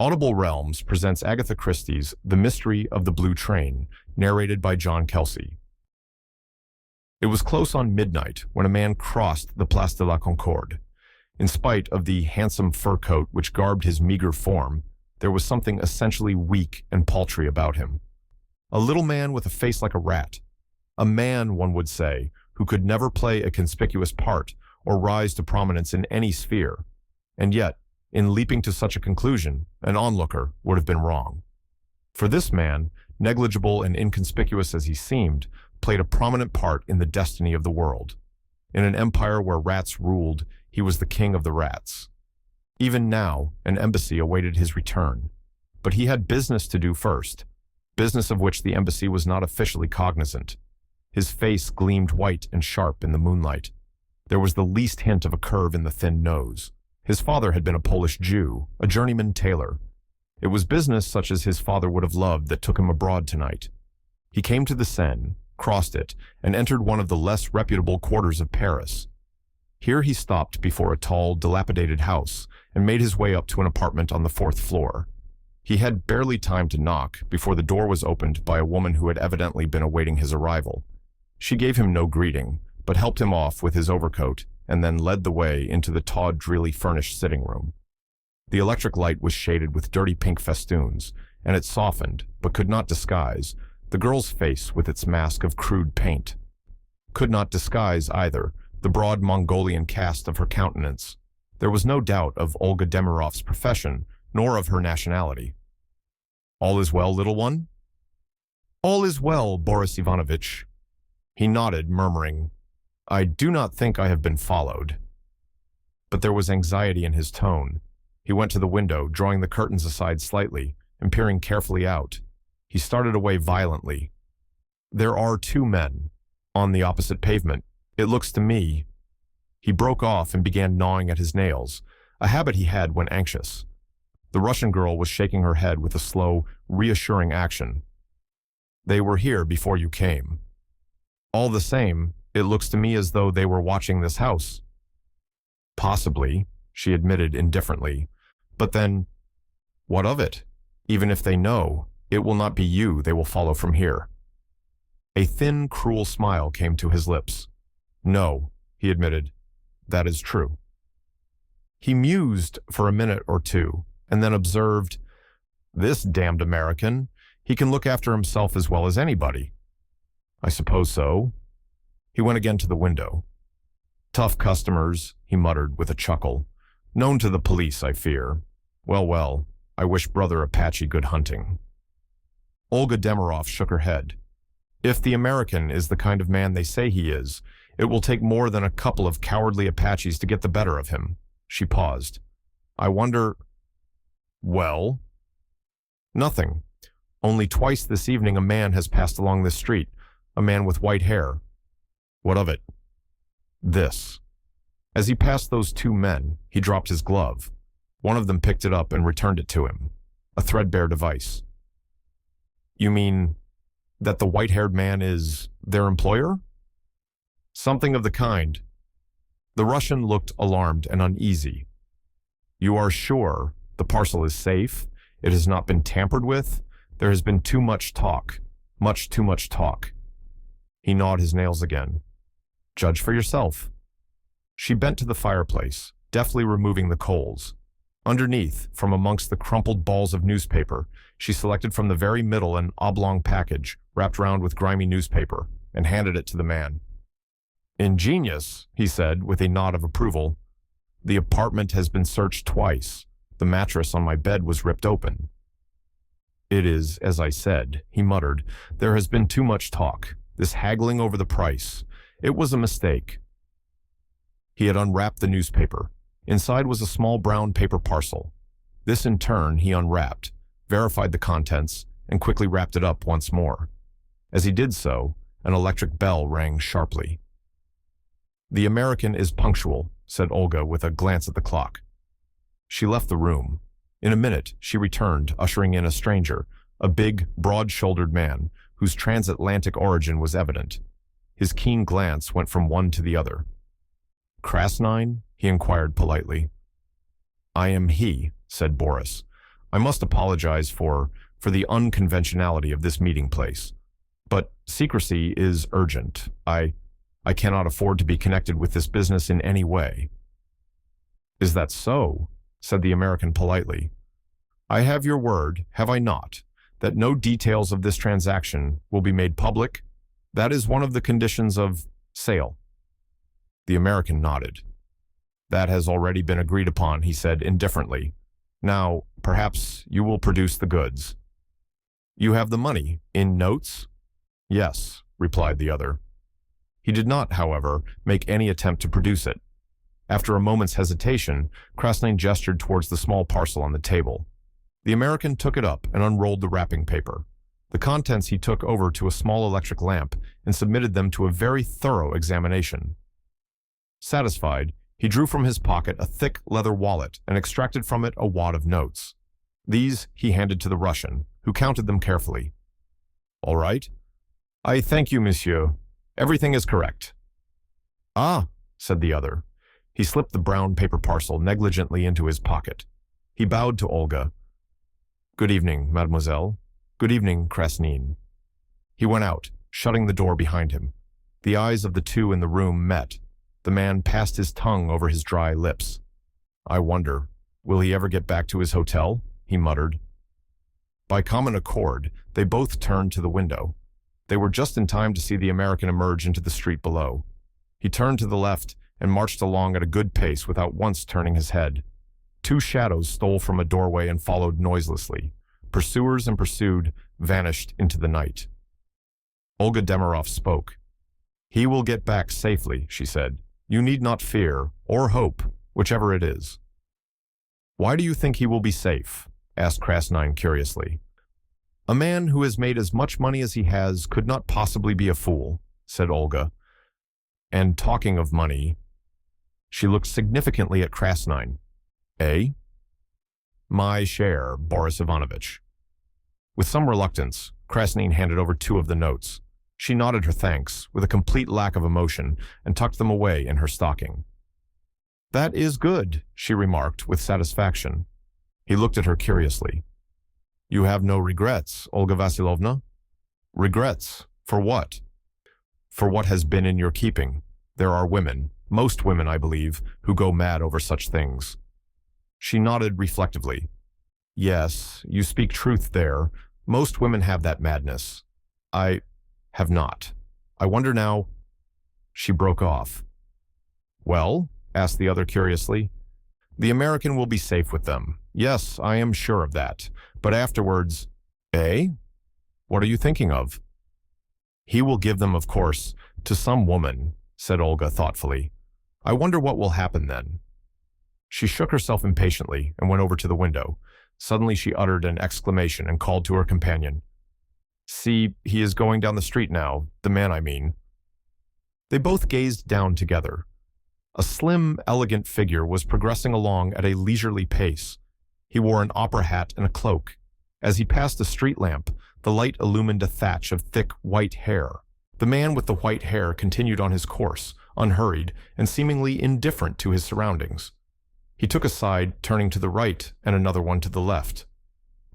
Audible Realms presents Agatha Christie's The Mystery of the Blue Train, narrated by John Kelsey. It was close on midnight when a man crossed the Place de la Concorde. In spite of the handsome fur coat which garbed his meager form, there was something essentially weak and paltry about him. A little man with a face like a rat. A man, one would say, who could never play a conspicuous part or rise to prominence in any sphere. And yet, in leaping to such a conclusion, an onlooker would have been wrong. For this man, negligible and inconspicuous as he seemed, played a prominent part in the destiny of the world. In an empire where rats ruled, he was the king of the rats. Even now, an embassy awaited his return. But he had business to do first, business of which the embassy was not officially cognizant. His face gleamed white and sharp in the moonlight. There was the least hint of a curve in the thin nose. His father had been a Polish Jew, a journeyman tailor. It was business such as his father would have loved that took him abroad tonight. He came to the Seine, crossed it, and entered one of the less reputable quarters of Paris. Here he stopped before a tall, dilapidated house and made his way up to an apartment on the 4th floor. He had barely time to knock before the door was opened by a woman who had evidently been awaiting his arrival. She gave him no greeting, but helped him off with his overcoat and then led the way into the tawdrily furnished sitting room. The electric light was shaded with dirty pink festoons, and it softened, but could not disguise, the girl's face with its mask of crude paint. Could not disguise, either, the broad Mongolian cast of her countenance. There was no doubt of Olga Demirov's profession, nor of her nationality. "All is well, little one?" "All is well, Boris Ivanovitch." He nodded, murmuring, "I do not think I have been followed." But there was anxiety in his tone. He went to the window, drawing the curtains aside slightly, and peering carefully out. He started away violently. "There are 2 men. On the opposite pavement. It looks to me—" He broke off and began gnawing at his nails, a habit he had when anxious. The Russian girl was shaking her head with a slow, reassuring action. "They were here before you came. All the same, it looks to me as though they were watching this house." "Possibly," she admitted indifferently. "But then, what of it? Even if they know, it will not be you they will follow from here." A thin, cruel smile came to his lips. "No," he admitted, "that is true." He mused for a minute or two, and then observed, "This damned American, he can look after himself as well as anybody." "I suppose so." He went again to the window. "Tough customers," he muttered with a chuckle. "Known to the police, I fear. Well, well, I wish Brother Apache good hunting." Olga Demirov shook her head. "If the American is the kind of man they say he is, it will take more than a couple of cowardly Apaches to get the better of him." She paused. "I wonder—" "Well?" "Nothing. Only twice this evening a man has passed along this street, a man with white hair." "What of it?" "This." As he passed those 2 men, he dropped his glove. One of them picked it up and returned it to him, a threadbare device. "You mean that the white-haired man is their employer?" "Something of the kind." The Russian looked alarmed and uneasy. "You are sure the parcel is safe? It has not been tampered with? There has been too much talk, much too much talk." He gnawed his nails again. "Judge for yourself." She bent to the fireplace, deftly removing the coals. Underneath, from amongst the crumpled balls of newspaper, she selected from the very middle an oblong package, wrapped round with grimy newspaper, and handed it to the man. "Ingenious," he said, with a nod of approval. "The apartment has been searched twice. The mattress on my bed was ripped open." "It is, as I said," he muttered. "There has been too much talk. This haggling over the price. It was a mistake." He had unwrapped the newspaper. Inside was a small brown paper parcel. This in turn he unwrapped, verified the contents, and quickly wrapped it up once more. As he did so, an electric bell rang sharply. "The American is punctual," said Olga with a glance at the clock. She left the room. In a minute, she returned, ushering in a stranger, a big, broad-shouldered man, whose transatlantic origin was evident. His keen glance went from one to the other. "Krasnine?" he inquired politely. "I am he," said Boris. I must apologize for the unconventionality of this meeting place. But secrecy is urgent. I cannot afford to be connected with this business in any way." "Is that so?" said the American politely. "I have your word, have I not, that no details of this transaction will be made public? That is one of the conditions of sale." The American nodded. "That has already been agreed upon," he said indifferently. "Now, perhaps you will produce the goods." "You have the money, in notes?" "Yes," replied the other. He did not, however, make any attempt to produce it. After a moment's hesitation, Krasnine gestured towards the small parcel on the table. The American took it up and unrolled the wrapping paper. The contents he took over to a small electric lamp and submitted them to a very thorough examination. Satisfied, he drew from his pocket a thick leather wallet and extracted from it a wad of notes. These he handed to the Russian, who counted them carefully. "All right. I thank you, monsieur. Everything is correct." "Ah," said the other. He slipped the brown paper parcel negligently into his pocket. He bowed to Olga. "Good evening, mademoiselle. Good evening, Krasnine." He went out, shutting the door behind him. The eyes of the two in the room met. The man passed his tongue over his dry lips. "I wonder, will he ever get back to his hotel?" he muttered. By common accord, they both turned to the window. They were just in time to see the American emerge into the street below. He turned to the left and marched along at a good pace without once turning his head. Two shadows stole from a doorway and followed noiselessly. Pursuers and pursued vanished into the night. Olga Demarov spoke. "He will get back safely," she said. "You need not fear, or hope, whichever it is." "Why do you think he will be safe?" asked Krasnine curiously. "A man who has made as much money as he has could not possibly be a fool," said Olga. "And talking of money," she looked significantly at Krasnine. "Eh?" "My share, Boris Ivanovich." With some reluctance, Krasnine handed over two of the notes. She nodded her thanks, with a complete lack of emotion, and tucked them away in her stocking. "That is good," she remarked with satisfaction. He looked at her curiously. "You have no regrets, Olga Vassilovna?" "Regrets? For what?" "For what has been in your keeping. There are women, most women, I believe, who go mad over such things." She nodded reflectively. "Yes, you speak truth there. Most women have that madness. I have not. I wonder now—" She broke off. "Well?" asked the other curiously. "The American will be safe with them. Yes, I am sure of that. But afterwards—" "Eh? What are you thinking of?" "He will give them, of course, to some woman," said Olga thoughtfully. "I wonder what will happen then." She shook herself impatiently and went over to the window. Suddenly she uttered an exclamation and called to her companion. "See, he is going down the street now, the man I mean." They both gazed down together. A slim, elegant figure was progressing along at a leisurely pace. He wore an opera hat and a cloak. As he passed a street lamp, the light illumined a thatch of thick, white hair. The man with the white hair continued on his course, unhurried and seemingly indifferent to his surroundings. He took a side, turning to the right, and another one to the left.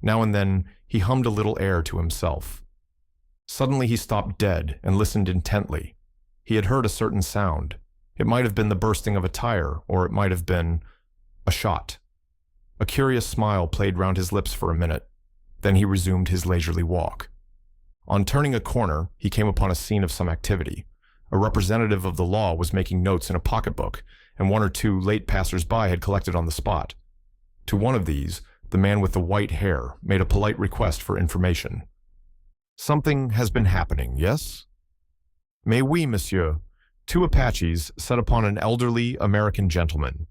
Now and then, he hummed a little air to himself. Suddenly he stopped dead and listened intently. He had heard a certain sound. It might have been the bursting of a tire, or it might have been a shot. A curious smile played round his lips for a minute. Then he resumed his leisurely walk. On turning a corner, he came upon a scene of some activity. A representative of the law was making notes in a pocketbook, and one or two late passers-by had collected on the spot. To one of these, the man with the white hair made a polite request for information. "Something has been happening, yes?" "Mais oui, monsieur. Two Apaches set upon an elderly American gentleman."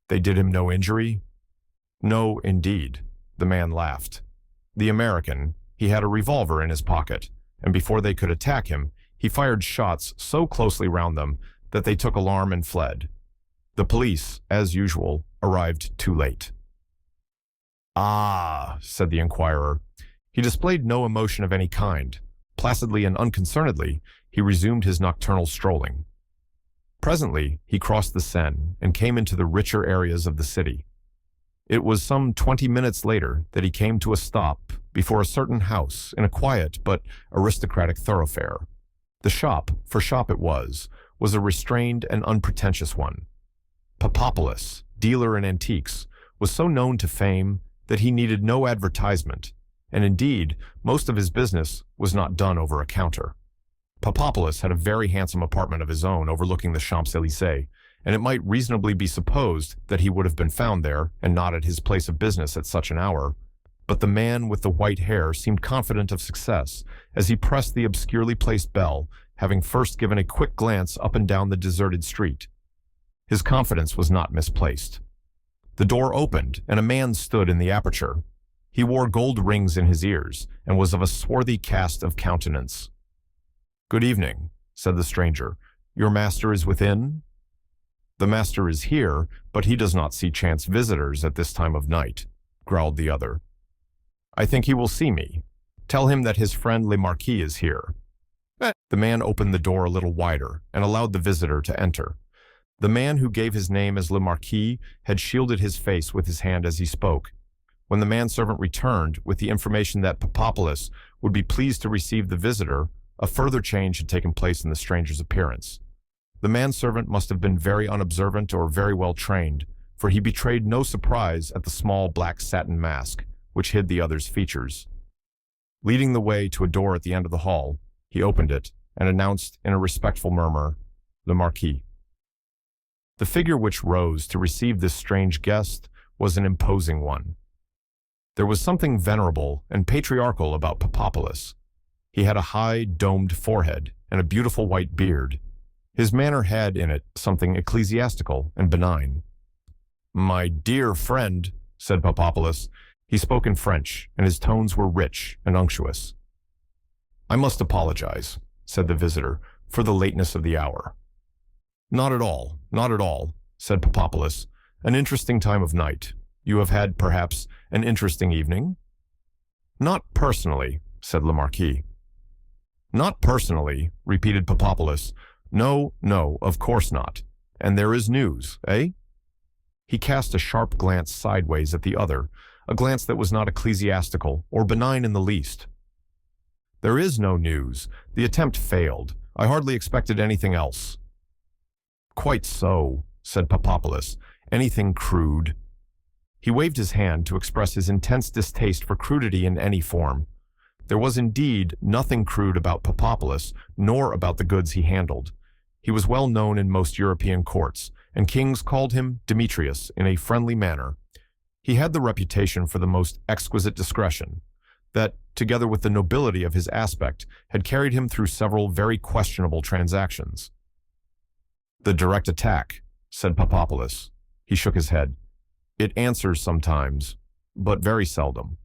"They did him no injury?" "No, indeed." The man laughed. The American, he had a revolver in his pocket, and before they could attack him, he fired shots so closely round them that they took alarm and fled. The police, as usual, arrived too late. "Ah," said the inquirer. He displayed no emotion of any kind. Placidly and unconcernedly, he resumed his nocturnal strolling. Presently, he crossed the Seine and came into the richer areas of the city. It was some 20 minutes later that he came to a stop before a certain house in a quiet but aristocratic thoroughfare. The shop, for shop it was a restrained and unpretentious one. Papopoulos, dealer in antiques, was so known to fame that he needed no advertisement, and indeed, most of his business was not done over a counter. Papopoulos had a very handsome apartment of his own overlooking the Champs-Élysées, and it might reasonably be supposed that he would have been found there and not at his place of business at such an hour. But the man with the white hair seemed confident of success as he pressed the obscurely placed bell, having first given a quick glance up and down the deserted street. His confidence was not misplaced. The door opened, and a man stood in the aperture. He wore gold rings in his ears and was of a swarthy cast of countenance. "Good evening," said the stranger. "Your master is within?" "The master is here, but he does not see chance visitors at this time of night," growled the other. "I think he will see me. Tell him that his friend Le Marquis is here." The man opened the door a little wider and allowed the visitor to enter. The man who gave his name as Le Marquis had shielded his face with his hand as he spoke. When the manservant returned with the information that Papopoulos would be pleased to receive the visitor, a further change had taken place in the stranger's appearance. The manservant must have been very unobservant or very well trained, for he betrayed no surprise at the small black satin mask, which hid the other's features. Leading the way to a door at the end of the hall, he opened it and announced in a respectful murmur, "Le Marquis." The figure which rose to receive this strange guest was an imposing one. There was something venerable and patriarchal about Papopoulos. He had a high, domed forehead and a beautiful white beard. His manner had in it something ecclesiastical and benign. "My dear friend," said Papopoulos. He spoke in French, and his tones were rich and unctuous. "I must apologize," said the visitor, "for the lateness of the hour." Not at all," said Papopoulos. "An interesting time of night. You have had, perhaps, an interesting evening?" "Not personally," said Le Marquis. "Not personally," repeated Papopoulos. No, of course not. And there is news, eh?" He cast a sharp glance sideways at the other, a glance that was not ecclesiastical or benign in the least. "There is no news. The attempt failed. I hardly expected anything else." "Quite so," said Papopoulos. "Anything crude?" He waved his hand to express his intense distaste for crudity in any form. There was indeed nothing crude about Papopoulos, nor about the goods he handled. He was well known in most European courts, and kings called him Demetrius in a friendly manner. He had the reputation for the most exquisite discretion, that, together with the nobility of his aspect, had carried him through several very questionable transactions. "The direct attack," said Papopoulos. He shook his head. "It answers sometimes, but very seldom."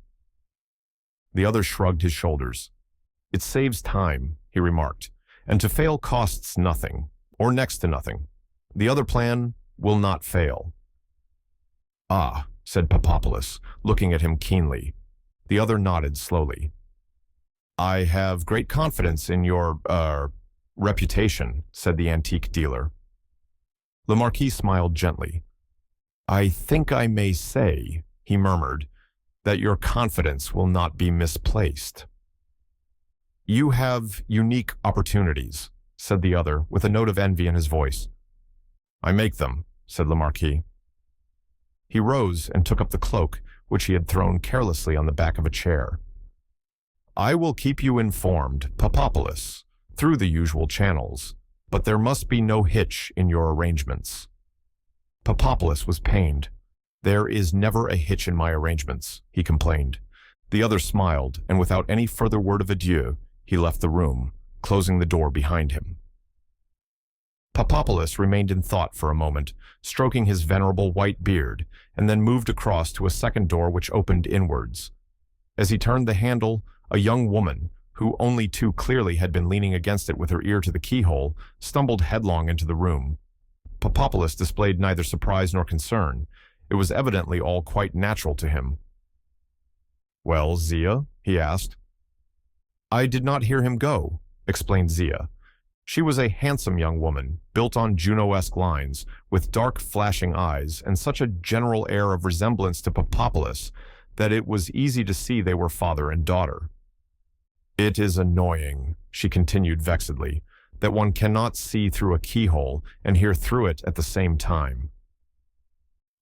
The other shrugged his shoulders. "It saves time," he remarked, "and to fail costs nothing, or next to nothing. The other plan will not fail." "Ah," said Papopoulos, looking at him keenly. The other nodded slowly. "I have great confidence in your, reputation," said the antique dealer. Le Marquis smiled gently. "I think I may say," he murmured, "that your confidence will not be misplaced." "You have unique opportunities," said the other, with a note of envy in his voice. "I make them," said Le Marquis. He rose and took up the cloak, which he had thrown carelessly on the back of a chair. "I will keep you informed, Papopoulos, through the usual channels, but there must be no hitch in your arrangements." Papopoulos was pained. "There is never a hitch in my arrangements," he complained. The other smiled, and without any further word of adieu, he left the room, closing the door behind him. Papopoulos remained in thought for a moment, stroking his venerable white beard, and then moved across to a second door which opened inwards. As he turned the handle, a young woman, who only too clearly had been leaning against it with her ear to the keyhole, stumbled headlong into the room. Papopoulos displayed neither surprise nor concern. It was evidently all quite natural to him. "Well, Zia?" he asked. "I did not hear him go," explained Zia. She was a handsome young woman, built on Juno-esque lines, with dark flashing eyes and such a general air of resemblance to Papopolis that it was easy to see they were father and daughter. "It is annoying," she continued vexedly, "that one cannot see through a keyhole and hear through it at the same time."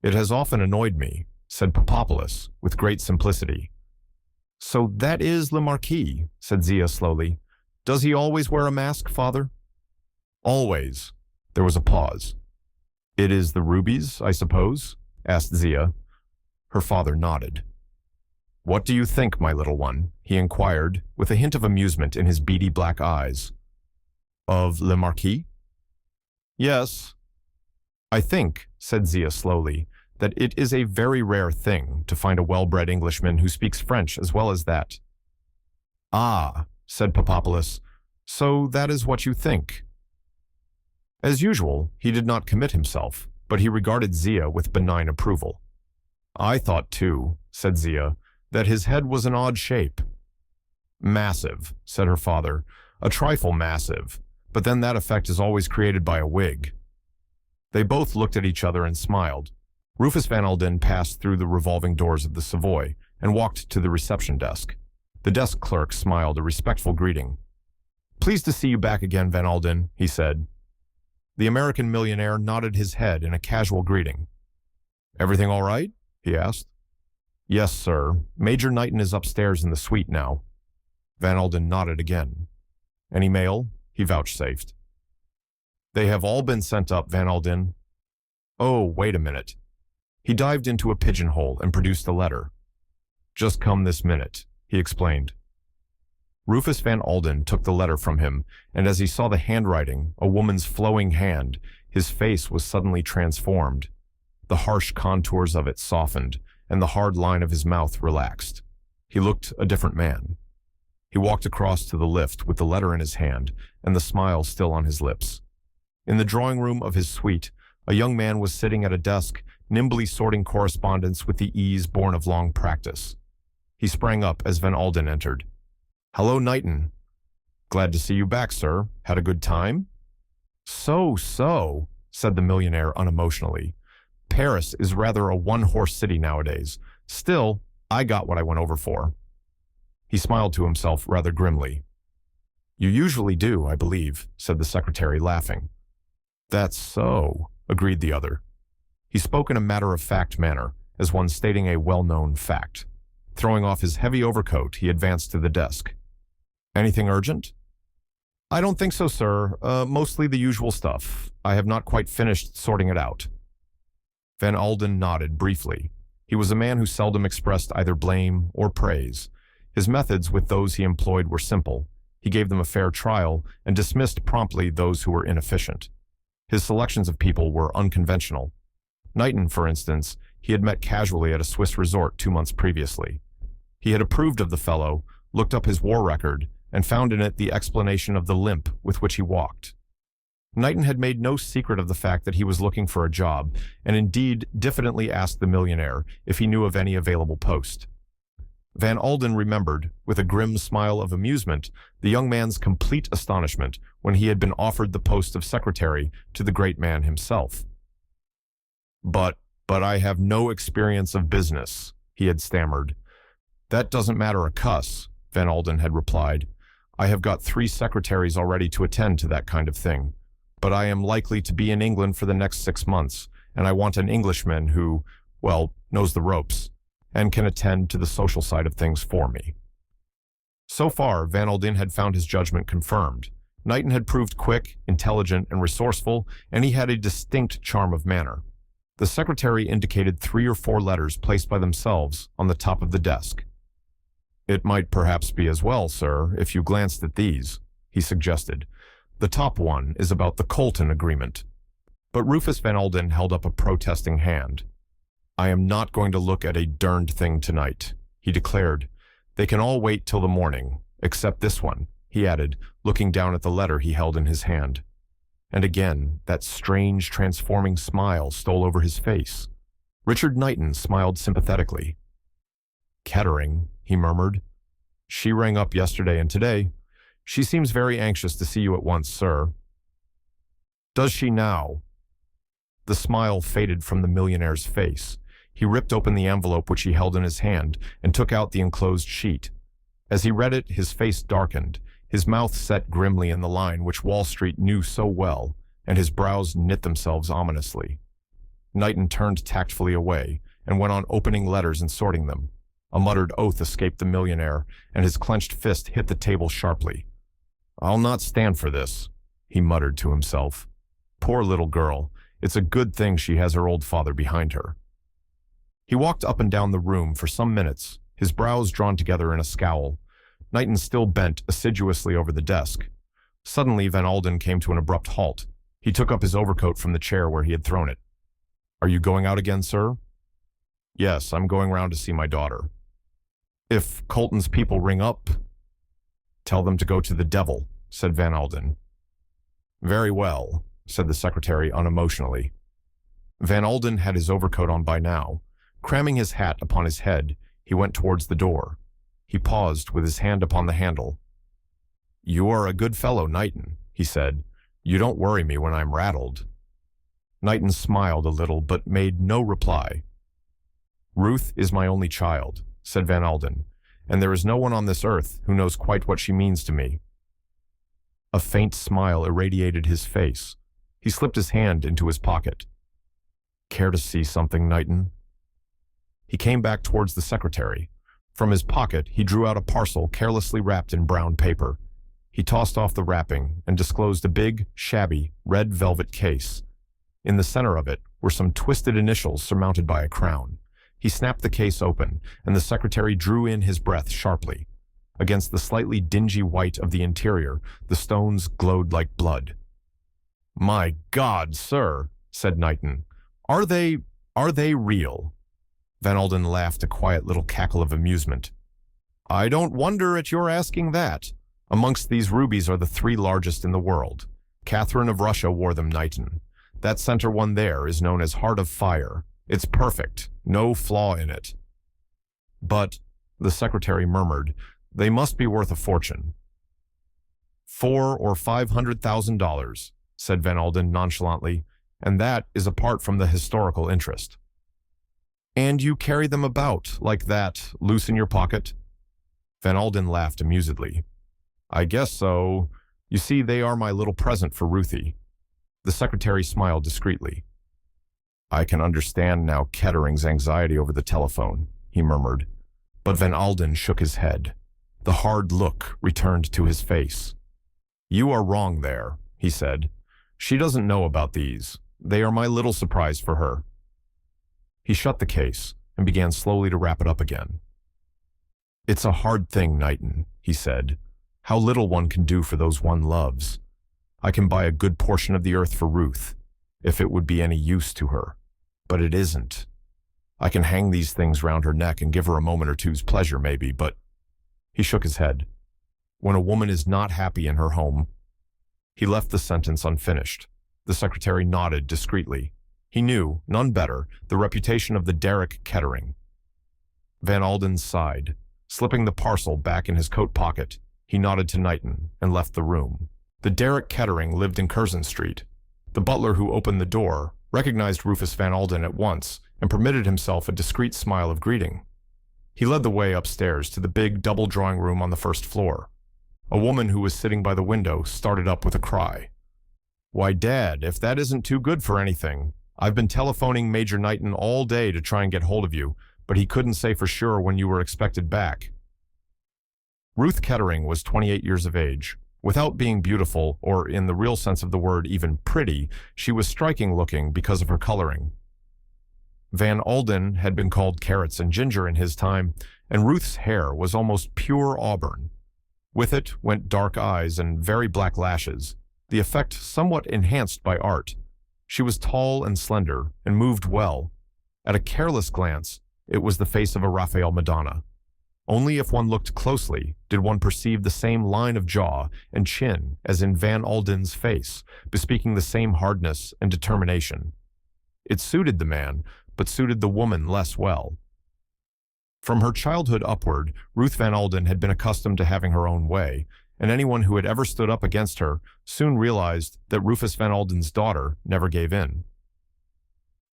"It has often annoyed me," said Papopolis, with great simplicity. "So that is Le Marquis," said Zia slowly. "Does he always wear a mask, father?" "Always." There was a pause. "It is the rubies, I suppose?" asked Zia. Her father nodded. "What do you think, my little one?" he inquired, with a hint of amusement in his beady black eyes. "Of Le Marquis?" "Yes." "I think," said Zia slowly, "that it is a very rare thing to find a well-bred Englishman who speaks French as well as that." "Ah," said Papopolis, "so that is what you think." As usual, he did not commit himself, but he regarded Zia with benign approval. "I thought too," said Zia, "that his head was an odd shape." "Massive," said her father, "a trifle massive, but then that effect is always created by a wig." They both looked at each other and smiled. Rufus Van Alden passed through the revolving doors of the Savoy and walked to the reception desk. The desk clerk smiled a respectful greeting. "Pleased to see you back again, Van Alden," he said. The American millionaire nodded his head in a casual greeting. "Everything all right?" he asked. "Yes, sir. Major Knighton is upstairs in the suite now." Van Alden nodded again. "Any mail?" he vouchsafed. "They have all been sent up, Van Alden." "Oh, wait a minute." He dived into a pigeonhole and produced a letter. "Just come this minute," he explained. Rufus Van Alden took the letter from him, and as he saw the handwriting, a woman's flowing hand, his face was suddenly transformed. The harsh contours of it softened, and the hard line of his mouth relaxed. He looked a different man. He walked across to the lift with the letter in his hand and the smile still on his lips. In the drawing room of his suite, a young man was sitting at a desk, nimbly sorting correspondence with the ease born of long practice. He sprang up as Van Alden entered. "Hello, Knighton." "Glad to see you back, sir. Had a good time?" So, said the millionaire unemotionally. "Paris is rather a one-horse city nowadays. Still, I got what I went over for." He smiled to himself rather grimly. "You usually do, I believe," said the secretary, laughing. "That's so," agreed the other. He spoke in a matter-of-fact manner, as one stating a well-known fact. Throwing off his heavy overcoat, he advanced to the desk. "Anything urgent?" "I don't think so, sir. Mostly the usual stuff. I have not quite finished sorting it out." Van Alden nodded briefly. He was a man who seldom expressed either blame or praise. His methods with those he employed were simple. He gave them a fair trial and dismissed promptly those who were inefficient. His selections of people were unconventional. Knighton, for instance, he had met casually at a Swiss resort 2 months previously. He had approved of the fellow, looked up his war record, and found in it the explanation of the limp with which he walked. Knighton had made no secret of the fact that he was looking for a job, and indeed diffidently asked the millionaire if he knew of any available post. Van Alden remembered, with a grim smile of amusement, the young man's complete astonishment when he had been offered the post of secretary to the great man himself. But I have no experience of business," he had stammered. "That doesn't matter a cuss," Van Alden had replied. "I have got 3 secretaries already to attend to that kind of thing. But I am likely to be in England for the next 6 months, and I want an Englishman who, well, knows the ropes, and can attend to the social side of things for me." So far, Van Alden had found his judgment confirmed. Knighton had proved quick, intelligent, and resourceful, and he had a distinct charm of manner. The secretary indicated 3 or 4 letters placed by themselves on the top of the desk. "It might perhaps be as well, sir, if you glanced at these," he suggested. "The top one is about the Colton agreement." But Rufus Van Alden held up a protesting hand. "I am not going to look at a derned thing tonight," he declared. "They can all wait till the morning, except this one," he added, looking down at the letter he held in his hand. And again, that strange, transforming smile stole over his face. Richard Knighton smiled sympathetically. "Kettering," he murmured. "She rang up yesterday and today. She seems very anxious to see you at once, sir. Does she now? The smile faded from the millionaire's face. He ripped open the envelope which he held in his hand and took out the enclosed sheet. As he read it, his face darkened, his mouth set grimly in the line which Wall Street knew so well, and his brows knit themselves ominously. Knighton turned tactfully away and went on opening letters and sorting them. A muttered oath escaped the millionaire, and his clenched fist hit the table sharply. "I'll not stand for this," he muttered to himself. "Poor little girl. It's a good thing she has her old father behind her." He walked up and down the room for some minutes, his brows drawn together in a scowl. Knighton still bent assiduously over the desk. Suddenly, Van Alden came to an abrupt halt. He took up his overcoat from the chair where he had thrown it. "Are you going out again, sir?" "Yes, I'm going round to see my daughter." "If Colton's people ring up—" "Tell them to go to the devil," said Van Alden. "Very well," said the secretary unemotionally. Van Alden had his overcoat on by now. Cramming his hat upon his head, he went towards the door. He paused with his hand upon the handle. "You are a good fellow, Knighton," he said. "You don't worry me when I'm rattled." Knighton smiled a little, but made no reply. "Ruth is my only child," said Van Alden, "and there is no one on this earth who knows quite what she means to me." A faint smile irradiated his face. He slipped his hand into his pocket. "Care to see something, Knighton?" He came back towards the secretary. From his pocket, he drew out a parcel carelessly wrapped in brown paper. He tossed off the wrapping and disclosed a big, shabby, red velvet case. In the center of it were some twisted initials surmounted by a crown. He snapped the case open, and the secretary drew in his breath sharply. Against the slightly dingy white of the interior, the stones glowed like blood. "My God, sir," said Knighton. Are they real?" Van Alden laughed a quiet little cackle of amusement. "I don't wonder at your asking that. Amongst these rubies are the 3 largest in the world. Catherine of Russia wore them, Knighton. That center one there is known as Heart of Fire. It's perfect, no flaw in it." "But," the secretary murmured, "they must be worth a fortune." $400,000 or $500,000, said Van Alden nonchalantly, "and that is apart from the historical interest." "And you carry them about, like that, loose in your pocket?" Van Alden laughed amusedly. "I guess so. You see, they are my little present for Ruthie." The secretary smiled discreetly. "I can understand now Kettering's anxiety over the telephone," he murmured. But Van Alden shook his head. The hard look returned to his face. "You are wrong there," he said. "She doesn't know about these. They are my little surprise for her." He shut the case and began slowly to wrap it up again. "It's a hard thing, Knighton," he said. "How little one can do for those one loves. I can buy a good portion of the earth for Ruth, if it would be any use to her. But it isn't. I can hang these things round her neck and give her a moment or two's pleasure, maybe, but—" He shook his head. "When a woman is not happy in her home—" He left the sentence unfinished. The secretary nodded discreetly. He knew, none better, the reputation of the Derek Kettering. Van Alden sighed. Slipping the parcel back in his coat pocket, he nodded to Knighton and left the room. The Derek Kettering lived in Curzon Street. The butler who opened the door recognized Rufus Van Alden at once and permitted himself a discreet smile of greeting. He led the way upstairs to the big double drawing room on the first floor. A woman who was sitting by the window started up with a cry. "Why, Dad, if that isn't too good for anything. I've been telephoning Major Knighton all day to try and get hold of you, but he couldn't say for sure when you were expected back." Ruth Kettering was 28 years of age. Without being beautiful, or in the real sense of the word even pretty, she was striking looking because of her coloring. Van Alden had been called Carrots and Ginger in his time, and Ruth's hair was almost pure auburn. With it went dark eyes and very black lashes, the effect somewhat enhanced by art. She was tall and slender, and moved well. At a careless glance, it was the face of a Raphael Madonna. Only if one looked closely did one perceive the same line of jaw and chin as in Van Alden's face, bespeaking the same hardness and determination. It suited the man, but suited the woman less well. From her childhood upward, Ruth Van Alden had been accustomed to having her own way, and anyone who had ever stood up against her soon realized that Rufus Van Alden's daughter never gave in.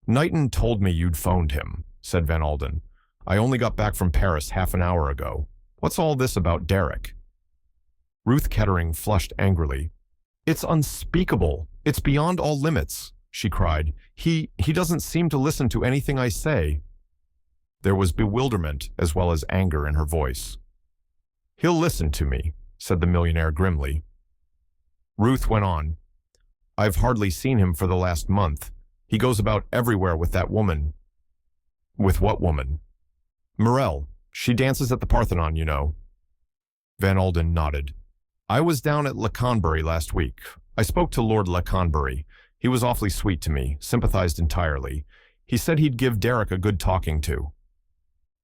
"Knighton told me you'd phoned him," said Van Alden. "I only got back from Paris half an hour ago. What's all this about Derek?" Ruth Kettering flushed angrily. "It's unspeakable. It's beyond all limits," she cried. He doesn't seem to listen to anything I say." There was bewilderment as well as anger in her voice. "He'll listen to me," said the millionaire grimly. Ruth went on. "I've hardly seen him for the last month. He goes about everywhere with that woman." "With what woman?" "Morel. She dances at the Parthenon, you know." Van Alden nodded. "I was down at Laconbury last week. I spoke to Lord Laconbury. He was awfully sweet to me, sympathized entirely. He said he'd give Derek a good talking to."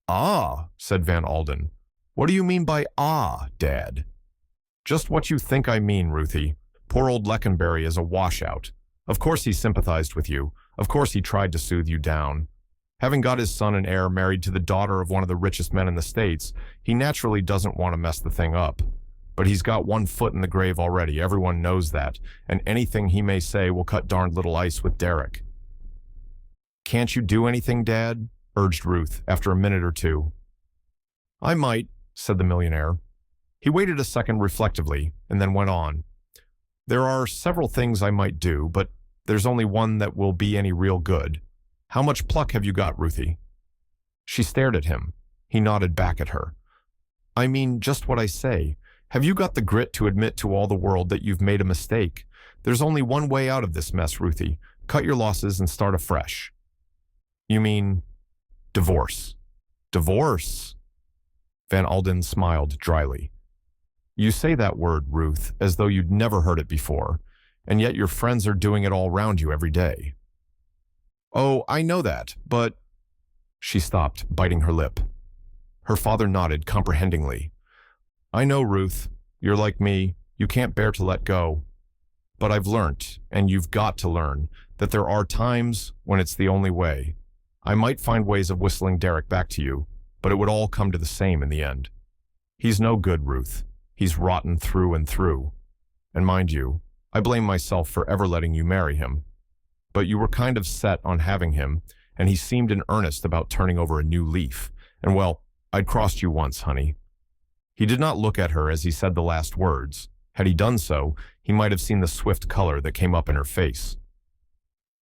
"Ah," said Van Alden. "What do you mean by 'ah,' Dad?" "Just what you think I mean, Ruthie. Poor old Laconbury is a washout. Of course he sympathized with you. Of course he tried to soothe you down. Having got his son and heir married to the daughter of one of the richest men in the States, he naturally doesn't want to mess the thing up. But he's got one foot in the grave already, everyone knows that, and anything he may say will cut darned little ice with Derek." "Can't you do anything, Dad?" urged Ruth, after a minute or two. "I might," said the millionaire. He waited a second reflectively, and then went on. "There are several things I might do, but there's only one that will be any real good. How much pluck have you got, Ruthie?" She stared at him. He nodded back at her. "I mean just what I say. Have you got the grit to admit to all the world that you've made a mistake? There's only one way out of this mess, Ruthie. Cut your losses and start afresh." "You mean divorce?" "Divorce?" Van Alden smiled dryly. "You say that word, Ruth, as though you'd never heard it before, and yet your friends are doing it all round you every day." "Oh, I know that, but—" She stopped, biting her lip. Her father nodded comprehendingly. "I know, Ruth. You're like me. You can't bear to let go. But I've learnt, and you've got to learn, that there are times when it's the only way. I might find ways of whistling Derek back to you, but it would all come to the same in the end. He's no good, Ruth. He's rotten through and through. And mind you, I blame myself for ever letting you marry him. But you were kind of set on having him, and he seemed in earnest about turning over a new leaf. And well, I'd crossed you once, honey." He did not look at her as he said the last words. Had he done so, he might have seen the swift color that came up in her face.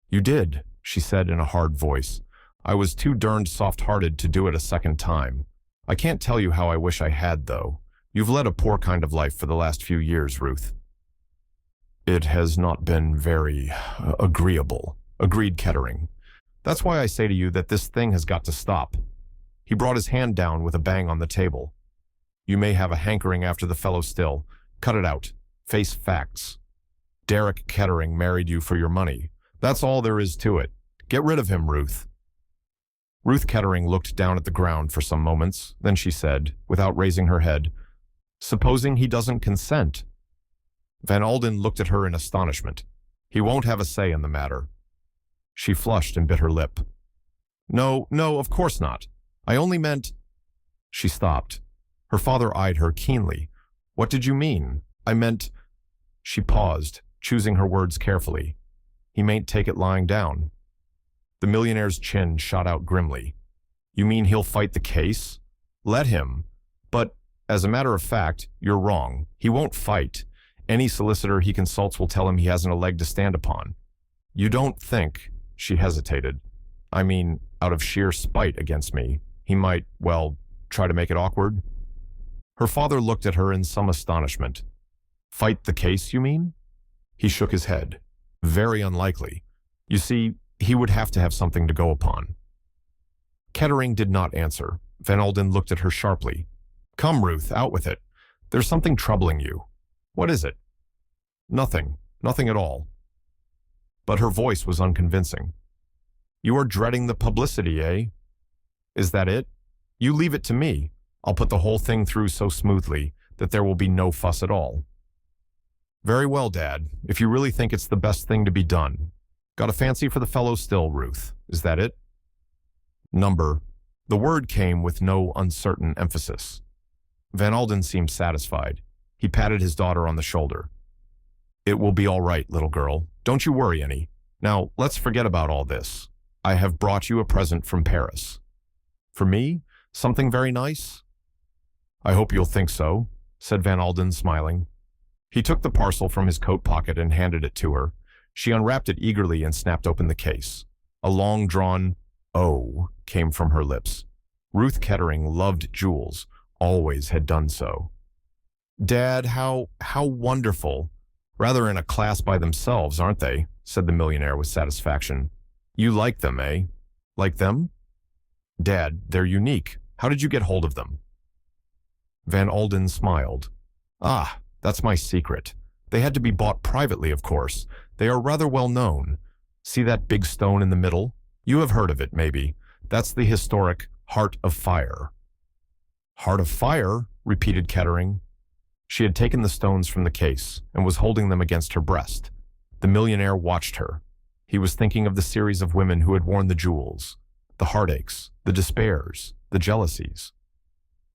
"You did," she said in a hard voice. "I was too darned soft-hearted to do it a second time. I can't tell you how I wish I had, though. You've led a poor kind of life for the last few years, Ruth." "It has not been very agreeable," agreed Kettering. "That's why I say to you that this thing has got to stop." He brought his hand down with a bang on the table. "You may have a hankering after the fellow still. Cut it out. Face facts. Derek Kettering married you for your money. That's all there is to it. Get rid of him, Ruth." Ruth Kettering looked down at the ground for some moments. Then she said, without raising her head, "Supposing he doesn't consent?" Van Alden looked at her in astonishment. "He won't have a say in the matter." She flushed and bit her lip. No, of course not. I only meant—" She stopped. Her father eyed her keenly. "What did you mean?" "I meant—" She paused, choosing her words carefully. "He mayn't take it lying down." The millionaire's chin shot out grimly. "You mean he'll fight the case?" "Let him. But, as a matter of fact, you're wrong. He won't fight. Any solicitor he consults will tell him he hasn't a leg to stand upon." "You don't think—" She hesitated. "I mean, out of sheer spite against me, he might, well, try to make it awkward?" Her father looked at her in some astonishment. "Fight the case, you mean?" He shook his head. "Very unlikely. You see, he would have to have something to go upon." Kettering did not answer. Van Alden looked at her sharply. "Come, Ruth, out with it. There's something troubling you. What is it?" "Nothing. Nothing at all." But her voice was unconvincing. "You are dreading the publicity, eh? Is that it? You leave it to me. I'll put the whole thing through so smoothly that there will be no fuss at all." "Very well, Dad, if you really think it's the best thing to be done. Got a fancy for the fellow still, Ruth? Is that it?" "Number." The word came with no uncertain emphasis. Van Alden seemed satisfied. He patted his daughter on the shoulder. It will be all right, little girl. Don't you worry any. Now, let's forget about all this. I have brought you a present from Paris. For me? Something very nice? I hope you'll think so, said Van Alden, smiling. He took the parcel from his coat pocket and handed it to her. She unwrapped it eagerly and snapped open the case. A long-drawn "oh" came from her lips. Ruth Kettering loved jewels, always had done so. Dad, how wonderful. Rather in a class by themselves, aren't they? Said the millionaire with satisfaction. You like them, eh? Like them? Dad, they're unique. How did you get hold of them? Van Alden smiled. Ah, that's my secret. They had to be bought privately, of course. They are rather well known. See that big stone in the middle? You have heard of it, maybe. That's the historic Heart of Fire. Heart of Fire? Repeated Kettering. She had taken the stones from the case and was holding them against her breast. The millionaire watched her. He was thinking of the series of women who had worn the jewels, the heartaches, the despairs, the jealousies.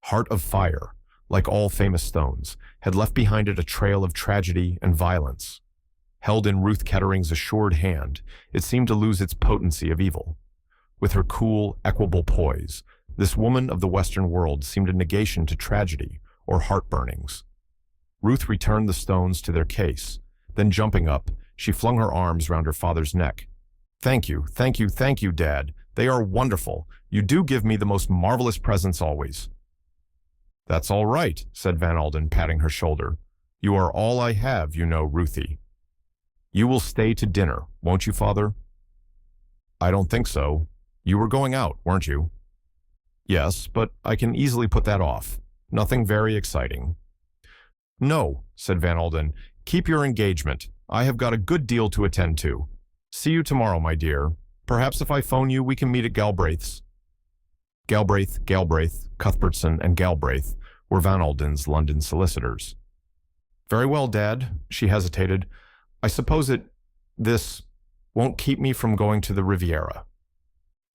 Heart of Fire, like all famous stones, had left behind it a trail of tragedy and violence. Held in Ruth Kettering's assured hand, it seemed to lose its potency of evil. With her cool, equable poise, this woman of the Western world seemed a negation to tragedy or heart-burnings. Ruth returned the stones to their case. Then jumping up, she flung her arms round her father's neck. Thank you, thank you, thank you, Dad. They are wonderful. You do give me the most marvelous presents always. That's all right, said Van Alden, patting her shoulder. You are all I have, you know, Ruthie. You will stay to dinner, won't you, Father? I don't think so. You were going out, weren't you? Yes, but I can easily put that off. Nothing very exciting. No, said Van Alden. Keep your engagement. I have got a good deal to attend to. See you tomorrow, my dear. Perhaps if I phone you, we can meet at Galbraith's. Galbraith, Cuthbertson, and Galbraith were Van Alden's London solicitors. Very well, Dad, she hesitated. I suppose this won't keep me from going to the Riviera.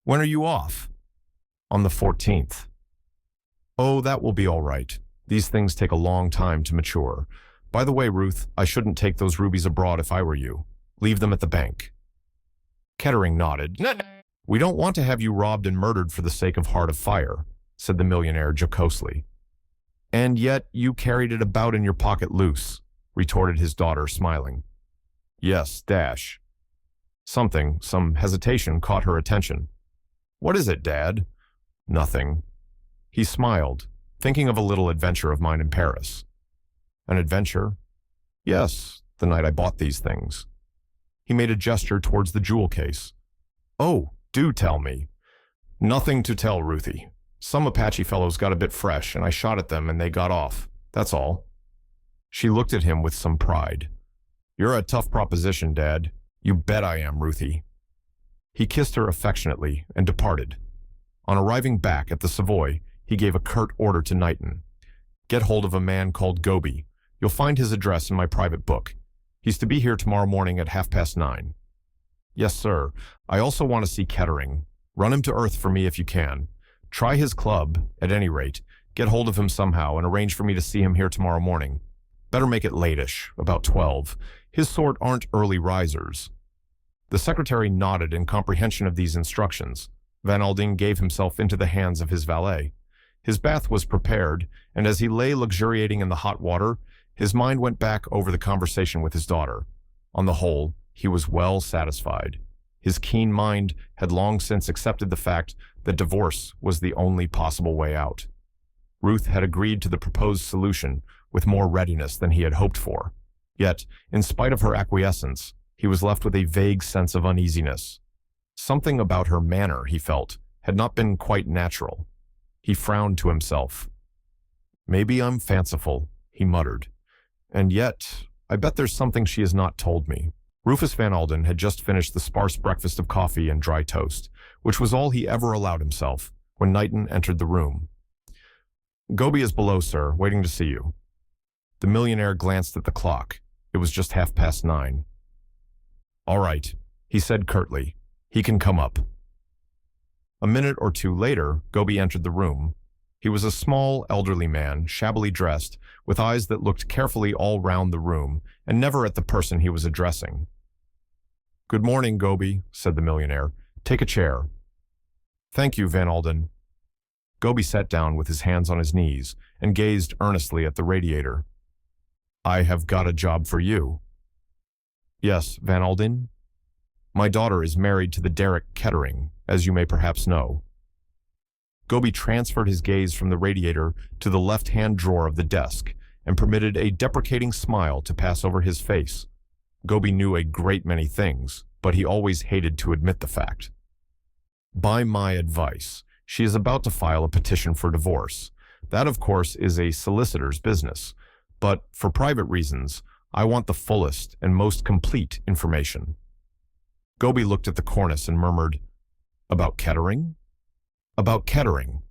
When are you off? On the 14th. Oh, that will be all right. These things take a long time to mature. By the way, Ruth, I shouldn't take those rubies abroad if I were you. Leave them at the bank. Kettering nodded. We don't want to have you robbed and murdered for the sake of Heart of Fire, said the millionaire jocosely. And yet you carried it about in your pocket loose, retorted his daughter, smiling. Yes, dash. Some hesitation caught her attention. What is it, Dad? Nothing. He smiled, thinking of a little adventure of mine in Paris. An adventure? Yes, the night I bought these things. He made a gesture towards the jewel case. Oh, do tell me. Nothing to tell, Ruthie. Some Apache fellows got a bit fresh, and I shot at them and they got off. That's all. She looked at him with some pride. You're a tough proposition, Dad. You bet I am, Ruthie. He kissed her affectionately and departed. On arriving back at the Savoy, he gave a curt order to Knighton. Get hold of a man called Goby. You'll find his address in my private book. He's to be here tomorrow morning at 9:30. Yes, sir. I also want to see Kettering. Run him to earth for me if you can. Try his club, at any rate. Get hold of him somehow and arrange for me to see him here tomorrow morning. Better make it late-ish, about 12. His sort aren't early risers. The secretary nodded in comprehension of these instructions. Van Alden gave himself into the hands of his valet. His bath was prepared, and as he lay luxuriating in the hot water, his mind went back over the conversation with his daughter. On the whole, he was well satisfied. His keen mind had long since accepted the fact that divorce was the only possible way out. Ruth had agreed to the proposed solution with more readiness than he had hoped for. Yet, in spite of her acquiescence, he was left with a vague sense of uneasiness. Something about her manner, he felt, had not been quite natural. He frowned to himself. Maybe I'm fanciful, he muttered. And yet, I bet there's something she has not told me. Rufus Van Alden had just finished the sparse breakfast of coffee and dry toast, which was all he ever allowed himself, when Knighton entered the room. Goby is below, sir, waiting to see you. The millionaire glanced at the clock. It was just 9:30. All right, he said curtly. He can come up. A minute or two later, Goby entered the room. He was a small, elderly man, shabbily dressed, with eyes that looked carefully all round the room and never at the person he was addressing. "Good morning, Gobi," said the millionaire. "Take a chair." "Thank you, Van Alden." Gobi sat down with his hands on his knees and gazed earnestly at the radiator. "I have got a job for you." "Yes, Van Alden?" "My daughter is married to the Derek Kettering, as you may perhaps know." Gobi transferred his gaze from the radiator to the left-hand drawer of the desk and permitted a deprecating smile to pass over his face. Gobi knew a great many things, but he always hated to admit the fact. "By my advice, she is about to file a petition for divorce. That, of course, is a solicitor's business, but for private reasons, I want the fullest and most complete information." Gobi looked at the cornice and murmured, "About Kettering?" "About Kettering."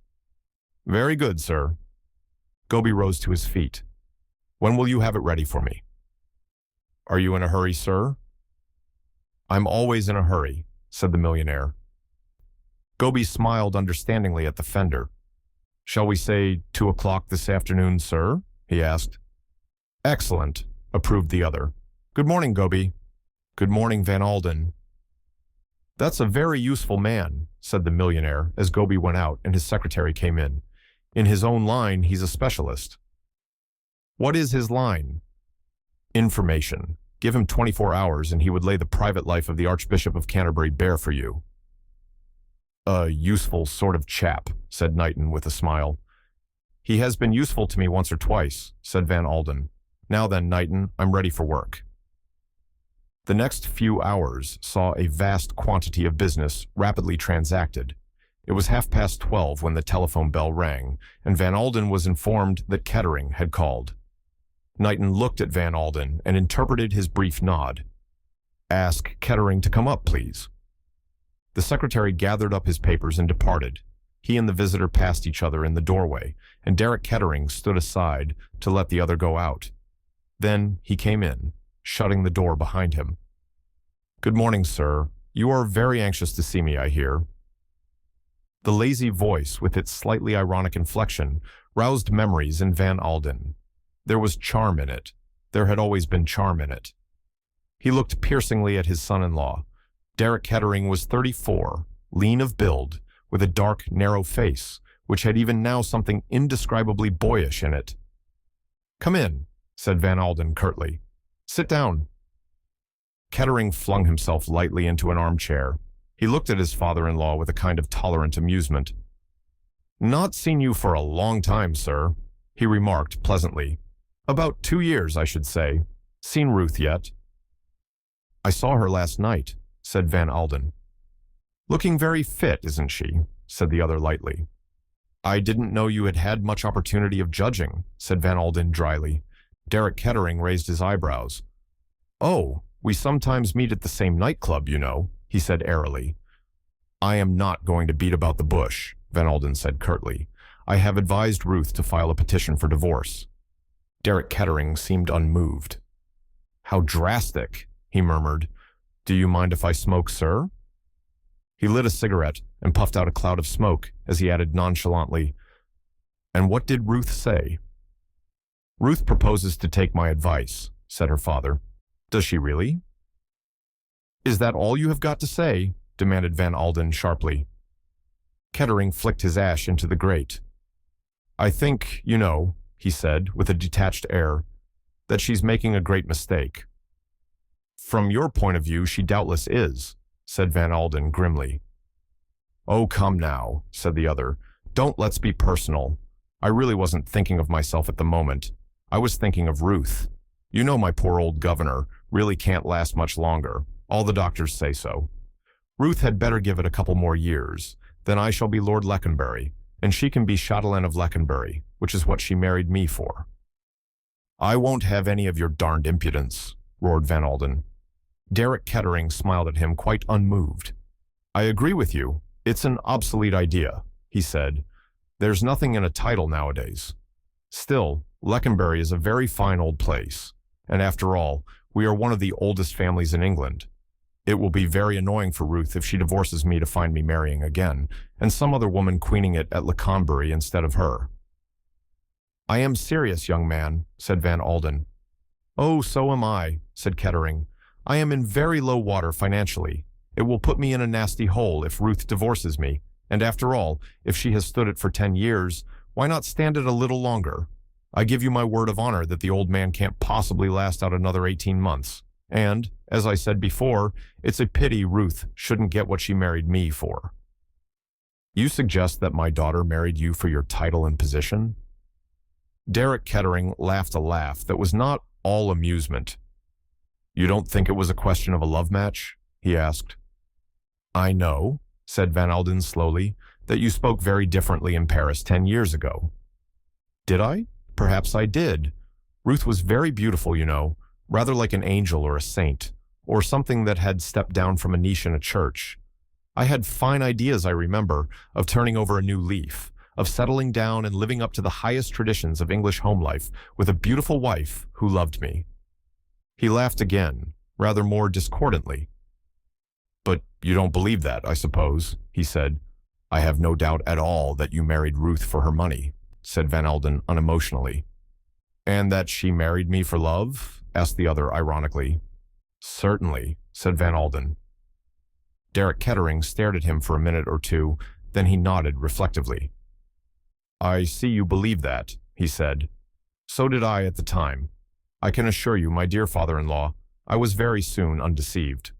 "Very good, sir." Gobi rose to his feet. "When will you have it ready for me?" "Are you in a hurry, sir?" "I'm always in a hurry," said the millionaire. Gobi smiled understandingly at the fender. "Shall we say 2 o'clock this afternoon, sir?" he asked. "Excellent," approved the other. "Good morning, Gobi." "Good morning, Van Alden." "That's a very useful man," said the millionaire as Gobi went out and his secretary came in. "In his own line, he's a specialist." "What is his line?" "Information. Give him 24 hours and he would lay the private life of the Archbishop of Canterbury bare for you." "A useful sort of chap," said Knighton with a smile. "He has been useful to me once or twice," said Van Alden. "Now then, Knighton, I'm ready for work." The next few hours saw a vast quantity of business rapidly transacted. It was 12:30 when the telephone bell rang, and Van Alden was informed that Kettering had called. Knighton looked at Van Alden and interpreted his brief nod. "Ask Kettering to come up, please." The secretary gathered up his papers and departed. He and the visitor passed each other in the doorway, and Derek Kettering stood aside to let the other go out. Then he came in, shutting the door behind him. "Good morning, sir. You are very anxious to see me, I hear." The lazy voice, with its slightly ironic inflection, roused memories in Van Alden. There was charm in it. There had always been charm in it. He looked piercingly at his son-in-law. Derek Kettering was 34, lean of build, with a dark, narrow face, which had even now something indescribably boyish in it. "Come in," said Van Alden curtly. "Sit down." Kettering flung himself lightly into an armchair. He looked at his father-in-law with a kind of tolerant amusement. "Not seen you for a long time, sir," he remarked pleasantly. "About 2 years, I should say. Seen Ruth yet?" "I saw her last night," said Van Alden. "Looking very fit, isn't she?" said the other lightly. "I didn't know you had had much opportunity of judging," said Van Alden dryly. Derek Kettering raised his eyebrows. "Oh, we sometimes meet at the same nightclub, you know," he said airily. "I am not going to beat about the bush," Van Alden said curtly. "I have advised Ruth to file a petition for divorce." Derek Kettering seemed unmoved. "How drastic," he murmured. "Do you mind if I smoke, sir?" He lit a cigarette and puffed out a cloud of smoke as he added nonchalantly, "And what did Ruth say?" "Ruth proposes to take my advice," said her father. "Does she really?" "Is that all you have got to say?" demanded Van Alden sharply. Kettering flicked his ash into the grate. "I think, you know," he said with a detached air, "that she's making a great mistake." "From your point of view, she doubtless is," said Van Alden grimly. "Oh, come now," said the other. "Don't let's be personal. I really wasn't thinking of myself at the moment. I was thinking of Ruth. You know my poor old governor really can't last much longer. All the doctors say so. Ruth had better give it a couple more years. Then I shall be Lord Leconbury, and she can be Chatelaine of Leconbury, which is what she married me for." "I won't have any of your darned impudence," roared Van Alden. Derek Kettering smiled at him quite unmoved. "I agree with you. It's an obsolete idea," he said. "There's nothing in a title nowadays. Still, Leconbury is a very fine old place, and after all, we are one of the oldest families in England. It will be very annoying for Ruth if she divorces me to find me marrying again, and some other woman queening it at Leconbury instead of her." "I am serious, young man," said Van Alden. "Oh, so am I," said Kettering. "I am in very low water financially. It will put me in a nasty hole if Ruth divorces me, and after all, if she has stood it for 10 years, why not stand it a little longer? I give you my word of honor that the old man can't possibly last out another 18 months. And, as I said before, it's a pity Ruth shouldn't get what she married me for." "You suggest that my daughter married you for your title and position?" Derek Kettering laughed a laugh that was not all amusement. "You don't think it was a question of a love match?" he asked. "I know," said Van Alden slowly, "that you spoke very differently in Paris 10 years ago." "Did I? Perhaps I did. Ruth was very beautiful, you know, rather like an angel or a saint, or something that had stepped down from a niche in a church. I had fine ideas, I remember, of turning over a new leaf, of settling down and living up to the highest traditions of English home life with a beautiful wife who loved me." He laughed again, rather more discordantly. "But you don't believe that, I suppose," he said. "I have no doubt at all that you married Ruth for her money," said Van Alden unemotionally. "And that she married me for love?" asked the other ironically. "Certainly," said Van Alden. Derek Kettering stared at him for a minute or two, then he nodded reflectively. "I see you believe that," he said. "So did I at the time. I can assure you, my dear father-in-law, I was very soon undeceived."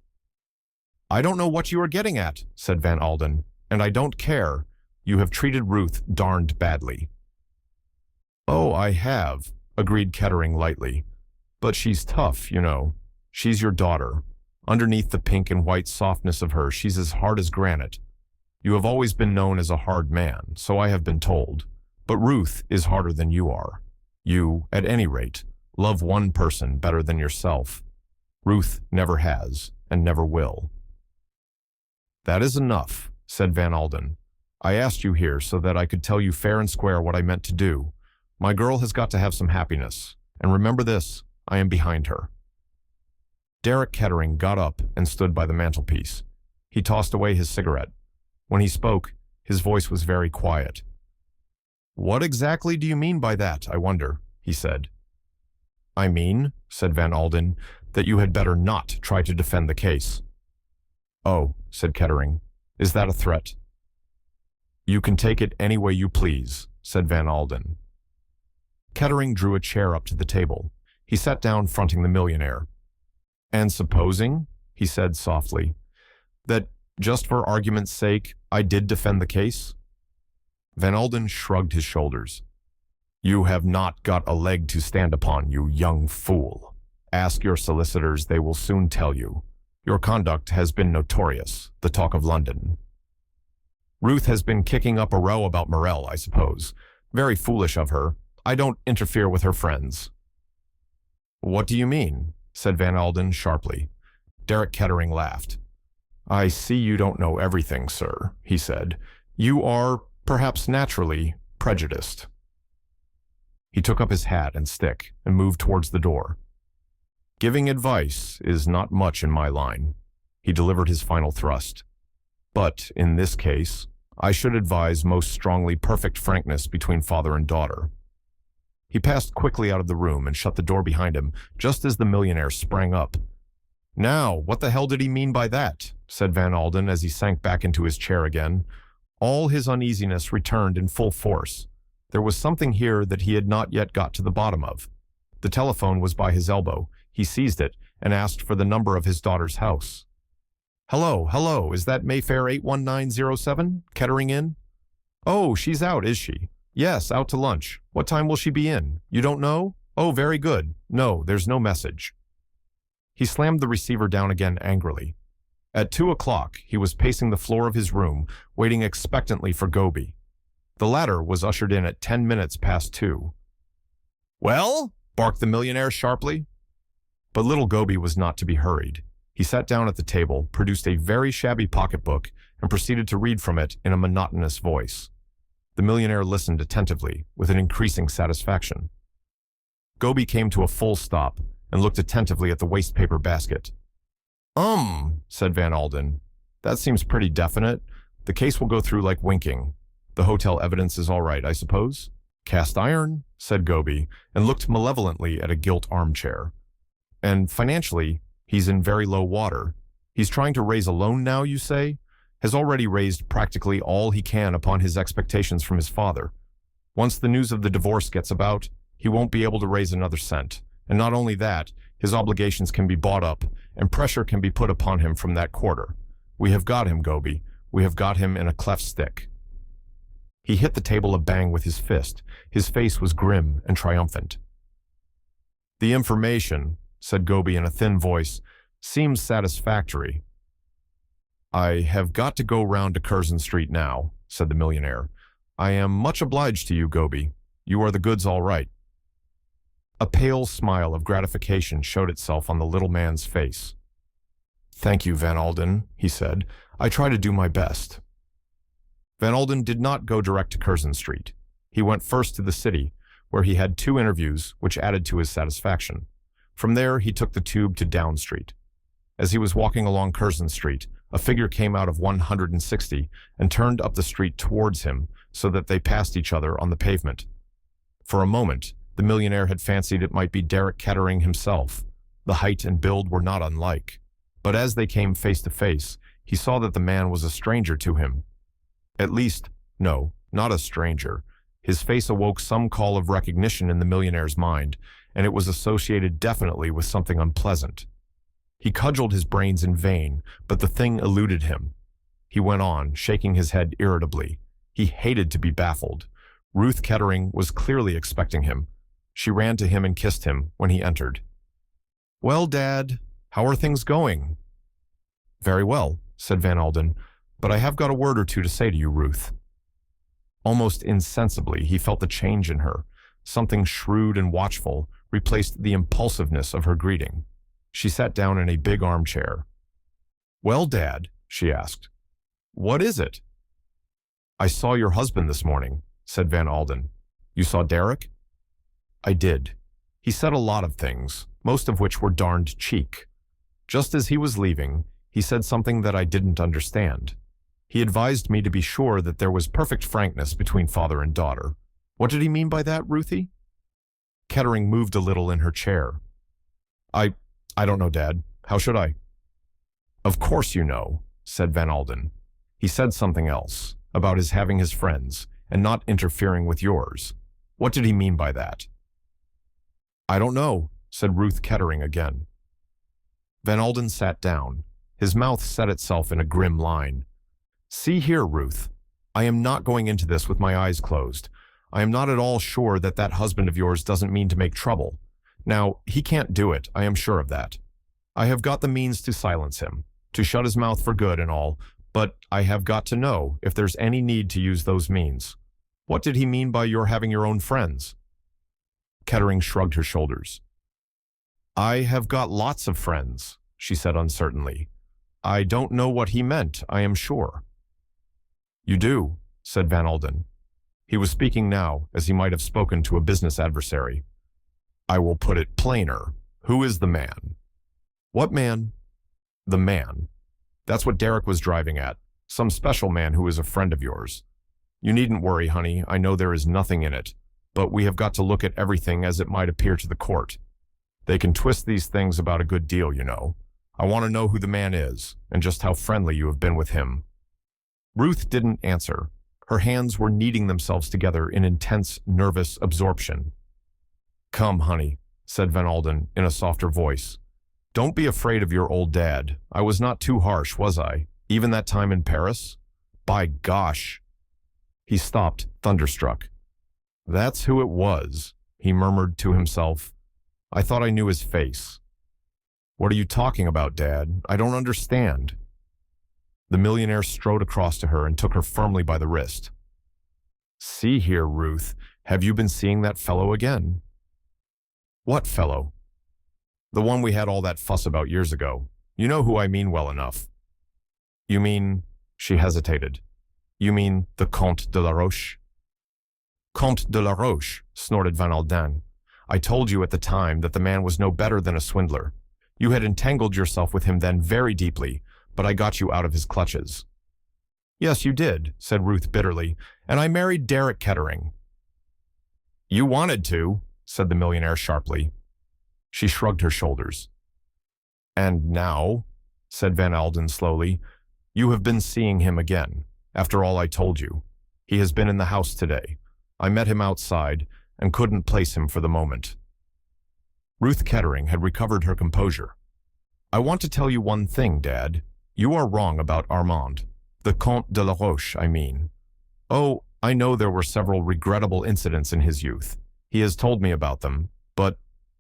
"I don't know what you are getting at," said Van Alden, "and I don't care. You have treated Ruth darned badly." "Oh, I have," agreed Kettering lightly. "But she's tough, you know. She's your daughter. Underneath the pink and white softness of her, she's as hard as granite. You have always been known as a hard man, so I have been told. But Ruth is harder than you are. You, at any rate, love one person better than yourself. Ruth never has, and never will." "That is enough," said Van Alden. "I asked you here so that I could tell you fair and square what I meant to do. My girl has got to have some happiness, and remember this, I am behind her." Derek Kettering got up and stood by the mantelpiece. He tossed away his cigarette. When he spoke, his voice was very quiet. "What exactly do you mean by that, I wonder?" he said. "I mean," said Van Alden, "that you had better not try to defend the case." "Oh," said Kettering, "is that a threat?" "You can take it any way you please," said Van Alden. Kettering drew a chair up to the table. He sat down fronting the millionaire. "And supposing," he said softly, "that, just for argument's sake, I did defend the case?" Van Alden shrugged his shoulders. "You have not got a leg to stand upon, you young fool. Ask your solicitors, they will soon tell you. Your conduct has been notorious, the talk of London." "Ruth has been kicking up a row about Morel, I suppose. Very foolish of her. I don't interfere with her friends." "What do you mean?" said Van Alden sharply. Derek Kettering laughed. "I see you don't know everything, sir," he said. "You are, perhaps naturally, prejudiced." He took up his hat and stick and moved towards the door. "Giving advice is not much in my line." He delivered his final thrust. "But, in this case, I should advise most strongly perfect frankness between father and daughter." He passed quickly out of the room and shut the door behind him just as the millionaire sprang up. "Now, what the hell did he mean by that?" said Van Alden as he sank back into his chair again. All his uneasiness returned in full force. There was something here that he had not yet got to the bottom of. The telephone was by his elbow. He seized it and asked for the number of his daughter's house. Hello, is that Mayfair 81907? Kettering in?" "Oh, she's out, is she?" "Yes, out to lunch. What time will she be in? You don't know? Oh, very good. No, there's no message." He slammed the receiver down again angrily. At 2 o'clock, he was pacing the floor of his room, waiting expectantly for Goby. The latter was ushered in at 10 minutes past 2. "Well?" barked the millionaire sharply. But little Goby was not to be hurried. He sat down at the table, produced a very shabby pocketbook, and proceeded to read from it in a monotonous voice. The millionaire listened attentively, with an increasing satisfaction. Goby came to a full stop and looked attentively at the wastepaper basket. Said Van Alden. That seems pretty definite. The case will go through like winking. The hotel evidence is all right, I suppose? Cast iron, said Goby, and looked malevolently at a gilt armchair. And financially, he's in very low water. He's trying to raise a loan now, you say? Has already raised practically all he can upon his expectations from his father. Once the news of the divorce gets about, he won't be able to raise another cent. And not only that, his obligations can be bought up, and pressure can be put upon him from that quarter. We have got him, Goby. We have got him in a cleft stick. He hit the table a bang with his fist. His face was grim and triumphant. The information, said Goby in a thin voice, seems satisfactory. I have got to go round to Curzon Street now, said the millionaire. I am much obliged to you, Goby. You are the goods all right. A pale smile of gratification showed itself on the little man's face. Thank you, Van Alden, he said. I try to do my best. Van Alden did not go direct to Curzon Street. He went first to the city, where he had 2 interviews which added to his satisfaction. From there, he took the tube to Down Street. As he was walking along Curzon Street, a figure came out of 160 and turned up the street towards him so that they passed each other on the pavement. For a moment, the millionaire had fancied it might be Ruth Kettering himself. The height and build were not unlike. But as they came face to face, he saw that the man was a stranger to him. At least, no, not a stranger. His face awoke some call of recognition in the millionaire's mind, and it was associated definitely with something unpleasant. He cudgeled his brains in vain, but the thing eluded him. He went on, shaking his head irritably. He hated to be baffled. Ruth Kettering was clearly expecting him. She ran to him and kissed him when he entered. Well, Dad, how are things going? Very well, said Van Alden, but I have got a word or two to say to you, Ruth. Almost insensibly, he felt the change in her. Something shrewd and watchful replaced the impulsiveness of her greeting. She sat down in a big armchair. Well, Dad, she asked, what is it? I saw your husband this morning, said Van Alden. You saw Derek? I did. He said a lot of things, most of which were darned cheek. Just as he was leaving, he said something that I didn't understand. He advised me to be sure that there was perfect frankness between father and daughter. What did he mean by that, Ruthie? Kettering moved a little in her chair. I don't know, Dad. How should I? Of course you know, said Van Alden. He said something else, about his having his friends, and not interfering with yours. What did he mean by that? I don't know, said Ruth Kettering again. Van Alden sat down. His mouth set itself in a grim line. See here, Ruth. I am not going into this with my eyes closed. I am not at all sure that that husband of yours doesn't mean to make trouble. Now, he can't do it, I am sure of that. I have got the means to silence him, to shut his mouth for good and all, but I have got to know if there's any need to use those means. What did he mean by your having your own friends? Kettering shrugged her shoulders. I have got lots of friends, she said uncertainly. I don't know what he meant, I am sure. You do, said Van Alden. He was speaking now, as he might have spoken to a business adversary. I will put it plainer. Who is the man? What man? The man. That's what Derek was driving at. Some special man who is a friend of yours. You needn't worry, honey. I know there is nothing in it. But we have got to look at everything as it might appear to the court. They can twist these things about a good deal, you know. I want to know who the man is, and just how friendly you have been with him. Ruth didn't answer. Her hands were kneading themselves together in intense, nervous absorption. Come, honey, said Van Alden in a softer voice. Don't be afraid of your old dad. I was not too harsh, was I? Even that time in Paris? By gosh! He stopped, thunderstruck. That's who it was, he murmured to himself. I thought I knew his face. What are you talking about, Dad? I don't understand. The millionaire strode across to her and took her firmly by the wrist. See here, Ruth, have you been seeing that fellow again? What fellow? The one we had all that fuss about years ago. You know who I mean well enough. You mean, she hesitated. You mean the Comte de la Roche? Comte de la Roche, snorted Van Alden. I told you at the time that the man was no better than a swindler. You had entangled yourself with him then very deeply, but I got you out of his clutches." "Yes, you did," said Ruth bitterly, "and I married Derek Kettering." "You wanted to," said the millionaire sharply. She shrugged her shoulders. "And now," said Van Alden slowly, "you have been seeing him again, after all I told you. He has been in the house today. I met him outside and couldn't place him for the moment." Ruth Kettering had recovered her composure. "I want to tell you one thing, Dad. You are wrong about Armand. The Comte de la Roche, I mean. Oh, I know there were several regrettable incidents in his youth. He has told me about them. But,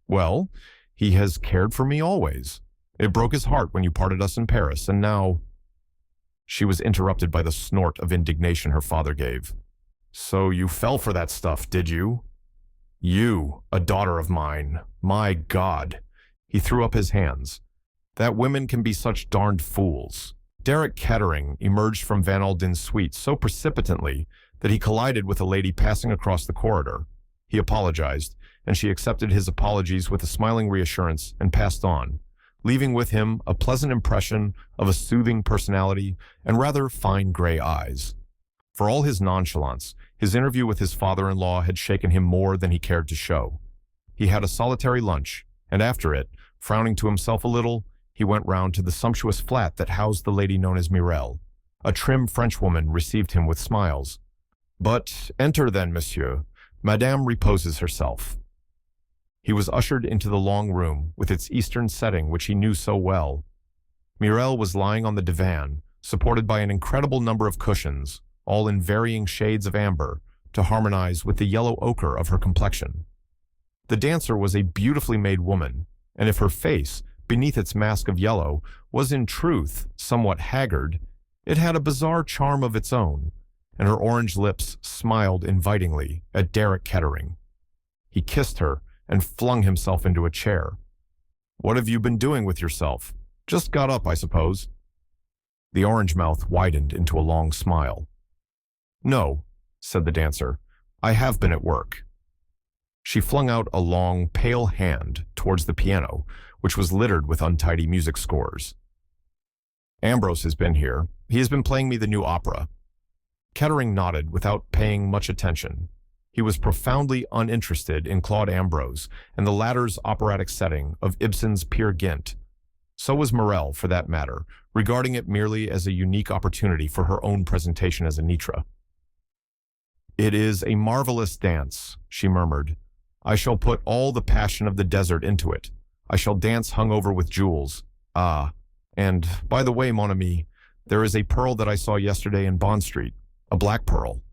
well, he has cared for me always. It broke his heart when you parted us in Paris, and now—" She was interrupted by the snort of indignation her father gave. "So you fell for that stuff, did you? You, a daughter of mine. My God." He threw up his hands. "That women can be such darned fools." Derek Kettering emerged from Van Alden's suite so precipitately that he collided with a lady passing across the corridor. He apologized, and she accepted his apologies with a smiling reassurance and passed on, leaving with him a pleasant impression of a soothing personality and rather fine gray eyes. For all his nonchalance, his interview with his father-in-law had shaken him more than he cared to show. He had a solitary lunch, and after it, frowning to himself a little, he went round to the sumptuous flat that housed the lady known as Mireille. A trim Frenchwoman received him with smiles. "But enter then, monsieur. Madame reposes herself." He was ushered into the long room with its eastern setting which he knew so well. Mireille was lying on the divan, supported by an incredible number of cushions, all in varying shades of amber, to harmonize with the yellow ochre of her complexion. The dancer was a beautifully made woman, and if her face, beneath its mask of yellow, was in truth somewhat haggard, it had a bizarre charm of its own, and her orange lips smiled invitingly at Derek Kettering. He kissed her and flung himself into a chair. "What have you been doing with yourself? Just got up, I suppose." The orange mouth widened into a long smile. "No," said the dancer, "I have been at work." She flung out a long, pale hand towards the piano, which was littered with untidy music scores. "Ambrose has been here. He has been playing me the new opera." Kettering nodded without paying much attention. He was profoundly uninterested in Claude Ambrose and the latter's operatic setting of Ibsen's Peer Gynt. So was Morel, for that matter, regarding it merely as a unique opportunity for her own presentation as Anitra. "It is a marvelous dance," she murmured. "I shall put all the passion of the desert into it. I shall dance hung over with jewels. Ah, and, by the way, mon ami, there is a pearl that I saw yesterday in Bond Street, a black pearl."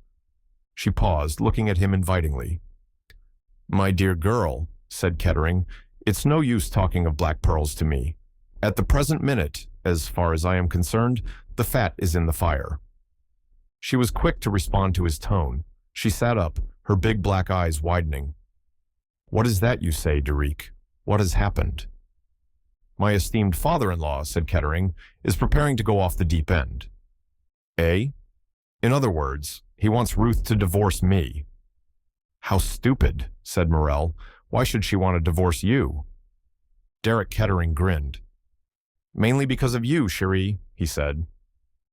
She paused, looking at him invitingly. "My dear girl," said Kettering, "it's no use talking of black pearls to me. At the present minute, as far as I am concerned, the fat is in the fire." She was quick to respond to his tone. She sat up, her big black eyes widening. "What is that you say, Derek? What has happened?" "My esteemed father-in-law," said Kettering, "is preparing to go off the deep end." "Eh? In other words, he wants Ruth to divorce me." "How stupid," said Morel. "Why should she want to divorce you?" Derek Kettering grinned. "Mainly because of you, chérie," he said.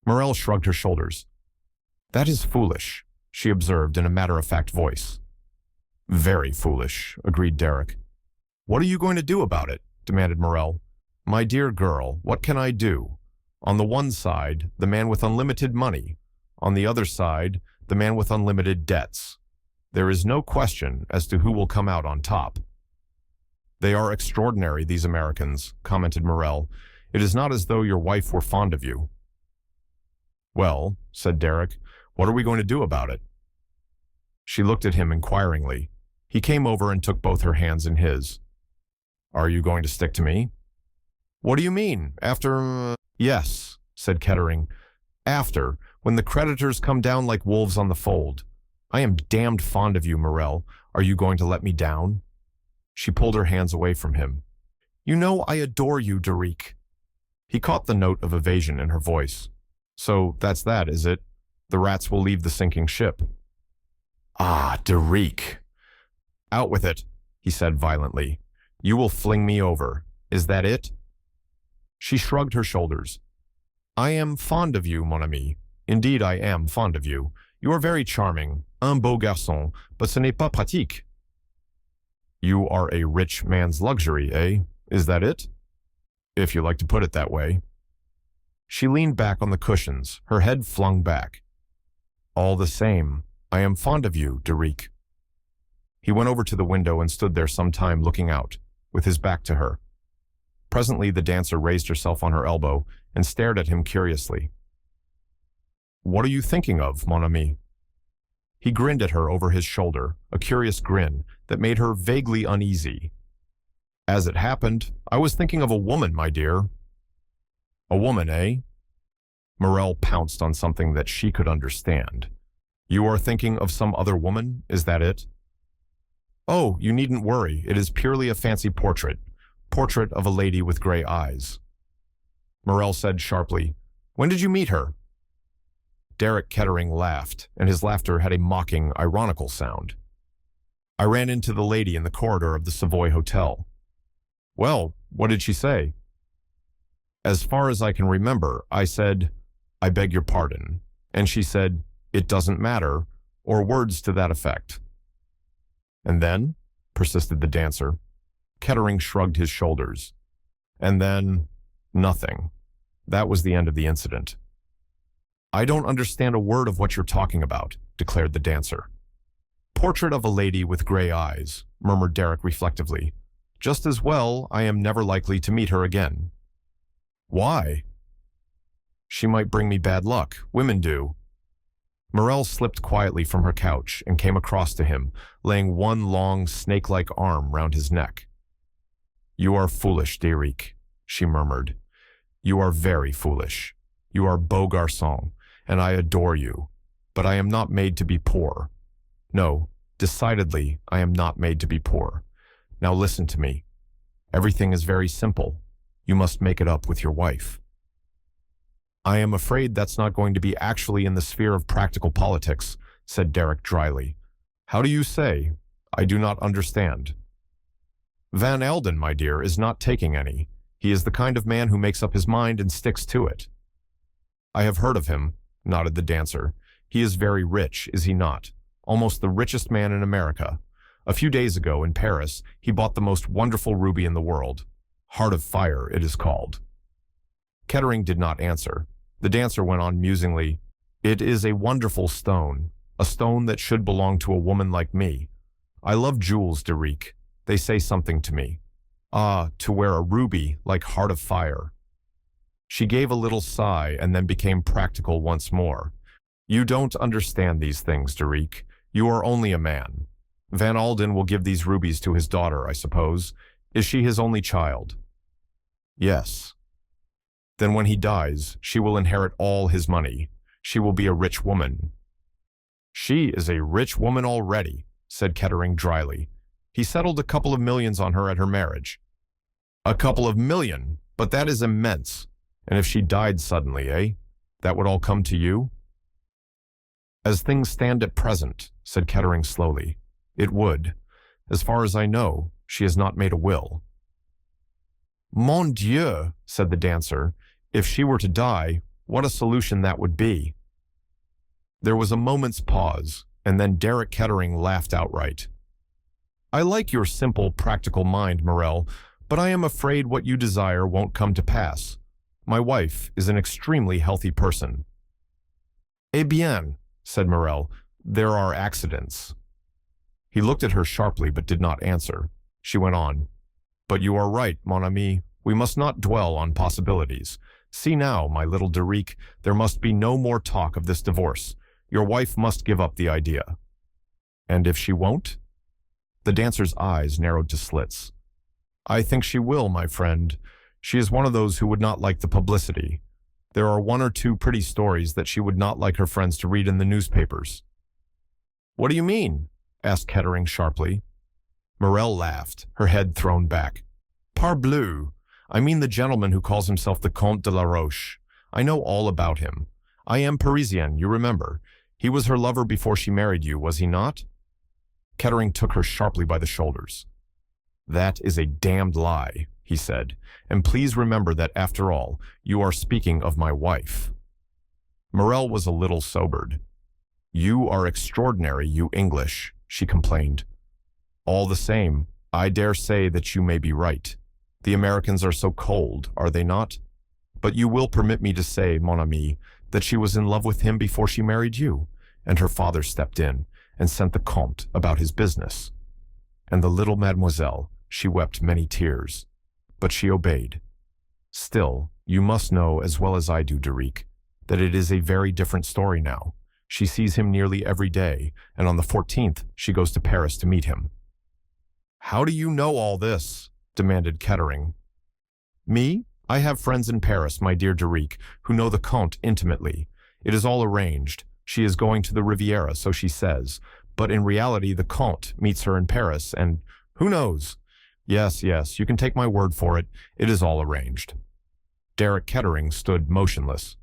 Morel shrugged her shoulders. "That is foolish," she observed in a matter-of-fact voice. "Very foolish," agreed Derek. "What are you going to do about it?" demanded Morel. "My dear girl, what can I do? On the one side, the man with unlimited money. On the other side, the man with unlimited debts. There is no question as to who will come out on top." "They are extraordinary, these Americans," commented Morel. "It is not as though your wife were fond of you." "Well," said Derek, "what are we going to do about it?" She looked at him inquiringly. He came over and took both her hands in his. "Are you going to stick to me?" "What do you mean? After—" "Yes," said Kettering. "After, when the creditors come down like wolves on the fold. I am damned fond of you, Morel. Are you going to let me down?" She pulled her hands away from him. "You know I adore you, Derek." He caught the note of evasion in her voice. "So that's that, is it? The rats will leave the sinking ship." "Ah, Derek." "Out with it," he said violently. "You will fling me over. Is that it? She shrugged her shoulders. I am fond of you, mon ami. Indeed, I am fond of you. You are very charming, un beau garçon, but ce n'est pas pratique. You are a rich man's luxury, eh? Is that it? If you like to put it that way. She leaned back on the cushions, her head flung back. All the same, I am fond of you, Derek. He went over to the window and stood there some time looking out, with his back to her. Presently the dancer raised herself on her elbow and stared at him curiously. What are you thinking of, mon ami? He grinned at her over his shoulder, a curious grin that made her vaguely uneasy. As it happened, I was thinking of a woman, my dear. A woman, eh? Morel pounced on something that she could understand. You are thinking of some other woman, is that it? Oh, you needn't worry, it is purely a fancy portrait of a lady with gray eyes. Morel said sharply, When did you meet her? Derek Kettering laughed, and his laughter had a mocking, ironical sound. I ran into the lady in the corridor of the Savoy Hotel. Well, what did she say? As far as I can remember, I said, I beg your pardon, and she said, it doesn't matter, or words to that effect. And then, persisted the dancer. Kettering shrugged his shoulders. And then, nothing. That was the end of the incident. I don't understand a word of what you're talking about, declared the dancer. Portrait of a lady with gray eyes, murmured Derek reflectively. Just as well, I am never likely to meet her again. Why? She might bring me bad luck. Women do. Morel slipped quietly from her couch and came across to him, laying one long, snake-like arm round his neck. You are foolish, Derek, she murmured. You are very foolish. You are beau garçon, and I adore you. But I am not made to be poor. No, decidedly, I am not made to be poor. Now listen to me. Everything is very simple. You must make it up with your wife. I am afraid that's not going to be actually in the sphere of practical politics, said Derek dryly. How do you say? I do not understand. Van Elden, my dear, is not taking any. He is the kind of man who makes up his mind and sticks to it. I have heard of him, nodded the dancer. He is very rich, is he not? Almost the richest man in America. A few days ago, in Paris, he bought the most wonderful ruby in the world. Heart of Fire, it is called. Kettering did not answer. The dancer went on musingly. It is a wonderful stone, a stone that should belong to a woman like me. I love jewels, Derek. They say something to me. Ah, to wear a ruby like Heart of Fire. She gave a little sigh and then became practical once more. You don't understand these things, Derek. You are only a man. Van Alden will give these rubies to his daughter, I suppose. Is she his only child? Yes. Then when he dies, she will inherit all his money. She will be a rich woman. She is a rich woman already, said Kettering dryly. He settled a couple of millions on her at her marriage. A couple of million, but that is immense. And if she died suddenly, eh? That would all come to you? As things stand at present, said Kettering slowly, it would. As far as I know, she has not made a will. Mon Dieu, said the dancer, if she were to die, what a solution that would be. There was a moment's pause, and then Derek Kettering laughed outright. I like your simple, practical mind, Morel, but I am afraid what you desire won't come to pass. My wife is an extremely healthy person. Eh bien, said Morel, there are accidents. He looked at her sharply but did not answer. She went on. But you are right, mon ami. We must not dwell on possibilities. See now, my little Derek, there must be no more talk of this divorce. Your wife must give up the idea. And if she won't? The dancer's eyes narrowed to slits. I think she will, my friend. She is one of those who would not like the publicity. There are one or two pretty stories that she would not like her friends to read in the newspapers. What do you mean? Asked Kettering sharply. Morel laughed, her head thrown back. Parbleu! I mean the gentleman who calls himself the Comte de la Roche. I know all about him. I am Parisian, you remember. He was her lover before she married you, was he not? Kettering took her sharply by the shoulders. That is a damned lie, he said, "and please remember that after all, you are speaking of my wife." Morel was a little sobered. "You are extraordinary, you English," she complained. "All the same, I dare say that you may be right. The Americans are so cold, are they not? But you will permit me to say, mon ami, that she was in love with him before she married you, and her father stepped in and sent the comte about his business. And the little mademoiselle, she wept many tears, but she obeyed. Still, you must know as well as I do, Deric, that it is a very different story now. She sees him nearly every day, and on the 14th she goes to Paris to meet him." "How do you know all this?" demanded Kettering. "Me? I have friends in Paris, my dear Deric, who know the Comte intimately. It is all arranged. She is going to the Riviera, so she says, but in reality the Comte meets her in Paris, and who knows? Yes, you can take my word for it. It is all arranged." Derek Kettering stood motionless.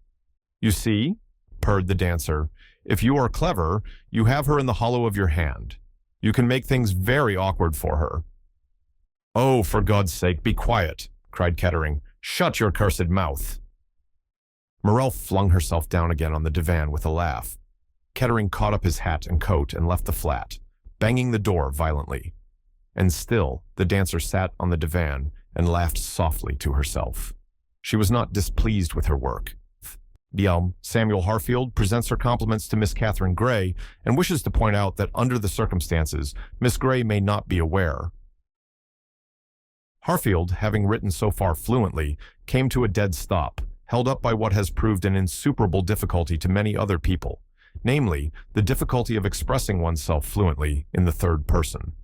"You see," purred the dancer, "if you are clever, you have her in the hollow of your hand. You can make things very awkward for her." "Oh, for God's sake, be quiet," cried Kettering. "Shut your cursed mouth." Morel flung herself down again on the divan with a laugh. Kettering caught up his hat and coat and left the flat, banging the door violently. And still, the dancer sat on the divan and laughed softly to herself. She was not displeased with her work. Samuel Harfield presents her compliments to Miss Catherine Grey and wishes to point out that under the circumstances, Miss Grey may not be aware. Harfield, having written so far fluently, came to a dead stop, held up by what has proved an insuperable difficulty to many other people, namely, the difficulty of expressing oneself fluently in the third person.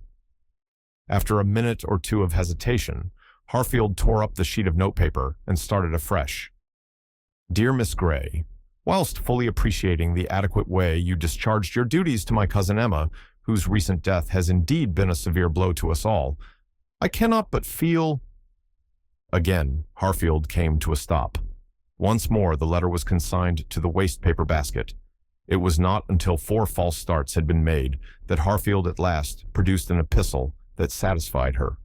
After a minute or two of hesitation, Harfield tore up the sheet of notepaper and started afresh. "Dear Miss Grey, whilst fully appreciating the adequate way you discharged your duties to my cousin Emma, whose recent death has indeed been a severe blow to us all, I cannot but feel—" Again, Harfield came to a stop. Once more the letter was consigned to the waste-paper basket. It was not until 4 false starts had been made that Harfield at last produced an epistle that satisfied her.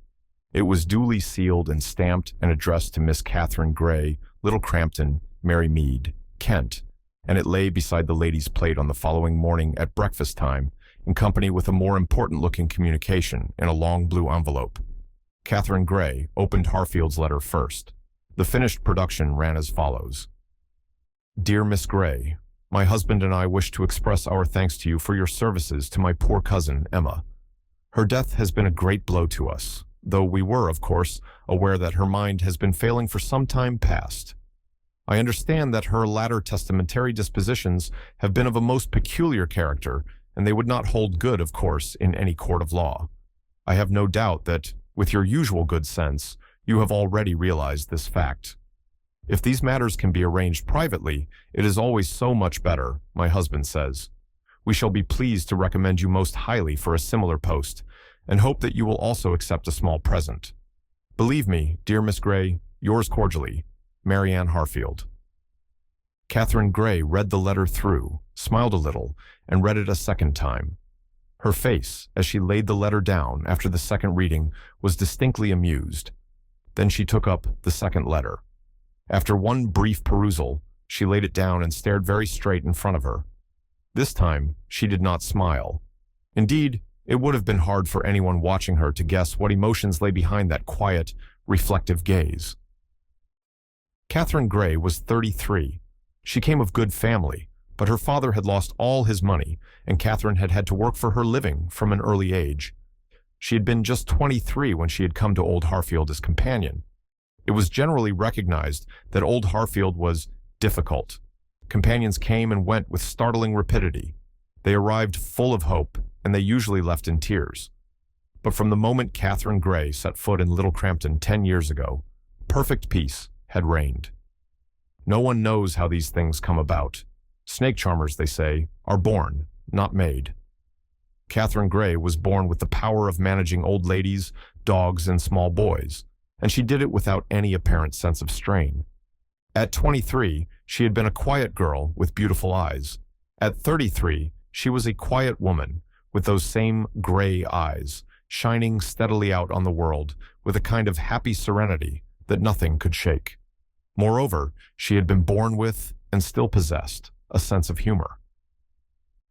It was duly sealed and stamped and addressed to Miss Catherine Grey, Little Crampton, Mary Mead, Kent, and it lay beside the lady's plate on the following morning at breakfast time, in company with a more important-looking communication in a long blue envelope. Catherine Grey opened Harfield's letter first. The finished production ran as follows. "Dear Miss Grey, my husband and I wish to express our thanks to you for your services to my poor cousin, Emma. Her death has been a great blow to us, though we were, of course, aware that her mind has been failing for some time past. I understand that her latter testamentary dispositions have been of a most peculiar character, and they would not hold good, of course, in any court of law. I have no doubt that, with your usual good sense, you have already realized this fact. If these matters can be arranged privately, it is always so much better, my husband says. We shall be pleased to recommend you most highly for a similar post, and hope that you will also accept a small present. Believe me, dear Miss Grey, yours cordially, Marianne Harfield." Catherine Grey read the letter through, smiled a little, and read it a second time. Her face, as she laid the letter down after the second reading, was distinctly amused. Then she took up the second letter. After one brief perusal, she laid it down and stared very straight in front of her. This time, she did not smile. Indeed, it would have been hard for anyone watching her to guess what emotions lay behind that quiet, reflective gaze. Catherine Grey was 33. She came of good family, but her father had lost all his money, and Catherine had had to work for her living from an early age. She had been just 23 when she had come to old Harfield as companion. It was generally recognized that old Harfield was difficult. Companions came and went with startling rapidity. They arrived full of hope, and they usually left in tears. But from the moment Catherine Grey set foot in Little Crampton 10 years ago, perfect peace had reigned. No one knows how these things come about. Snake charmers, they say, are born, not made. Catherine Grey was born with the power of managing old ladies, dogs, and small boys, and she did it without any apparent sense of strain. At 23, she had been a quiet girl with beautiful eyes. At 33, she was a quiet woman with those same gray eyes, shining steadily out on the world with a kind of happy serenity that nothing could shake. Moreover, she had been born with, and still possessed, a sense of humor.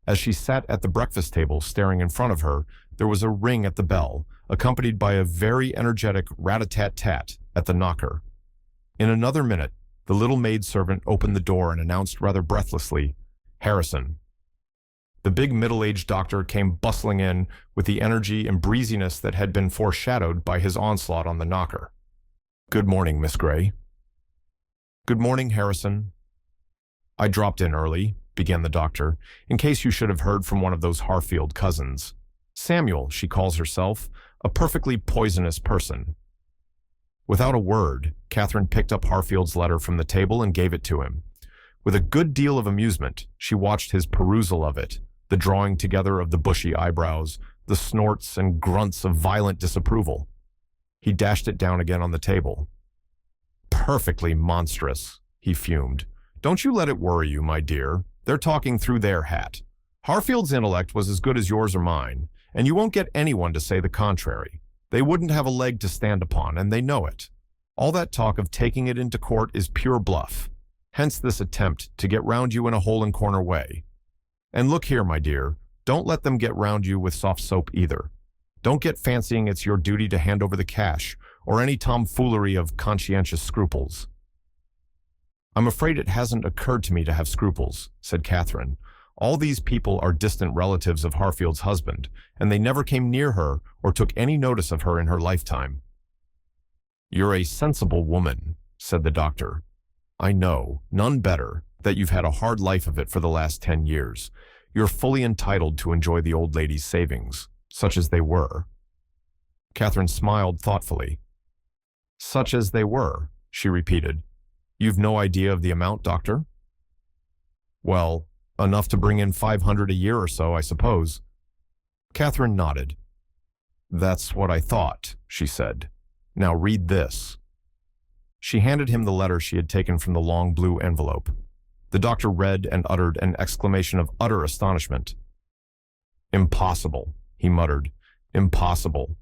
As she sat at the breakfast table staring in front of her, there was a ring at the bell, accompanied by a very energetic rat-a-tat-tat at the knocker. In another minute, the little maid-servant opened the door and announced rather breathlessly, "Harrison." The big middle-aged doctor came bustling in with the energy and breeziness that had been foreshadowed by his onslaught on the knocker. "Good morning, Miss Grey." "Good morning, Harrison." "I dropped in early," began the doctor, "in case you should have heard from one of those Harfield cousins. Samuel, she calls herself, a perfectly poisonous person." Without a word, Catherine picked up Harfield's letter from the table and gave it to him. With a good deal of amusement, she watched his perusal of it, the drawing together of the bushy eyebrows, the snorts and grunts of violent disapproval. He dashed it down again on the table. "Perfectly monstrous," he fumed. "Don't you let it worry you, my dear. They're talking through their hat. Harfield's intellect was as good as yours or mine, and you won't get anyone to say the contrary. They wouldn't have a leg to stand upon, and they know it. All that talk of taking it into court is pure bluff. Hence this attempt to get round you in a hole-and-corner way. And look here, my dear, don't let them get round you with soft soap either. Don't get fancying it's your duty to hand over the cash, or any tomfoolery of conscientious scruples." "I'm afraid it hasn't occurred to me to have scruples," said Catherine. "All these people are distant relatives of Harfield's husband, and they never came near her or took any notice of her in her lifetime." "You're a sensible woman," said the doctor. "I know, none better, that you've had a hard life of it for the last 10 years. You're fully entitled to enjoy the old lady's savings, such as they were." Catherine smiled thoughtfully. "Such as they were," she repeated. "You've no idea of the amount, doctor?" "Well, enough to bring in 500 a year or so, I suppose." Catherine nodded. "That's what I thought," she said. "Now read this." She handed him the letter she had taken from the long blue envelope. The doctor read and uttered an exclamation of utter astonishment. "Impossible," he muttered. "Impossible."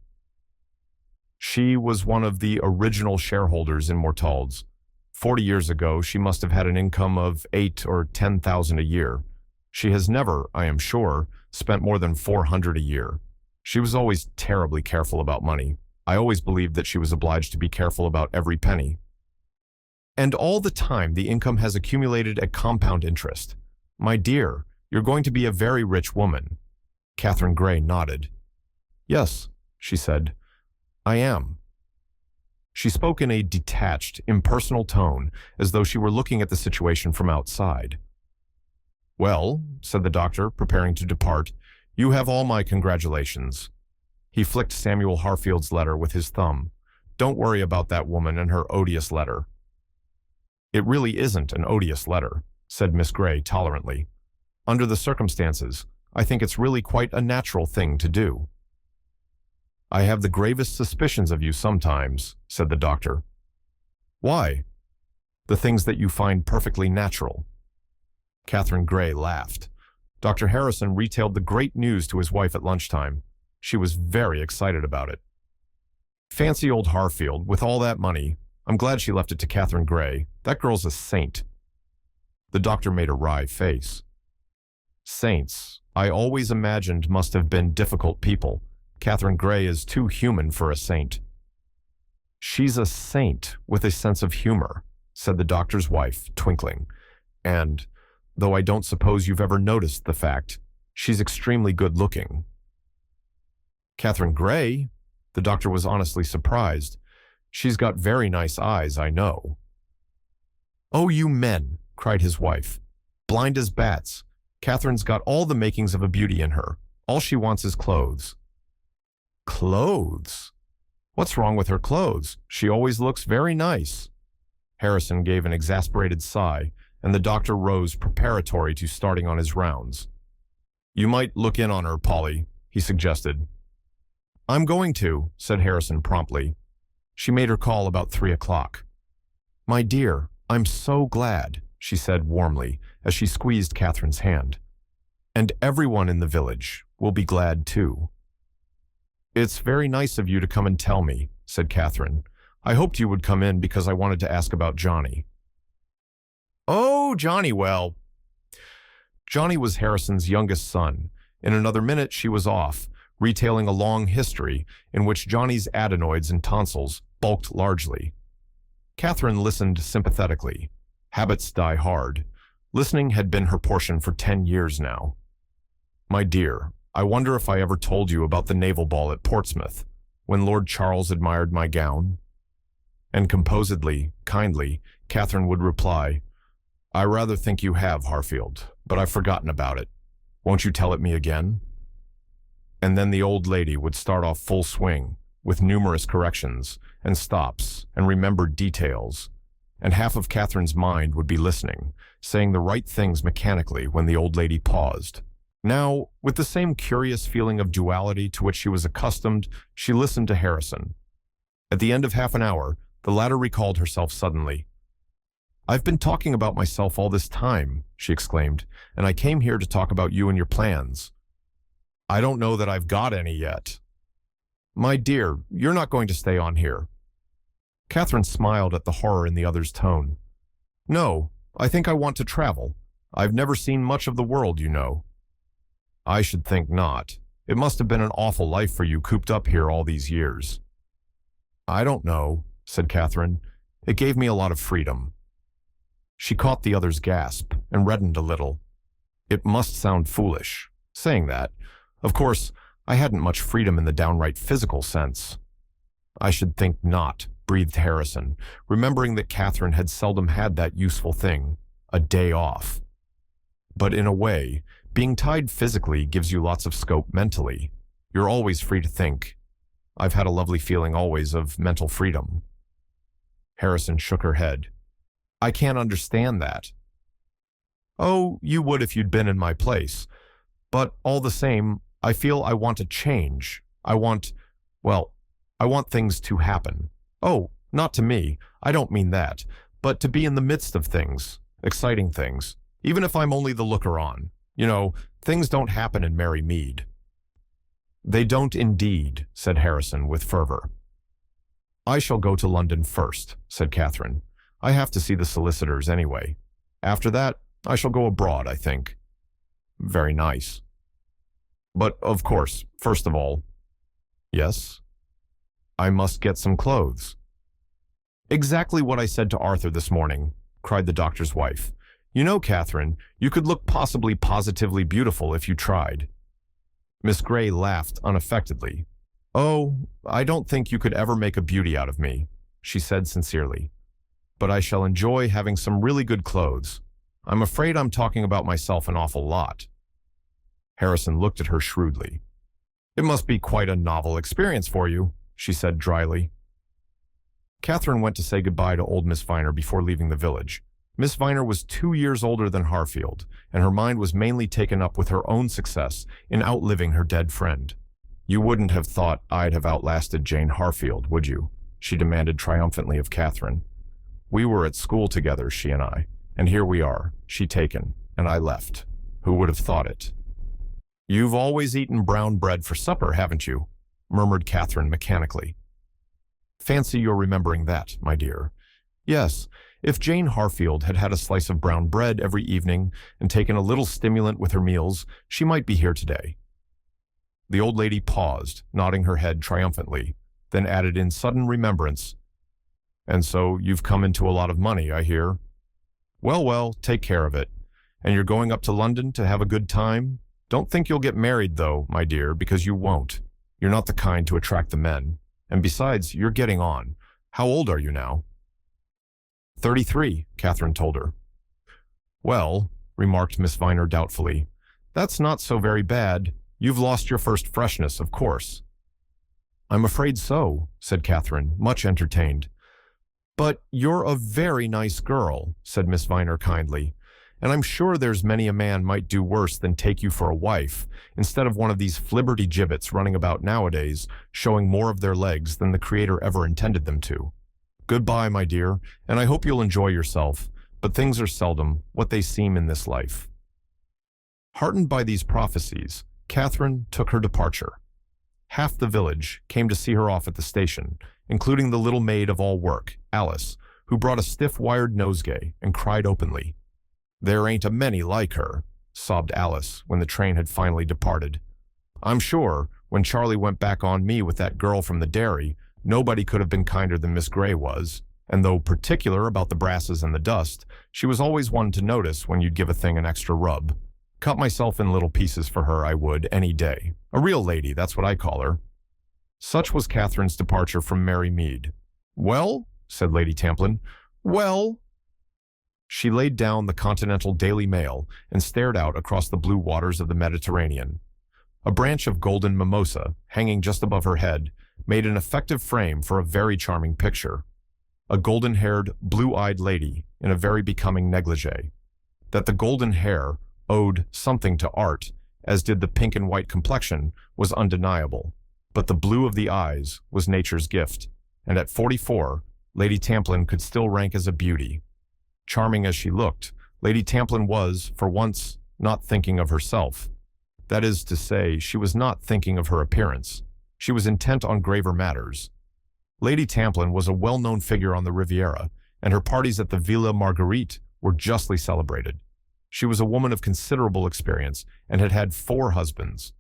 She was one of the original shareholders in Mortal's. 40 years ago, she must have had an income of 8,000 or 10,000 a year. She has never, I am sure, spent more than 400 a year. She was always terribly careful about money. I always believed that she was obliged to be careful about every penny. And all the time, the income has accumulated at compound interest. My dear, you're going to be a very rich woman. Catherine Grey nodded. "Yes," she said, "I am." She spoke in a detached, impersonal tone, as though she were looking at the situation from outside. "Well," said the doctor, preparing to depart, "you have all my congratulations." He flicked Samuel Harfield's letter with his thumb. "Don't worry about that woman and her odious letter." "It really isn't an odious letter," said Miss Grey tolerantly. "Under the circumstances, I think it's really quite a natural thing to do." "I have the gravest suspicions of you sometimes," said the doctor. "Why?" "The things that you find perfectly natural." Catherine Grey laughed. Dr. Harrison retailed the great news to his wife at lunchtime. She was very excited about it. "Fancy old Harfield, with all that money. I'm glad she left it to Catherine Grey. That girl's a saint." The doctor made a wry face. "Saints, I always imagined must have been difficult people. Catherine Grey is too human for a saint." "She's a saint with a sense of humor," said the doctor's wife, twinkling. "And, though I don't suppose you've ever noticed the fact, she's extremely good-looking." "Catherine Grey?" The doctor was honestly surprised. "She's got very nice eyes, I know." "Oh, you men!" cried his wife. "Blind as bats. Catherine's got all the makings of a beauty in her. All she wants is clothes." "Clothes? What's wrong with her clothes? She always looks very nice." Harrison gave an exasperated sigh, and the doctor rose preparatory to starting on his rounds. "You might look in on her, Polly," he suggested. "I'm going to," said Harrison promptly. She made her call about 3 o'clock. "My dear, I'm so glad," she said warmly as she squeezed Catherine's hand. "And everyone in the village will be glad too." It's very nice of you to come and tell me, said Catherine. I hoped you would come in because I wanted to ask about Johnny. Oh, Johnny, well. Johnny was Harrison's youngest son. In another minute, she was off, retailing a long history in which Johnny's adenoids and tonsils bulked largely. Catherine listened sympathetically. Habits die hard. Listening had been her portion for 10 years now. My dear, I wonder if I ever told you about the naval ball at Portsmouth, when Lord Charles admired my gown? And composedly, kindly, Catherine would reply, I rather think you have, Harfield, but I've forgotten about it. Won't you tell it me again? And then the old lady would start off full swing, with numerous corrections, and stops, and remembered details, and half of Catherine's mind would be listening, saying the right things mechanically when the old lady paused. Now, with the same curious feeling of duality to which she was accustomed, she listened to Harrison. At the end of half an hour, the latter recalled herself suddenly. I've been talking about myself all this time, she exclaimed, and I came here to talk about you and your plans. I don't know that I've got any yet. My dear, you're not going to stay on here. Catherine smiled at the horror in the other's tone. No, I think I want to travel. I've never seen much of the world, you know. I should think not. It must have been an awful life for you cooped up here all these years. I don't know, said Catherine. It gave me a lot of freedom. She caught the other's gasp and reddened a little. It must sound foolish, saying that. Of course, I hadn't much freedom in the downright physical sense. I should think not, breathed Harrison, remembering that Catherine had seldom had that useful thing, a day off. But in a way, being tied physically gives you lots of scope mentally. You're always free to think. I've had a lovely feeling always of mental freedom. Harrison shook her head. I can't understand that. Oh, you would if you'd been in my place. But all the same, I feel I want a change. I want things to happen. Oh, not to me. I don't mean that. But to be in the midst of things, exciting things, even if I'm only the looker-on. You know, things don't happen in merry mead. They don't indeed, said Harrison with fervor. I shall go to London first, said Catherine. I have to see the solicitors anyway. After that, I shall go abroad, I think. Very nice. But, of course, first of all... Yes? I must get some clothes. Exactly what I said to Arthur this morning, cried the doctor's wife. You know, Catherine, you could look possibly positively beautiful if you tried. Miss Grey laughed unaffectedly. Oh, I don't think you could ever make a beauty out of me, she said sincerely. But I shall enjoy having some really good clothes. I'm afraid I'm talking about myself an awful lot. Harrison looked at her shrewdly. It must be quite a novel experience for you, she said dryly. Catherine went to say goodbye to old Miss Viner before leaving the village. Miss Viner was 2 years older than Harfield, and her mind was mainly taken up with her own success in outliving her dead friend. You wouldn't have thought I'd have outlasted Jane Harfield, would you? She demanded triumphantly of Catherine. We were at school together, she and I, and here we are, she taken, and I left. Who would have thought it? You've always eaten brown bread for supper, haven't you? Murmured Catherine mechanically. Fancy your remembering that, my dear. Yes, if Jane Harfield had had a slice of brown bread every evening and taken a little stimulant with her meals, she might be here today. The old lady paused, nodding her head triumphantly, then added in sudden remembrance, And so you've come into a lot of money, I hear. Well, take care of it. And you're going up to London to have a good time? Don't think you'll get married, though, my dear, because you won't. You're not the kind to attract the men. And besides, you're getting on. How old are you now? 33, Catherine told her. Well, remarked Miss Viner doubtfully, that's not so very bad. You've lost your first freshness, of course. I'm afraid so, said Catherine, much entertained. But you're a very nice girl, said Miss Viner kindly, and I'm sure there's many a man might do worse than take you for a wife, instead of one of these flibberty gibbets running about nowadays, showing more of their legs than the Creator ever intended them to. Goodbye, my dear, and I hope you'll enjoy yourself, but things are seldom what they seem in this life. Heartened by these prophecies, Catherine took her departure. Half the village came to see her off at the station, including the little maid of all work, Alice, who brought a stiff wired nosegay and cried openly. "There ain't a many like her," sobbed Alice when the train had finally departed. "I'm sure, when Charlie went back on me with that girl from the dairy, nobody could have been kinder than Miss Gray was, and though particular about the brasses and the dust, she was always one to notice when you'd give a thing an extra rub. Cut myself in little pieces for her, I would, any day. A real lady, that's what I call her." Such was Catherine's departure from Mary Mead. "Well," said Lady Tamplin, "well." She laid down the Continental Daily Mail and stared out across the blue waters of the Mediterranean. A branch of golden mimosa, hanging just above her head, made an effective frame for a very charming picture. A golden-haired, blue-eyed lady in a very becoming negligee. That the golden hair owed something to art, as did the pink and white complexion, was undeniable. But the blue of the eyes was nature's gift, and at 44, Lady Tamplin could still rank as a beauty. Charming as she looked, Lady Tamplin was, for once, not thinking of herself. That is to say, she was not thinking of her appearance. She was intent on graver matters. Lady Tamplin was a well-known figure on the Riviera, and her parties at the Villa Marguerite were justly celebrated. She was a woman of considerable experience and had had 4 husbands.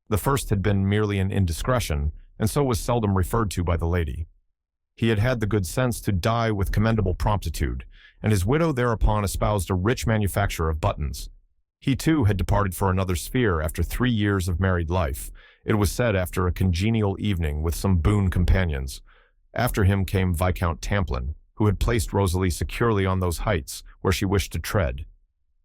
The first had been merely an indiscretion, and so was seldom referred to by the lady. He had had the good sense to die with commendable promptitude, and his widow thereupon espoused a rich manufacturer of buttons. He too had departed for another sphere after 3 years of married life, it was said after a congenial evening with some boon companions. After him came Viscount Tamplin, who had placed Rosalie securely on those heights where she wished to tread.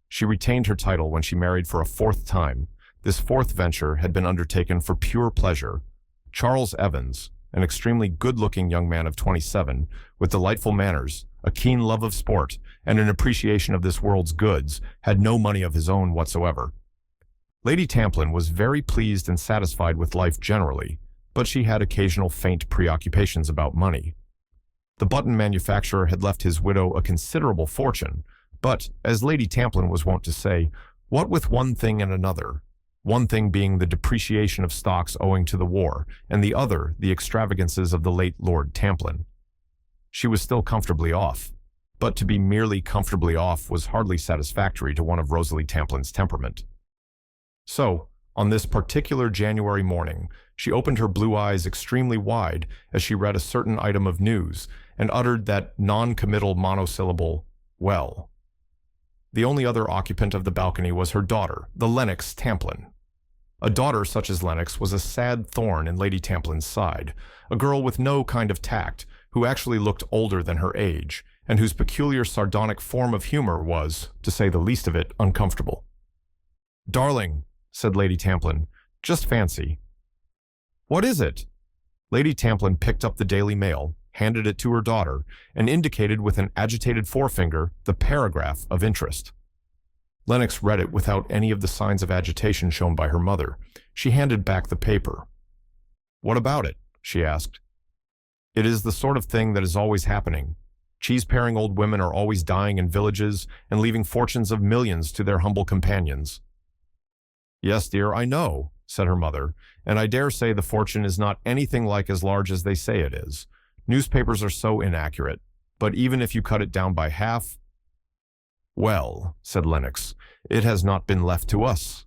She retained her title when she married for a 4th time. This 4th venture had been undertaken for pure pleasure. Charles Evans, an extremely good-looking young man of 27, with delightful manners, a keen love of sport, and an appreciation of this world's goods, had no money of his own whatsoever. Lady Tamplin was very pleased and satisfied with life generally, but she had occasional faint preoccupations about money. The button manufacturer had left his widow a considerable fortune, but, as Lady Tamplin was wont to say, what with one thing and another, one thing being the depreciation of stocks owing to the war, and the other the extravagances of the late Lord Tamplin. She was still comfortably off, but to be merely comfortably off was hardly satisfactory to one of Rosalie Tamplin's temperament. So, on this particular January morning, she opened her blue eyes extremely wide as she read a certain item of news and uttered that non-committal monosyllable, "well." The only other occupant of the balcony was her daughter, the Lennox Tamplin. A daughter such as Lennox was a sad thorn in Lady Tamplin's side, a girl with no kind of tact, who actually looked older than her age, and whose peculiar sardonic form of humor was, to say the least of it, uncomfortable. "Darling," said Lady Tamplin, "just fancy." "What is it?" Lady Tamplin picked up the Daily Mail, handed it to her daughter, and indicated with an agitated forefinger the paragraph of interest. Lennox read it without any of the signs of agitation shown by her mother. She handed back the paper. "What about it?" she asked. "It is the sort of thing that is always happening. Cheese-paring old women are always dying in villages and leaving fortunes of millions to their humble companions." "Yes, dear, I know," said her mother, "and I dare say the fortune is not anything like as large as they say it is. Newspapers are so inaccurate, but even if you cut it down by half—" "Well," said Lennox, "it has not been left to us."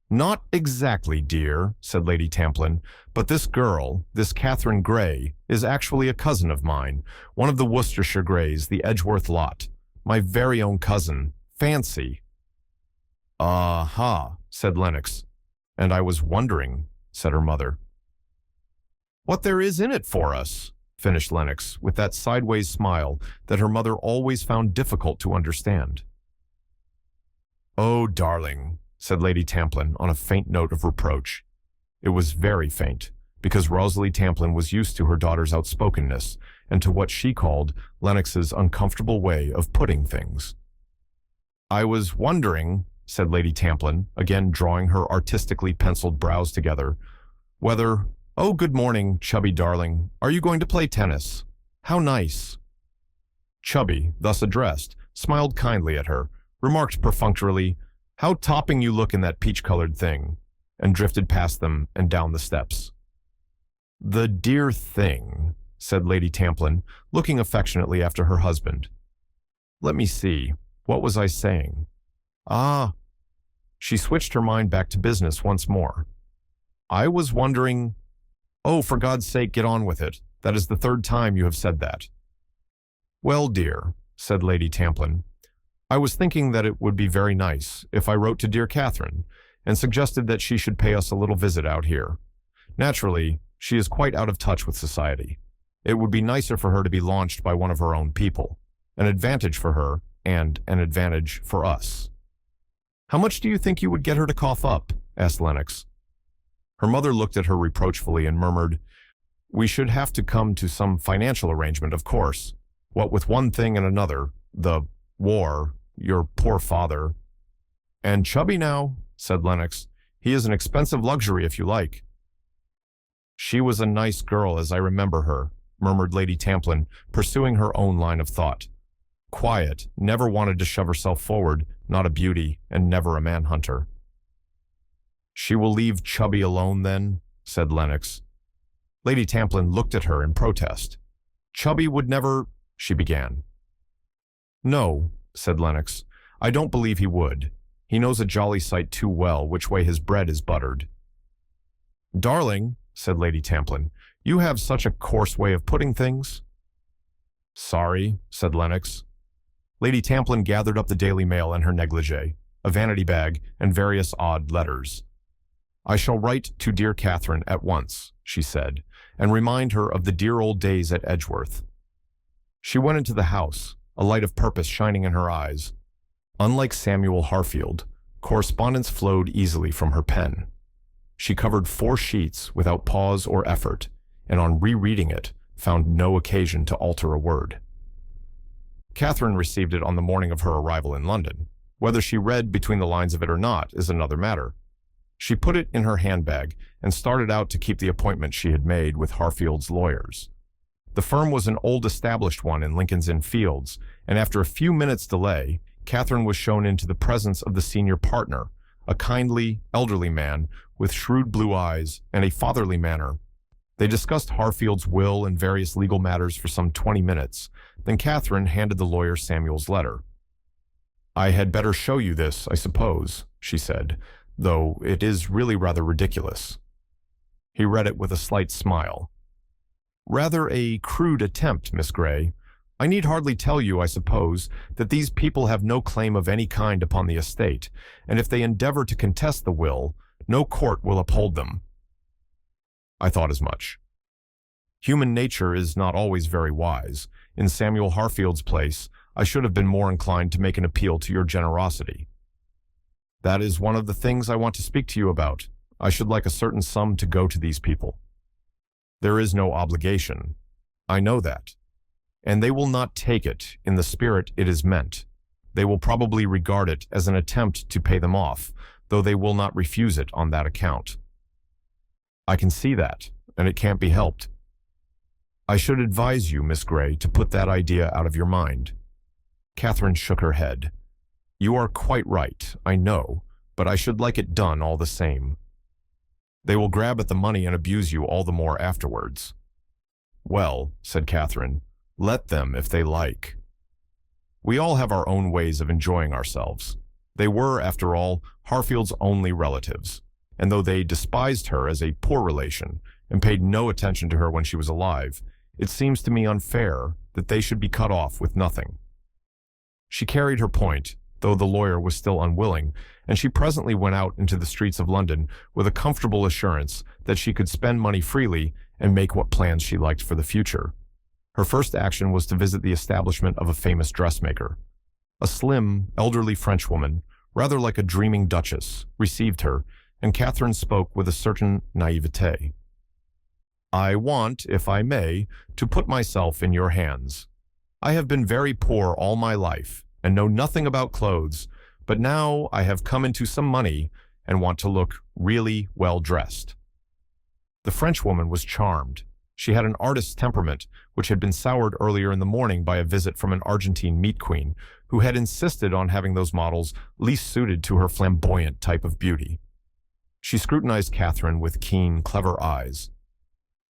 "Not exactly, dear," said Lady Tamplin, "but this girl, this Catherine Gray, is actually a cousin of mine, one of the Worcestershire Grays, the Edgeworth lot. My very own cousin. Fancy." "Ah-ha," said Lennox. "And I was wondering," said her mother. "What there is in it for us," finished Lennox, with that sideways smile that her mother always found difficult to understand. "Oh, darling," said Lady Tamplin on a faint note of reproach. It was very faint, because Rosalie Tamplin was used to her daughter's outspokenness and to what she called Lennox's uncomfortable way of putting things. "I was wondering," said Lady Tamplin, again drawing her artistically penciled brows together, "whether— Oh, good morning, Chubby darling. Are you going to play tennis? How nice." Chubby, thus addressed, smiled kindly at her, remarked perfunctorily, "How topping you look in that peach-colored thing," and drifted past them and down the steps. "The dear thing," said Lady Tamplin, looking affectionately after her husband. "Let me see. What was I saying? Ah." She switched her mind back to business once more. "I was wondering—" "Oh, for God's sake, get on with it. That is the third time you have said that." "Well, dear," said Lady Tamplin, "I was thinking that it would be very nice if I wrote to dear Catherine and suggested that she should pay us a little visit out here. Naturally, she is quite out of touch with society. It would be nicer for her to be launched by one of her own people. An advantage for her and an advantage for us." "How much do you think you would get her to cough up?" asked Lennox. Her mother looked at her reproachfully and murmured, "We should have to come to some financial arrangement, of course. What with one thing and another, the war, your poor father—" "And Chubby now," said Lennox. "He is an expensive luxury if you like." "She was a nice girl as I remember her," murmured Lady Tamplin, pursuing her own line of thought. "Quiet, never wanted to shove herself forward, not a beauty, and never a manhunter." "She will leave Chubby alone, then?" said Lennox. Lady Tamplin looked at her in protest. "Chubby would never—" she began. "No," said Lennox. "I don't believe he would. He knows a jolly sight too well which way his bread is buttered." "Darling," said Lady Tamplin, "you have such a coarse way of putting things." "Sorry," said Lennox. Lady Tamplin gathered up the Daily Mail and her negligee, a vanity bag, and various odd letters. "I shall write to dear Catherine at once," she said, "and remind her of the dear old days at Edgeworth." She went into the house, a light of purpose shining in her eyes. Unlike Samuel Harfield, correspondence flowed easily from her pen. She covered 4 sheets without pause or effort, and on rereading it, found no occasion to alter a word. Catherine received it on the morning of her arrival in London. Whether she read between the lines of it or not is another matter. She put it in her handbag and started out to keep the appointment she had made with Harfield's lawyers. The firm was an old established one in Lincoln's Inn Fields, and after a few minutes' delay, Catherine was shown into the presence of the senior partner, a kindly, elderly man with shrewd blue eyes and a fatherly manner. They discussed Harfield's will and various legal matters for some 20 minutes. Then Catherine handed the lawyer Samuel's letter. "I had better show you this, I suppose," she said, "though it is really rather ridiculous." He read it with a slight smile. "Rather a crude attempt, Miss Grey. I need hardly tell you, I suppose, that these people have no claim of any kind upon the estate, and if they endeavor to contest the will, no court will uphold them." I thought as much. Human nature is not always very wise. In Samuel Harfield's place, I should have been more inclined to make an appeal to your generosity. "That is one of the things I want to speak to you about. I should like a certain sum to go to these people." "There is no obligation. I know that. And they will not take it in the spirit it is meant. They will probably regard it as an attempt to pay them off, though they will not refuse it on that account." "I can see that, and it can't be helped." "I should advise you, Miss Grey, to put that idea out of your mind." Catherine shook her head. "You are quite right, I know, but I should like it done all the same. They will grab at the money and abuse you all the more afterwards." "Well," said Catherine, "let them if they like. We all have our own ways of enjoying ourselves. They were, after all, Harfield's only relatives, and though they despised her as a poor relation and paid no attention to her when she was alive, it seems to me unfair that they should be cut off with nothing." She carried her point, though the lawyer was still unwilling, and she presently went out into the streets of London with a comfortable assurance that she could spend money freely and make what plans she liked for the future. Her first action was to visit the establishment of a famous dressmaker. A slim, elderly Frenchwoman, rather like a dreaming duchess, received her, and Catherine spoke with a certain naivete. "I want, if I may, to put myself in your hands. I have been very poor all my life, and know nothing about clothes, but now I have come into some money and want to look really well dressed." The Frenchwoman was charmed. She had an artist's temperament, which had been soured earlier in the morning by a visit from an Argentine meat queen, who had insisted on having those models least suited to her flamboyant type of beauty. She scrutinized Catherine with keen, clever eyes.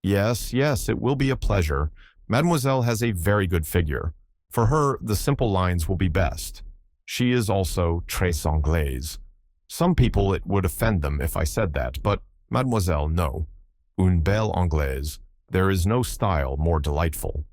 Yes, yes, it will be a pleasure. Mademoiselle has a very good figure. For her, the simple lines will be best. She is also très anglaise. Some people it would offend them if I said that, but Mademoiselle, no. Une belle anglaise. There is no style more delightful.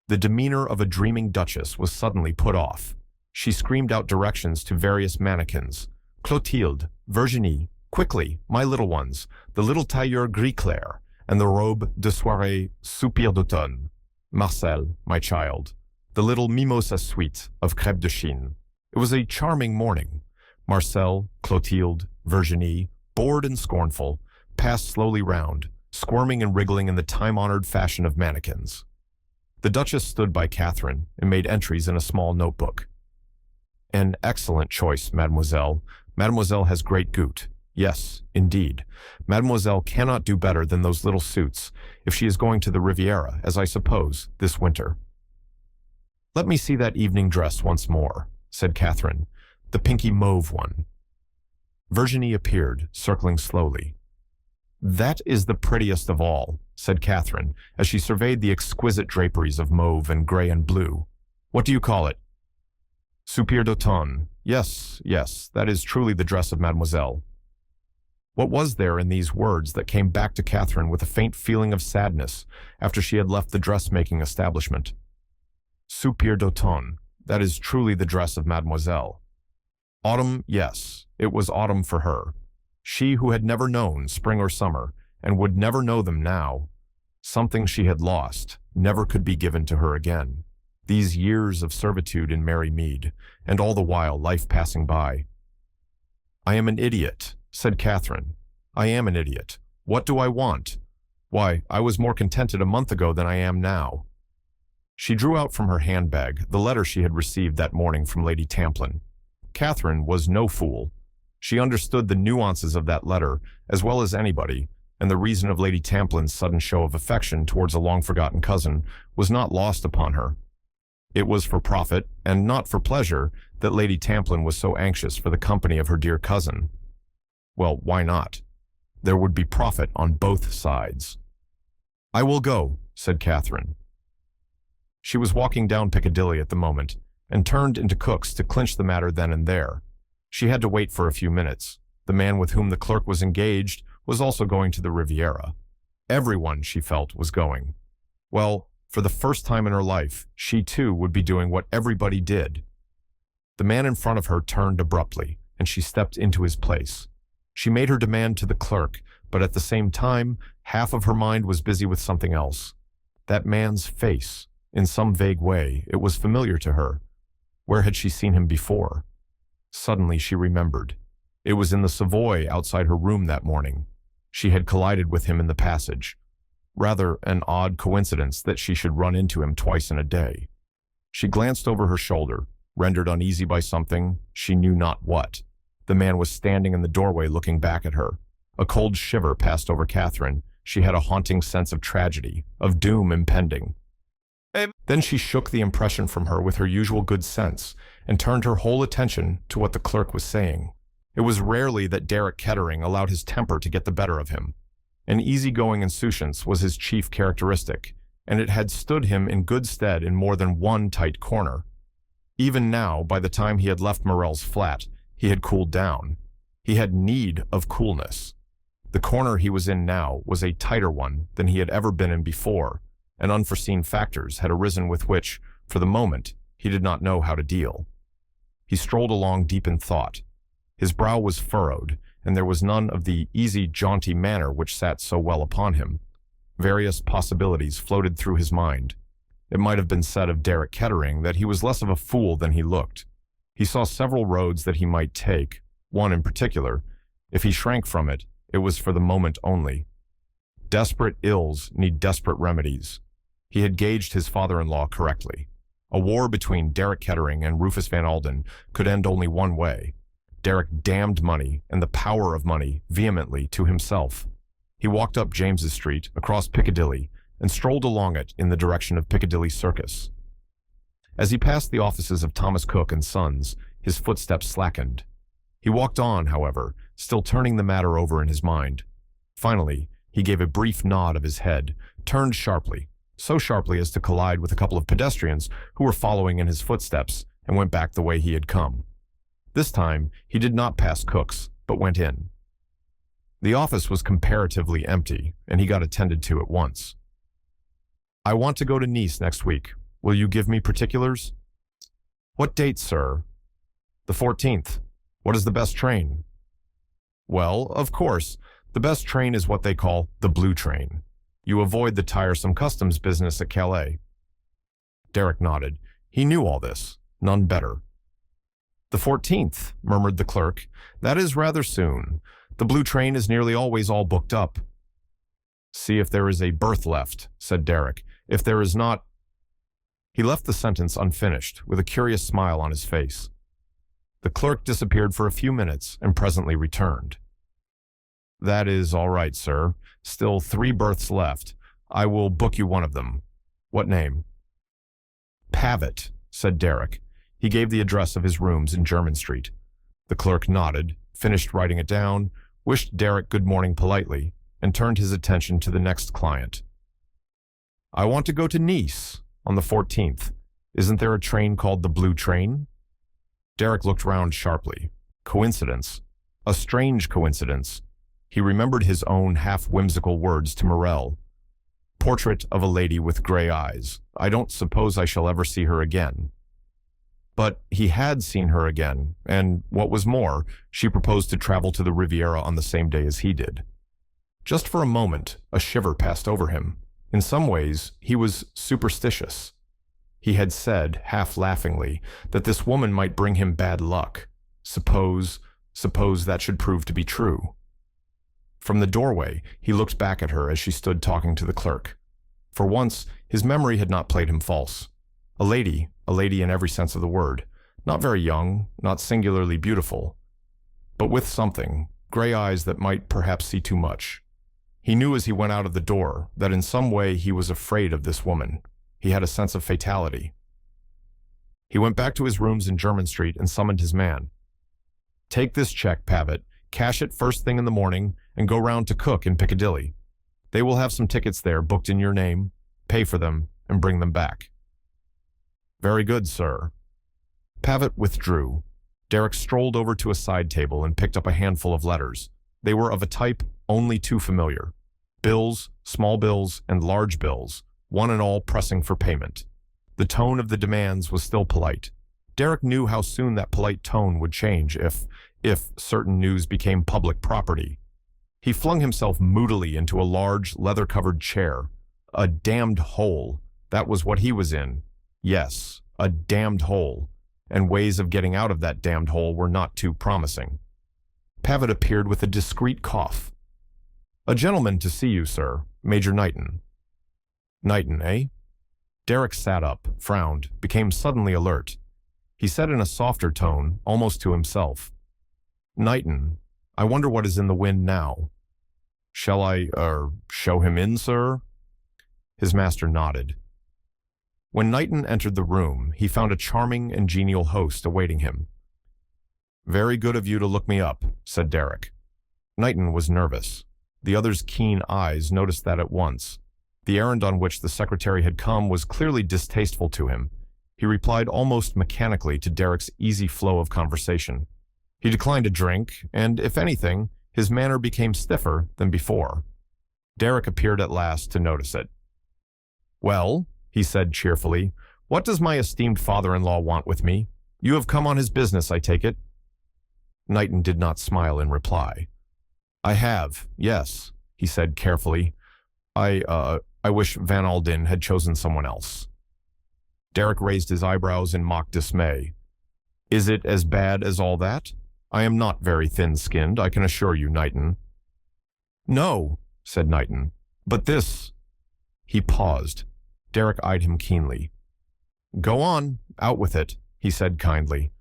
The demeanor of a dreaming duchess was suddenly put off. She screamed out directions to various mannequins. Clotilde, Virginie, quickly, my little ones, the little tailleur gris clair, and the robe de soirée soupir d'automne. Marcel, my child, the little mimosa suite of crêpe de Chine. It was a charming morning. Marcel, Clotilde, Virginie, bored and scornful, passed slowly round, squirming and wriggling in the time-honored fashion of mannequins. The Duchess stood by Catherine and made entries in a small notebook. An excellent choice, mademoiselle. Mademoiselle has great goût. Yes, indeed. Mademoiselle cannot do better than those little suits, if she is going to the Riviera, as I suppose, this winter. Let me see that evening dress once more, said Catherine, the pinky mauve one. Virginie appeared, circling slowly. That is the prettiest of all, said Catherine, as she surveyed the exquisite draperies of mauve and gray and blue. What do you call it? Soupir d'automne. Yes, yes, that is truly the dress of mademoiselle. What was there in these words that came back to Catherine with a faint feeling of sadness after she had left the dressmaking establishment? Soupir d'automne. That is truly the dress of mademoiselle. Autumn, yes, it was autumn for her. She who had never known spring or summer, and would never know them now. Something she had lost, never could be given to her again. These years of servitude in merry mead, and all the while life passing by. I am an idiot, said Catherine. I am an idiot. What do I want? Why, I was more contented a month ago than I am now. She drew out from her handbag the letter she had received that morning from Lady Tamplin. Catherine was no fool. She understood the nuances of that letter as well as anybody, and the reason of Lady Tamplin's sudden show of affection towards a long-forgotten cousin was not lost upon her. It was for profit, and not for pleasure, that Lady Tamplin was so anxious for the company of her dear cousin. Well, why not? There would be profit on both sides. I will go, said Catherine. She was walking down Piccadilly at the moment, and turned into Cook's to clinch the matter then and there. She had to wait for a few minutes. The man with whom the clerk was engaged was also going to the Riviera. Everyone, she felt, was going. Well, for the first time in her life, she too would be doing what everybody did. The man in front of her turned abruptly, and she stepped into his place. She made her demand to the clerk, but at the same time, half of her mind was busy with something else. That man's face, in some vague way, it was familiar to her. Where had she seen him before? Suddenly she remembered. It was in the Savoy outside her room that morning. She had collided with him in the passage. Rather an odd coincidence that she should run into him twice in a day. She glanced over her shoulder, rendered uneasy by something, she knew not what. The man was standing in the doorway looking back at her. A cold shiver passed over Catherine. She had a haunting sense of tragedy, of doom impending. Then she shook the impression from her with her usual good sense, and turned her whole attention to what the clerk was saying. It was rarely that Derek Kettering allowed his temper to get the better of him. An easygoing insouciance was his chief characteristic, and it had stood him in good stead in more than one tight corner. Even now, by the time he had left Morel's flat, he had cooled down. He had need of coolness. The corner he was in now was a tighter one than he had ever been in before, and unforeseen factors had arisen with which, for the moment, he did not know how to deal. He strolled along deep in thought. His brow was furrowed, and there was none of the easy, jaunty manner which sat so well upon him. Various possibilities floated through his mind. It might have been said of Derek Kettering that he was less of a fool than he looked. He saw several roads that he might take, one in particular. If he shrank from it, it was for the moment only. Desperate ills need desperate remedies. He had gauged his father-in-law correctly. A war between Derek Kettering and Rufus Van Alden could end only one way. Derek damned money and the power of money vehemently to himself. He walked up James's Street, across Piccadilly, and strolled along it in the direction of Piccadilly Circus. As he passed the offices of Thomas Cook and Sons, his footsteps slackened. He walked on, however, still turning the matter over in his mind. Finally, He gave a brief nod of his head, turned sharply, so sharply as to collide with a couple of pedestrians who were following in his footsteps, and went back the way he had come. This time, he did not pass Cook's, but went in. The office was comparatively empty, and he got attended to at once. "I want to go to Nice next week. Will you give me particulars?" "What date, sir?" "The 14th. What is the best train?" "Well, of course, the best train is what they call the Blue Train. You avoid the tiresome customs business at Calais." Derek nodded. He knew all this. None better. "The 14th, murmured the clerk. "That is rather soon. The Blue Train is nearly always all booked up." "See if there is a berth left," said Derek. "If there is not—" He left the sentence unfinished, with a curious smile on his face. The clerk disappeared for a few minutes and presently returned. "That is all right, sir. Still 3 berths left. I will book you one of them. What name?" "Pavitt," said Derek. He gave the address of his rooms in Jermyn Street. The clerk nodded, finished writing it down, wished Derek good morning politely, and turned his attention to the next client. "I want to go to Nice on the 14th. Isn't there a train called the Blue Train?" Derek looked round sharply. Coincidence. A strange coincidence. He remembered his own half-whimsical words to Morel. "Portrait of a lady with gray eyes. I don't suppose I shall ever see her again." But he had seen her again, and, what was more, she proposed to travel to the Riviera on the same day as he did. Just for a moment, a shiver passed over him. In some ways, he was superstitious. He had said, half-laughingly, that this woman might bring him bad luck. Suppose that should prove to be true. From the doorway, he looked back at her as she stood talking to the clerk. For once, his memory had not played him false. A lady in every sense of the word, not very young, not singularly beautiful, but with something, gray eyes that might perhaps see too much. He knew as he went out of the door that in some way he was afraid of this woman. He had a sense of fatality. He went back to his rooms in Jermyn Street and summoned his man. "Take this check, Pavitt, cash it first thing in the morning, and go round to Cook in Piccadilly. They will have some tickets there booked in your name. Pay for them and bring them back." "Very good, sir." Pavitt withdrew. Derek strolled over to a side table and picked up a handful of letters. They were of a type only too familiar. Bills, small bills, and large bills, one and all pressing for payment. The tone of the demands was still polite. Derek knew how soon that polite tone would change if certain news became public property. He flung himself moodily into a large, leather-covered chair. A damned hole. That was what he was in. Yes, a damned hole. And ways of getting out of that damned hole were not too promising. Pavitt appeared with a discreet cough. "A gentleman to see you, sir. Major Knighton." "Knighton, eh?" Derek sat up, frowned, became suddenly alert. He said in a softer tone, almost to himself, "Knighton, I wonder what is in the wind now. Shall I, show him in, sir?" His master nodded. When Knighton entered the room, he found a charming and genial host awaiting him. "Very good of you to look me up," said Derek. Knighton was nervous. The other's keen eyes noticed that at once. The errand on which the secretary had come was clearly distasteful to him. He replied almost mechanically to Derek's easy flow of conversation. He declined a drink, and, if anything, his manner became stiffer than before. Derek appeared at last to notice it. "Well," he said cheerfully, "what does my esteemed father-in-law want with me? You have come on his business, I take it?" Knighton did not smile in reply. "I have, yes," he said carefully. I wish Van Alden had chosen someone else." Derek raised his eyebrows in mock dismay. "Is it as bad as all that? I am not very thin-skinned, I can assure you, Knighton." "No," said Knighton, "but this—" He paused. Derek eyed him keenly. "Go on, out with it," he said kindly.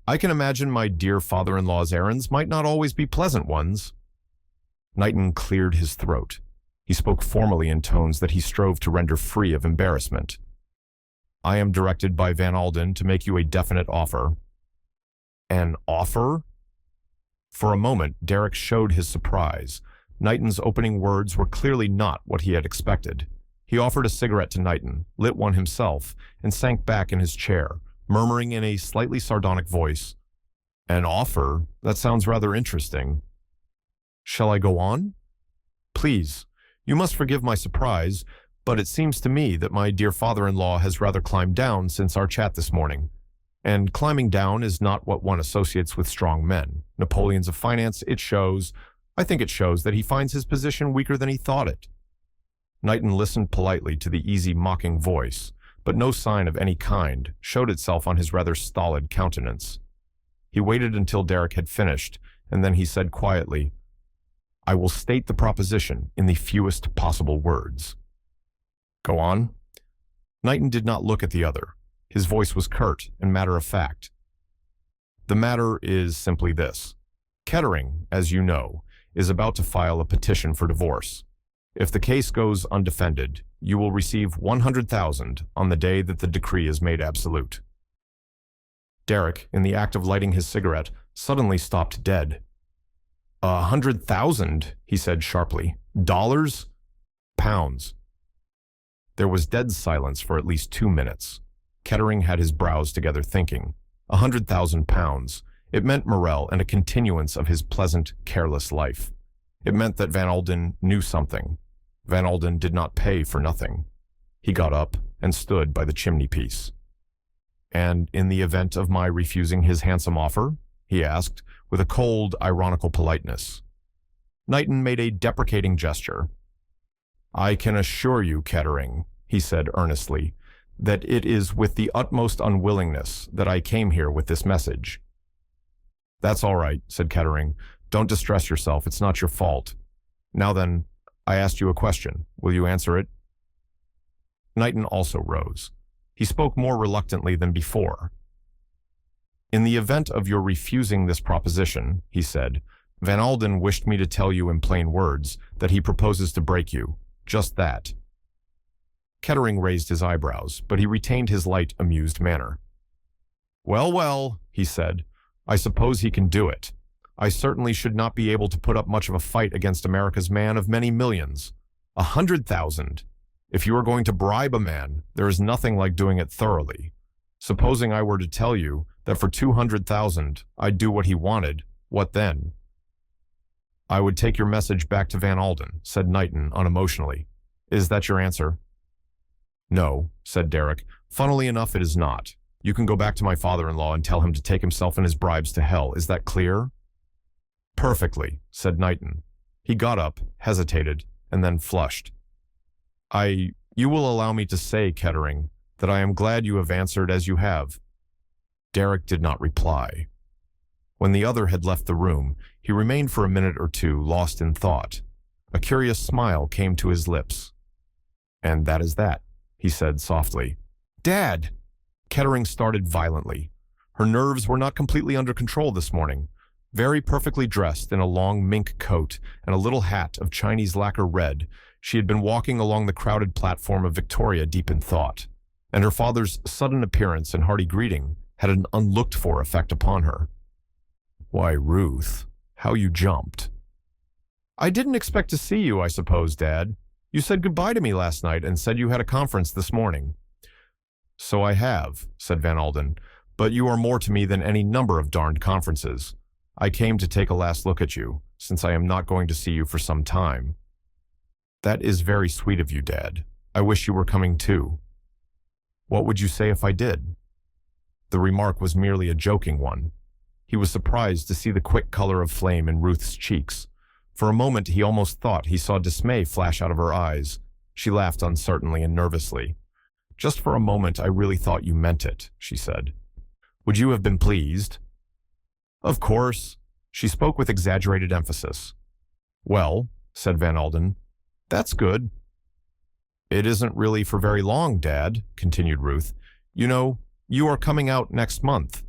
"I can imagine my dear father-in-law's errands might not always be pleasant ones." Knighton cleared his throat. He spoke formally in tones that he strove to render free of embarrassment. "I am directed by Van Alden to make you a definite offer." "An offer?" For a moment, Derek showed his surprise. Knighton's opening words were clearly not what he had expected. He offered a cigarette to Knighton, lit one himself, and sank back in his chair, murmuring in a slightly sardonic voice, "An offer? That sounds rather interesting. Shall I go on? Please, you must forgive my surprise, but it seems to me that my dear father-in-law has rather climbed down since our chat this morning. And climbing down is not what one associates with strong men. Napoleons of finance, I think it shows that he finds his position weaker than he thought it." Knighton listened politely to the easy, mocking voice, but no sign of any kind showed itself on his rather stolid countenance. He waited until Derek had finished, and then he said quietly, "I will state the proposition in the fewest possible words." "Go on." Knighton did not look at the other. His voice was curt and matter-of-fact. "The matter is simply this. Kettering, as you know, is about to file a petition for divorce. If the case goes undefended, you will receive 100,000 on the day that the decree is made absolute." Derek, in the act of lighting his cigarette, suddenly stopped dead. 100,000, he said sharply. Dollars? Pounds. There was dead silence for at least 2 minutes. Kettering had his brows together thinking. 100,000 pounds. It meant Morel and a continuance of his pleasant, careless life. It meant that Van Alden knew something. Van Alden did not pay for nothing. He got up and stood by the chimney-piece. "And in the event of my refusing his handsome offer?" he asked, with a cold, ironical politeness. Knighton made a deprecating gesture. "I can assure you, Kettering," he said earnestly, "that it is with the utmost unwillingness that I came here with this message." "That's all right," said Kettering. "Don't distress yourself. It's not your fault. Now then, I asked you a question. Will you answer it?" Knighton also rose. He spoke more reluctantly than before. "In the event of your refusing this proposition," he said, "Van Alden wished me to tell you in plain words that he proposes to break you. Just that." Kettering raised his eyebrows, but he retained his light, amused manner. "Well, well," he said, "I suppose he can do it. I certainly should not be able to put up much of a fight against America's man of many millions. 100,000. If you are going to bribe a man, there is nothing like doing it thoroughly. Supposing I were to tell you that for 200,000 I'd do what he wanted, what then?" "I would take your message back to Van Alden," said Knighton unemotionally. "Is that your answer?" "No," said Derek. "Funnily enough, it is not. You can go back to my father-in-law and tell him to take himself and his bribes to hell. Is that clear?" "Perfectly," said Knighton. He got up, hesitated, and then flushed. You will allow me to say, Kettering, that I am glad you have answered as you have." Derek did not reply. When the other had left the room, he remained for a minute or two lost in thought. A curious smile came to his lips. "And that is that," he said softly. "Dad!" Kettering started violently. Her nerves were not completely under control this morning. Very perfectly dressed in a long mink coat and a little hat of Chinese lacquer red, she had been walking along the crowded platform of Victoria deep in thought, and her father's sudden appearance and hearty greeting had an unlooked-for effect upon her. "Why, Ruth, how you jumped." "I didn't expect to see you, I suppose, Dad. You said goodbye to me last night and said you had a conference this morning." "So I have," said Van Alden, "but you are more to me than any number of darned conferences. I came to take a last look at you, since I am not going to see you for some time." "That is very sweet of you, Dad. I wish you were coming too." "What would you say if I did?" The remark was merely a joking one. He was surprised to see the quick color of flame in Ruth's cheeks. For a moment he almost thought he saw dismay flash out of her eyes. She laughed uncertainly and nervously. "Just for a moment I really thought you meant it," she said. "Would you have been pleased?" "Of course." She spoke with exaggerated emphasis. "Well," said Van Alden, "that's good." "It isn't really for very long, Dad," continued Ruth. "You know, you are coming out next month."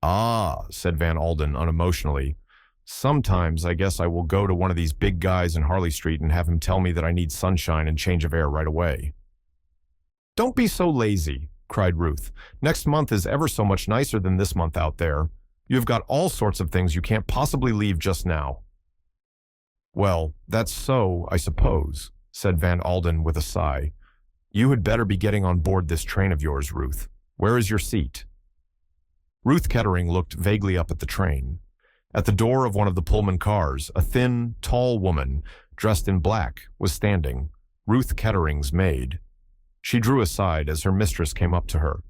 "Ah," said Van Alden unemotionally. "Sometimes I guess I will go to one of these big guys in Harley Street and have him tell me that I need sunshine and change of air right away." "Don't be so lazy," cried Ruth. "Next month is ever so much nicer than this month out there. You have got all sorts of things you can't possibly leave just now." Well, that's so, I suppose, said Van Alden with a sigh. You had better be getting on board this train of yours, Ruth. Where is your seat? Ruth Kettering looked vaguely up at the train. At the door of one of the Pullman cars, a thin, tall woman, dressed in black, was standing, Ruth Kettering's maid. She drew aside as her mistress came up to her.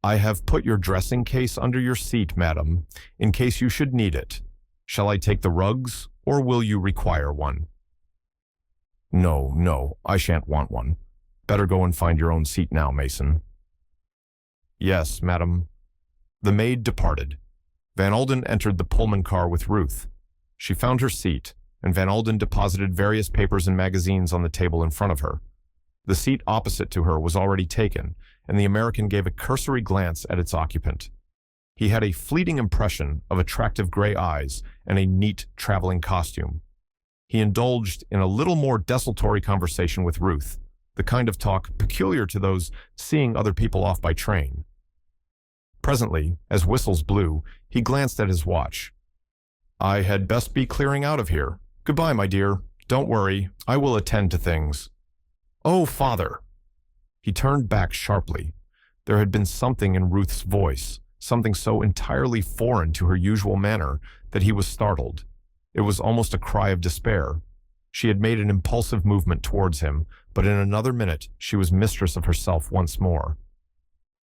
I have put your dressing case under your seat, madam, in case you should need it. Shall I take the rugs, or will you require one? No, no, I shan't want one. Better go and find your own seat now, Mason. Yes, madam. The maid departed. Van Alden entered the Pullman car with Ruth. She found her seat, and Van Alden deposited various papers and magazines on the table in front of her. The seat opposite to her was already taken, and the American gave a cursory glance at its occupant. He had a fleeting impression of attractive gray eyes and a neat traveling costume. He indulged in a little more desultory conversation with Ruth, the kind of talk peculiar to those seeing other people off by train. Presently, as whistles blew, he glanced at his watch. I had best be clearing out of here. Goodbye, my dear. Don't worry. I will attend to things. Oh, father! He turned back sharply. There had been something in Ruth's voice, something so entirely foreign to her usual manner that he was startled. It was almost a cry of despair. She had made an impulsive movement towards him, but in another minute she was mistress of herself once more.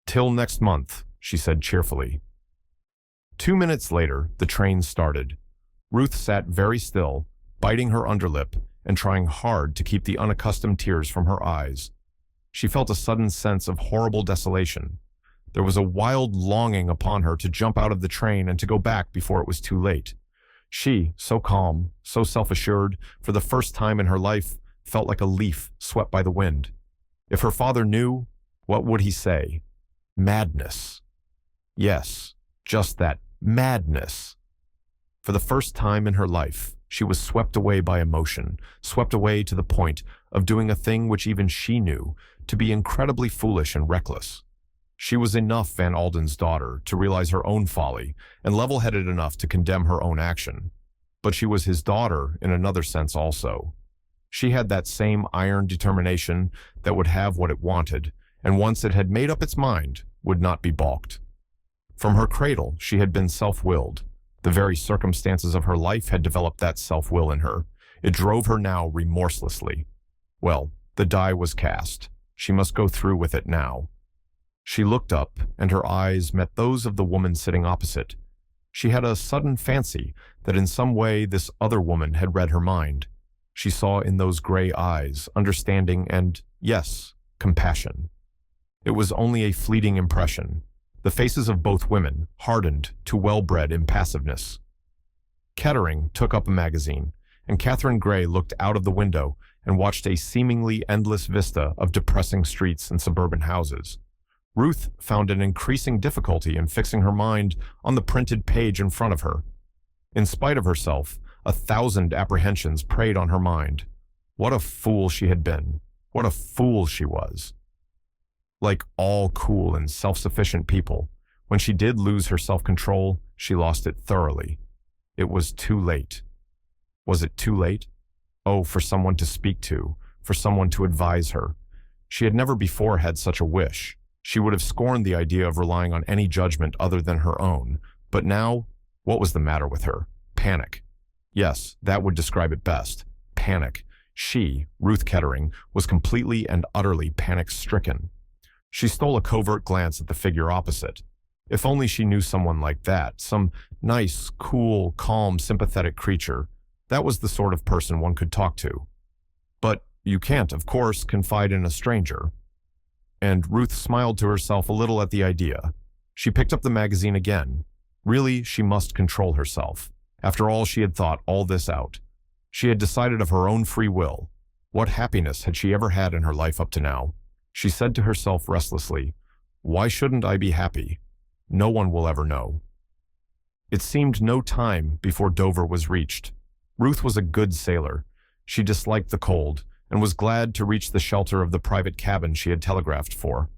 Till next month, she said cheerfully. 2 minutes later, the train started. Ruth sat very still, biting her underlip and trying hard to keep the unaccustomed tears from her eyes. She felt a sudden sense of horrible desolation. There was a wild longing upon her to jump out of the train and to go back before it was too late. She, so calm, so self-assured, for the first time in her life, felt like a leaf swept by the wind. If her father knew, what would he say? Madness. Yes, just that, madness. For the first time in her life, she was swept away by emotion, swept away to the point of doing a thing which even she knew to be incredibly foolish and reckless. She was enough Van Alden's daughter to realize her own folly and level-headed enough to condemn her own action. But she was his daughter in another sense also. She had that same iron determination that would have what it wanted, and once it had made up its mind, would not be balked. From her cradle, she had been self-willed. The very circumstances of her life had developed that self-will in her. It drove her now remorselessly. Well, the die was cast. She must go through with it now. She looked up, and her eyes met those of the woman sitting opposite. She had a sudden fancy that in some way this other woman had read her mind. She saw in those gray eyes understanding and, yes, compassion. It was only a fleeting impression. The faces of both women hardened to well-bred impassiveness. Kettering took up a magazine, and Catherine Gray looked out of the window and watched a seemingly endless vista of depressing streets and suburban houses. Ruth found an increasing difficulty in fixing her mind on the printed page in front of her. In spite of herself, 1,000 apprehensions preyed on her mind. What a fool she had been! What a fool she was! Like all cool and self-sufficient people, when she did lose her self-control, she lost it thoroughly. It was too late. Was it too late? Oh, for someone to speak to, for someone to advise her. She had never before had such a wish. She would have scorned the idea of relying on any judgment other than her own. But now, what was the matter with her? Panic. Yes, that would describe it best. Panic. She, Ruth Kettering, was completely and utterly panic-stricken. She stole a covert glance at the figure opposite. If only she knew someone like that, some nice, cool, calm, sympathetic creature. That was the sort of person one could talk to. But you can't, of course, confide in a stranger. And Ruth smiled to herself a little at the idea. She picked up the magazine again. Really, she must control herself. After all, she had thought all this out. She had decided of her own free will. What happiness had she ever had in her life up to now? She said to herself restlessly, "Why shouldn't I be happy? No one will ever know." It seemed no time before Dover was reached. Ruth was a good sailor. She disliked the cold and was glad to reach the shelter of the private cabin she had telegraphed for.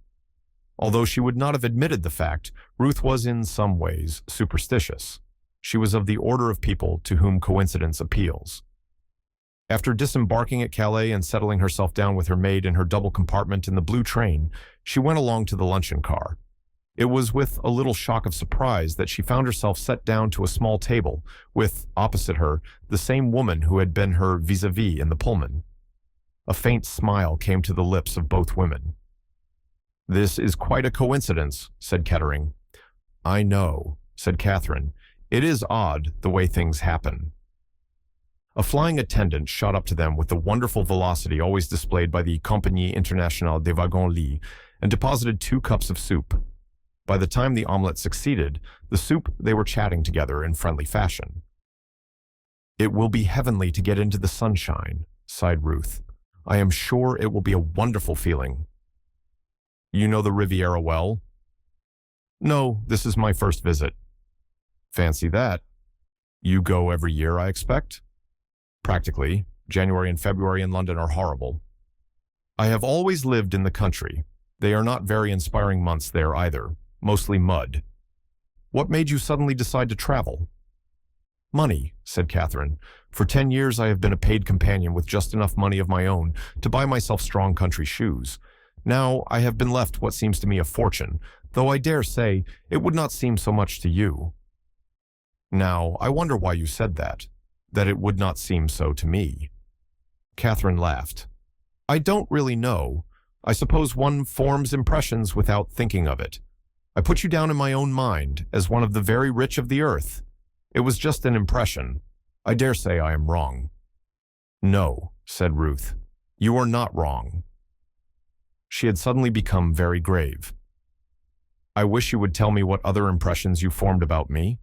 Although she would not have admitted the fact, Ruth was in some ways superstitious. She was of the order of people to whom coincidence appeals. After disembarking at Calais and settling herself down with her maid in her double compartment in the blue train, she went along to the luncheon car. It was with a little shock of surprise that she found herself set down to a small table with, opposite her, the same woman who had been her vis-a-vis in the Pullman. A faint smile came to the lips of both women. "This is quite a coincidence," said Kettering. "I know," said Catherine. "It is odd, the way things happen." A flying attendant shot up to them with the wonderful velocity always displayed by the Compagnie Internationale des Wagons-Lits and deposited 2 cups of soup. By the time the omelette succeeded, the soup they were chatting together in friendly fashion. "It will be heavenly to get into the sunshine," sighed Ruth. "I am sure it will be a wonderful feeling." "You know the Riviera well?" "No, this is my first visit." "Fancy that. You go every year, I expect?" "Practically. January and February in London are horrible." "I have always lived in the country. They are not very inspiring months there either. Mostly mud. What made you suddenly decide to travel?" "Money," said Catherine. "For 10 years I have been a paid companion with just enough money of my own to buy myself strong country shoes. Now I have been left what seems to me a fortune, though I dare say it would not seem so much to you." "Now, I wonder why you said that it would not seem so to me." Catherine laughed. "I don't really know. I suppose one forms impressions without thinking of it. I put you down in my own mind as one of the very rich of the earth. It was just an impression. I dare say I am wrong." "No," said Ruth. "You are not wrong." She had suddenly become very grave. "I wish you would tell me what other impressions you formed about me."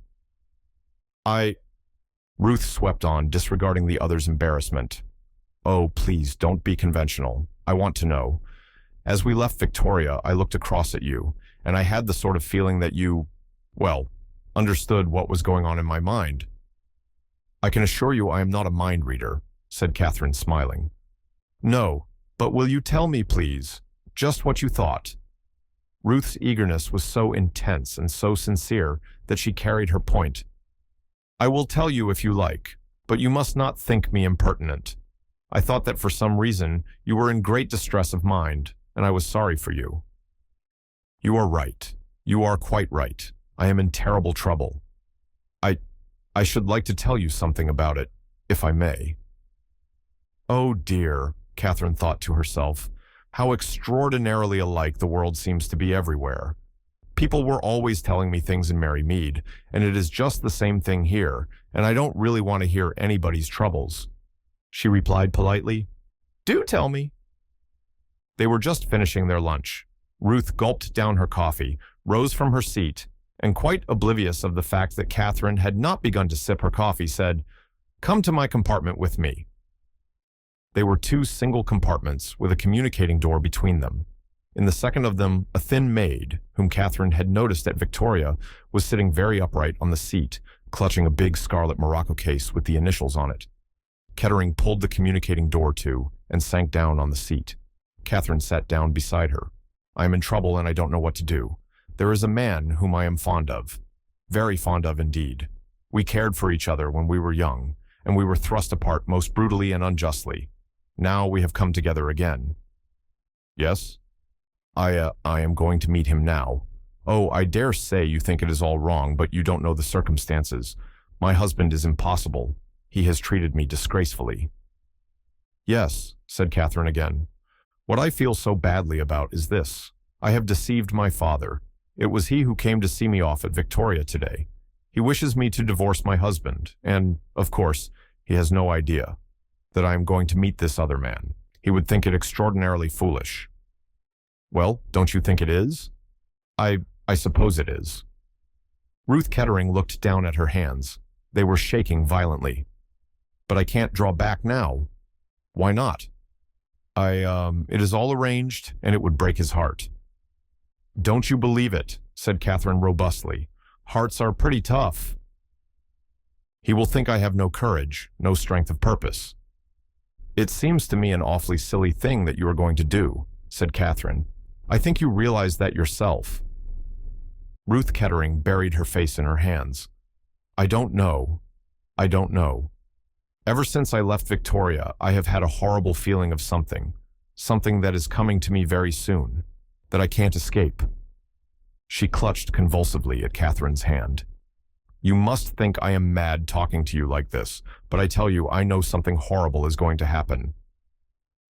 Ruth swept on, disregarding the other's embarrassment. "Oh, please, don't be conventional. I want to know. As we left Victoria, I looked across at you, and I had the sort of feeling that you, well, understood what was going on in my mind." "I can assure you I am not a mind reader," said Catherine, smiling. "No, but will you tell me, please, just what you thought?" Ruth's eagerness was so intense and so sincere that she carried her point. "I will tell you if you like, but you must not think me impertinent. I thought that for some reason you were in great distress of mind, and I was sorry for you." "You are right. You are quite right. I am in terrible trouble. I should like to tell you something about it, if I may." "Oh dear," Catherine thought to herself, "how extraordinarily alike the world seems to be everywhere. People were always telling me things in Merry Mead, and it is just the same thing here, and I don't really want to hear anybody's troubles." She replied politely, "Do tell me." They were just finishing their lunch. Ruth gulped down her coffee, rose from her seat, and quite oblivious of the fact that Catherine had not begun to sip her coffee, said, "Come to my compartment with me." They were 2 single compartments with a communicating door between them. In the second of them, a thin maid, whom Catherine had noticed at Victoria, was sitting very upright on the seat, clutching a big scarlet morocco case with the initials on it. Kettering pulled the communicating door to and sank down on the seat. Catherine sat down beside her. "I am in trouble and I don't know what to do. There is a man whom I am fond of. Very fond of indeed. We cared for each other when we were young, and we were thrust apart most brutally and unjustly. Now we have come together again." "Yes?" I am going to meet him now. Oh, I dare say you think it is all wrong, but you don't know the circumstances. My husband is impossible. He has treated me disgracefully." "Yes," said Catherine again. "What I feel so badly about is this. I have deceived my father. It was he who came to see me off at Victoria today. He wishes me to divorce my husband, and, of course, he has no idea that I am going to meet this other man. He would think it extraordinarily foolish." "Well, don't you think it is?" I suppose it is." Ruth Kettering looked down at her hands. They were shaking violently. "But I can't draw back now." "Why not?" It is all arranged, and it would break his heart." "Don't you believe it," said Catherine robustly. "Hearts are pretty tough." "He will think I have no courage, no strength of purpose." "It seems to me an awfully silly thing that you are going to do," said Catherine. "I think you realize that yourself." Ruth Kettering buried her face in her hands. I don't know. Ever since I left Victoria, I have had a horrible feeling of something that is coming to me very soon, that I can't escape. She clutched convulsively at Catherine's hand. You must think I am mad talking to you like this, but I tell you, I know something horrible is going to happen.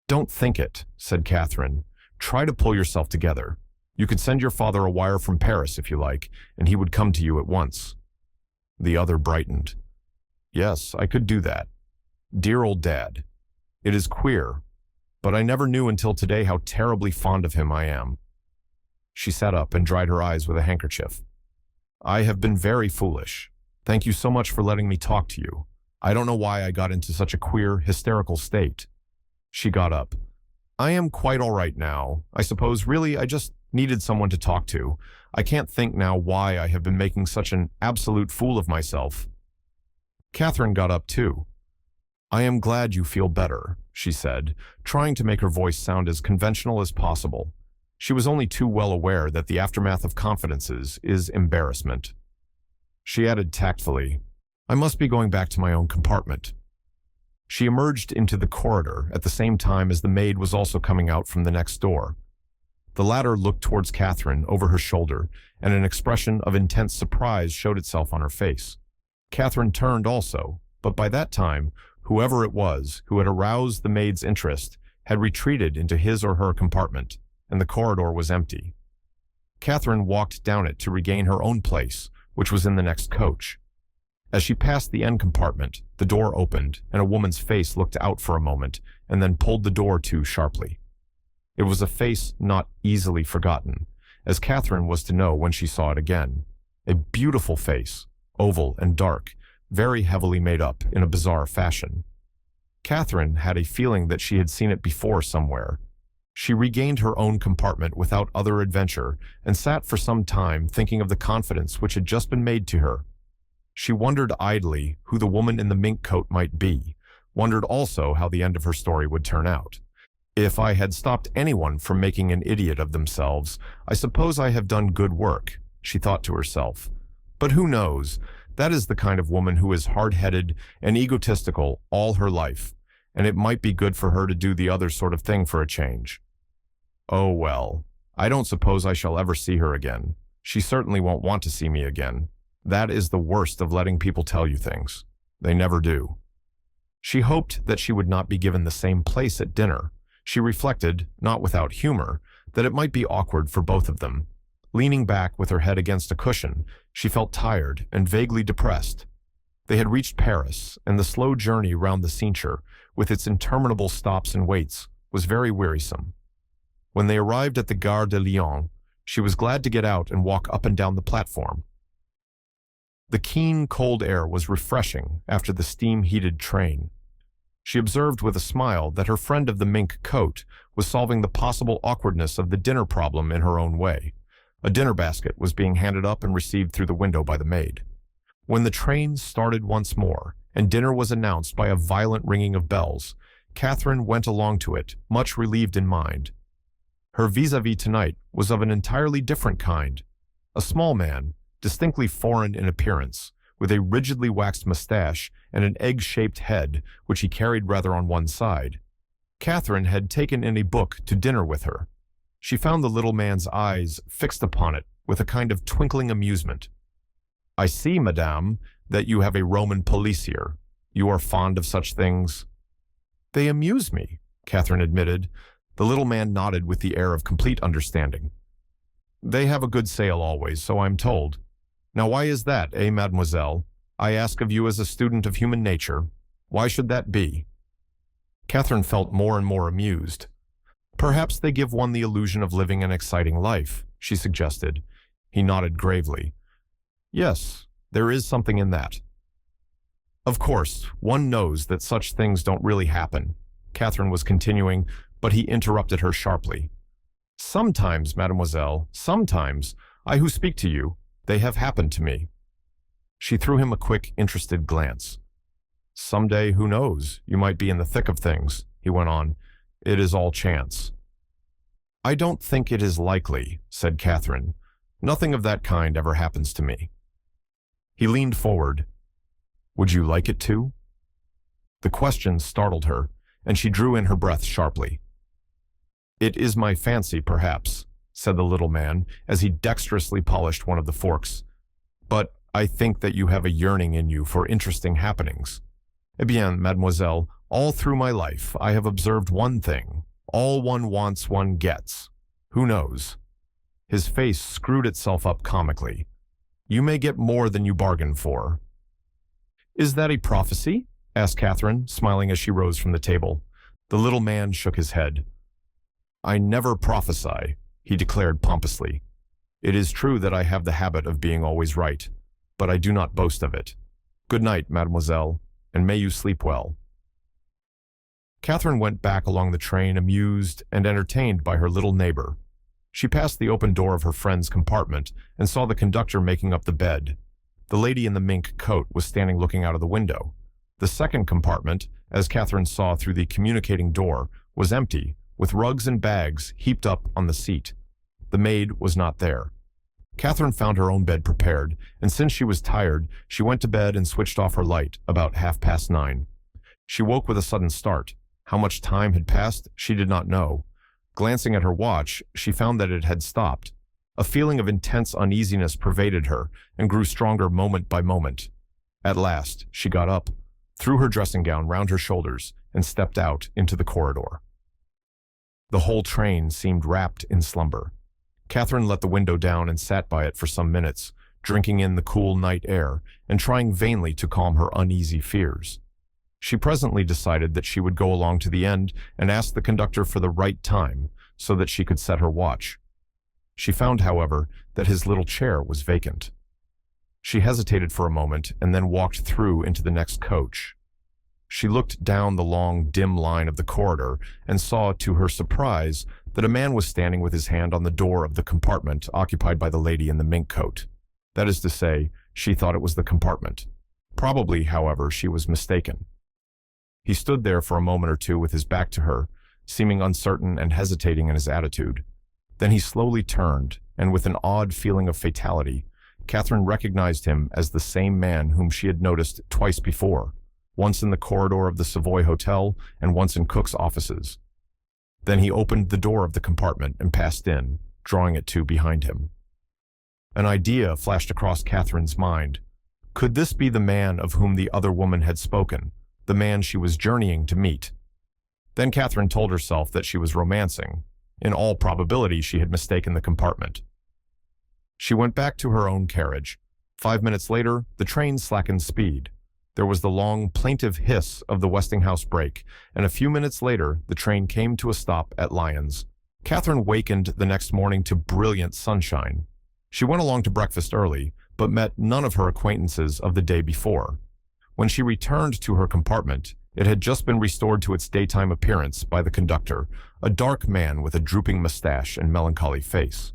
Don't think it, said Catherine. Try to pull yourself together. You could send your father a wire from Paris if you like, and he would come to you at once. The other brightened. Yes, I could do that. Dear old Dad. It is queer, but I never knew until today how terribly fond of him I am. She sat up and dried her eyes with a handkerchief. I have been very foolish. Thank you so much for letting me talk to you. I don't know why I got into such a queer, hysterical state. She got up. I am quite all right now. I suppose really I just needed someone to talk to. I can't think now why I have been making such an absolute fool of myself. Catherine got up too. I am glad you feel better, she said, trying to make her voice sound as conventional as possible. She was only too well aware that the aftermath of confidences is embarrassment. She added tactfully, I must be going back to my own compartment. She emerged into the corridor at the same time as the maid was also coming out from the next door. The latter looked towards Catherine over her shoulder, and an expression of intense surprise showed itself on her face. Catherine turned also, but by that time, whoever it was who had aroused the maid's interest had retreated into his or her compartment, and the corridor was empty. Catherine walked down it to regain her own place, which was in the next coach. As she passed the end compartment, the door opened, and a woman's face looked out for a moment, and then pulled the door to sharply. It was a face not easily forgotten, as Catherine was to know when she saw it again. A beautiful face, oval and dark, very heavily made up in a bizarre fashion. Catherine had a feeling that she had seen it before somewhere. She regained her own compartment without other adventure and sat for some time thinking of the confidence which had just been made to her. She wondered idly who the woman in the mink coat might be, wondered also how the end of her story would turn out. If I had stopped anyone from making an idiot of themselves, I suppose I have done good work, she thought to herself. But who knows? That is the kind of woman who is hard-headed and egotistical all her life, and it might be good for her to do the other sort of thing for a change. Oh well, I don't suppose I shall ever see her again. She certainly won't want to see me again. That is the worst of letting people tell you things. They never do. She hoped that she would not be given the same place at dinner. She reflected, not without humor, that it might be awkward for both of them. Leaning back with her head against a cushion, she felt tired and vaguely depressed. They had reached Paris, and the slow journey round the Cintre, with its interminable stops and waits, was very wearisome. When they arrived at the Gare de Lyon, she was glad to get out and walk up and down the platform. The keen, cold air was refreshing after the steam-heated train. She observed with a smile that her friend of the mink coat was solving the possible awkwardness of the dinner problem in her own way. A dinner basket was being handed up and received through the window by the maid. When the train started once more, and dinner was announced by a violent ringing of bells, Catherine went along to it, much relieved in mind. Her vis-à-vis tonight was of an entirely different kind. A small man, distinctly foreign in appearance, with a rigidly waxed mustache and an egg-shaped head, which he carried rather on one side. Catherine had taken in a book to dinner with her. She found the little man's eyes fixed upon it with a kind of twinkling amusement. I see, madame, that you have a Roman policier. You are fond of such things. They amuse me, Catherine admitted. The little man nodded with the air of complete understanding. They have a good sale always, so I'm told. Now why is that, eh, mademoiselle? I ask of you as a student of human nature. Why should that be? Catherine felt more and more amused. Perhaps they give one the illusion of living an exciting life, she suggested. He nodded gravely. Yes, there is something in that. Of course, one knows that such things don't really happen, Catherine was continuing, but he interrupted her sharply. Sometimes, mademoiselle, sometimes, I who speak to you, they have happened to me. She threw him a quick, interested glance. Someday, who knows, you might be in the thick of things, he went on. It is all chance. I don't think it is likely, said Catherine. Nothing of that kind ever happens to me. He leaned forward. Would you like it to? The question startled her, and she drew in her breath sharply. "It is my fancy, perhaps," said the little man as he dexterously polished one of the forks. "But I think that you have a yearning in you for interesting happenings. Eh bien, mademoiselle, all through my life I have observed one thing. All one wants one gets. Who knows?" His face screwed itself up comically. "You may get more than you bargain for." "Is that a prophecy?" asked Catherine, smiling as she rose from the table. The little man shook his head. "I never prophesy," he declared pompously. "It is true that I have the habit of being always right, but I do not boast of it. Good night, mademoiselle, and may you sleep well." Catherine went back along the train, amused and entertained by her little neighbor. She passed the open door of her friend's compartment and saw the conductor making up the bed. The lady in the mink coat was standing looking out of the window. The second compartment, as Catherine saw through the communicating door, was empty, with rugs and bags heaped up on the seat. The maid was not there. Catherine found her own bed prepared, and since she was tired, she went to bed and switched off her light about 9:30. She woke with a sudden start. How much time had passed, she did not know. Glancing at her watch, she found that it had stopped. A feeling of intense uneasiness pervaded her and grew stronger moment by moment. At last, she got up, threw her dressing gown round her shoulders, and stepped out into the corridor. The whole train seemed wrapped in slumber. Catherine let the window down and sat by it for some minutes, drinking in the cool night air and trying vainly to calm her uneasy fears. She presently decided that she would go along to the end and ask the conductor for the right time so that she could set her watch. She found, however, that his little chair was vacant. She hesitated for a moment and then walked through into the next coach. She looked down the long, dim line of the corridor and saw, to her surprise, that a man was standing with his hand on the door of the compartment occupied by the lady in the mink coat. That is to say, she thought it was the compartment. Probably, however, she was mistaken. He stood there for a moment or two with his back to her, seeming uncertain and hesitating in his attitude. Then he slowly turned, and with an odd feeling of fatality, Catherine recognized him as the same man whom she had noticed twice before, once in the corridor of the Savoy Hotel and once in Cook's offices. Then he opened the door of the compartment and passed in, drawing it to behind him. An idea flashed across Catherine's mind. Could this be the man of whom the other woman had spoken, the man she was journeying to meet? Then Catherine told herself that she was romancing. In all probability, she had mistaken the compartment. She went back to her own carriage. 5 minutes later, the train slackened speed. There was the long, plaintive hiss of the Westinghouse brake, and a few minutes later, the train came to a stop at Lyons. Catherine wakened the next morning to brilliant sunshine. She went along to breakfast early, but met none of her acquaintances of the day before. When she returned to her compartment, it had just been restored to its daytime appearance by the conductor, a dark man with a drooping mustache and melancholy face.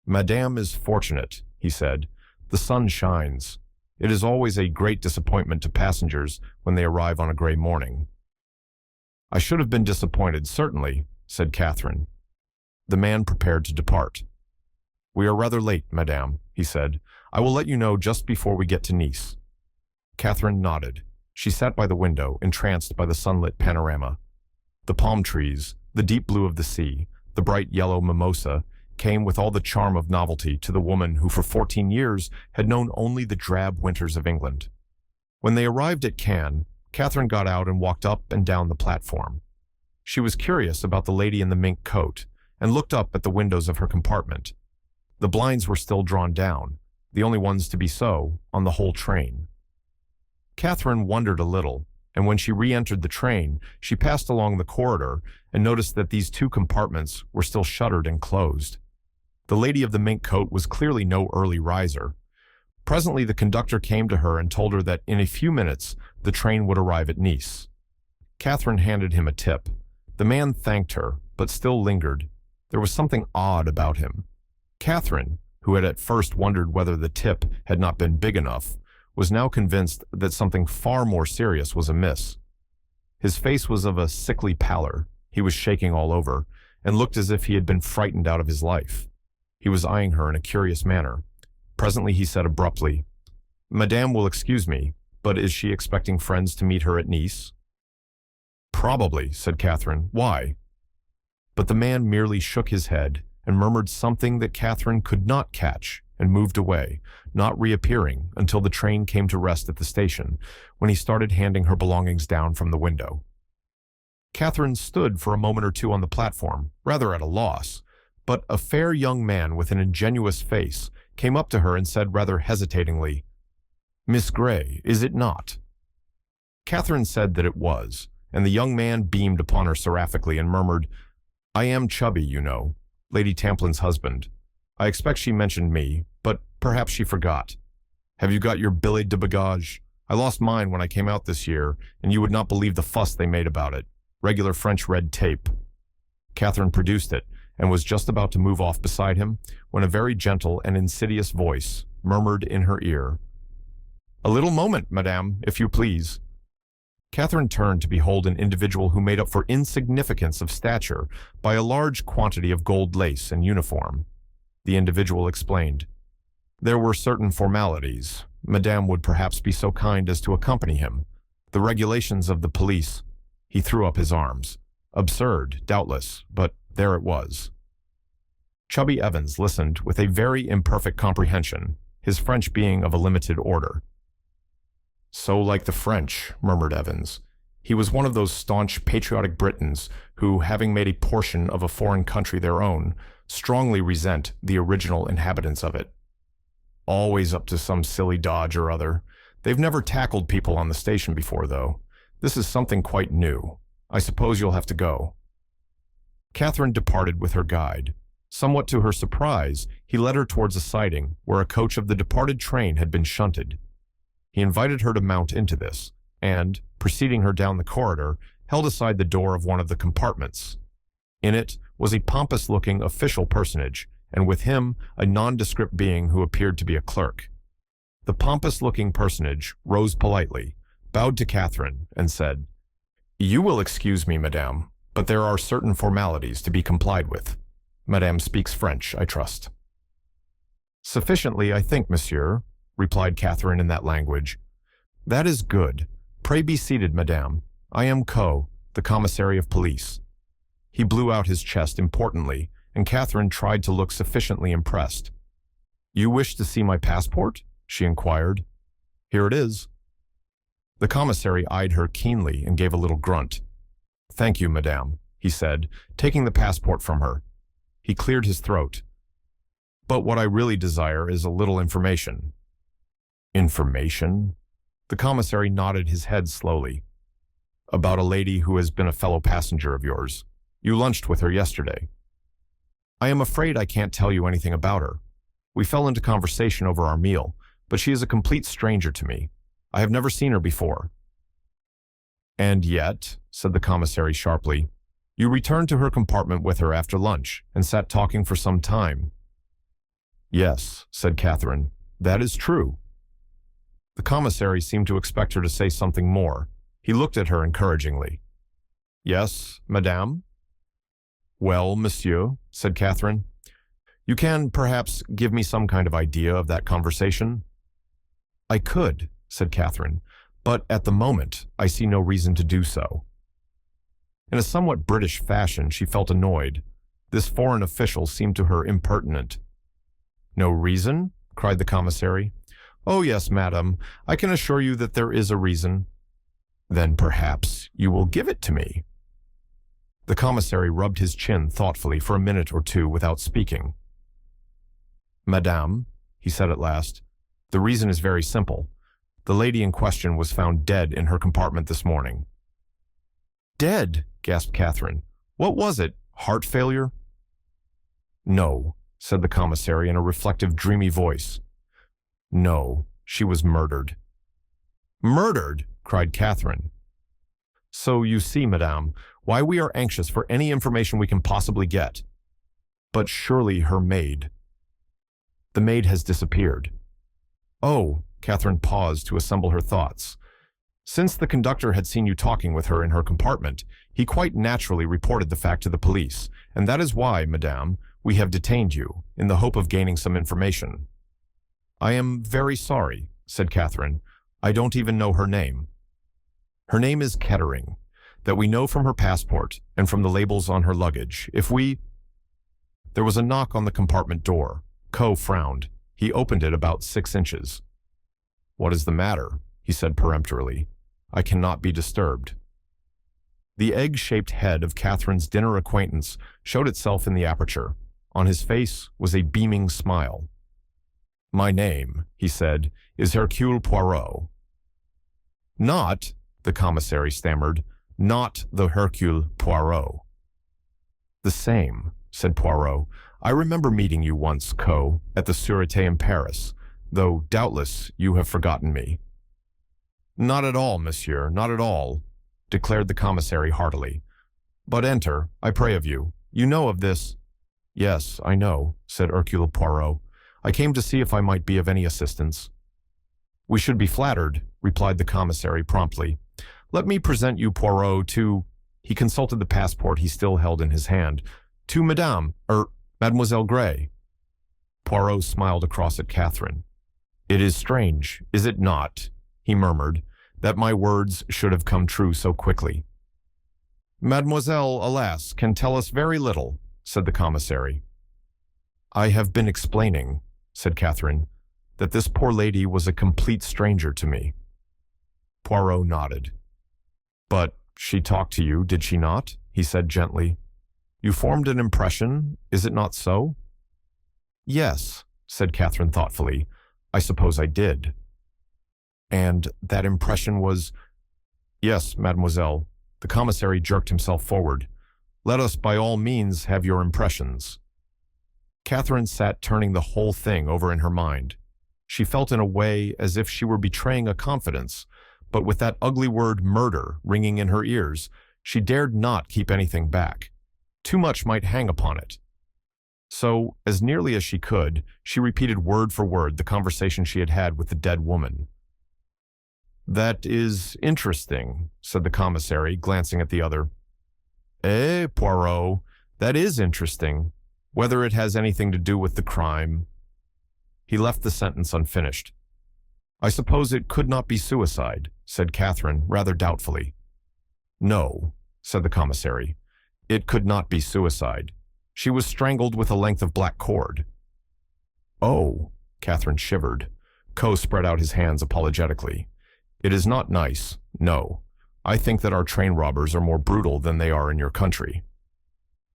"Madame is fortunate," he said. "The sun shines. It is always a great disappointment to passengers when they arrive on a gray morning." "I should have been disappointed, certainly," said Catherine. The man prepared to depart. "We are rather late, madame," he said. "I will let you know just before we get to Nice." Catherine nodded. She sat by the window, entranced by the sunlit panorama. The palm trees, the deep blue of the sea, the bright yellow mimosa, came with all the charm of novelty to the woman who for 14 years had known only the drab winters of England. When they arrived at Cannes, Catherine got out and walked up and down the platform. She was curious about the lady in the mink coat and looked up at the windows of her compartment. The blinds were still drawn down, the only ones to be so on the whole train. Catherine wondered a little, and when she re-entered the train, she passed along the corridor and noticed that these two compartments were still shuttered and closed. The lady of the mink coat was clearly no early riser. Presently the conductor came to her and told her that in a few minutes the train would arrive at Nice. Catherine handed him a tip. The man thanked her, but still lingered. There was something odd about him. Catherine, who had at first wondered whether the tip had not been big enough, was now convinced that something far more serious was amiss. His face was of a sickly pallor. He was shaking all over, and looked as if he had been frightened out of his life. He was eyeing her in a curious manner. Presently he said abruptly, "Madame will excuse me, But is she expecting friends to meet her at Nice? Probably, said Catherine. Why? But the man merely shook his head and murmured something that Catherine could not catch and moved away, not reappearing until the train came to rest at the station, when he started handing her belongings down from the window. Catherine stood for a moment or two on the platform, rather at a loss, but a fair young man with an ingenuous face came up to her and said rather hesitatingly, "Miss Grey, is it not?" Catherine said that it was, and the young man beamed upon her seraphically and murmured, "I am Chubby, you know, Lady Tamplin's husband. I expect she mentioned me, but perhaps she forgot. Have you got your billet de bagage? I lost mine when I came out this year, and you would not believe the fuss they made about it. Regular French red tape." Catherine produced it, and was just about to move off beside him, when a very gentle and insidious voice murmured in her ear, "A little moment, madame, if you please." Catherine turned to behold an individual who made up for insignificance of stature by a large quantity of gold lace and uniform. The individual explained. There were certain formalities. Madame would perhaps be so kind as to accompany him. The regulations of the police. He threw up his arms. Absurd, doubtless, but there it was. Chubby Evans listened with a very imperfect comprehension, his French being of a limited order. "So like the French," murmured Evans. He was one of those staunch, patriotic Britons who, having made a portion of a foreign country their own, strongly resent the original inhabitants of it. Always up to some silly dodge or other. They've never tackled people on the station before, though. This is something quite new. I suppose you'll have to go." Catherine departed with her guide. Somewhat to her surprise, he led her towards a siding where a coach of the departed train had been shunted. He invited her to mount into this, and, preceding her down the corridor, held aside the door of one of the compartments. In it was a pompous-looking official personage, and with him a nondescript being who appeared to be a clerk. The pompous-looking personage rose politely, bowed to Catherine, and said, "You will excuse me, madame, but there are certain formalities to be complied with. Madame speaks French, I trust." "Sufficiently, I think, monsieur," replied Catherine in that language. "That is good. Pray be seated, madame. I am Co, the commissary of police." He blew out his chest importantly, and Catherine tried to look sufficiently impressed. "You wish to see my passport?" she inquired. "Here it is." The commissary eyed her keenly and gave a little grunt. "Thank you, madame," he said, taking the passport from her. He cleared his throat. "But what I really desire is a little information." "Information?" The commissary nodded his head slowly. "About a lady who has been a fellow passenger of yours. You lunched with her yesterday." "I am afraid I can't tell you anything about her. We fell into conversation over our meal, but she is a complete stranger to me. I have never seen her before." "And yet," said the commissary sharply, "you returned to her compartment with her after lunch and sat talking for some time." "Yes," said Catherine, "that is true." The commissary seemed to expect her to say something more. He looked at her encouragingly. "Yes, madame?" "Well, monsieur," said Catherine, "you can, perhaps, give me some kind of idea of that conversation?" "I could," said Catherine, "but at the moment I see no reason to do so." In a somewhat British fashion, she felt annoyed. This foreign official seemed to her impertinent. "No reason?" cried the commissary. "Oh yes, madam, I can assure you that there is a reason." "Then perhaps you will give it to me." The commissary rubbed his chin thoughtfully for a minute or two without speaking. "Madame," he said at last, "the reason is very simple. The lady in question was found dead in her compartment this morning." "Dead?" gasped Catherine. "What was it? Heart failure?" "No," said the commissary in a reflective, dreamy voice. "No, she was murdered." "Murdered?" cried Catherine. "So you see, madame, why we are anxious for any information we can possibly get." "But surely her maid—" "The maid has disappeared." "Oh," Catherine paused to assemble her thoughts. "Since the conductor had seen you talking with her in her compartment, he quite naturally reported the fact to the police, and that is why, madame, we have detained you, in the hope of gaining some information." "I am very sorry," said Catherine. I don't even know her name. Her name is Kettering, that we know from her passport and from the labels on her luggage. There was a knock on the compartment door. Ko frowned. He opened it about 6 inches. What is the matter? He said peremptorily. I cannot be disturbed. The egg-shaped head of Catherine's dinner acquaintance showed itself in the aperture. On his face was a beaming smile. My name, he said, is Hercule Poirot. Not, the commissary stammered, not the Hercule Poirot. The same, said Poirot. I remember meeting you once, Ko, at the Sûreté in Paris, though doubtless you have forgotten me. Not at all, monsieur, not at all, declared the commissary heartily. But enter, I pray of you. You know of this? Yes, I know, said Hercule Poirot. I came to see if I might be of any assistance. We should be flattered, replied the commissary promptly. Let me present you, Poirot, to... He consulted the passport he still held in his hand. To Mademoiselle Gray. Poirot smiled across at Catherine. It is strange, is it not, he murmured, that my words should have come true so quickly. Mademoiselle, alas, can tell us very little, said the commissary. I have been explaining, said Catherine, that this poor lady was a complete stranger to me. Poirot nodded. But she talked to you, did she not? He said gently. You formed an impression, is it not so? Yes, said Catherine thoughtfully. I suppose I did. And that impression was... Yes, mademoiselle. The commissary jerked himself forward. Let us by all means have your impressions. Catherine sat turning the whole thing over in her mind. She felt in a way as if she were betraying a confidence, but with that ugly word murder ringing in her ears, she dared not keep anything back. Too much might hang upon it. So, as nearly as she could, she repeated word for word the conversation she had had with the dead woman. That is interesting, said the commissary, glancing at the other. Poirot, that is interesting. Whether it has anything to do with the crime. He left the sentence unfinished. I suppose it could not be suicide, said Catherine, rather doubtfully. No, said the commissary. It could not be suicide. She was strangled with a length of black cord. Oh, Catherine shivered. Ko spread out his hands apologetically. It is not nice, no. I think that our train robbers are more brutal than they are in your country.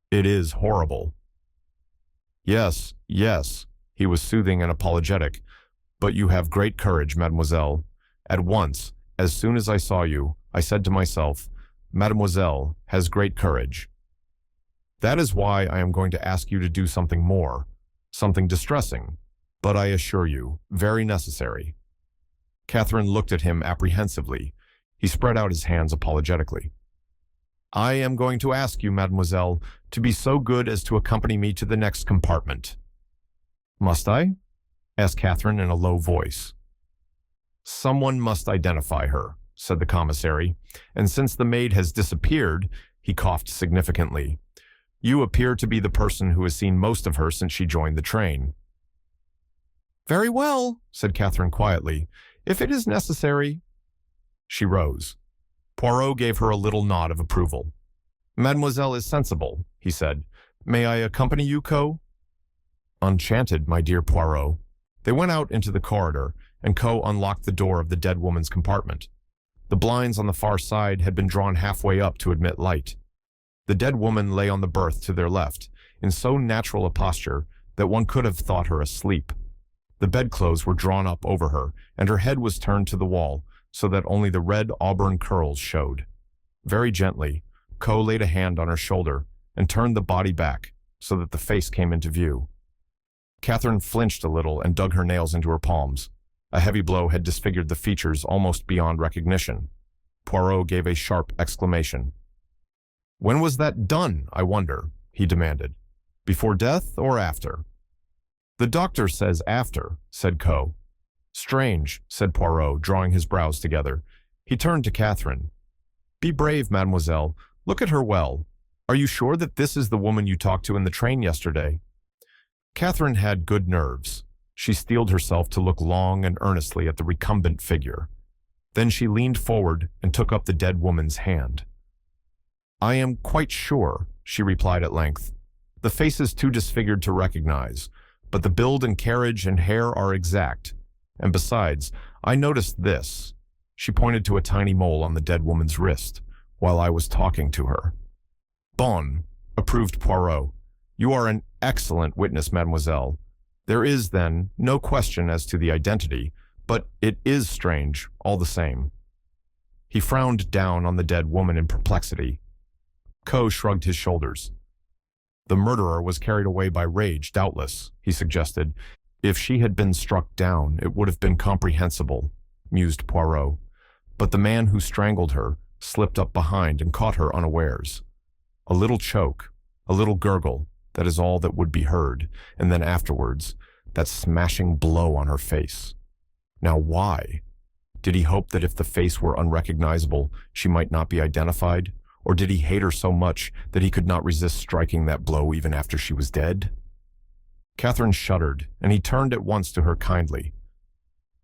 It is horrible. Yes, yes, he was soothing and apologetic. But you have great courage, mademoiselle. At once, as soon as I saw you, I said to myself, Mademoiselle has great courage. That is why I am going to ask you to do something more, something distressing, but I assure you, very necessary. Catherine looked at him apprehensively. He spread out his hands apologetically. I am going to ask you, mademoiselle, to be so good as to accompany me to the next compartment. Must I? Asked Catherine in a low voice. Someone must identify her, said the commissary, and since the maid has disappeared, he coughed significantly. You appear to be the person who has seen most of her since she joined the train. Very well, said Catherine quietly. If it is necessary. She rose. Poirot gave her a little nod of approval. Mademoiselle is sensible, he said. May I accompany you, Ko? Enchanted, my dear Poirot. They went out into the corridor, and Ko unlocked the door of the dead woman's compartment. The blinds on the far side had been drawn halfway up to admit light. The dead woman lay on the berth to their left, in so natural a posture that one could have thought her asleep. The bedclothes were drawn up over her, and her head was turned to the wall, so that only the red auburn curls showed. Very gently, Ko laid a hand on her shoulder and turned the body back, so that the face came into view. Catherine flinched a little and dug her nails into her palms. A heavy blow had disfigured the features almost beyond recognition. Poirot gave a sharp exclamation. When was that done, I wonder? He demanded. Before death or after? The doctor says after, said Ko. Strange, said Poirot, drawing his brows together. He turned to Catherine. Be brave, mademoiselle. Look at her well. Are you sure that this is the woman you talked to in the train yesterday? Catherine had good nerves. She steeled herself to look long and earnestly at the recumbent figure. Then she leaned forward and took up the dead woman's hand. "I am quite sure," she replied at length. "The face is too disfigured to recognize, but the build and carriage and hair are exact. And besides, I noticed this." She pointed to a tiny mole on the dead woman's wrist while I was talking to her. "Bon," approved Poirot. "You are an excellent witness, mademoiselle. There is, then, no question as to the identity, but it is strange, all the same." He frowned down on the dead woman in perplexity. Coe shrugged his shoulders. "The murderer was carried away by rage, doubtless," he suggested. "If she had been struck down, it would have been comprehensible," mused Poirot. "But the man who strangled her slipped up behind and caught her unawares. A little choke, a little gurgle, that is all that would be heard, and then afterwards, that smashing blow on her face. Now why? Did he hope that if the face were unrecognizable, she might not be identified? Or did he hate her so much that he could not resist striking that blow even after she was dead?" Catherine shuddered, and he turned at once to her kindly.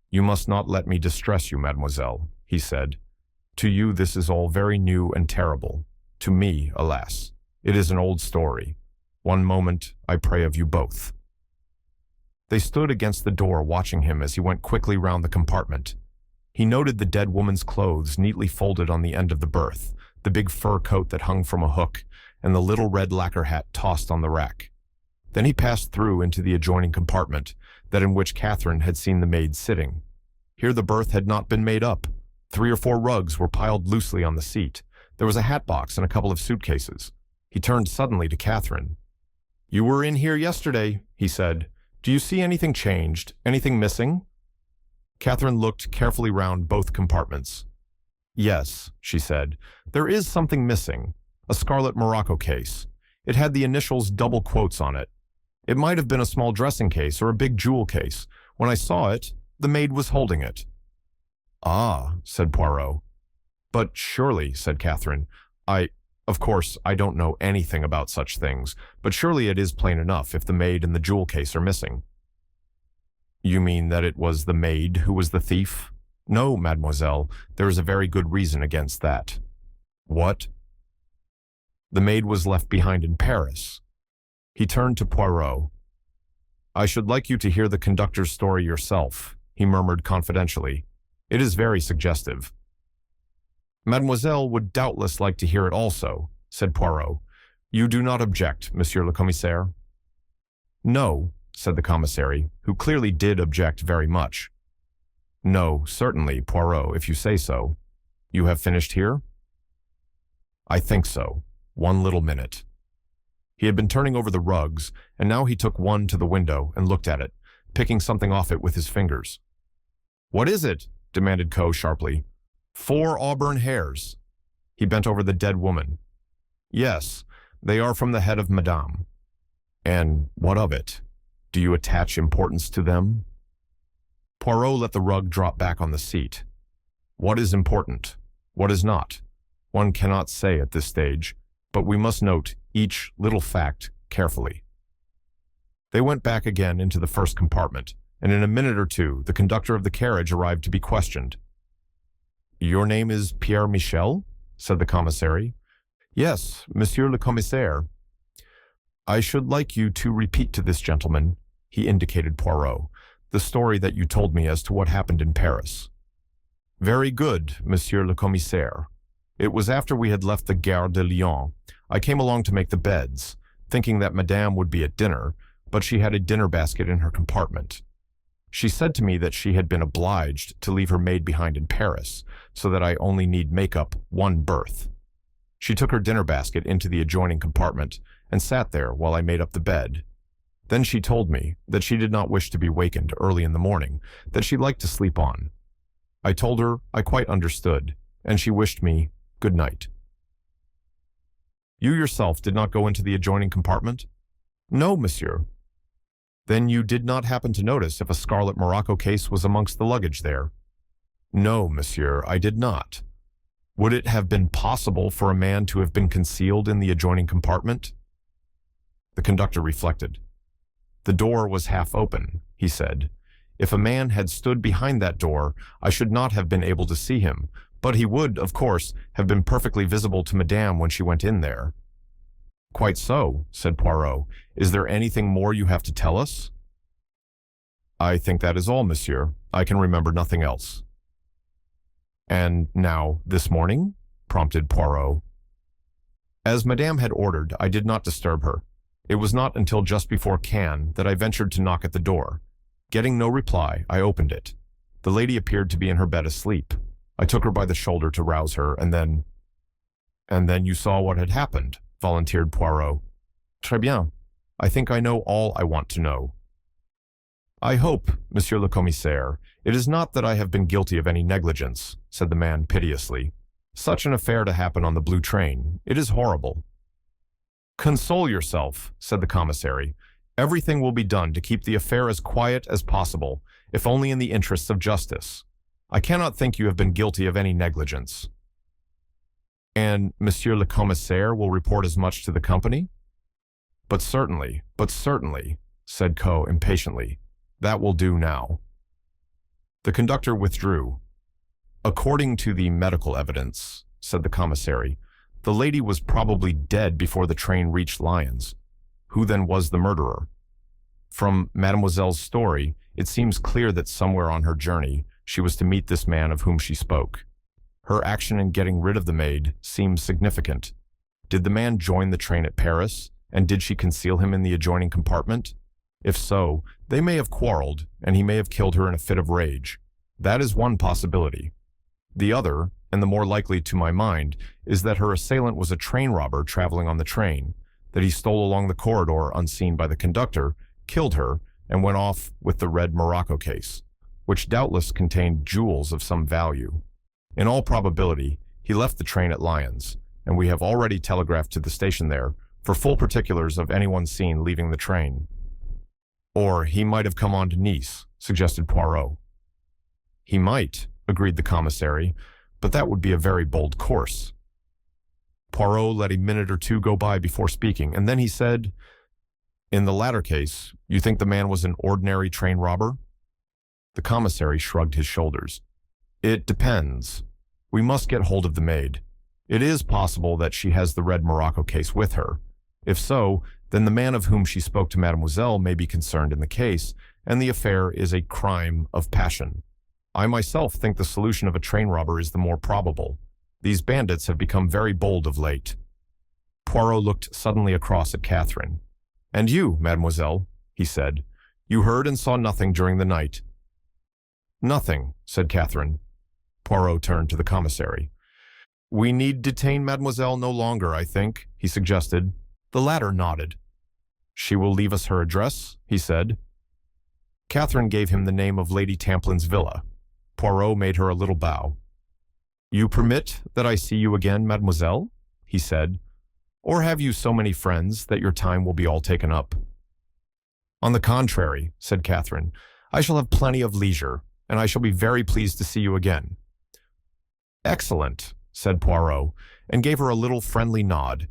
"You must not let me distress you, mademoiselle," he said. "To you this is all very new and terrible. To me, alas, it is an old story. One moment, I pray of you both." They stood against the door watching him as he went quickly round the compartment. He noted the dead woman's clothes neatly folded on the end of the berth, the big fur coat that hung from a hook, and the little red lacquer hat tossed on the rack. Then he passed through into the adjoining compartment, that in which Catherine had seen the maid sitting. Here the berth had not been made up. 3 or 4 rugs were piled loosely on the seat. There was a hat box and a couple of suitcases. He turned suddenly to Catherine. "You were in here yesterday," he said. "Do you see anything changed? Anything missing?" Catherine looked carefully round both compartments. "Yes," she said, "there is something missing. A scarlet morocco case. It had the initials double quotes on it. It might have been a small dressing case or a big jewel case. When I saw it, the maid was holding it." "Ah," said Poirot. "But surely," said Catherine, Of course, I don't know anything about such things, but surely it is plain enough if the maid and the jewel case are missing." "You mean that it was the maid who was the thief?" "No, mademoiselle, there is a very good reason against that." "What?" "The maid was left behind in Paris." He turned to Poirot. "I should like you to hear the conductor's story yourself," he murmured confidentially. "It is very suggestive." "Mademoiselle would doubtless like to hear it also," said Poirot. "You do not object, Monsieur le Commissaire?" "No," said the commissary, who clearly did object very much. "No, certainly, Poirot, if you say so. You have finished here?" "I think so. One little minute." He had been turning over the rugs, and now he took one to the window and looked at it, picking something off it with his fingers. "What is it?" demanded Coe sharply. 4 auburn hairs." He bent over the dead woman. "Yes, they are from the head of Madame." "And what of it? Do you attach importance to them?" Poirot let the rug drop back on the seat. "What is important? What is not? One cannot say at this stage, but we must note each little fact carefully." They went back again into the first compartment, and in a minute or two the conductor of the carriage arrived to be questioned. "Your name is Pierre Michel?" said the commissary. "Yes, Monsieur le Commissaire." "I should like you to repeat to this gentleman," he indicated Poirot, "the story that you told me as to what happened in Paris." "Very good, Monsieur le Commissaire. It was after we had left the Gare de Lyon. I came along to make the beds, thinking that Madame would be at dinner, but she had a dinner basket in her compartment. She said to me that she had been obliged to leave her maid behind in Paris, so that I only need make up 1 berth. She took her dinner basket into the adjoining compartment and sat there while I made up the bed. Then she told me that she did not wish to be wakened early in the morning, that she liked to sleep on. I told her I quite understood, and she wished me good night." "You yourself did not go into the adjoining compartment?" "No, monsieur." "Then you did not happen to notice if a scarlet morocco case was amongst the luggage there?" "No, monsieur, I did not." "Would it have been possible for a man to have been concealed in the adjoining compartment?" The conductor reflected. "The door was half open," he said. If a man had stood behind that door, I should not have been able to see him, but he would, of course, have been perfectly visible to Madame when she went in there." "Quite so," said Poirot. "Is there anything more you have to tell us?" "I think that is all, monsieur. I can remember nothing else." "And now, this morning?" prompted Poirot. "As Madame had ordered, I did not disturb her. It was not until just before Cannes that I ventured to knock at the door. Getting no reply, I opened it. The lady appeared to be in her bed asleep. I took her by the shoulder to rouse her, and then—" "And then you saw what had happened," volunteered Poirot. "Très bien. I think I know all I want to know." "I hope, Monsieur le Commissaire, it is not that I have been guilty of any negligence," said the man piteously. "Such an affair to happen on the blue train. It is horrible." "Console yourself," said the commissary. "Everything will be done to keep the affair as quiet as possible, if only in the interests of justice. I cannot think you have been guilty of any negligence." "And Monsieur le Commissaire will report as much to the company?" But certainly," said Coe impatiently. "That will do now." The conductor withdrew. "According to the medical evidence," said the commissary, "the lady was probably dead before the train reached Lyons. Who then was the murderer? From Mademoiselle's story, it seems clear that somewhere on her journey, she was to meet this man of whom she spoke. Her action in getting rid of the maid seems significant. Did the man join the train at Paris, and did she conceal him in the adjoining compartment? If so, they may have quarreled, and he may have killed her in a fit of rage. That is one possibility. The other, and the more likely to my mind, is that her assailant was a train robber traveling on the train, that he stole along the corridor unseen by the conductor, killed her, and went off with the red morocco case, which doubtless contained jewels of some value. In all probability, he left the train at Lyons, and we have already telegraphed to the station there for full particulars of anyone seen leaving the train." "Or he might have come on to Nice," suggested Poirot. "He might," agreed the commissary, "but that would be a very bold course." Poirot let a minute or two go by before speaking, and then he said, "In the latter case, you think the man was an ordinary train robber?" The commissary shrugged his shoulders. "It depends. We must get hold of the maid. It is possible that she has the red morocco case with her. If so, then the man of whom she spoke to Mademoiselle may be concerned in the case, and the affair is a crime of passion. I myself think the solution of a train robber is the more probable. These bandits have become very bold of late." Poirot looked suddenly across at Catherine. "And you, mademoiselle," he said, "you heard and saw nothing during the night." "Nothing," said Catherine. Poirot turned to the commissary. "We need detain mademoiselle no longer, I think," he suggested. The latter nodded. "She will leave us her address?" he said. Catherine gave him the name of Lady Tamplin's villa. Poirot made her a little bow. "You permit that I see you again, mademoiselle?" he said. "Or have you so many friends that your time will be all taken up?" "On the contrary," said Catherine, "I shall have plenty of leisure, and I shall be very pleased to see you again." "Excellent," said Poirot, and gave her a little friendly nod.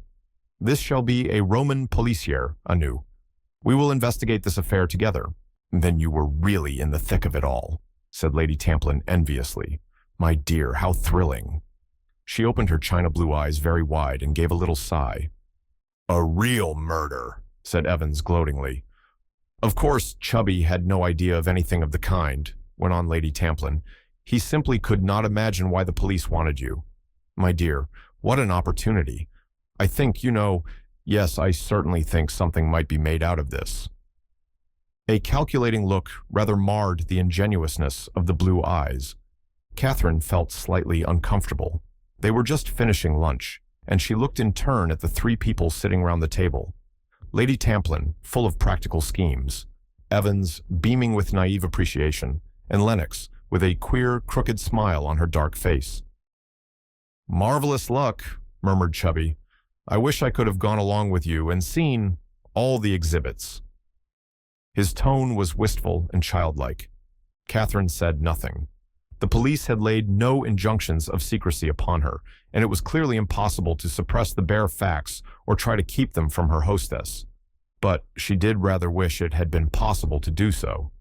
"This shall be a Roman policier anew. We will investigate this affair together." "Then you were really in the thick of it all," said Lady Tamplin enviously. "My dear, how thrilling." She opened her china blue eyes very wide and gave a little sigh. "A real murder," said Evans gloatingly. "Of course, Chubby had no idea of anything of the kind," went on Lady Tamplin. "He simply could not imagine why the police wanted you. My dear, what an opportunity. I think, yes, I certainly think something might be made out of this." A calculating look rather marred the ingenuousness of the blue eyes. Catherine felt slightly uncomfortable. They were just finishing lunch, and she looked in turn at the three people sitting round the table. Lady Tamplin, full of practical schemes, Evans, beaming with naive appreciation, and Lennox, with a queer, crooked smile on her dark face. "Marvelous luck," murmured Chubby. "I wish I could have gone along with you and seen all the exhibits." His tone was wistful and childlike. Catherine said nothing. The police had laid no injunctions of secrecy upon her, and it was clearly impossible to suppress the bare facts or try to keep them from her hostess. But she did rather wish it had been possible to do so.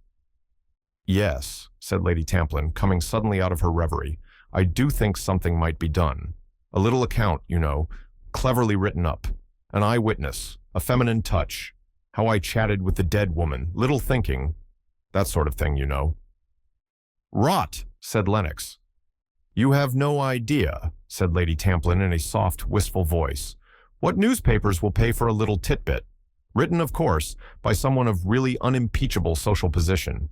Yes, said Lady Tamplin, coming suddenly out of her reverie. I do think something might be done. A little account, you know, cleverly written up. An eyewitness, a feminine touch. How I chatted with the dead woman, little thinking. That sort of thing, you know. Rot, said Lennox. You have no idea, said Lady Tamplin in a soft, wistful voice. What newspapers will pay for a little titbit? Written, of course, by someone of really unimpeachable social position.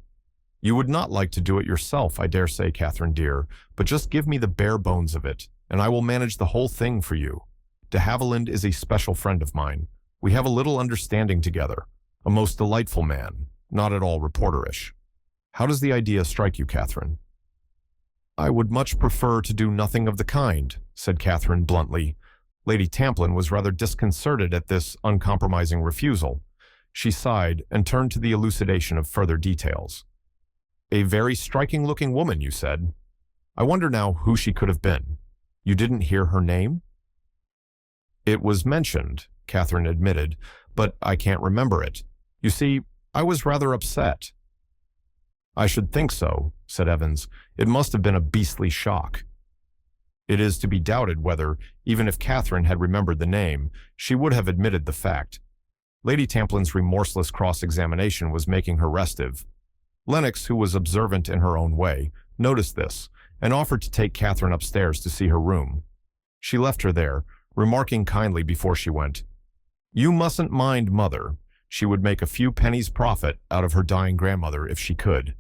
You would not like to do it yourself, I dare say, Catherine dear, but just give me the bare bones of it, and I will manage the whole thing for you. De Haviland is a special friend of mine. We have a little understanding together. A most delightful man, not at all reporterish. How does the idea strike you, Catherine? I would much prefer to do nothing of the kind, said Catherine bluntly. Lady Tamplin was rather disconcerted at this uncompromising refusal. She sighed and turned to the elucidation of further details. A very striking-looking woman, you said. I wonder now who she could have been. You didn't hear her name? It was mentioned, Catherine admitted, but I can't remember it. You see, I was rather upset. I should think so, said Evans. It must have been a beastly shock. It is to be doubted whether, even if Catherine had remembered the name, she would have admitted the fact. Lady Tamplin's remorseless cross-examination was making her restive. Lennox, who was observant in her own way, noticed this, and offered to take Catherine upstairs to see her room. She left her there, remarking kindly before she went, You mustn't mind Mother. She would make a few pennies profit out of her dying grandmother if she could.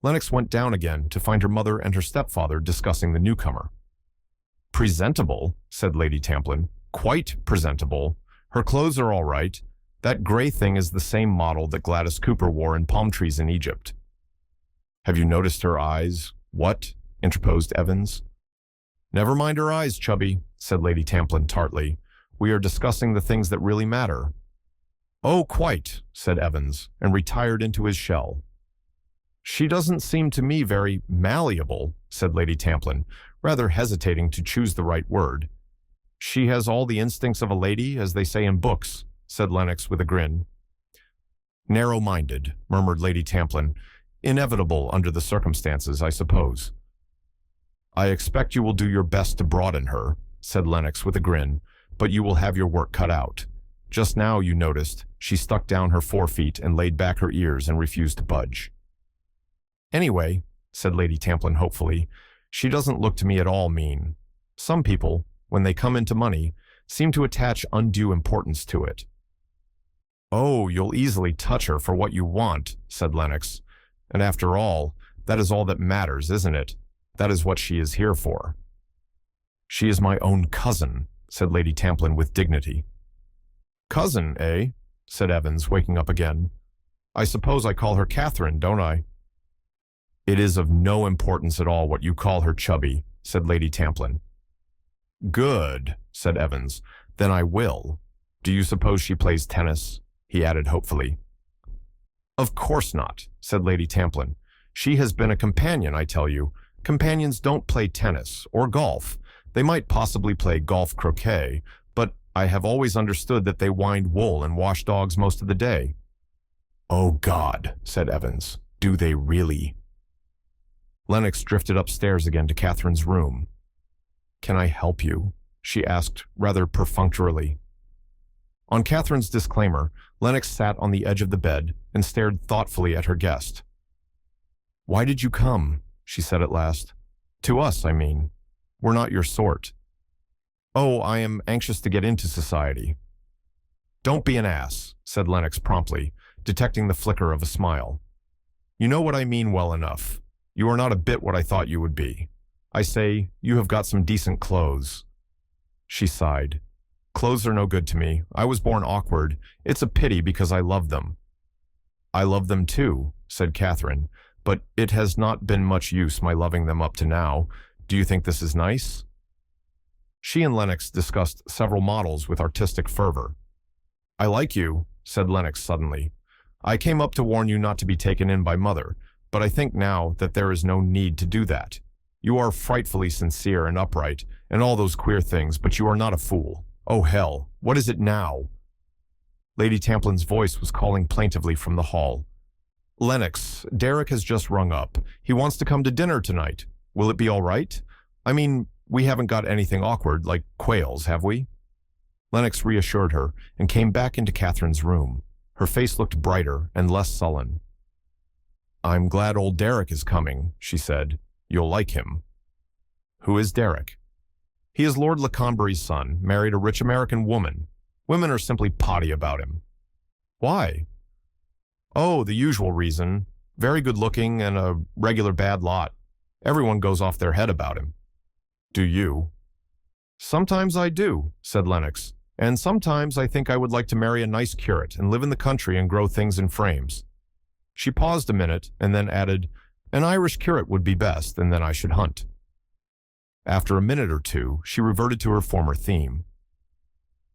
Lennox went down again to find her mother and her stepfather discussing the newcomer. Presentable, said Lady Tamplin. Quite presentable. Her clothes are all right. That gray thing is the same model that Gladys Cooper wore in palm trees in Egypt. Have you noticed her eyes? What? Interposed Evans. Never mind her eyes, Chubby, said Lady Tamplin tartly. We are discussing the things that really matter. Oh, quite, said Evans, and retired into his shell. She doesn't seem to me very malleable, said Lady Tamplin, rather hesitating to choose the right word. She has all the instincts of a lady, as they say in books, said Lennox with a grin. Narrow-minded, murmured Lady Tamplin. Inevitable under the circumstances, I suppose. I expect you will do your best to broaden her, said Lennox with a grin, but you will have your work cut out. Just now, you noticed, she stuck down her forefeet and laid back her ears and refused to budge. Anyway, said Lady Tamplin hopefully, she doesn't look to me at all mean. Some people, when they come into money, seem to attach undue importance to it. Oh, you'll easily touch her for what you want, said Lennox. And after all, that is all that matters, isn't it? That is what she is here for. She is my own cousin, said Lady Tamplin with dignity. Cousin, eh? Said Evans, waking up again. I suppose I call her Catherine, don't I? It is of no importance at all what you call her, Chubby, said Lady Tamplin. Good, said Evans. Then I will. Do you suppose she plays tennis? He added hopefully. Of course not, said Lady Tamplin. She has been a companion, I tell you. Companions don't play tennis or golf. They might possibly play golf croquet, but I have always understood that they wind wool and wash dogs most of the day. Oh, God, said Evans. Do they really? Lennox drifted upstairs again to Catherine's room. Can I help you? She asked, rather perfunctorily. On Catherine's disclaimer, Lennox sat on the edge of the bed and stared thoughtfully at her guest. Why did you come? She said at last. To us, I mean. We're not your sort. Oh, I am anxious to get into society. Don't be an ass, said Lennox promptly, detecting the flicker of a smile. You know what I mean well enough. You are not a bit what I thought you would be. I say, you have got some decent clothes. She sighed. Clothes are no good to me. I was born awkward. It's a pity because I love them. I love them too, said Catherine, but it has not been much use my loving them up to now. Do you think this is nice? She and Lennox discussed several models with artistic fervor. I like you, said Lennox suddenly. I came up to warn you not to be taken in by Mother, but I think now that there is no need to do that. You are frightfully sincere and upright, and all those queer things, but you are not a fool. Oh, hell, what is it now? Lady Tamplin's voice was calling plaintively from the hall. Lennox, Derek has just rung up. He wants to come to dinner tonight. Will it be all right? I mean, we haven't got anything awkward like quails, have we? Lennox reassured her and came back into Catherine's room. Her face looked brighter and less sullen. I'm glad old Derek is coming, she said. You'll like him. Who is Derek? He is Lord Leconbury's son, married a rich American woman. Women are simply potty about him. Why? Oh, the usual reason. Very good looking and a regular bad lot. Everyone goes off their head about him. Do you? Sometimes I do, said Lennox. And sometimes I think I would like to marry a nice curate and live in the country and grow things in frames. She paused a minute and then added, an Irish curate would be best, and then I should hunt. After a minute or two, she reverted to her former theme.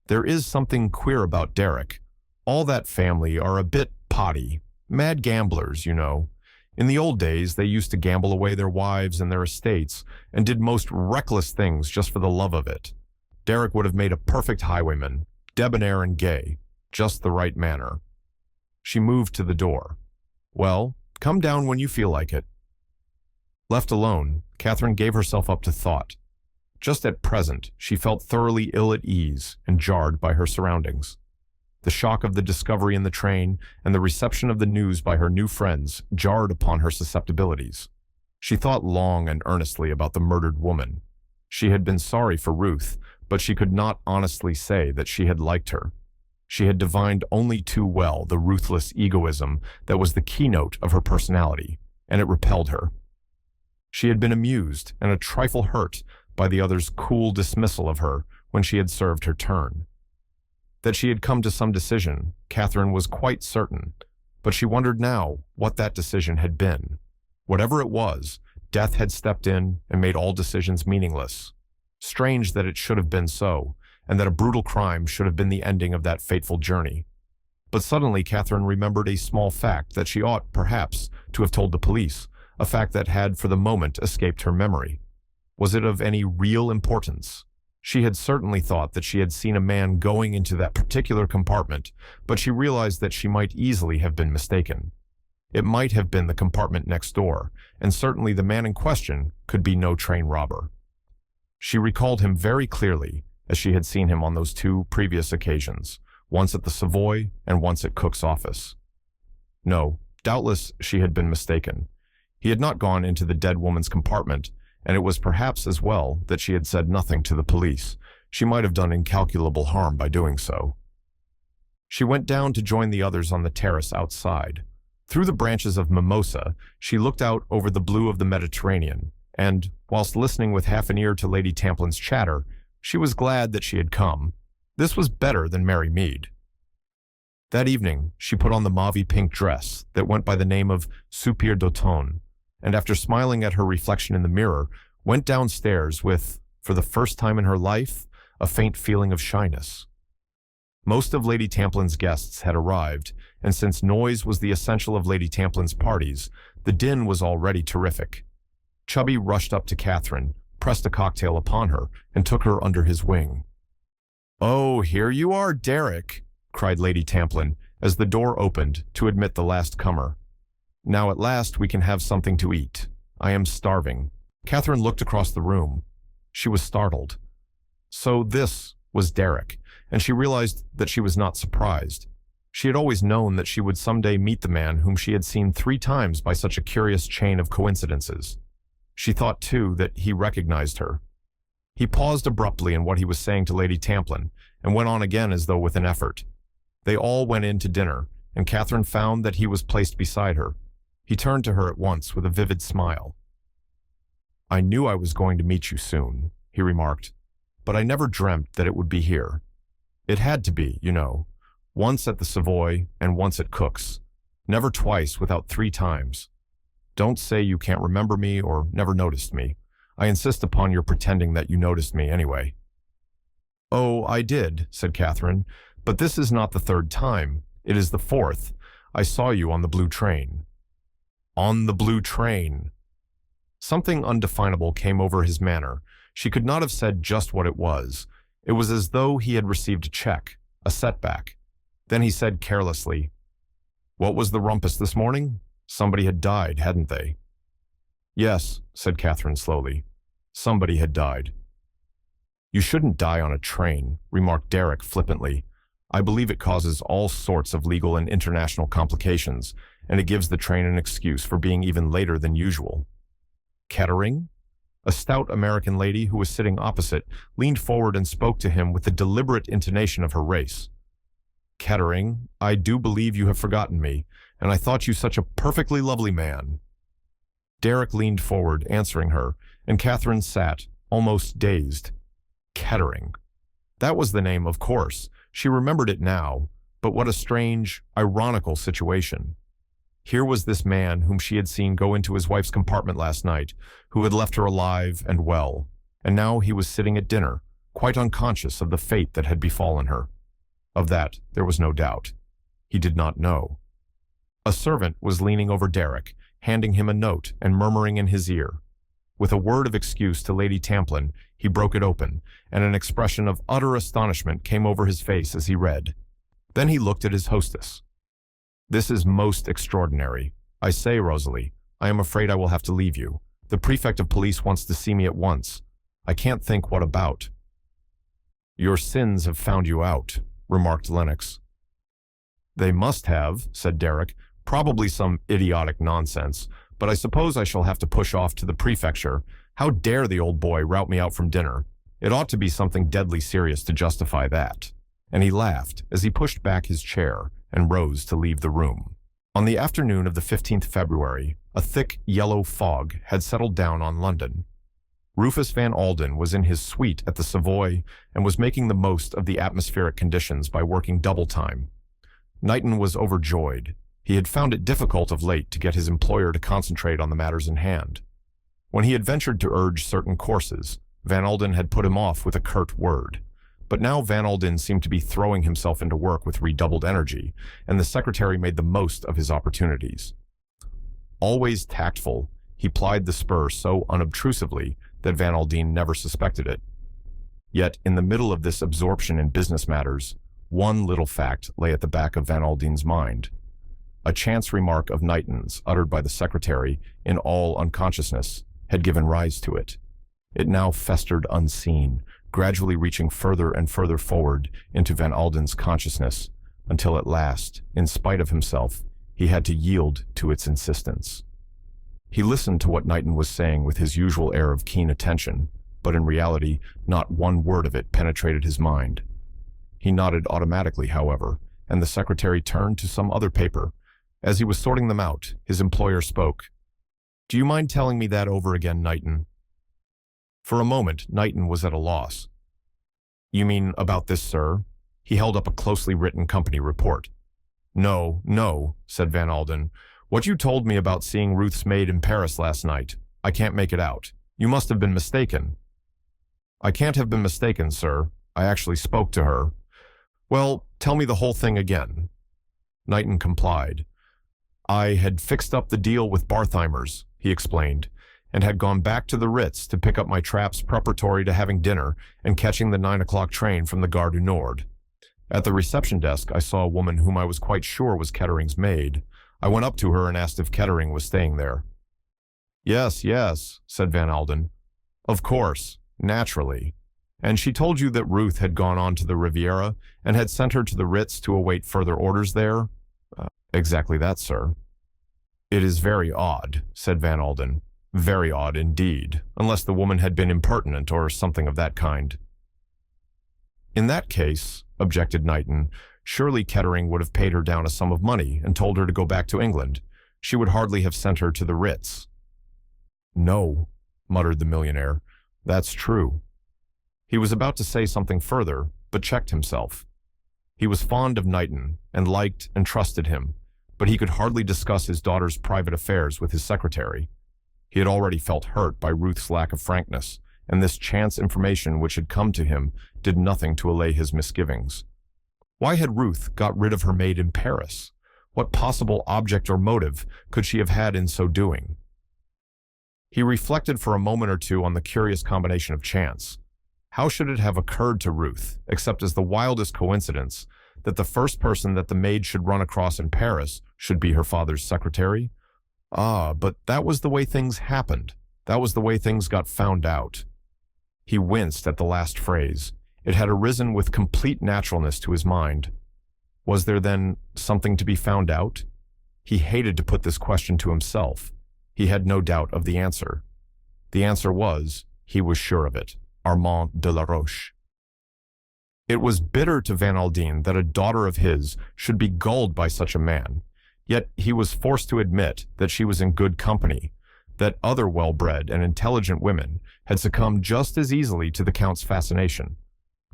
There is something queer about Derek. All that family are a bit potty. Mad gamblers, you know. In the old days, they used to gamble away their wives and their estates and did most reckless things just for the love of it. Derek would have made a perfect highwayman, debonair and gay, just the right manner. She moved to the door. Well, come down when you feel like it. Left alone, Catherine gave herself up to thought. Just at present, she felt thoroughly ill at ease and jarred by her surroundings. The shock of the discovery in the train and the reception of the news by her new friends jarred upon her susceptibilities. She thought long and earnestly about the murdered woman. She had been sorry for Ruth, but she could not honestly say that she had liked her. She had divined only too well the ruthless egoism that was the keynote of her personality, and it repelled her. She had been amused and a trifle hurt by the other's cool dismissal of her when she had served her turn. That she had come to some decision, Catherine was quite certain, but she wondered now what that decision had been. Whatever it was, death had stepped in and made all decisions meaningless. Strange that it should have been so, and that a brutal crime should have been the ending of that fateful journey. But suddenly Catherine remembered a small fact that she ought, perhaps, to have told the police, a fact that had for the moment escaped her memory. Was it of any real importance? She had certainly thought that she had seen a man going into that particular compartment, but she realized that she might easily have been mistaken. It might have been the compartment next door, and certainly the man in question could be no train robber. She recalled him very clearly, as she had seen him on those two previous occasions, once at the Savoy and once at Cook's office. No, doubtless she had been mistaken. He had not gone into the dead woman's compartment, and it was perhaps as well that she had said nothing to the police. She might have done incalculable harm by doing so. She went down to join the others on the terrace outside. Through the branches of mimosa, she looked out over the blue of the Mediterranean, and, whilst listening with half an ear to Lady Tamplin's chatter, she was glad that she had come. This was better than Mary Mead. That evening, she put on the mauve-pink dress that went by the name of Soupir d'automne, and after smiling at her reflection in the mirror, went downstairs with, for the first time in her life, a faint feeling of shyness. Most of Lady Tamplin's guests had arrived, and since noise was the essential of Lady Tamplin's parties, the din was already terrific. Chubby rushed up to Catherine, pressed a cocktail upon her, and took her under his wing. "Oh, here you are, Derek," cried Lady Tamplin, as the door opened to admit the last comer. "Now at last we can have something to eat. I am starving." Catherine looked across the room. She was startled. So this was Derek, and she realized that she was not surprised. She had always known that she would someday meet the man whom she had seen 3 times by such a curious chain of coincidences. She thought, too, that he recognized her. He paused abruptly in what he was saying to Lady Tamplin, and went on again as though with an effort. They all went in to dinner, and Catherine found that he was placed beside her. He turned to her at once with a vivid smile. "I knew I was going to meet you soon," he remarked, "but I never dreamt that it would be here. It had to be, you know, once at the Savoy and once at Cook's. Never twice without 3 times. Don't say you can't remember me or never noticed me. I insist upon your pretending that you noticed me anyway." "Oh, I did," said Catherine, "but this is not the 3rd time. It is the 4th. I saw you on the blue train." On the blue train. Something undefinable came over his manner. She could not have said just what it was. It was as though he had received a check, a setback. Then he said carelessly, "What was the rumpus this morning?" Somebody had died, hadn't they? Yes, said Catherine slowly. Somebody had died. You shouldn't die on a train, remarked Derek flippantly. I believe it causes all sorts of legal and international complications, and it gives the train an excuse for being even later than usual. Kettering? A stout American lady who was sitting opposite leaned forward and spoke to him with the deliberate intonation of her race. Kettering, I do believe you have forgotten me, and I thought you such a perfectly lovely man. Derek leaned forward, answering her, and Catherine sat, almost dazed. Kettering. That was the name, of course. She remembered it now, but what a strange, ironical situation. Here was this man whom she had seen go into his wife's compartment last night, who had left her alive and well, and now he was sitting at dinner, quite unconscious of the fate that had befallen her. Of that there was no doubt. He did not know. A servant was leaning over Derek, handing him a note and murmuring in his ear. With a word of excuse to Lady Tamplin, he broke it open, and an expression of utter astonishment came over his face as he read. Then he looked at his hostess. This is most extraordinary. I say, Rosalie, I am afraid I will have to leave you. The prefect of police wants to see me at once. I can't think what about. Your sins have found you out, remarked Lennox. They must have, said Derek. Probably some idiotic nonsense, but I suppose I shall have to push off to the prefecture. How dare the old boy rout me out from dinner? It ought to be something deadly serious to justify that. And he laughed as he pushed back his chair and rose to leave the room. On the afternoon of the 15th February, a thick yellow fog had settled down on London. Rufus Van Alden was in his suite at the Savoy and was making the most of the atmospheric conditions by working double time. Knighton was overjoyed. He had found it difficult of late to get his employer to concentrate on the matters in hand. When he had ventured to urge certain courses, Van Alden had put him off with a curt word. But now Van Alden seemed to be throwing himself into work with redoubled energy, and the secretary made the most of his opportunities. Always tactful, he plied the spur so unobtrusively that Van Alden never suspected it. Yet, in the middle of this absorption in business matters, one little fact lay at the back of Van Alden's mind. A chance remark of Knighton's, uttered by the secretary in all unconsciousness, had given rise to it. It now festered unseen, gradually reaching further and further forward into Van Alden's consciousness, until at last, in spite of himself, he had to yield to its insistence. He listened to what Knighton was saying with his usual air of keen attention, but in reality, not one word of it penetrated his mind. He nodded automatically, however, and the secretary turned to some other paper. As he was sorting them out, his employer spoke. Do you mind telling me that over again, Knighton? For a moment, Knighton was at a loss. You mean about this, sir? He held up a closely written company report. No, no, said Van Alden. What you told me about seeing Ruth's maid in Paris last night, I can't make it out. You must have been mistaken. I can't have been mistaken, sir. I actually spoke to her. Well, tell me the whole thing again. Knighton complied. I had fixed up the deal with Bartheimer's, he explained, and had gone back to the Ritz to pick up my traps preparatory to having dinner and catching the 9 o'clock train from the Gare du Nord. At the reception desk, I saw a woman whom I was quite sure was Kettering's maid. I went up to her and asked if Kettering was staying there. Yes, yes, said Van Alden. Of course, naturally. And she told you that Ruth had gone on to the Riviera and had sent her to the Ritz to await further orders there? Exactly that, sir. It is very odd, said Van Alden. Very odd indeed, unless the woman had been impertinent or something of that kind. In that case, objected Knighton, surely Kettering would have paid her down a sum of money and told her to go back to England. She would hardly have sent her to the Ritz. No, muttered the millionaire. That's true. He was about to say something further, but checked himself. He was fond of Knighton and liked and trusted him, but he could hardly discuss his daughter's private affairs with his secretary. He had already felt hurt by Ruth's lack of frankness, and this chance information which had come to him did nothing to allay his misgivings. Why had Ruth got rid of her maid in Paris? What possible object or motive could she have had in so doing? He reflected for a moment or two on the curious combination of chance. How should it have occurred to Ruth, except as the wildest coincidence, that the first person that the maid should run across in Paris should be her father's secretary? Ah, but that was the way things happened. That was the way things got found out. He winced at the last phrase. It had arisen with complete naturalness to his mind. Was there then something to be found out? He hated to put this question to himself. He had no doubt of the answer. The answer was, he was sure of it, Armand de la Roche. It was bitter to Van Aldine that a daughter of his should be gulled by such a man, yet he was forced to admit that she was in good company, that other well-bred and intelligent women had succumbed just as easily to the Count's fascination.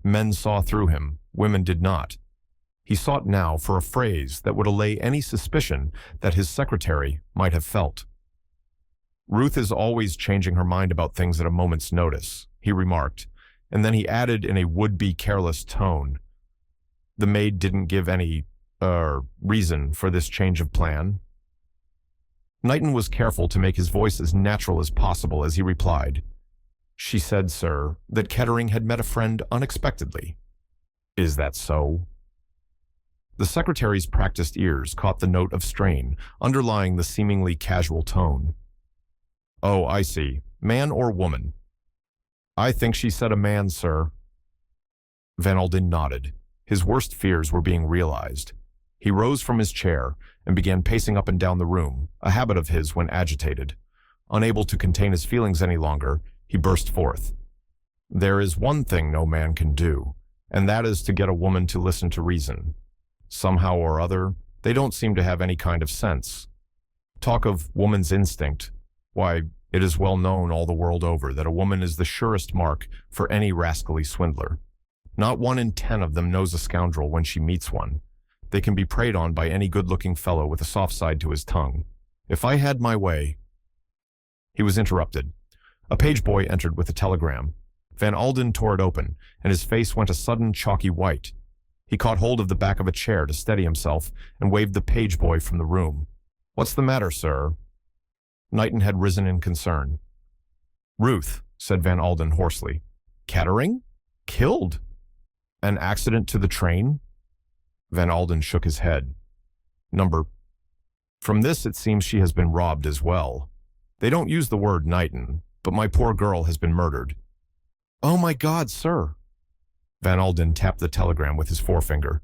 Men saw through him, women did not. He sought now for a phrase that would allay any suspicion that his secretary might have felt. Ruth is always changing her mind about things at a moment's notice, he remarked, and then he added in a would-be careless tone, the maid didn't give any, reason for this change of plan. Knighton was careful to make his voice as natural as possible as he replied, She said, sir, that Kettering had met a friend unexpectedly. Is that so? The secretary's practiced ears caught the note of strain underlying the seemingly casual tone. Oh, I see. Man or woman? I think she said a man, sir. Van Aldine nodded. His worst fears were being realized. He rose from his chair and began pacing up and down the room, a habit of his when agitated. Unable to contain his feelings any longer, he burst forth. There is one thing no man can do, and that is to get a woman to listen to reason. Somehow or other, they don't seem to have any kind of sense. Talk of woman's instinct. Why, it is well known all the world over that a woman is the surest mark for any rascally swindler. Not 1 in 10 of them knows a scoundrel when she meets one. They can be preyed on by any good-looking fellow with a soft side to his tongue. If I had my way... He was interrupted. A page boy entered with a telegram. Van Aldine tore it open, and his face went a sudden chalky white. He caught hold of the back of a chair to steady himself and waved the page boy from the room. What's the matter, sir? Knighton had risen in concern. Ruth, said Van Aldine hoarsely. Kettering? Killed? An accident to the train? Van Aldine shook his head. From this it seems she has been robbed as well. They don't use the word Knighton, but my poor girl has been murdered. Oh my God, sir! Van Aldine tapped the telegram with his forefinger.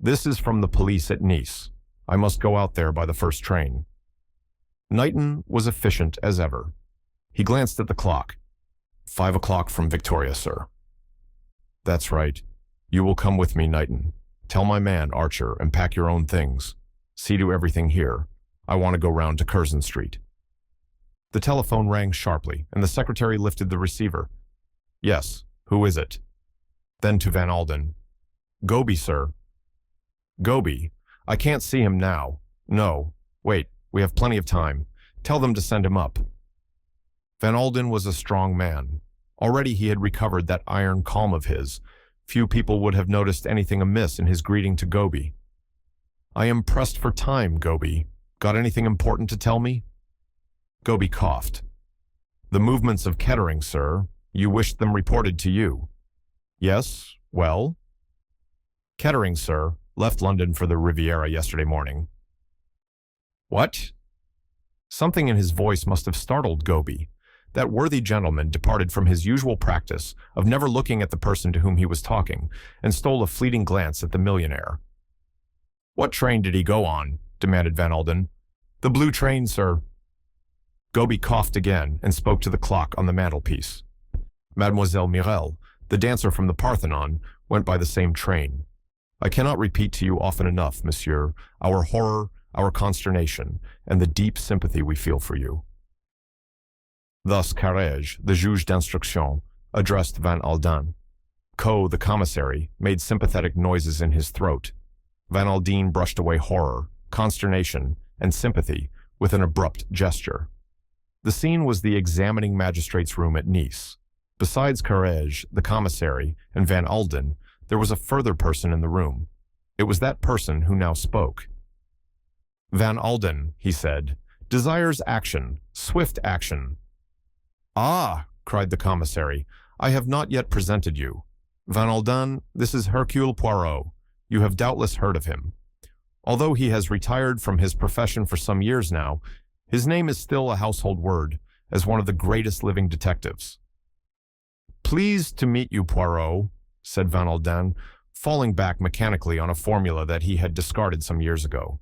This is from the police at Nice. I must go out there by the first train. Knighton was efficient as ever. He glanced at the clock. 5 o'clock from Victoria, sir. That's right. You will come with me, Knighton. Tell my man, Archer, and pack your own things. See to everything here. I want to go round to Curzon Street. The telephone rang sharply, and the secretary lifted the receiver. Yes, who is it? Then to Van Aldine. Goby, sir. Goby? I can't see him now. No. Wait, we have plenty of time. Tell them to send him up. Van Aldine was a strong man. Already he had recovered that iron calm of his. Few people would have noticed anything amiss in his greeting to Goby. I am pressed for time, Goby. Got anything important to tell me? Goby coughed. The movements of Kettering, sir. You wished them reported to you. Yes, well? Kettering, sir, left London for the Riviera yesterday morning. What? Something in his voice must have startled Goby. That worthy gentleman departed from his usual practice of never looking at the person to whom he was talking, and stole a fleeting glance at the millionaire. What train did he go on? Demanded Van Aldine. The blue train, sir. Goby coughed again and spoke to the clock on the mantelpiece. Mademoiselle Mirel, the dancer from the Parthenon, went by the same train. I cannot repeat to you often enough, monsieur, our horror, our consternation, and the deep sympathy we feel for you. Thus Carrege, the juge d'instruction, addressed Van Aldine. Coe, the commissary, made sympathetic noises in his throat. Van Aldine brushed away horror, consternation, and sympathy with an abrupt gesture. The scene was the examining magistrate's room at Nice. Besides Carrege, the commissary, and Van Aldine, there was a further person in the room. It was that person who now spoke. Van Aldine, he said, desires action, swift action. Ah, cried the commissary, I have not yet presented you. Van Aldine, this is Hercule Poirot. You have doubtless heard of him. Although he has retired from his profession for some years now, His name is still a household word as one of the greatest living detectives. "Pleased to meet you, Poirot," said Van Alden, falling back mechanically on a formula that he had discarded some years ago.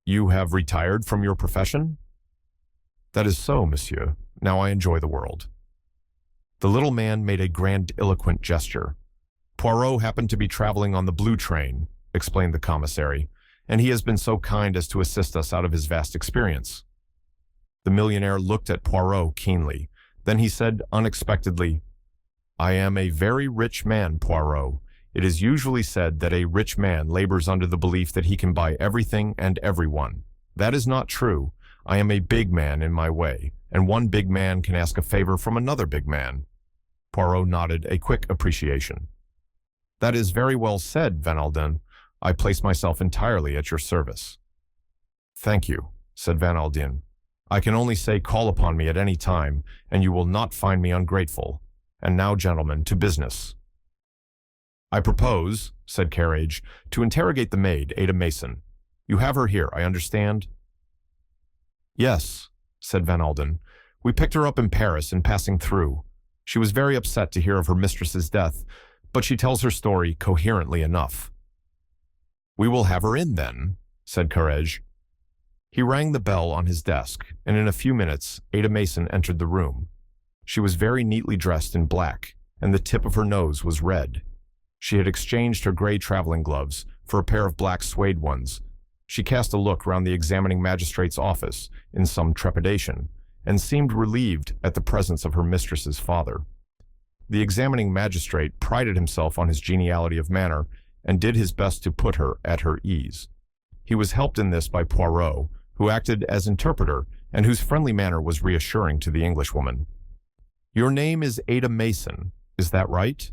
"You have retired from your profession?" "That is so, monsieur. Now I enjoy the world." The little man made a grandiloquent gesture. "Poirot happened to be traveling on the blue train," explained the commissary, "and he has been so kind as to assist us out of his vast experience." The millionaire looked at Poirot keenly. Then he said unexpectedly, "I am a very rich man, Poirot. It is usually said that a rich man labors under the belief that he can buy everything and everyone. That is not true. I am a big man in my way, and one big man can ask a favor from another big man." Poirot nodded a quick appreciation. "That is very well said, Van Alden. I place myself entirely at your service." "Thank you," said Van Alden. "I can only say call upon me at any time, and you will not find me ungrateful. And now, gentlemen, to business." "I propose," said Carriage, "to interrogate the maid, Ada Mason. You have her here, I understand?" "Yes," said Van Alden. "We picked her up in Paris in passing through. She was very upset to hear of her mistress's death, but she tells her story coherently enough." "We will have her in, then," said Carriage. He rang the bell on his desk, and in a few minutes Ada Mason entered the room. She was very neatly dressed in black, and the tip of her nose was red. She had exchanged her gray traveling gloves for a pair of black suede ones. She cast a look round the examining magistrate's office in some trepidation, and seemed relieved at the presence of her mistress's father. The examining magistrate prided himself on his geniality of manner, and did his best to put her at her ease. He was helped in this by Poirot, who acted as interpreter, and whose friendly manner was reassuring to the Englishwoman. "Your name is Ada Mason, is that right?"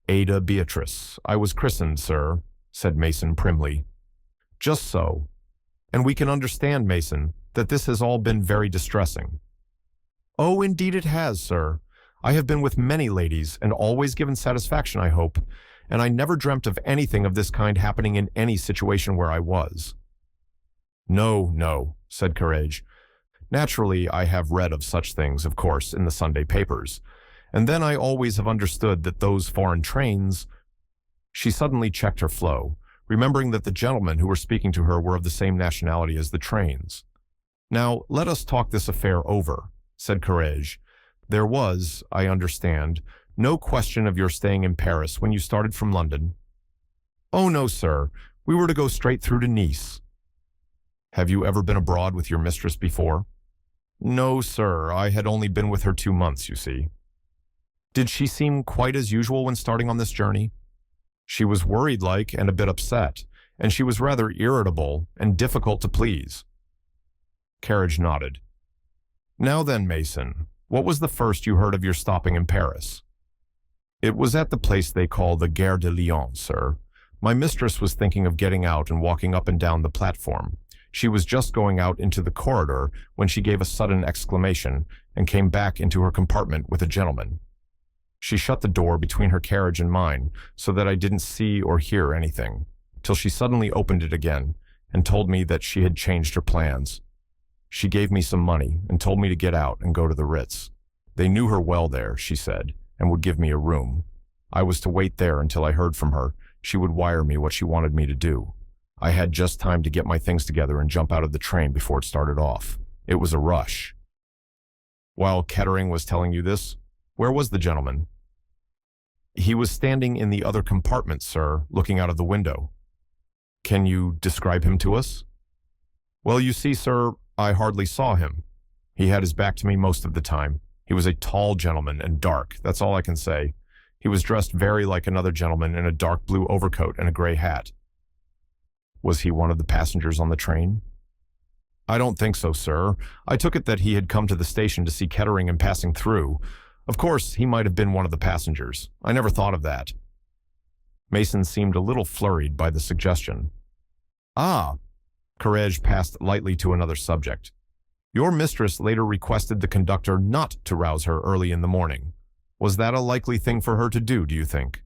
"Ada Beatrice. I was christened, sir," said Mason primly. "Just so. And we can understand, Mason, that this has all been very distressing." "Oh, indeed it has, sir. I have been with many ladies, and always given satisfaction, I hope, and I never dreamt of anything of this kind happening in any situation where I was." "No, no," said Carriage. "Naturally, I have read of such things, of course, in the Sunday papers, and then I always have understood that those foreign trains—" She suddenly checked her flow, remembering that the gentlemen who were speaking to her were of the same nationality as the trains. "Now, let us talk this affair over," said Carriage. "There was, I understand, no question of your staying in Paris when you started from London?" "Oh, no, sir. We were to go straight through to Nice." "Have you ever been abroad with your mistress before?" "No, sir. I had only been with her 2 months, you see." "Did she seem quite as usual when starting on this journey?" "She was worried-like and a bit upset, and she was rather irritable and difficult to please." Carriage nodded. "Now then, Mason, what was the first you heard of your stopping in Paris?" "It was at the place they call the Gare de Lyon, sir. My mistress was thinking of getting out and walking up and down the platform. She was just going out into the corridor when she gave a sudden exclamation and came back into her compartment with a gentleman. She shut the door between her carriage and mine so that I didn't see or hear anything, till she suddenly opened it again and told me that she had changed her plans. She gave me some money and told me to get out and go to the Ritz. They knew her well there, she said, and would give me a room. I was to wait there until I heard from her. She would wire me what she wanted me to do. I had just time to get my things together and jump out of the train before it started off. It was a rush." "While Kettering was telling you this, where was the gentleman?" "He was standing in the other compartment, sir, looking out of the window." "Can you describe him to us?" "Well, you see, sir, I hardly saw him. He had his back to me most of the time. He was a tall gentleman and dark, that's all I can say. He was dressed very like another gentleman in a dark blue overcoat and a gray hat." "Was he one of the passengers on the train?" "I don't think so, sir. I took it that he had come to the station to see Kettering and passing through. Of course, he might have been one of the passengers. I never thought of that." Mason seemed a little flurried by the suggestion. "Ah!" Carriage passed lightly to another subject. "Your mistress later requested the conductor not to rouse her early in the morning. Was that a likely thing for her to do, do you think?"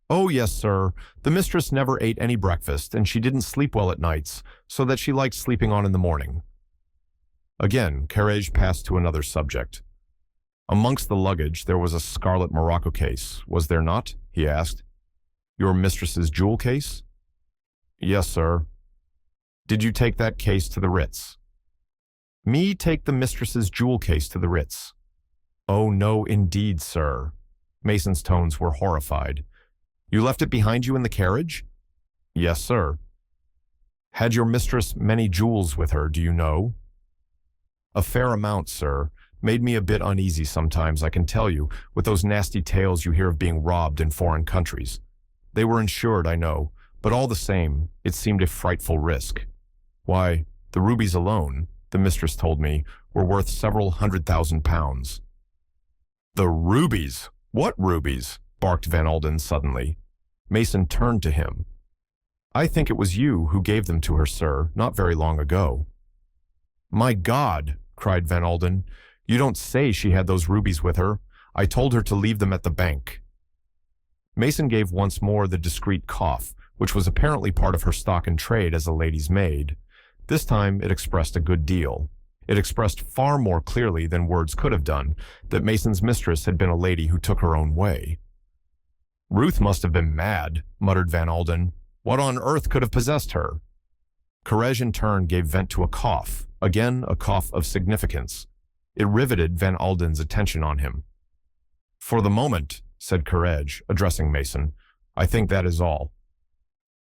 "Oh, yes, sir. The mistress never ate any breakfast, and she didn't sleep well at nights, so that she liked sleeping on in the morning." Again, Carriage passed to another subject. Amongst the luggage, there was a scarlet morocco case, was there not? He asked. Your mistress's jewel case? Yes, sir. Did you take that case to the Ritz? Me take the mistress's jewel case to the Ritz? Oh, no, indeed, sir. Mason's tones were horrified. You left it behind you in the carriage? Yes, sir. Had your mistress many jewels with her, do you know? A fair amount, sir. Made me a bit uneasy sometimes, I can tell you, with those nasty tales you hear of being robbed in foreign countries. They were insured, I know, but all the same, it seemed a frightful risk. Why, the rubies alone, the mistress told me, were worth several £100,000. The rubies? What rubies? Barked Van Alden suddenly. Mason turned to him. I think it was you who gave them to her, sir, not very long ago. My God, cried Van Alden, you don't say she had those rubies with her. I told her to leave them at the bank. Mason gave once more the discreet cough, which was apparently part of her stock in trade as a lady's maid. This time it expressed a good deal. It expressed far more clearly than words could have done that Mason's mistress had been a lady who took her own way. Ruth must have been mad, muttered Van Alden. What on earth could have possessed her? Carriage in turn gave vent to a cough, again a cough of significance. It riveted Van Alden's attention on him. For the moment, said Carriage, addressing Mason, I think that is all.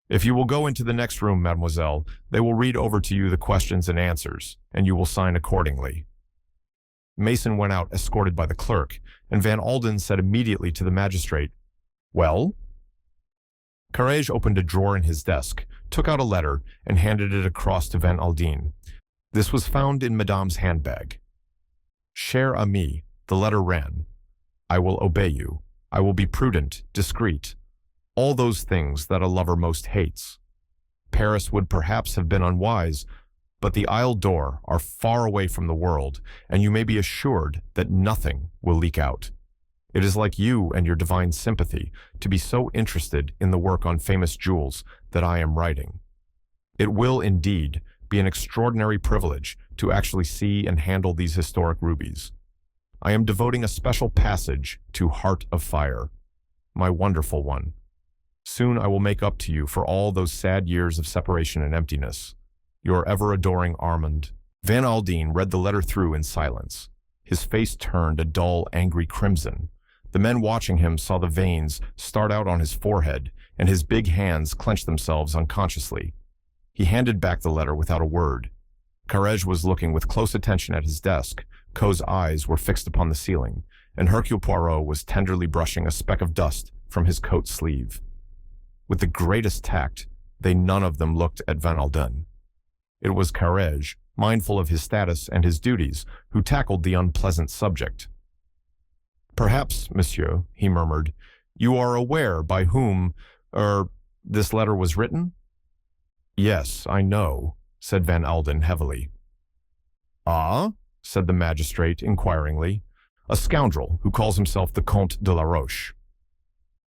If you will go into the next room, mademoiselle, they will read over to you the questions and answers, and you will sign accordingly. Mason went out escorted by the clerk, and Van Alden said immediately to the magistrate, Well? Carriage opened a drawer in his desk, took out a letter, and handed it across to Van Alden. This was found in Madame's handbag. Cher ami, the letter ran, I will obey you. I will be prudent, discreet, all those things that a lover most hates. Paris would perhaps have been unwise, but the Isle d'Or are far away from the world, and you may be assured that nothing will leak out. It is like you and your divine sympathy to be so interested in the work on famous jewels that I am writing. It will, indeed, be an extraordinary privilege to actually see and handle these historic rubies. I am devoting a special passage to Heart of Fire, my wonderful one. Soon I will make up to you for all those sad years of separation and emptiness. Your ever-adoring Armand. Van Alden read the letter through in silence. His face turned a dull, angry crimson. The men watching him saw the veins start out on his forehead, and his big hands clenched themselves unconsciously. He handed back the letter without a word. Carriage was looking with close attention at his desk. Coe's eyes were fixed upon the ceiling, and Hercule Poirot was tenderly brushing a speck of dust from his coat sleeve. With the greatest tact, they none of them looked at Van Alden. It was Carriage, mindful of his status and his duties, who tackled the unpleasant subject. Perhaps, monsieur, he murmured, you are aware by whom, this letter was written? Yes, I know, said Van Alden heavily. Ah? Said the magistrate inquiringly. A scoundrel who calls himself the Comte de la Roche.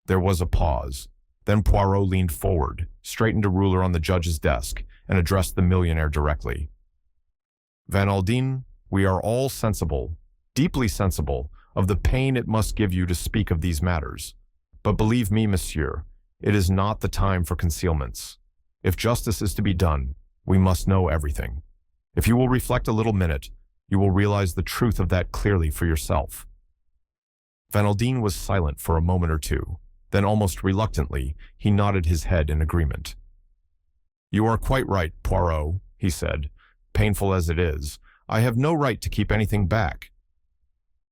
There was a pause. Then Poirot leaned forward, straightened a ruler on the judge's desk, and addressed the millionaire directly. Van Alden, we are all sensible, deeply sensible, of the pain it must give you to speak of these matters. But believe me, monsieur, it is not the time for concealments. If justice is to be done, we must know everything. If you will reflect a little minute, you will realize the truth of that clearly for yourself. Van Alden was silent for a moment or two. Then almost reluctantly, he nodded his head in agreement. You are quite right, Poirot, he said. Painful as it is, I have no right to keep anything back.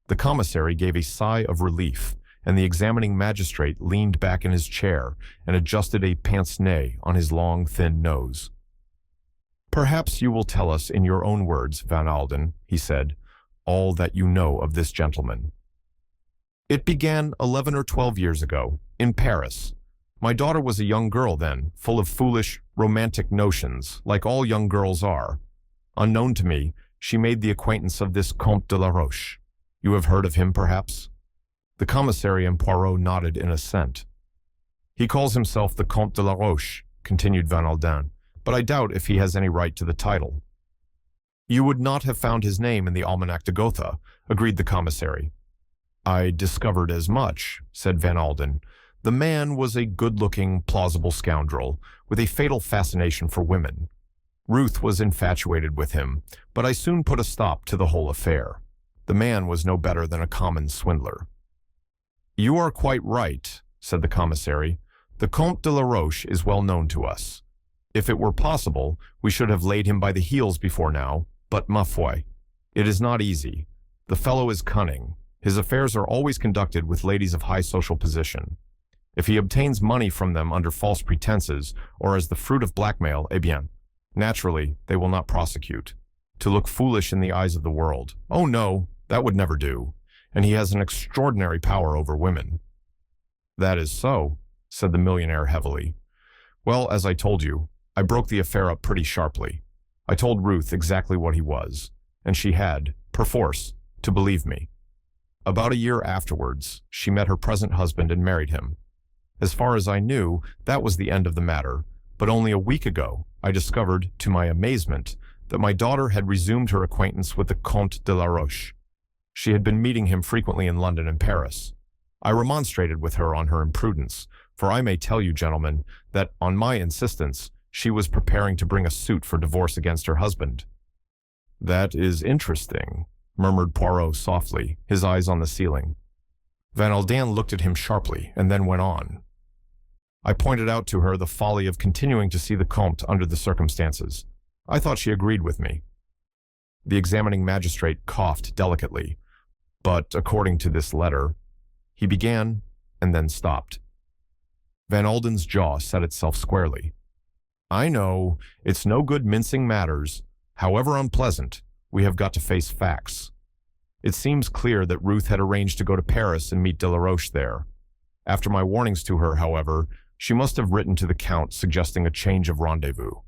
The commissary gave a sigh of relief, and the examining magistrate leaned back in his chair and adjusted a pince-nez on his long, thin nose. Perhaps you will tell us in your own words, Van Alden, he said, all that you know of this gentleman. It began 11 or 12 years ago, in Paris. My daughter was a young girl then, full of foolish, romantic notions, like all young girls are. Unknown to me, she made the acquaintance of this Comte de la Roche. You have heard of him, perhaps? The commissary and Poirot nodded in assent. He calls himself the Comte de la Roche, continued Van Alden, but I doubt if he has any right to the title. You would not have found his name in the Almanach de Gotha, agreed the commissary. I discovered as much, said Van Alden. The man was a good-looking, plausible scoundrel with a fatal fascination for women. Ruth was infatuated with him, but I soon put a stop to the whole affair. The man was no better than a common swindler. You are quite right, said the commissary. The Comte de la Roche is well known to us. If it were possible, we should have laid him by the heels before now, but ma foi, it is not easy. The fellow is cunning. His affairs are always conducted with ladies of high social position. If he obtains money from them under false pretenses or as the fruit of blackmail, eh bien, naturally, they will not prosecute. To look foolish in the eyes of the world. Oh no, that would never do. And he has an extraordinary power over women. That is so, said the millionaire heavily. Well, as I told you, I broke the affair up pretty sharply. I told Ruth exactly what he was, and she had, perforce, to believe me. About a year afterwards, she met her present husband and married him. As far as I knew, that was the end of the matter, but only a week ago, I discovered, to my amazement, that my daughter had resumed her acquaintance with the Comte de la Roche. She had been meeting him frequently in London and Paris. I remonstrated with her on her imprudence, for I may tell you, gentlemen, that, on my insistence, she was preparing to bring a suit for divorce against her husband. That is interesting, murmured Poirot softly, his eyes on the ceiling. Van Alden looked at him sharply and then went on. I pointed out to her the folly of continuing to see the Comte under the circumstances. I thought she agreed with me. The examining magistrate coughed delicately, but according to this letter, he began and then stopped. Van Alden's jaw set itself squarely. I know, it's no good mincing matters. However unpleasant, we have got to face facts. It seems clear that Ruth had arranged to go to Paris and meet de la Roche there. After my warnings to her, however, she must have written to the Count suggesting a change of rendezvous.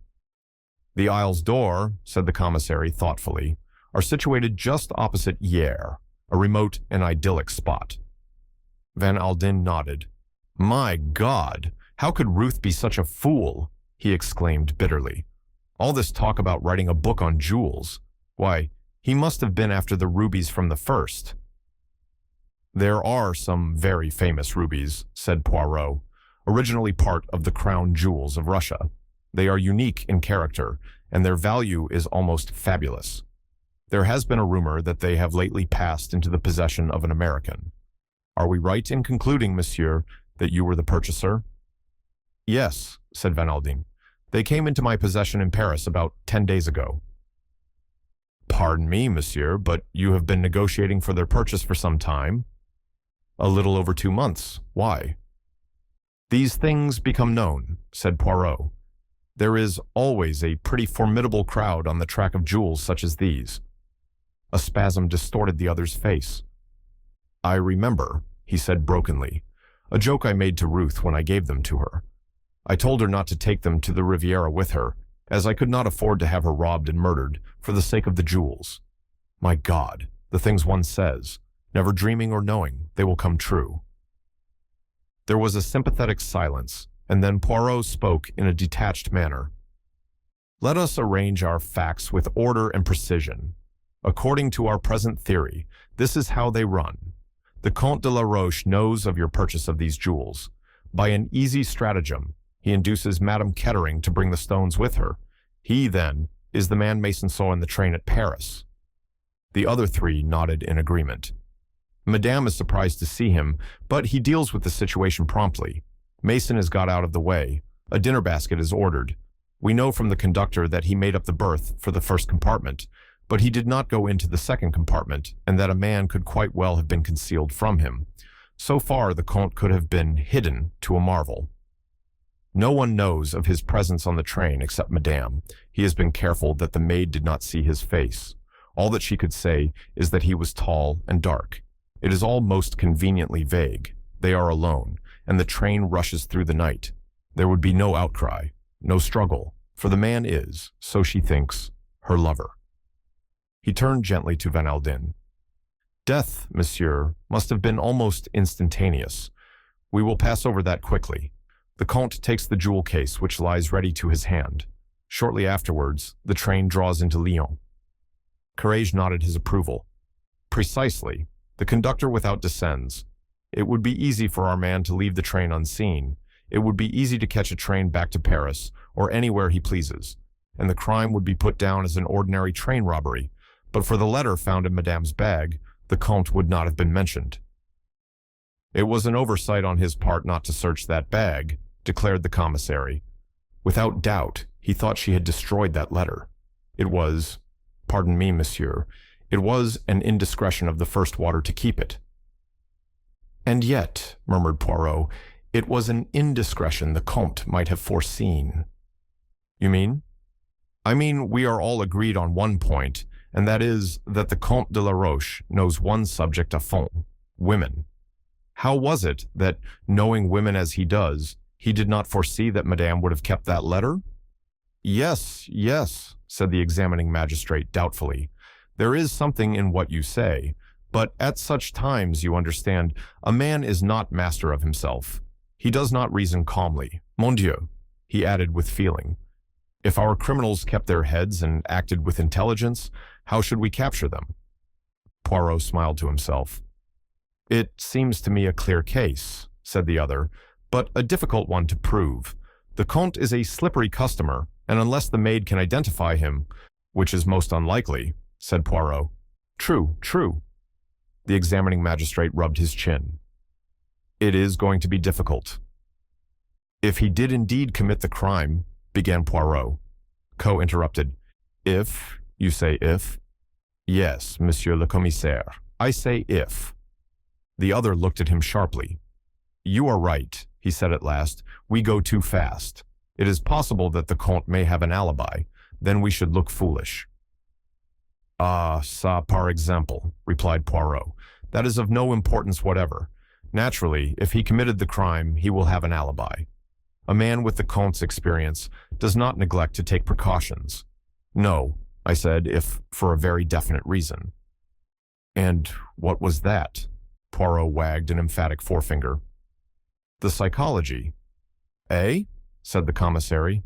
The Isles d'Or, said the commissary thoughtfully, are situated just opposite Hyères, a remote and idyllic spot. Van Alden nodded. My God, how could Ruth be such a fool? He exclaimed bitterly. All this talk about writing a book on jewels. Why, he must have been after the rubies from the first. There are some very famous rubies, said Poirot, originally part of the crown jewels of Russia. They are unique in character, and their value is almost fabulous. There has been a rumor that they have lately passed into the possession of an American. Are we right in concluding, monsieur, that you were the purchaser? Yes, said Van Alden. They came into my possession in Paris about 10 days ago. Pardon me, monsieur, but you have been negotiating for their purchase for some time? A little over 2 months. Why? These things become known, said Poirot. There is always a pretty formidable crowd on the track of jewels such as these. A spasm distorted the other's face. I remember, he said brokenly, a joke I made to Ruth when I gave them to her. I told her not to take them to the Riviera with her, as I could not afford to have her robbed and murdered for the sake of the jewels. My God, the things one says, never dreaming or knowing they will come true. There was a sympathetic silence, and then Poirot spoke in a detached manner. Let us arrange our facts with order and precision. According to our present theory, this is how they run. The Comte de la Roche knows of your purchase of these jewels. By an easy stratagem, he induces Madame Kettering to bring the stones with her. He, then, is the man Mason saw in the train at Paris. The other three nodded in agreement. Madame is surprised to see him, but he deals with the situation promptly. Mason is got out of the way. A dinner basket is ordered. We know from the conductor that he made up the berth for the first compartment, but he did not go into the second compartment, and that a man could quite well have been concealed from him. So far, the Comte could have been hidden to a marvel. No one knows of his presence on the train except Madame. He has been careful that the maid did not see his face. All that she could say is that he was tall and dark. It is all most conveniently vague. They are alone, and the train rushes through the night. There would be no outcry, no struggle, for the man is, so she thinks, her lover. He turned gently to Van Alden. Death, monsieur, must have been almost instantaneous. We will pass over that quickly. The Comte takes the jewel case which lies ready to his hand. Shortly afterwards, the train draws into Lyon. Courage nodded his approval. Precisely. The conductor without descends. It would be easy for our man to leave the train unseen. It would be easy to catch a train back to Paris, or anywhere he pleases, and the crime would be put down as an ordinary train robbery. But for the letter found in Madame's bag, the Comte would not have been mentioned. It was an oversight on his part not to search that bag, declared the commissary. Without doubt, he thought she had destroyed that letter. It was, pardon me, monsieur, it was an indiscretion of the first water to keep it. And yet, murmured Poirot, it was an indiscretion the Comte might have foreseen. You mean? I mean, we are all agreed on one point, and that is that the Comte de la Roche knows one subject à fond, women. How was it that, knowing women as he does, he did not foresee that Madame would have kept that letter? Yes, yes, said the examining magistrate doubtfully. There is something in what you say, but at such times, you understand, a man is not master of himself. He does not reason calmly. Mon Dieu, he added with feeling. If our criminals kept their heads and acted with intelligence, how should we capture them? Poirot smiled to himself. It seems to me a clear case, said the other, but a difficult one to prove. The Comte is a slippery customer, and unless the maid can identify him, which is most unlikely, said Poirot. True, true. The examining magistrate rubbed his chin. It is going to be difficult. If he did indeed commit the crime, began Poirot. Coe interrupted. If, you say if? Yes, monsieur le commissaire. I say if. The other looked at him sharply. You are right, he said at last. We go too fast. It is possible that the Comte may have an alibi. Then we should look foolish. Ah, ça par exemple, replied Poirot. That is of no importance whatever. Naturally, if he committed the crime, he will have an alibi. A man with the Comte's experience does not neglect to take precautions. No, I said, if for a very definite reason. And what was that? Poirot wagged an emphatic forefinger. The psychology. Eh? Said the commissary.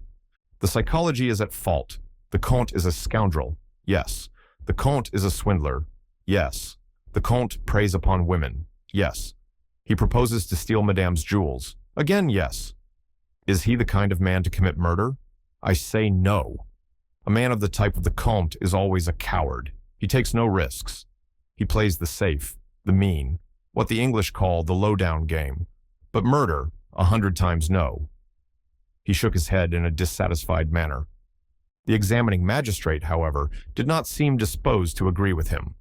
The psychology is at fault. The Comte is a scoundrel. Yes. The Comte is a swindler. Yes. The Comte preys upon women. Yes. He proposes to steal Madame's jewels. Again, yes. Is he the kind of man to commit murder? I say no. A man of the type of the Comte is always a coward. He takes no risks. He plays the safe, the mean, what the English call the low-down game. But murder, 100 times no. He shook his head in a dissatisfied manner. The examining magistrate, however, did not seem disposed to agree with him.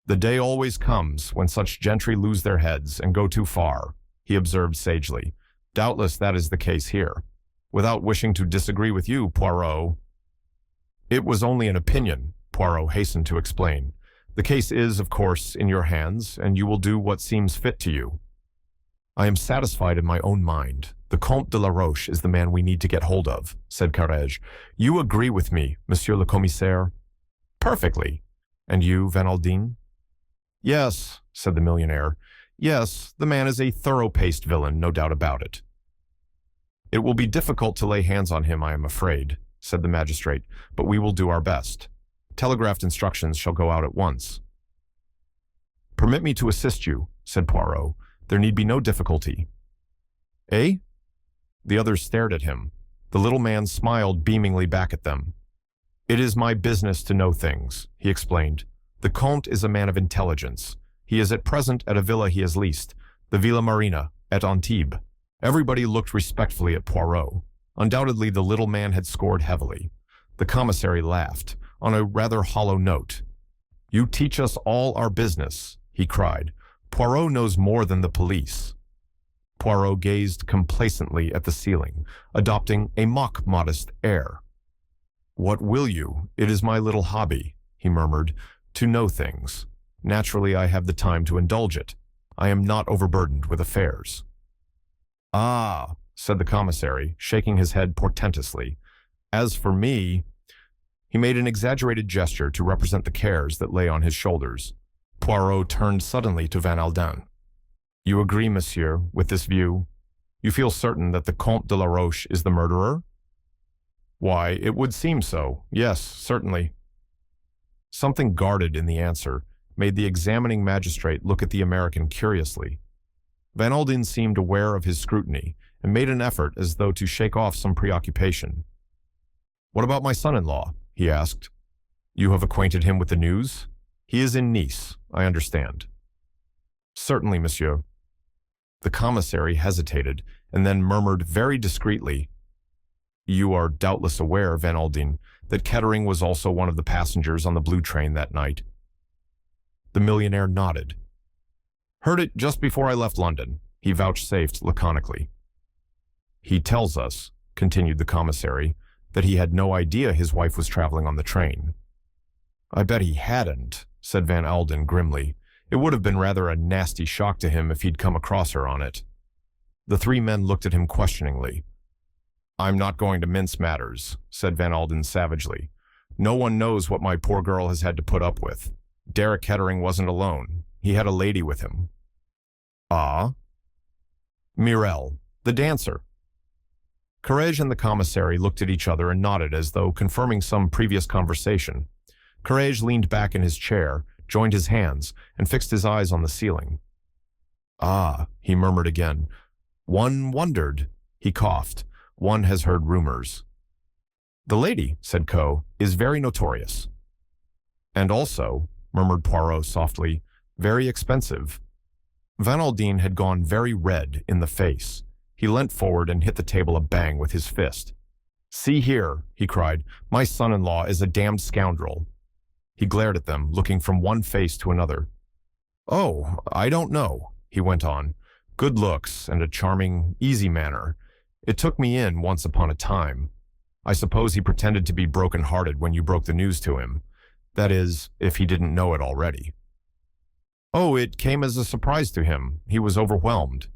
The day always comes when such gentry lose their heads and go too far, he observed sagely. Doubtless that is the case here. Without wishing to disagree with you, Poirot. It was only an opinion, Poirot hastened to explain. The case is, of course, in your hands, and you will do what seems fit to you. I am satisfied in my own mind. The Comte de la Roche is the man we need to get hold of, said Courage. You agree with me, monsieur le commissaire? Perfectly. And you, Van Aldine? Yes, said the millionaire. Yes, the man is a thorough-paced villain, no doubt about it. It will be difficult to lay hands on him, I am afraid, said the magistrate, but we will do our best. Telegraphed instructions shall go out at once. Permit me to assist you, said Poirot. There need be no difficulty. Eh? The others stared at him. The little man smiled beamingly back at them. It is my business to know things, he explained. The Comte is a man of intelligence. He is at present at a villa he has leased, the Villa Marina, at Antibes. Everybody looked respectfully at Poirot. Undoubtedly the little man had scored heavily. The commissary laughed, on a rather hollow note. You teach us all our business, he cried. Poirot knows more than the police. Poirot gazed complacently at the ceiling, adopting a mock-modest air. What will you? It is my little hobby, he murmured, to know things. Naturally, I have the time to indulge it. I am not overburdened with affairs. Ah, said the commissary, shaking his head portentously. As for me... He made an exaggerated gesture to represent the cares that lay on his shoulders. Poirot turned suddenly to Van Aldine. You agree, monsieur, with this view? You feel certain that the Comte de la Roche is the murderer? Why, it would seem so. Yes, certainly. Something guarded in the answer made the examining magistrate look at the American curiously. Van Alden seemed aware of his scrutiny and made an effort as though to shake off some preoccupation. "What about my son-in-law?" he asked. "You have acquainted him with the news? He is in Nice, I understand." "Certainly, monsieur." The commissary hesitated and then murmured very discreetly, "You are doubtless aware, Van Alden, that Kettering was also one of the passengers on the blue train that night." The millionaire nodded. "Heard it just before I left London," he vouchsafed laconically. "He tells us," continued the commissary, "that he had no idea his wife was traveling on the train." "I bet he hadn't," said Van Alden grimly. "It would have been rather a nasty shock to him if he'd come across her on it." The three men looked at him questioningly. "I'm not going to mince matters," said Van Alden savagely. "No one knows what my poor girl has had to put up with. Derek Kettering wasn't alone. He had a lady with him." "Ah?" "Mirelle, the dancer." Courage and the commissary looked at each other and nodded as though confirming some previous conversation. Courage leaned back in his chair, joined his hands, and fixed his eyes on the ceiling. "Ah," he murmured again. "One wondered." He coughed. "One has heard rumors." "The lady," said Coe, "is very notorious." "And also," murmured Poirot softly, "very expensive." Van Alden had gone very red in the face. He leant forward and hit the table a bang with his fist. "See here," he cried, "my son-in-law is a damned scoundrel." He glared at them, looking from one face to another. "Oh, I don't know," he went on. "Good looks and a charming, easy manner. It took me in once upon a time. I suppose he pretended to be broken-hearted when you broke the news to him. That is, if he didn't know it already." "Oh, it came as a surprise to him. He was overwhelmed."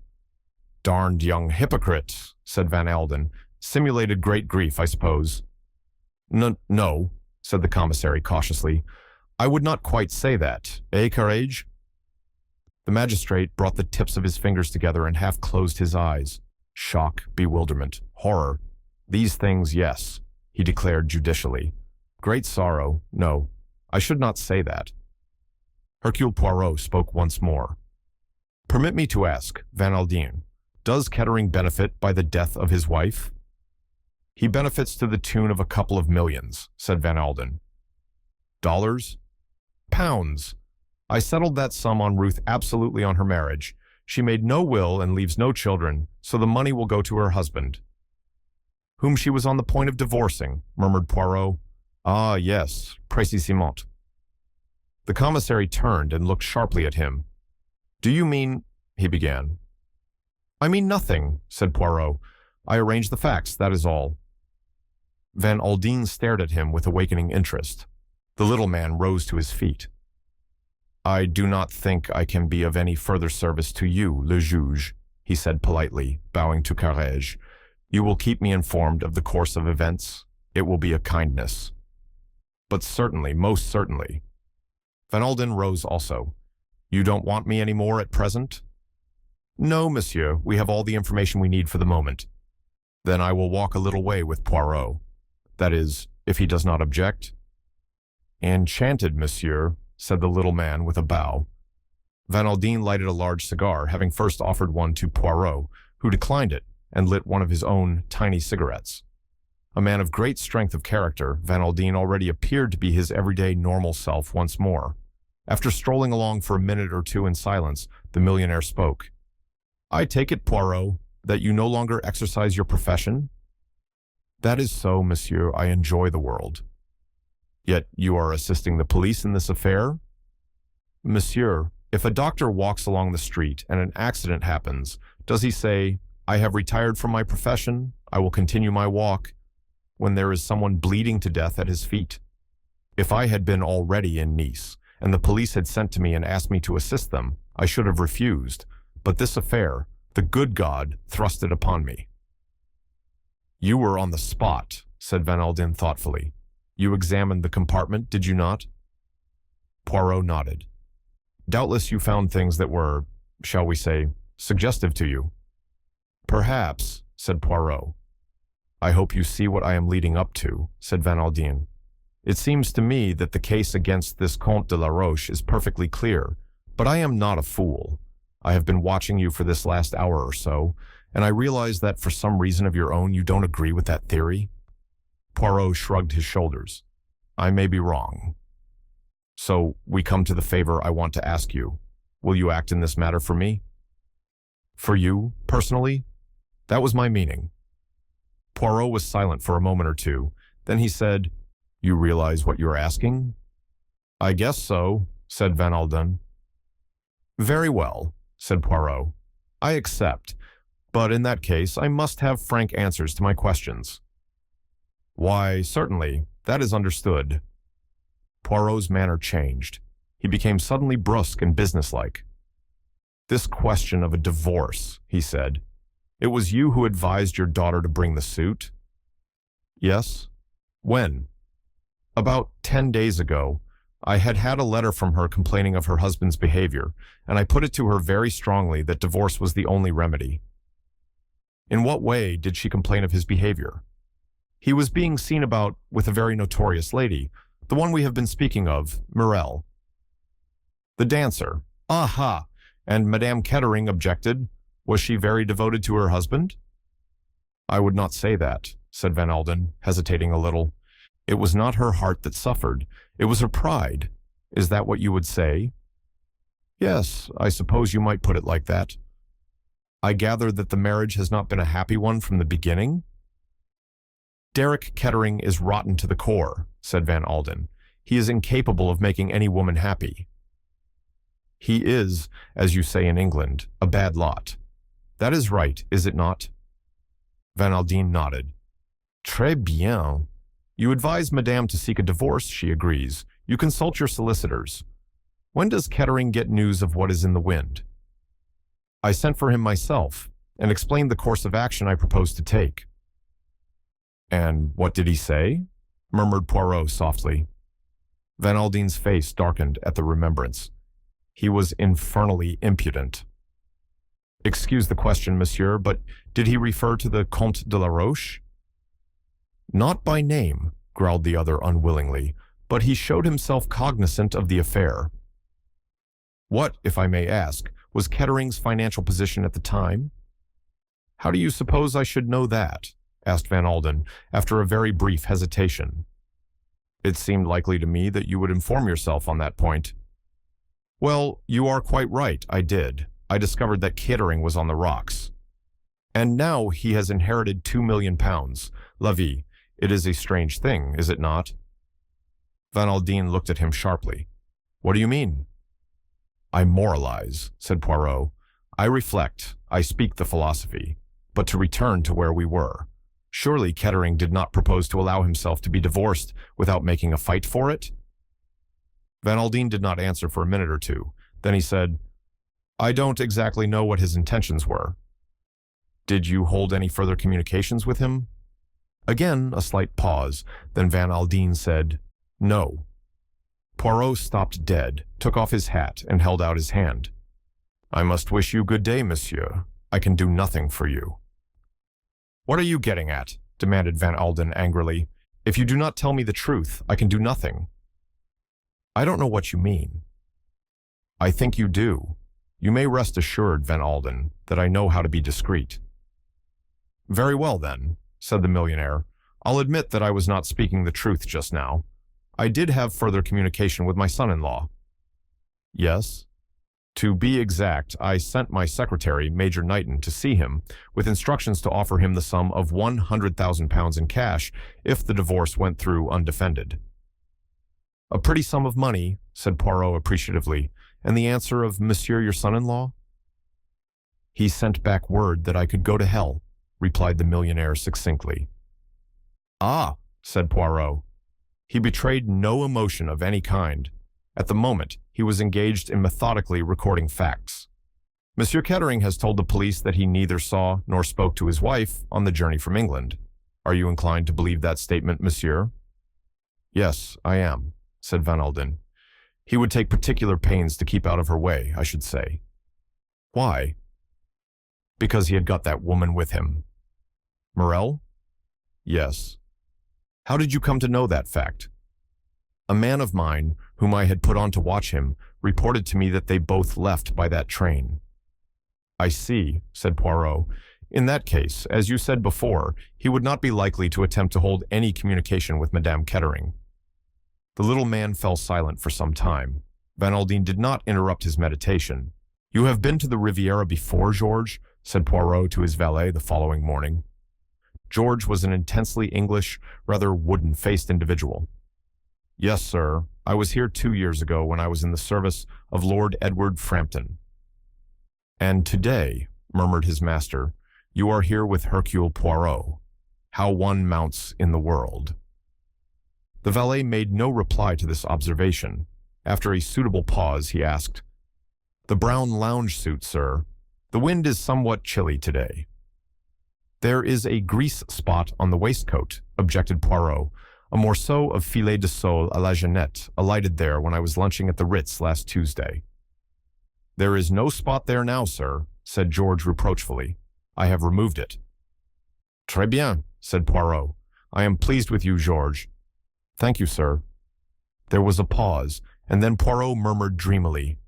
"Darned young hypocrite," said Van Alden. "Simulated great grief, I suppose." No," said the commissary cautiously. "I would not quite say that. Eh, Courage?" The magistrate brought the tips of his fingers together and half closed his eyes. Shock, bewilderment, horror. These things, yes, he declared judicially. Great sorrow, no, I should not say that. Hercule Poirot spoke once more. "Permit me to ask, Van Alden, does Kettering benefit by the death of his wife?" "He benefits to the tune of a couple of millions," said Van Alden. "Dollars?" "Pounds. I settled that sum on Ruth absolutely on her marriage. She made no will and leaves no children, so the money will go to her husband." "Whom she was on the point of divorcing," murmured Poirot. "Ah, yes, précisément." The commissary turned and looked sharply at him. "Do you mean—" he began. "I mean nothing," said Poirot. "I arrange the facts, that is all." Van Alden stared at him with awakening interest. The little man rose to his feet. "I do not think I can be of any further service to you, le juge," he said politely, bowing to Courage. "You will keep me informed of the course of events. It will be a kindness." "But certainly, most certainly." Van Alden rose also. "You don't want me any more at present?" "No, monsieur, we have all the information we need for the moment." "Then I will walk a little way with Poirot. That is, if he does not object." "Enchanted, monsieur," said the little man with a bow. Van Alden lighted a large cigar, having first offered one to Poirot, who declined it and lit one of his own tiny cigarettes. A man of great strength of character, Van Alden already appeared to be his everyday normal self once more. After strolling along for a minute or two in silence, the millionaire spoke. "I take it, Poirot, that you no longer exercise your profession?" "That is so, monsieur. I enjoy the world." "Yet you are assisting the police in this affair?" "Monsieur, if a doctor walks along the street and an accident happens, does he say, 'I have retired from my profession, I will continue my walk,' when there is someone bleeding to death at his feet? If I had been already in Nice, and the police had sent to me and asked me to assist them, I should have refused, but this affair, the good God, thrust it upon me." "You were on the spot," said Van Alden thoughtfully. "You examined the compartment, did you not?" Poirot nodded. "Doubtless you found things that were, shall we say, suggestive to you." "Perhaps," said Poirot. "I hope you see what I am leading up to," said Van Alden. It seems to me that the case against this Comte de la Roche is perfectly clear, but I am not a fool. I have been watching you for this last hour or so, and I realize that for some reason of your own you don't agree with that theory." Poirot shrugged his shoulders. "I may be wrong. So we come to the favor I want to ask you. Will you act in this matter for me?" "For you, personally?" "That was my meaning." Poirot was silent for a moment or two. Then he said, "You realize what you're asking?" "I guess so," said Van Alden. "Very well," said Poirot. "I accept, but in that case I must have frank answers to my questions." "Why, certainly, that is understood." Poirot's manner changed. He became suddenly brusque and businesslike. "This question of a divorce," he said. "It was you who advised your daughter to bring the suit?" "Yes." "When?" "About 10 days ago. I had had a letter from her complaining of her husband's behavior, and I put it to her very strongly that divorce was the only remedy." "In what way did she complain of his behavior?" "He was being seen about with a very notorious lady, the one we have been speaking of, Morel." "The dancer. Aha! And Madame Kettering objected. Was she very devoted to her husband?" "I would not say that," said Van Alden, hesitating a little. "It was not her heart that suffered. It was her pride. Is that what you would say?" "Yes, I suppose you might put it like that." "I gather that the marriage has not been a happy one from the beginning?" "Derek Kettering is rotten to the core," said Van Alden. "He is incapable of making any woman happy." "He is, as you say in England, a bad lot. That is right, is it not?" Van Alden nodded. "Très bien. You advise Madame to seek a divorce, she agrees. You consult your solicitors. When does Kettering get news of what is in the wind?" "I sent for him myself, and explained the course of action I propose to take." "And what did he say?" murmured Poirot softly. Van Alden's face darkened at the remembrance. He was infernally impudent. "Excuse the question, monsieur, but did he refer to the Comte de la Roche?" "Not by name," growled the other unwillingly, "but he showed himself cognizant of the affair." "What, if I may ask, was Kettering's financial position at the time?" "How do you suppose I should know that?" asked Van Alden, after a very brief hesitation. "It seemed likely to me that you would inform yourself on that point." "Well, you are quite right, I did. I discovered that Kettering was on the rocks. And now he has inherited £2,000,000. La vie, it is a strange thing, is it not?" Van Alden looked at him sharply. "What do you mean?" "I moralize," said Poirot. "I reflect, I speak the philosophy. But to return to where we were. Surely Kettering did not propose to allow himself to be divorced without making a fight for it?" Van Alden did not answer for a minute or two. Then he said, "I don't exactly know what his intentions were." "Did you hold any further communications with him?" Again a slight pause. Then Van Alden said, "No." Poirot stopped dead, took off his hat, and held out his hand. "I must wish you good day, monsieur. I can do nothing for you." "What are you getting at?" demanded Van Alden angrily. "If you do not tell me the truth, I can do nothing." "I don't know what you mean." "I think you do. You may rest assured, Van Alden, that I know how to be discreet." "Very well, then," said the millionaire. "I'll admit that I was not speaking the truth just now. I did have further communication with my son-in-law." "Yes?" "To be exact, I sent my secretary, Major Knighton, to see him, with instructions to offer him the sum of £100,000 in cash if the divorce went through undefended." "A pretty sum of money," said Poirot appreciatively. "And the answer of monsieur your son-in-law?" "He sent back word that I could go to hell," replied the millionaire succinctly. "Ah," said Poirot. He betrayed no emotion of any kind. At the moment, he was engaged in methodically recording facts. "Monsieur Kettering has told the police that he neither saw nor spoke to his wife on the journey from England. Are you inclined to believe that statement, monsieur?" "Yes, I am," said Van Alden. "He would take particular pains to keep out of her way, I should say." "Why?" "Because he had got that woman with him." "Morel?" "Yes." "How did you come to know that fact?" A man of mine, whom I had put on to watch him, reported to me that they both left by that train." "I see," said Poirot. "In that case, as you said before, he would not be likely to attempt to hold any communication with Madame Kettering." The little man fell silent for some time. Van Aldine did not interrupt his meditation. "You have been to the Riviera before, George?" said Poirot to his valet the following morning. George was an intensely English, rather wooden-faced individual. "Yes, sir. I was here 2 years ago when I was in the service of Lord Edward Frampton." "And today," murmured his master, "you are here with Hercule Poirot. How one mounts in the world." The valet made no reply to this observation. After a suitable pause, he asked, "The brown lounge suit, sir. The wind is somewhat chilly today." "There is a grease spot on the waistcoat," objected Poirot. "A morceau of filet de sole à la Jeannette alighted there when I was lunching at the Ritz last Tuesday." "There is no spot there now, sir," said George reproachfully. "I have removed it." "Très bien," said Poirot. "I am pleased with you, George." "Thank you, sir." There was a pause, and then Poirot murmured dreamily,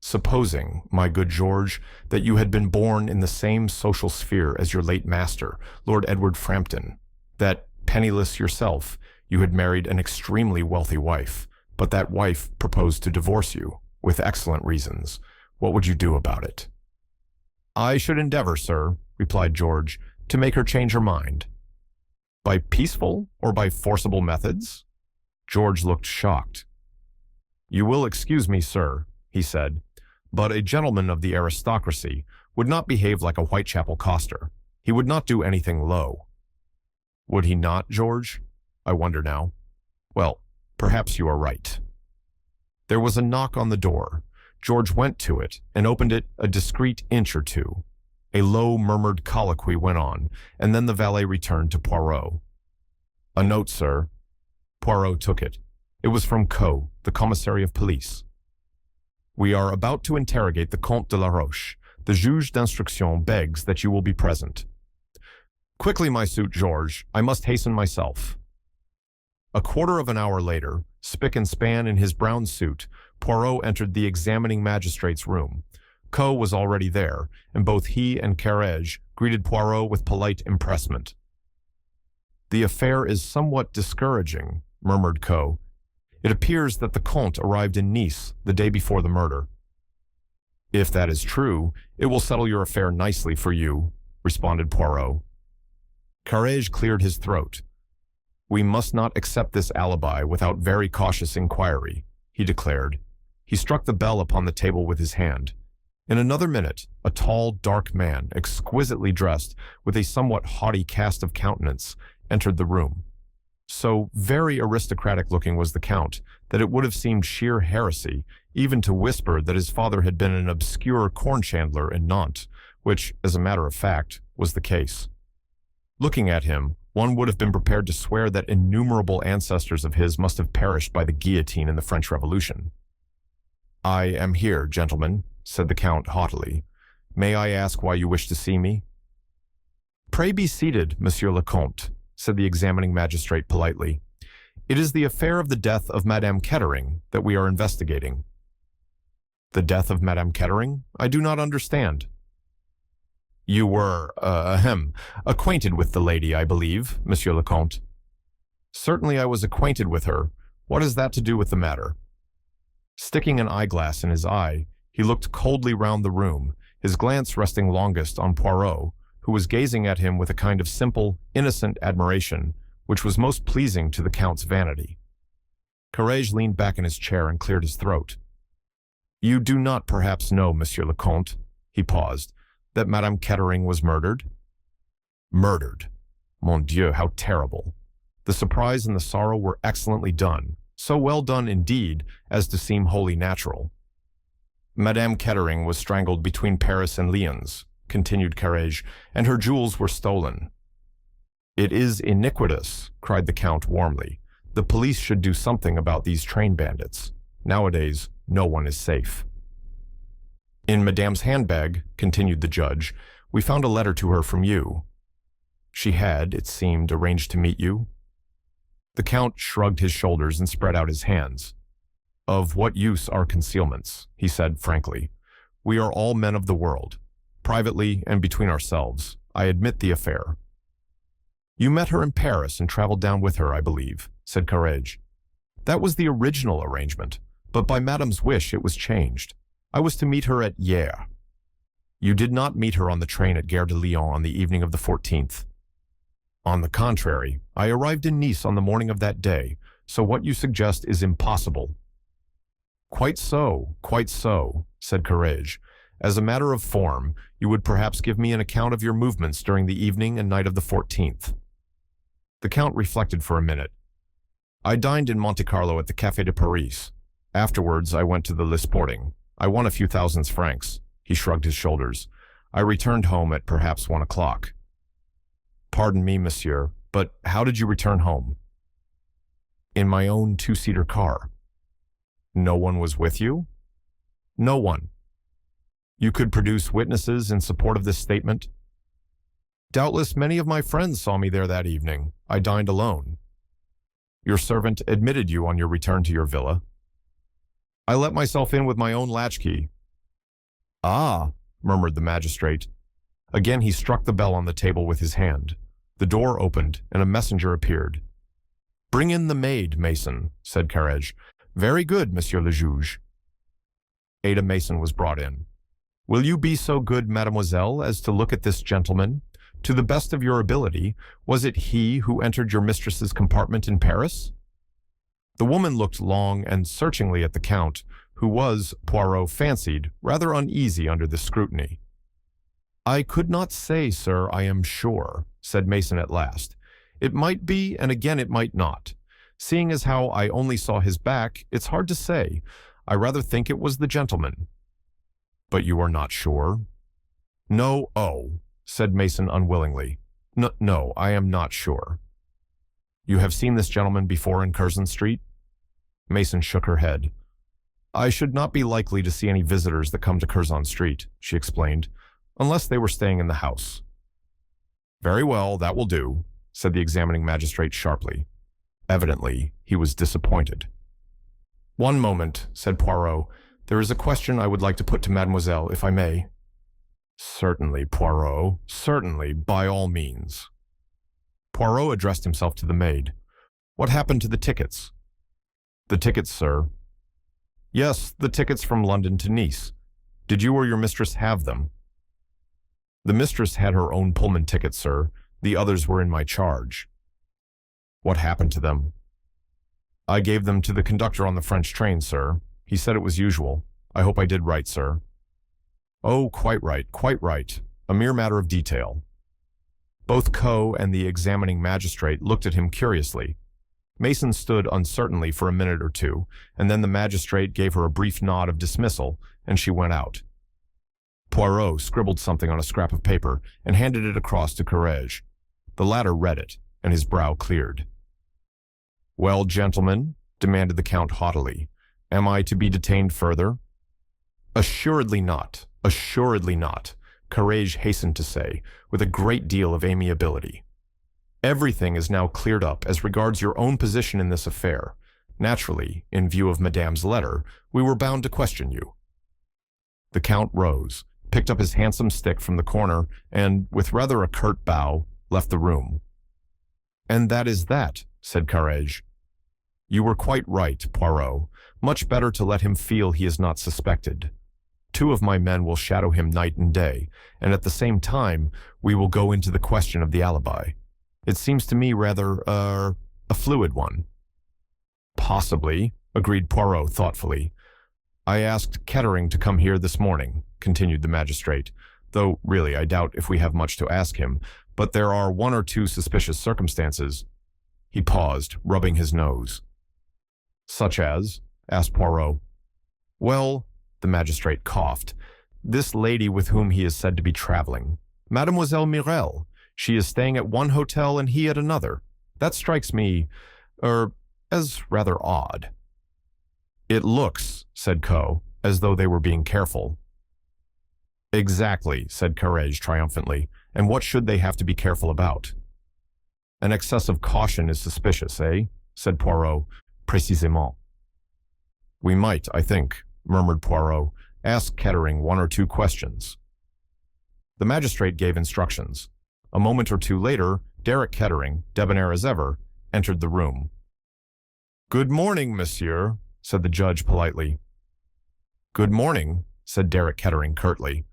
"Supposing, my good George, that you had been born in the same social sphere as your late master, Lord Edward Frampton, that, penniless yourself, you had married an extremely wealthy wife, but that wife proposed to divorce you, with excellent reasons. What would you do about it?" "I should endeavor, sir," replied George, "to make her change her mind." "By peaceful or by forcible methods?" George looked shocked. "You will excuse me, sir," he said, "but a gentleman of the aristocracy would not behave like a Whitechapel coster. He would not do anything low." "Would he not, George? I wonder now. Well, perhaps you are right." There was a knock on the door. George went to it and opened it a discreet inch or two. A low, murmured colloquy went on, and then the valet returned to Poirot. "A note, sir." Poirot took it. It was from Coe, the commissary of police. "We are about to interrogate the Comte de la Roche. The juge d'instruction begs that you will be present." "Quickly, my suit, George. I must hasten myself." A quarter of an hour later, spick and span in his brown suit, Poirot entered the examining magistrate's room. Coe was already there, and both he and Carrege greeted Poirot with polite empressement. "The affair is somewhat discouraging," murmured Coe. "It appears that the Comte arrived in Nice the day before the murder." "If that is true, it will settle your affair nicely for you," responded Poirot. Carrege cleared his throat. "We must not accept this alibi without very cautious inquiry," he declared. He struck the bell upon the table with his hand. In another minute, a tall, dark man, exquisitely dressed, with a somewhat haughty cast of countenance, entered the room. So very aristocratic-looking was the Count that it would have seemed sheer heresy even to whisper that his father had been an obscure corn chandler in Nantes, which, as a matter of fact, was the case. Looking at him, one would have been prepared to swear that innumerable ancestors of his must have perished by the guillotine in the French Revolution. "I am here, gentlemen," said the Count haughtily. "May I ask why you wish to see me?" "Pray be seated, Monsieur le Comte," said the examining magistrate politely. "It is the affair of the death of Madame Kettering that we are investigating." "The death of Madame Kettering? I do not understand." "You were, acquainted with the lady, I believe, Monsieur le Comte." "Certainly I was acquainted with her. What has that to do with the matter?" Sticking an eyeglass in his eye, he looked coldly round the room, his glance resting longest on Poirot, who was gazing at him with a kind of simple, innocent admiration, which was most pleasing to the Count's vanity. Carrege leaned back in his chair and cleared his throat. "You do not perhaps know, Monsieur le Comte," he paused, "that Madame Kettering was murdered?" "Murdered? Mon Dieu, how terrible!" The surprise and the sorrow were excellently done, so well done indeed as to seem wholly natural. "Madame Kettering was strangled between Paris and Lyons," continued Carrege, "and her jewels were stolen." "It is iniquitous," cried the Count warmly. "The police should do something about these train bandits. Nowadays, no one is safe." "In Madame's handbag," continued the judge, "we found a letter to her from you. She had, it seemed, arranged to meet you?" The Count shrugged his shoulders and spread out his hands. "Of what use are concealments?" he said frankly. "We are all men of the world. Privately and between ourselves, I admit the affair." "You met her in Paris and traveled down with her, I believe," said Courage. "That was the original arrangement, but by Madame's wish it was changed. I was to meet her at Hyères." "You did not meet her on the train at Gare de Lyon on the evening of the 14th. "On the contrary, I arrived in Nice on the morning of that day, so what you suggest is impossible." Quite so, said Courage. "As a matter of form, you would perhaps give me an account of your movements during the evening and night of the 14th. The Count reflected for a minute. "I dined in Monte Carlo at the Café de Paris. Afterwards, I went to the Le Sporting. I won a few thousand francs." He shrugged his shoulders. "I returned home at perhaps 1 o'clock. "Pardon me, monsieur, but how did you return home?" "In my own two-seater car." "No one was with you?" "No one." "You could produce witnesses in support of this statement?" "Doubtless many of my friends saw me there that evening. I dined alone." "Your servant admitted you on your return to your villa?" "I let myself in with my own latchkey." "Ah," murmured the magistrate. Again he struck the bell on the table with his hand. The door opened, and a messenger appeared. "Bring in the maid, Mason," said Carrege. "Very good, monsieur le juge." Ada Mason was brought in. "Will you be so good, mademoiselle, as to look at this gentleman? To the best of your ability, was it he who entered your mistress's compartment in Paris?" The woman looked long and searchingly at the Count, who was, Poirot fancied, rather uneasy under this scrutiny. "I could not say, sir, I am sure," said Mason at last. "It might be, and again it might not. Seeing as how I only saw his back, it's hard to say. I rather think it was the gentleman." "But you are not sure?" "No, said Mason unwillingly. No, I am not sure." "You have seen this gentleman before in Curzon Street?" Mason shook her head. "I should not be likely to see any visitors that come to Curzon Street," she explained, "unless they were staying in the house." "Very well, that will do," said the examining magistrate sharply. Evidently, he was disappointed. "One moment," said Poirot. "There is a question I would like to put to mademoiselle, if I may." "Certainly, Poirot, certainly, by all means." Poirot addressed himself to the maid. "What happened to the tickets?" "The tickets, sir?" "Yes, the tickets from London to Nice. Did you or your mistress have them?" "The mistress had her own Pullman ticket, sir. The others were in my charge." "What happened to them?" "I gave them to the conductor on the French train, sir. He said it was usual. I hope I did right, sir." "Oh, quite right, quite right. A mere matter of detail." Both Coe and the examining magistrate looked at him curiously. Mason stood uncertainly for a minute or two, and then the magistrate gave her a brief nod of dismissal, and she went out. Poirot scribbled something on a scrap of paper and handed it across to Courage. The latter read it, and his brow cleared. "Well, gentlemen," demanded the Count haughtily, "am I to be detained further?" "Assuredly not, assuredly not," Courage hastened to say, with a great deal of amiability. "Everything is now cleared up as regards your own position in this affair. Naturally, in view of Madame's letter, we were bound to question you." The Count rose, picked up his handsome stick from the corner, and, with rather a curt bow, left the room. "And that is that," said Courage. "You were quite right, Poirot. Much better to let him feel he is not suspected. 2 of my men will shadow him night and day, and at the same time, we will go into the question of the alibi. It seems to me rather, a fluid one." "Possibly," agreed Poirot thoughtfully. "I asked Kettering to come here this morning," continued the magistrate, "though really I doubt if we have much to ask him, but there are 1 or 2 suspicious circumstances." He paused, rubbing his nose. "Such as?" asked Poirot. "Well," the magistrate coughed, "this lady with whom he is said to be traveling. Mademoiselle Mirel. She is staying at one hotel and he at another. That strikes me, as rather odd." "It looks," said Coe, "as though they were being careful." "Exactly," said Courage triumphantly. "And what should they have to be careful about?" "An excess of caution is suspicious, eh? said Poirot, précisément. We might, I think, murmured Poirot, ask Kettering one or two questions. The magistrate gave instructions. A moment or two later, Derek Kettering, debonair as ever, entered the room. "Good morning, monsieur," said the judge politely. "Good morning," said Derek Kettering curtly.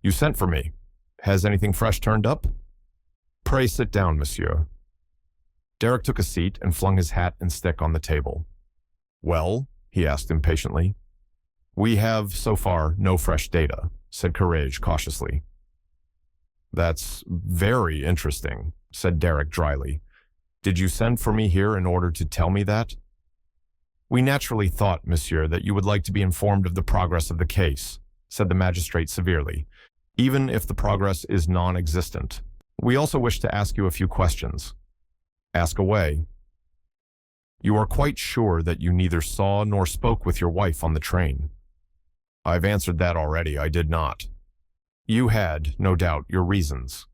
"You sent for me. Has anything fresh turned up?" "Pray sit down, monsieur." Derek took a seat and flung his hat and stick on the table. "Well?" he asked impatiently. "We have, so far, no fresh data," said Courage cautiously. "That's very interesting," said Derek dryly. "Did you send for me here in order to tell me that?" "We naturally thought, monsieur, that you would like to be informed of the progress of the case," said the magistrate severely, "even if the progress is non-existent. We also wish to ask you a few questions." "Ask away." "You are quite sure that you neither saw nor spoke with your wife on the train?" "I've answered that already. I did not." "You had, no doubt, your reasons."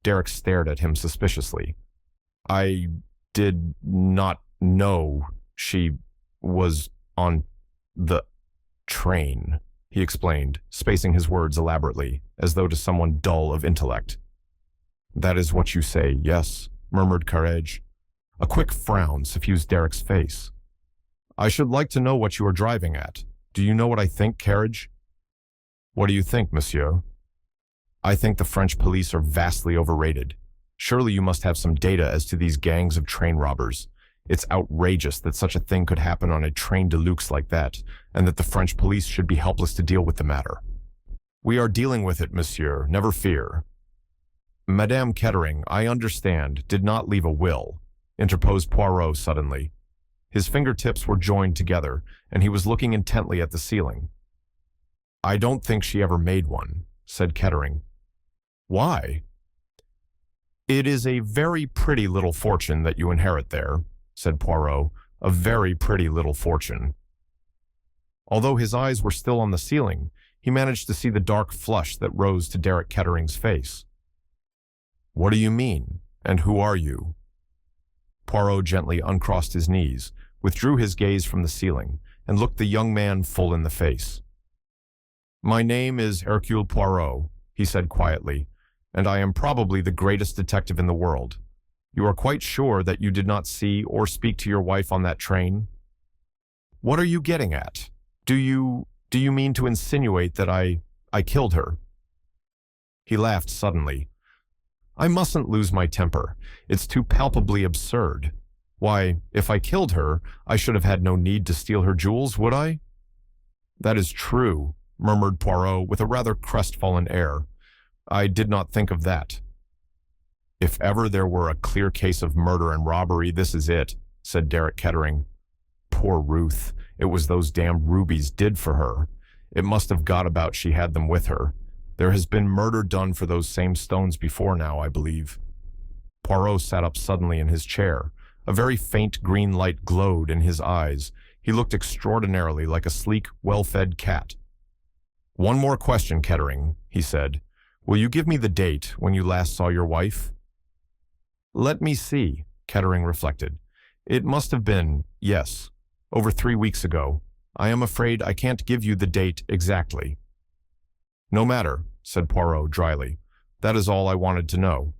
Derek stared at him suspiciously. "I did not know she was on the train," he explained, spacing his words elaborately, as though to someone dull of intellect. "That is what you say, yes," murmured Courage. A quick frown suffused Derek's face. "I should like to know what you are driving at. Do you know what I think, Carriage?" "What do you think, monsieur?" "I think the French police are vastly overrated. Surely you must have some data as to these gangs of train robbers. It's outrageous that such a thing could happen on a train de luxe like that, and that the French police should be helpless to deal with the matter." "We are dealing with it, monsieur, never fear." "Madame Kettering, I understand, did not leave a will," interposed Poirot suddenly. His fingertips were joined together, and he was looking intently at the ceiling. "I don't think she ever made one," said Kettering. "Why?" "It is a very pretty little fortune that you inherit there," said Poirot. "A very pretty little fortune." Although his eyes were still on the ceiling, he managed to see the dark flush that rose to Derek Kettering's face. "What do you mean? And who are you?" Poirot gently uncrossed his knees, withdrew his gaze from the ceiling, and looked the young man full in the face. "My name is Hercule Poirot," he said quietly, "and I am probably the greatest detective in the world. You are quite sure that you did not see or speak to your wife on that train?" "What are you getting at? Do you mean to insinuate that I killed her?" He laughed suddenly. "I mustn't lose my temper. It's too palpably absurd. Why, if I killed her, I should have had no need to steal her jewels, would I?" "That is true," murmured Poirot with a rather crestfallen air. "I did not think of that." "If ever there were a clear case of murder and robbery, this is it," said Derek Kettering. "Poor Ruth. It was those damned rubies did for her. It must have got about she had them with her. There has been murder done for those same stones before now, I believe." Poirot sat up suddenly in his chair. A very faint green light glowed in his eyes. He looked extraordinarily like a sleek, well-fed cat. "One more question, Kettering," he said. "Will you give me the date when you last saw your wife?" "Let me see," Kettering reflected. "It must have been, yes, over 3 weeks ago. I am afraid I can't give you the date exactly." "No matter," said Poirot dryly. "That is all I wanted to know."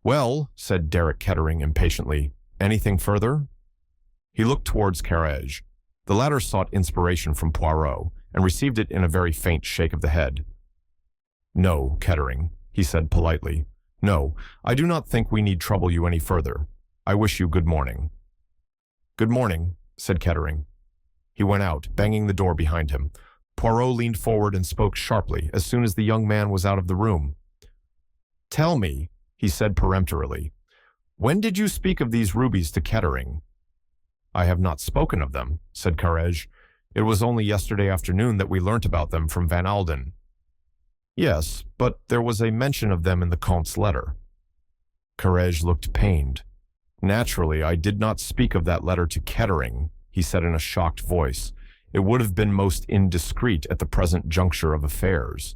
"Well," said Derek Kettering impatiently, "anything further?" He looked towards Carrage. The latter sought inspiration from Poirot, and received it in a very faint shake of the head. "No, Kettering," he said politely. "No, I do not think we need trouble you any further. I wish you good morning." "Good morning," said Kettering. He went out, banging the door behind him. Poirot leaned forward and spoke sharply as soon as the young man was out of the room. "Tell me," he said peremptorily, "when did you speak of these rubies to Kettering?" "I have not spoken of them," said Carrage. "It was only yesterday afternoon that we learnt about them from Van Alden." "Yes, but there was a mention of them in the Comte's letter." Carrage looked pained. "Naturally, I did not speak of that letter to Kettering," he said in a shocked voice. "It would have been most indiscreet at the present juncture of affairs."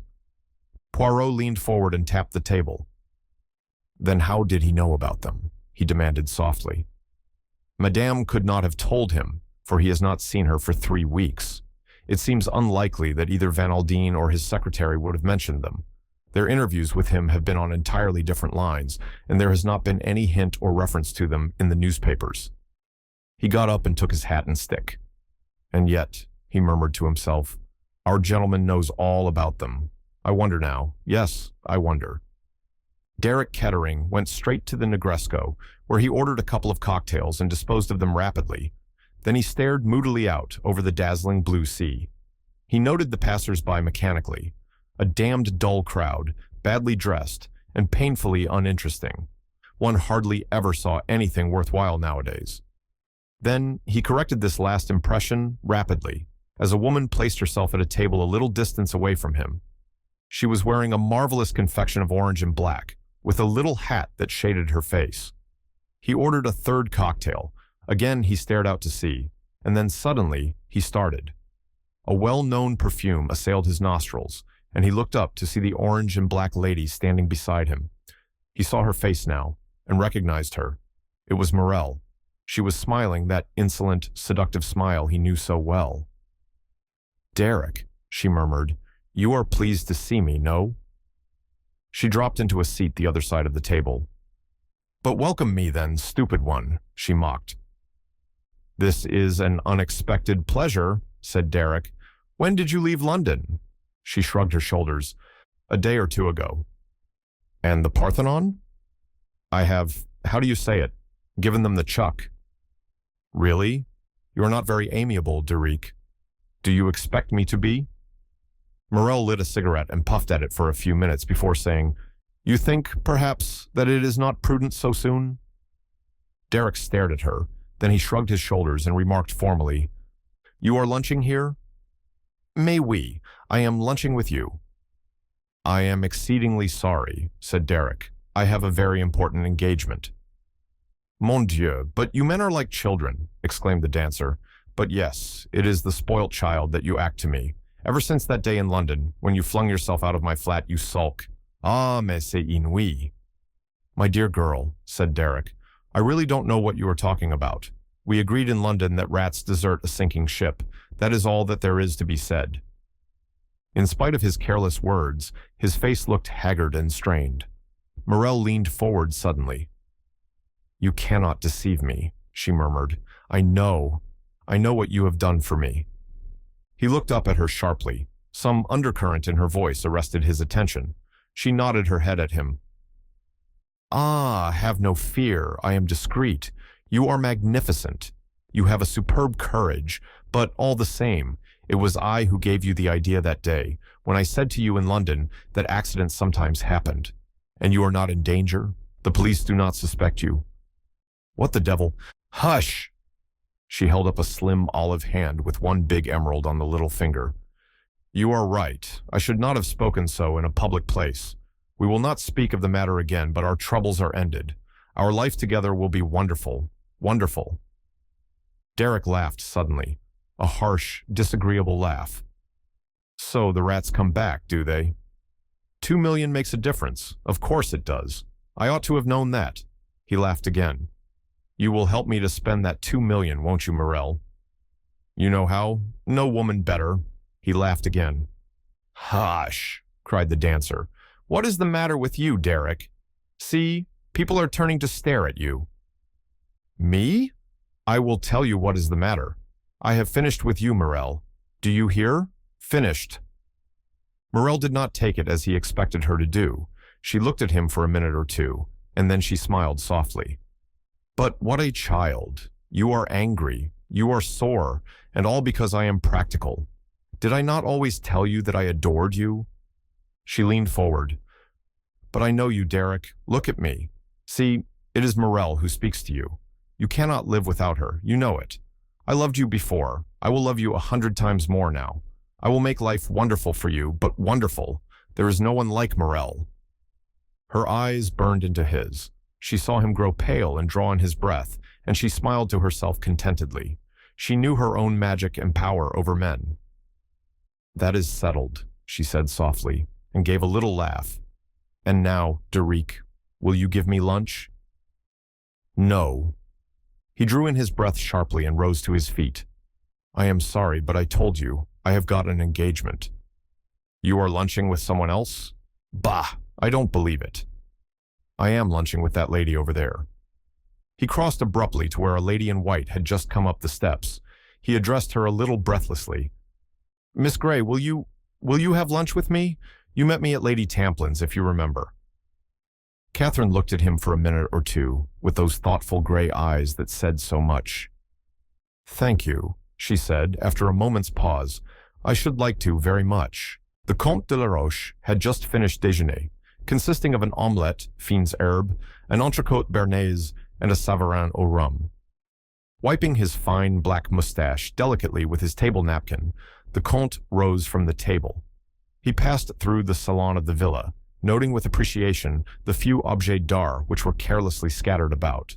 Poirot leaned forward and tapped the table. "Then how did he know about them?" he demanded softly. Madame could not have told him, for he has not seen her for 3 weeks. It seems unlikely that either Van Aldine or his secretary would have mentioned them. Their interviews with him have been on entirely different lines, and there has not been any hint or reference to them in the newspapers. He got up and took his hat and stick. And yet, he murmured to himself, our gentleman knows all about them. I wonder now. Yes, I wonder. Ruth Kettering went straight to the Negresco, where he ordered a couple of cocktails and disposed of them rapidly. Then he stared moodily out over the dazzling blue sea. He noted the passers-by mechanically. A damned dull crowd, badly dressed, and painfully uninteresting. One hardly ever saw anything worthwhile nowadays. Then he corrected this last impression rapidly, as a woman placed herself at a table a little distance away from him. She was wearing a marvelous confection of orange and black, with a little hat that shaded her face. He ordered a third cocktail. Again he stared out to sea, and then suddenly he started. A well-known perfume assailed his nostrils, and he looked up to see the orange and black lady standing beside him. He saw her face now, and recognized her. It was Morel. She was smiling that insolent, seductive smile he knew so well. "Derek," she murmured, "you are pleased to see me, no?" She dropped into a seat the other side of the table. "But welcome me then, stupid one," she mocked. "This is an unexpected pleasure," said Derek. "When did you leave London?" She shrugged her shoulders. "A day or 2 ago." "And the Parthenon?" "I have, how do you say it, given them the chuck." "Really? You are not very amiable, Derek. Do you expect me to be?" Morel lit a cigarette and puffed at it for a few minutes before saying, "You think, perhaps, that it is not prudent so soon?" Derek stared at her. Then he shrugged his shoulders and remarked formally, "You are lunching here?" "Mais oui, I am lunching with you." "I am exceedingly sorry," said Derek. "I have a very important engagement." "Mon Dieu, but you men are like children," exclaimed the dancer. "But yes, it is the spoilt child that you act to me. Ever since that day in London, when you flung yourself out of my flat, you sulk. Ah, mais c'est inouï." "My dear girl," said Derek, "I really don't know what you are talking about. We agreed in London that rats desert a sinking ship. That is all that there is to be said." In spite of his careless words, his face looked haggard and strained. Morel leaned forward suddenly. "You cannot deceive me," she murmured. I know what you have done for me." He looked up at her sharply. Some undercurrent in her voice arrested his attention. She nodded her head at him. "Ah, have no fear, I am discreet. You are magnificent. You have a superb courage, but all the same, it was I who gave you the idea that day, when I said to you in London that accidents sometimes happened. And you are not in danger? The police do not suspect you." "What the devil?" "Hush!" She held up a slim olive hand with one big emerald on the little finger. "You are right. I should not have spoken so in a public place. We will not speak of the matter again, but our troubles are ended. Our life together will be wonderful, wonderful." Derek laughed suddenly, a harsh, disagreeable laugh. "So the rats come back, do they? 2 million makes a difference. Of course it does. I ought to have known that." He laughed again. "You will help me to spend that 2 million, won't you, Morel?" "You know how? No woman better." He laughed again. "Hush!" cried the dancer. "What is the matter with you, Derek? See, people are turning to stare at you." "Me? I will tell you what is the matter. I have finished with you, Morel. Do you hear? Finished." Morel did not take it as he expected her to do. She looked at him for a minute or two, and then she smiled softly. "But what a child! You are angry, you are sore, and all because I am practical. Did I not always tell you that I adored you?" She leaned forward. "But I know you, Derek. Look at me. See, it is Morel who speaks to you. You cannot live without her, you know it. I loved you before. I will love you 100 times more now. I will make life wonderful for you, but wonderful. There is no one like Morel." Her eyes burned into his. She saw him grow pale and draw in his breath, and she smiled to herself contentedly. She knew her own magic and power over men. "That is settled," she said softly, and gave a little laugh. "And now, Derek, will you give me lunch?" "No." He drew in his breath sharply and rose to his feet. "I am sorry, but I told you, I have got an engagement." "You are lunching with someone else?" "Bah, I don't believe it." "I am lunching with that lady over there." He crossed abruptly to where a lady in white had just come up the steps. He addressed her a little breathlessly. "Miss Grey, will you have lunch with me? You met me at Lady Tamplin's, if you remember." Catherine looked at him for a minute or two, with those thoughtful gray eyes that said so much. "Thank you," she said, after a moment's pause. "I should like to, very much." The Comte de la Roche had just finished déjeuner, consisting of an omelette, fiends herbe, an entrecôte béarnaise, and a savarin au rhum. Wiping his fine black moustache delicately with his table napkin, the Comte rose from the table. He passed through the salon of the villa, noting with appreciation the few objets d'art which were carelessly scattered about.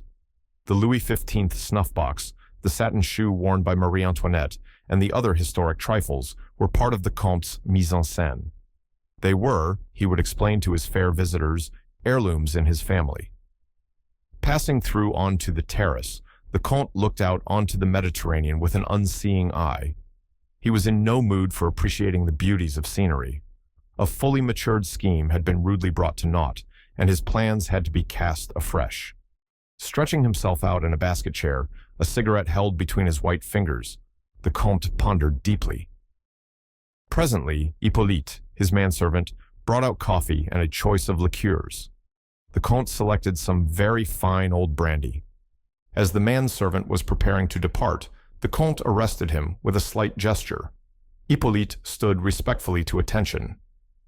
The Louis XV snuff-box, the satin shoe worn by Marie Antoinette, and the other historic trifles were part of the Comte's mise-en-scène. They were, he would explain to his fair visitors, heirlooms in his family. Passing through onto the terrace, the Comte looked out onto the Mediterranean with an unseeing eye. He was in no mood for appreciating the beauties of scenery. A fully matured scheme had been rudely brought to naught, and his plans had to be cast afresh. Stretching himself out in a basket chair, a cigarette held between his white fingers, the Comte pondered deeply. Presently, Hippolyte, his manservant, brought out coffee and a choice of liqueurs. The Comte selected some very fine old brandy. As the manservant was preparing to depart, the Comte arrested him with a slight gesture. Hippolyte stood respectfully to attention.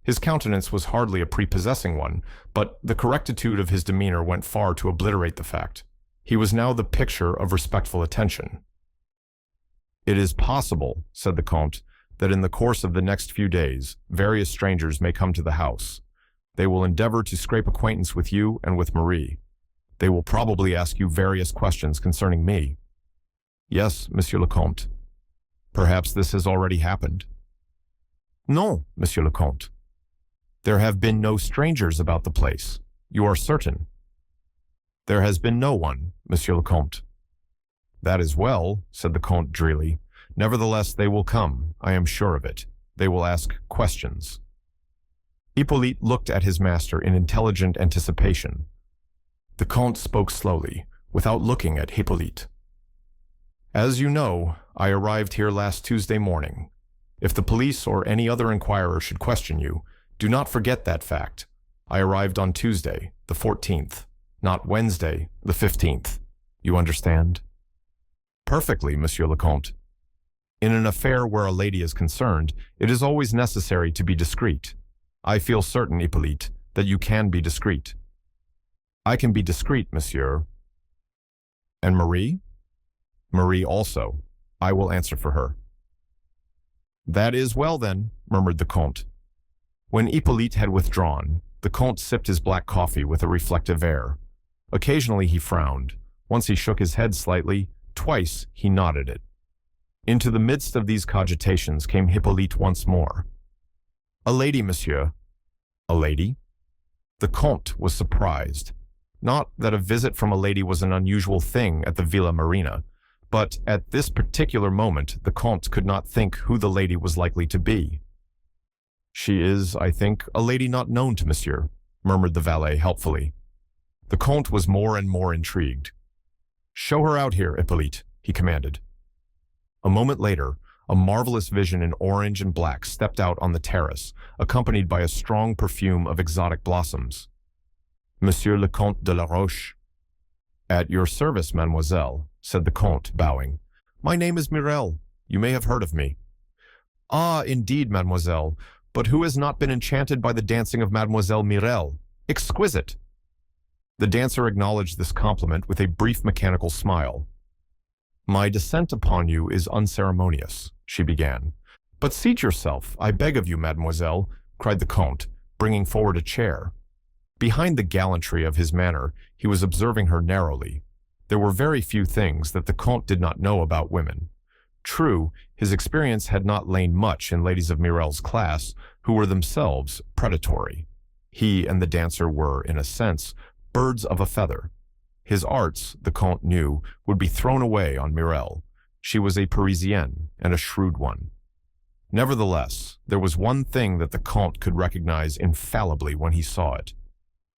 His countenance was hardly a prepossessing one, but the correctitude of his demeanor went far to obliterate the fact. He was now the picture of respectful attention. "It is possible," said the Comte, "that in the course of the next few days, various strangers may come to the house. They will endeavor to scrape acquaintance with you and with Marie. They will probably ask you various questions concerning me." "Yes, Monsieur le Comte." "Perhaps this has already happened." "Non, Monsieur le Comte." "There have been no strangers about the place. You are certain?" "There has been no one, Monsieur le Comte." "That is well," said the Comte drearily. "Nevertheless, they will come, I am sure of it. They will ask questions." Hippolyte looked at his master in intelligent anticipation. The Comte spoke slowly, without looking at Hippolyte. "As you know, I arrived here last Tuesday morning. If the police or any other inquirer should question you, do not forget that fact. I arrived on Tuesday, the 14th, not Wednesday, the 15th. You understand?" "Perfectly, Monsieur le Comte. In an affair where a lady is concerned, it is always necessary to be discreet. I feel certain, Hippolyte, that you can be discreet." "I can be discreet, monsieur." "And Marie?" "Marie also. I will answer for her." "That is well, then," murmured the Comte. When Hippolyte had withdrawn, the Comte sipped his black coffee with a reflective air. Occasionally he frowned. Once he shook his head slightly. Twice he nodded it. Into the midst of these cogitations came Hippolyte once more. "A lady, monsieur." "A lady?" The Comte was surprised. Not that a visit from a lady was an unusual thing at the Villa Marina, but at this particular moment the Comte could not think who the lady was likely to be. "She is, I think, a lady not known to monsieur," murmured the valet helpfully. The Comte was more and more intrigued. "Show her out here, Hippolyte," he commanded. A moment later, a marvelous vision in orange and black stepped out on the terrace, accompanied by a strong perfume of exotic blossoms. "Monsieur le Comte de la Roche." "At your service, mademoiselle," said the Comte, bowing. "My name is Mirel. You may have heard of me." "Ah, indeed, mademoiselle. But who has not been enchanted by the dancing of Mademoiselle Mirel? Exquisite!" The dancer acknowledged this compliment with a brief mechanical smile. "My descent upon you is unceremonious," she began. "But seat yourself, I beg of you, mademoiselle," cried the Comte, bringing forward a chair. Behind the gallantry of his manner, he was observing her narrowly. There were very few things that the Comte did not know about women. True, his experience had not lain much in ladies of Mirel's class, who were themselves predatory. He and the dancer were, in a sense, birds of a feather. His arts, the Comte knew, would be thrown away on Mireille. She was a Parisienne, and a shrewd one. Nevertheless, there was one thing that the Comte could recognize infallibly when he saw it.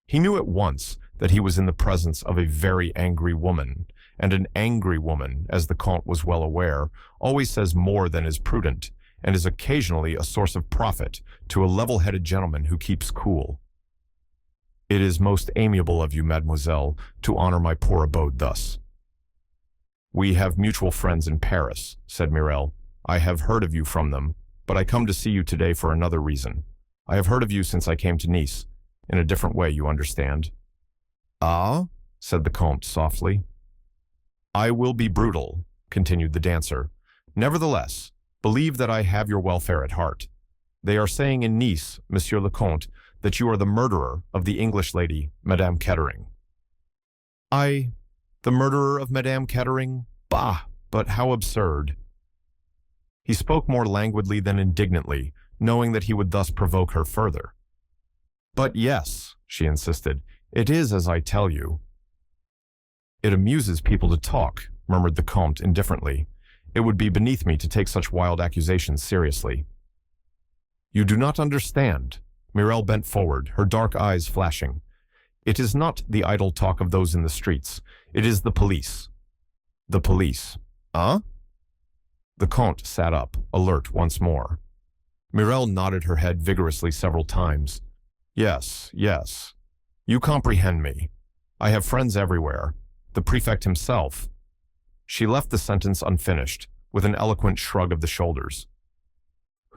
He knew at once that he was in the presence of a very angry woman, and an angry woman, as the Comte was well aware, always says more than is prudent, and is occasionally a source of profit to a level-headed gentleman who keeps cool. "It is most amiable of you, mademoiselle, to honor my poor abode thus." "We have mutual friends in Paris," said Mireille. "I have heard of you from them, but I come to see you today for another reason. I have heard of you since I came to Nice. In a different way, you understand." "Ah?" said the Comte softly. "I will be brutal," continued the dancer. "Nevertheless, believe that I have your welfare at heart. They are saying in Nice, Monsieur le Comte, that you are the murderer of the English lady, Madame Kettering." "I, the murderer of Madame Kettering? Bah, but how absurd." He spoke more languidly than indignantly, knowing that he would thus provoke her further. "But yes," she insisted, "it is as I tell you." "It amuses people to talk," murmured the Comte indifferently. "It would be beneath me to take such wild accusations seriously." "You do not understand." Mireille bent forward, her dark eyes flashing. "It is not the idle talk of those in the streets. It is the police." "The police? Huh?" The Comte sat up, alert once more. Mireille nodded her head vigorously several times. "Yes, yes. You comprehend me. I have friends everywhere. The prefect himself." She left the sentence unfinished, with an eloquent shrug of the shoulders.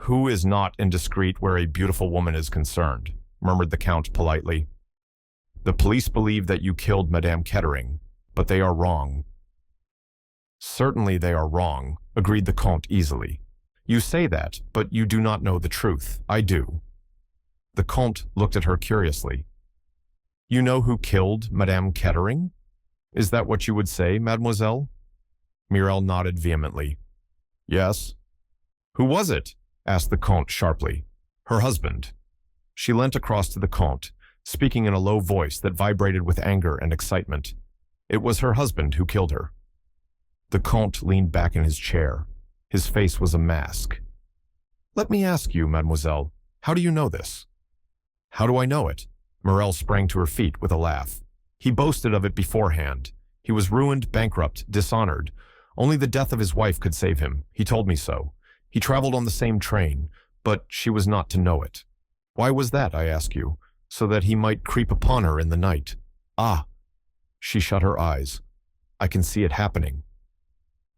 "Who is not indiscreet where a beautiful woman is concerned?" murmured the Count politely. "The police believe that you killed Madame Kettering, but they are wrong." "Certainly they are wrong," agreed the Comte easily. "You say that, but you do not know the truth. I do." The Comte looked at her curiously. "You know who killed Madame Kettering? Is that what you would say, mademoiselle?" Mireille nodded vehemently. "Yes." "Who was it?" asked the Comte sharply. "Her husband." She leant across to the Comte, speaking in a low voice that vibrated with anger and excitement. "It was her husband who killed her." The Comte leaned back in his chair. His face was a mask. "Let me ask you, mademoiselle, how do you know this?" "How do I know it?" Mireille sprang to her feet with a laugh. "He boasted of it beforehand. He was ruined, bankrupt, dishonored. Only the death of his wife could save him. He told me so. He traveled on the same train, but she was not to know it. Why was that, I ask you? So that he might creep upon her in the night. Ah!" She shut her eyes. "I can see it happening."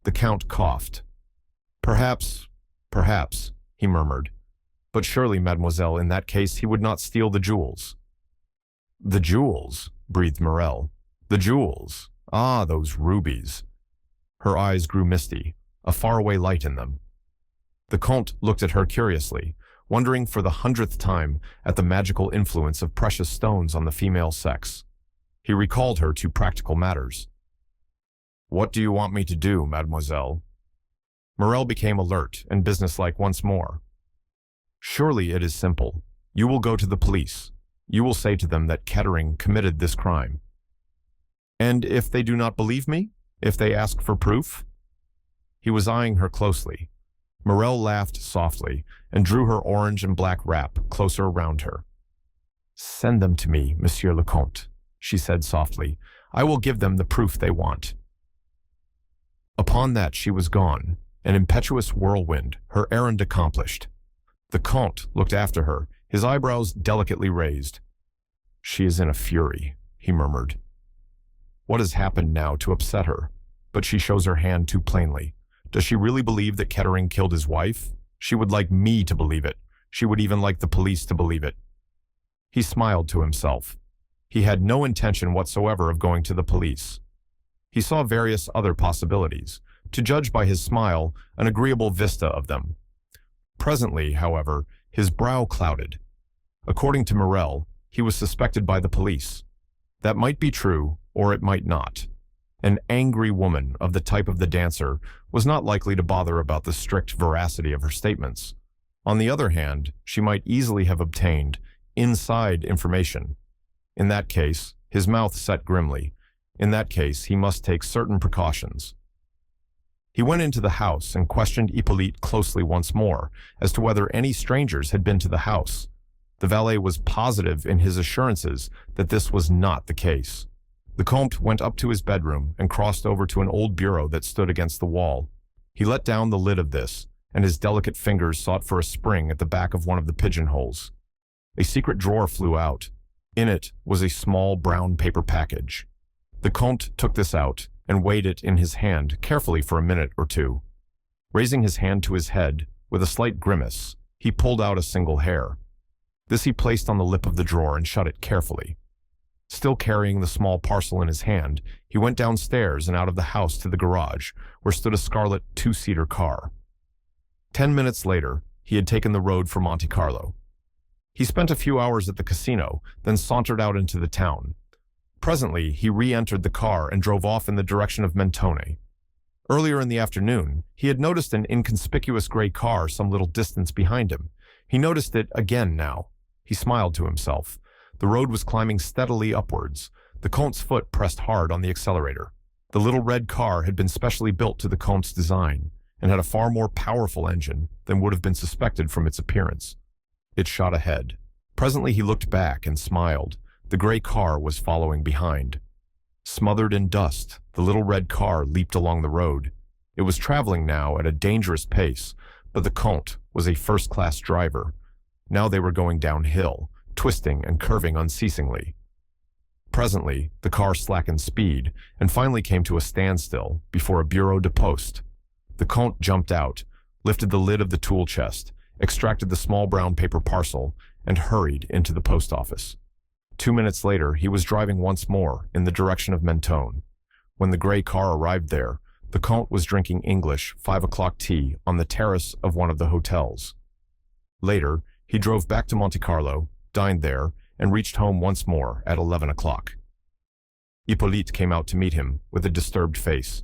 The Count coughed. Perhaps," he murmured. "But surely, mademoiselle, in that case he would not steal the jewels." "The jewels?" breathed Mireille. "The jewels? Ah, those rubies." Her eyes grew misty, a faraway light in them. The Comte looked at her curiously, wondering for the 100th time at the magical influence of precious stones on the female sex. He recalled her to practical matters. "What do you want me to do, mademoiselle?" Mireille became alert and businesslike once more. "Surely it is simple. You will go to the police. You will say to them that Kettering committed this crime." "And if they do not believe me? If they ask for proof?" He was eyeing her closely. Mireille laughed softly and drew her orange and black wrap closer around her. "Send them to me, Monsieur le Comte," she said softly. "I will give them the proof they want." Upon that she was gone, an impetuous whirlwind, her errand accomplished. The Comte looked after her, his eyebrows delicately raised. "She is in a fury," he murmured. "What has happened now to upset her? But she shows her hand too plainly. Does she really believe that Kettering killed his wife? She would like me to believe it. She would even like the police to believe it." He smiled to himself. He had no intention whatsoever of going to the police. He saw various other possibilities, to judge by his smile, an agreeable vista of them. Presently, however, his brow clouded. According to Mireille, he was suspected by the police. That might be true, or it might not. An angry woman of the type of the dancer was not likely to bother about the strict veracity of her statements. On the other hand, she might easily have obtained inside information. In that case, his mouth set grimly. In that case, he must take certain precautions. He went into the house and questioned Hippolyte closely once more as to whether any strangers had been to the house. The valet was positive in his assurances that this was not the case. The Comte went up to his bedroom and crossed over to an old bureau that stood against the wall. He let down the lid of this, and his delicate fingers sought for a spring at the back of one of the pigeonholes. A secret drawer flew out. In it was a small brown paper package. The Comte took this out and weighed it in his hand carefully for a minute or two. Raising his hand to his head, with a slight grimace, he pulled out a single hair. This he placed on the lip of the drawer and shut it carefully. Still carrying the small parcel in his hand, he went downstairs and out of the house to the garage, where stood a scarlet two-seater car. 10 minutes later, he had taken the road for Monte Carlo. He spent a few hours at the casino, then sauntered out into the town. Presently, he re-entered the car and drove off in the direction of Mentone. Earlier in the afternoon, he had noticed an inconspicuous gray car some little distance behind him. He noticed it again now. He smiled to himself. The road was climbing steadily upwards. The Comte's foot pressed hard on the accelerator. The little red car had been specially built to the Comte's design and had a far more powerful engine than would have been suspected from its appearance. It shot ahead. Presently he looked back and smiled. The gray car was following behind. Smothered in dust, the little red car leaped along the road. It was traveling now at a dangerous pace, but the Comte was a first-class driver. Now they were going downhill, twisting and curving unceasingly. Presently, the car slackened speed and finally came to a standstill before a bureau de poste. The Comte jumped out, lifted the lid of the tool chest, extracted the small brown paper parcel, and hurried into the post office. 2 minutes later, he was driving once more in the direction of Mentone. When the gray car arrived there, the Comte was drinking English 5 o'clock tea on the terrace of one of the hotels. Later, he drove back to Monte Carlo, dined there, and reached home once more at 11 o'clock. Hippolyte came out to meet him with a disturbed face.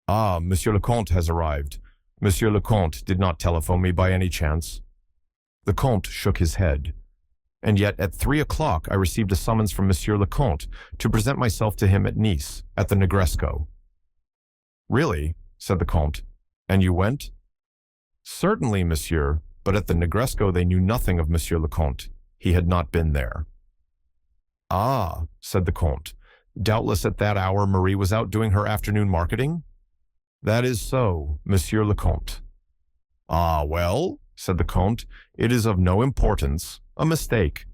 "Ah, Monsieur le Comte has arrived. Monsieur le Comte did not telephone me by any chance?" The Comte shook his head. "And yet at 3 o'clock I received a summons from Monsieur le Comte to present myself to him at Nice, at the Negresco." "Really?" said the Comte. "And you went?" "Certainly, monsieur, but at the Negresco they knew nothing of Monsieur le Comte. He had not been there." "Ah," said the Comte. "Doubtless at that hour Marie was out doing her afternoon marketing?" "That is so, Monsieur le Comte." "Ah, well," said the Comte, "it is of no importance. A mistake."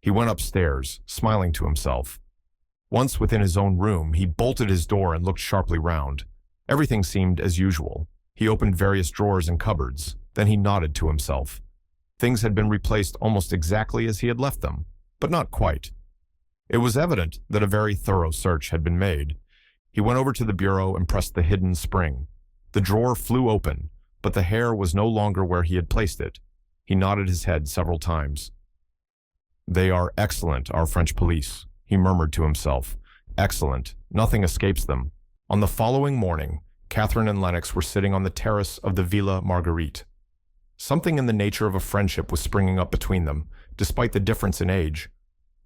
He went upstairs, smiling to himself. Once within his own room, he bolted his door and looked sharply round. Everything seemed as usual. He opened various drawers and cupboards. Then he nodded to himself. Things had been replaced almost exactly as he had left them, but not quite. It was evident that a very thorough search had been made. He went over to the bureau and pressed the hidden spring. The drawer flew open, but the hair was no longer where he had placed it. He nodded his head several times. "They are excellent, our French police," he murmured to himself. "Excellent. Nothing escapes them." On the following morning, Catherine and Lennox were sitting on the terrace of the Villa Marguerite. Something in the nature of a friendship was springing up between them, despite the difference in age.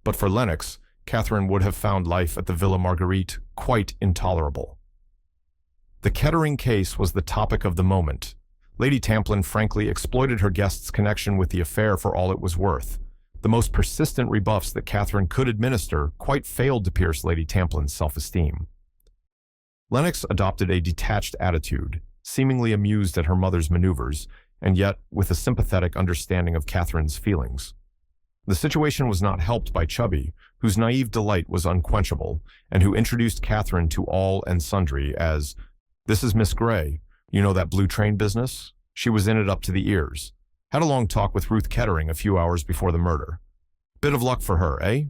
But for Lennox, Catherine would have found life at the Villa Marguerite quite intolerable. The Kettering case was the topic of the moment. Lady Tamplin frankly exploited her guest's connection with the affair for all it was worth. The most persistent rebuffs that Catherine could administer quite failed to pierce Lady Tamplin's self-esteem. Lennox adopted a detached attitude, seemingly amused at her mother's maneuvers, and yet with a sympathetic understanding of Catherine's feelings. The situation was not helped by Chubby, whose naive delight was unquenchable, and who introduced Catherine to all and sundry as, "This is Miss Gray. You know that blue train business? She was in it up to the ears. Had a long talk with Ruth Kettering a few hours before the murder. Bit of luck for her, eh?"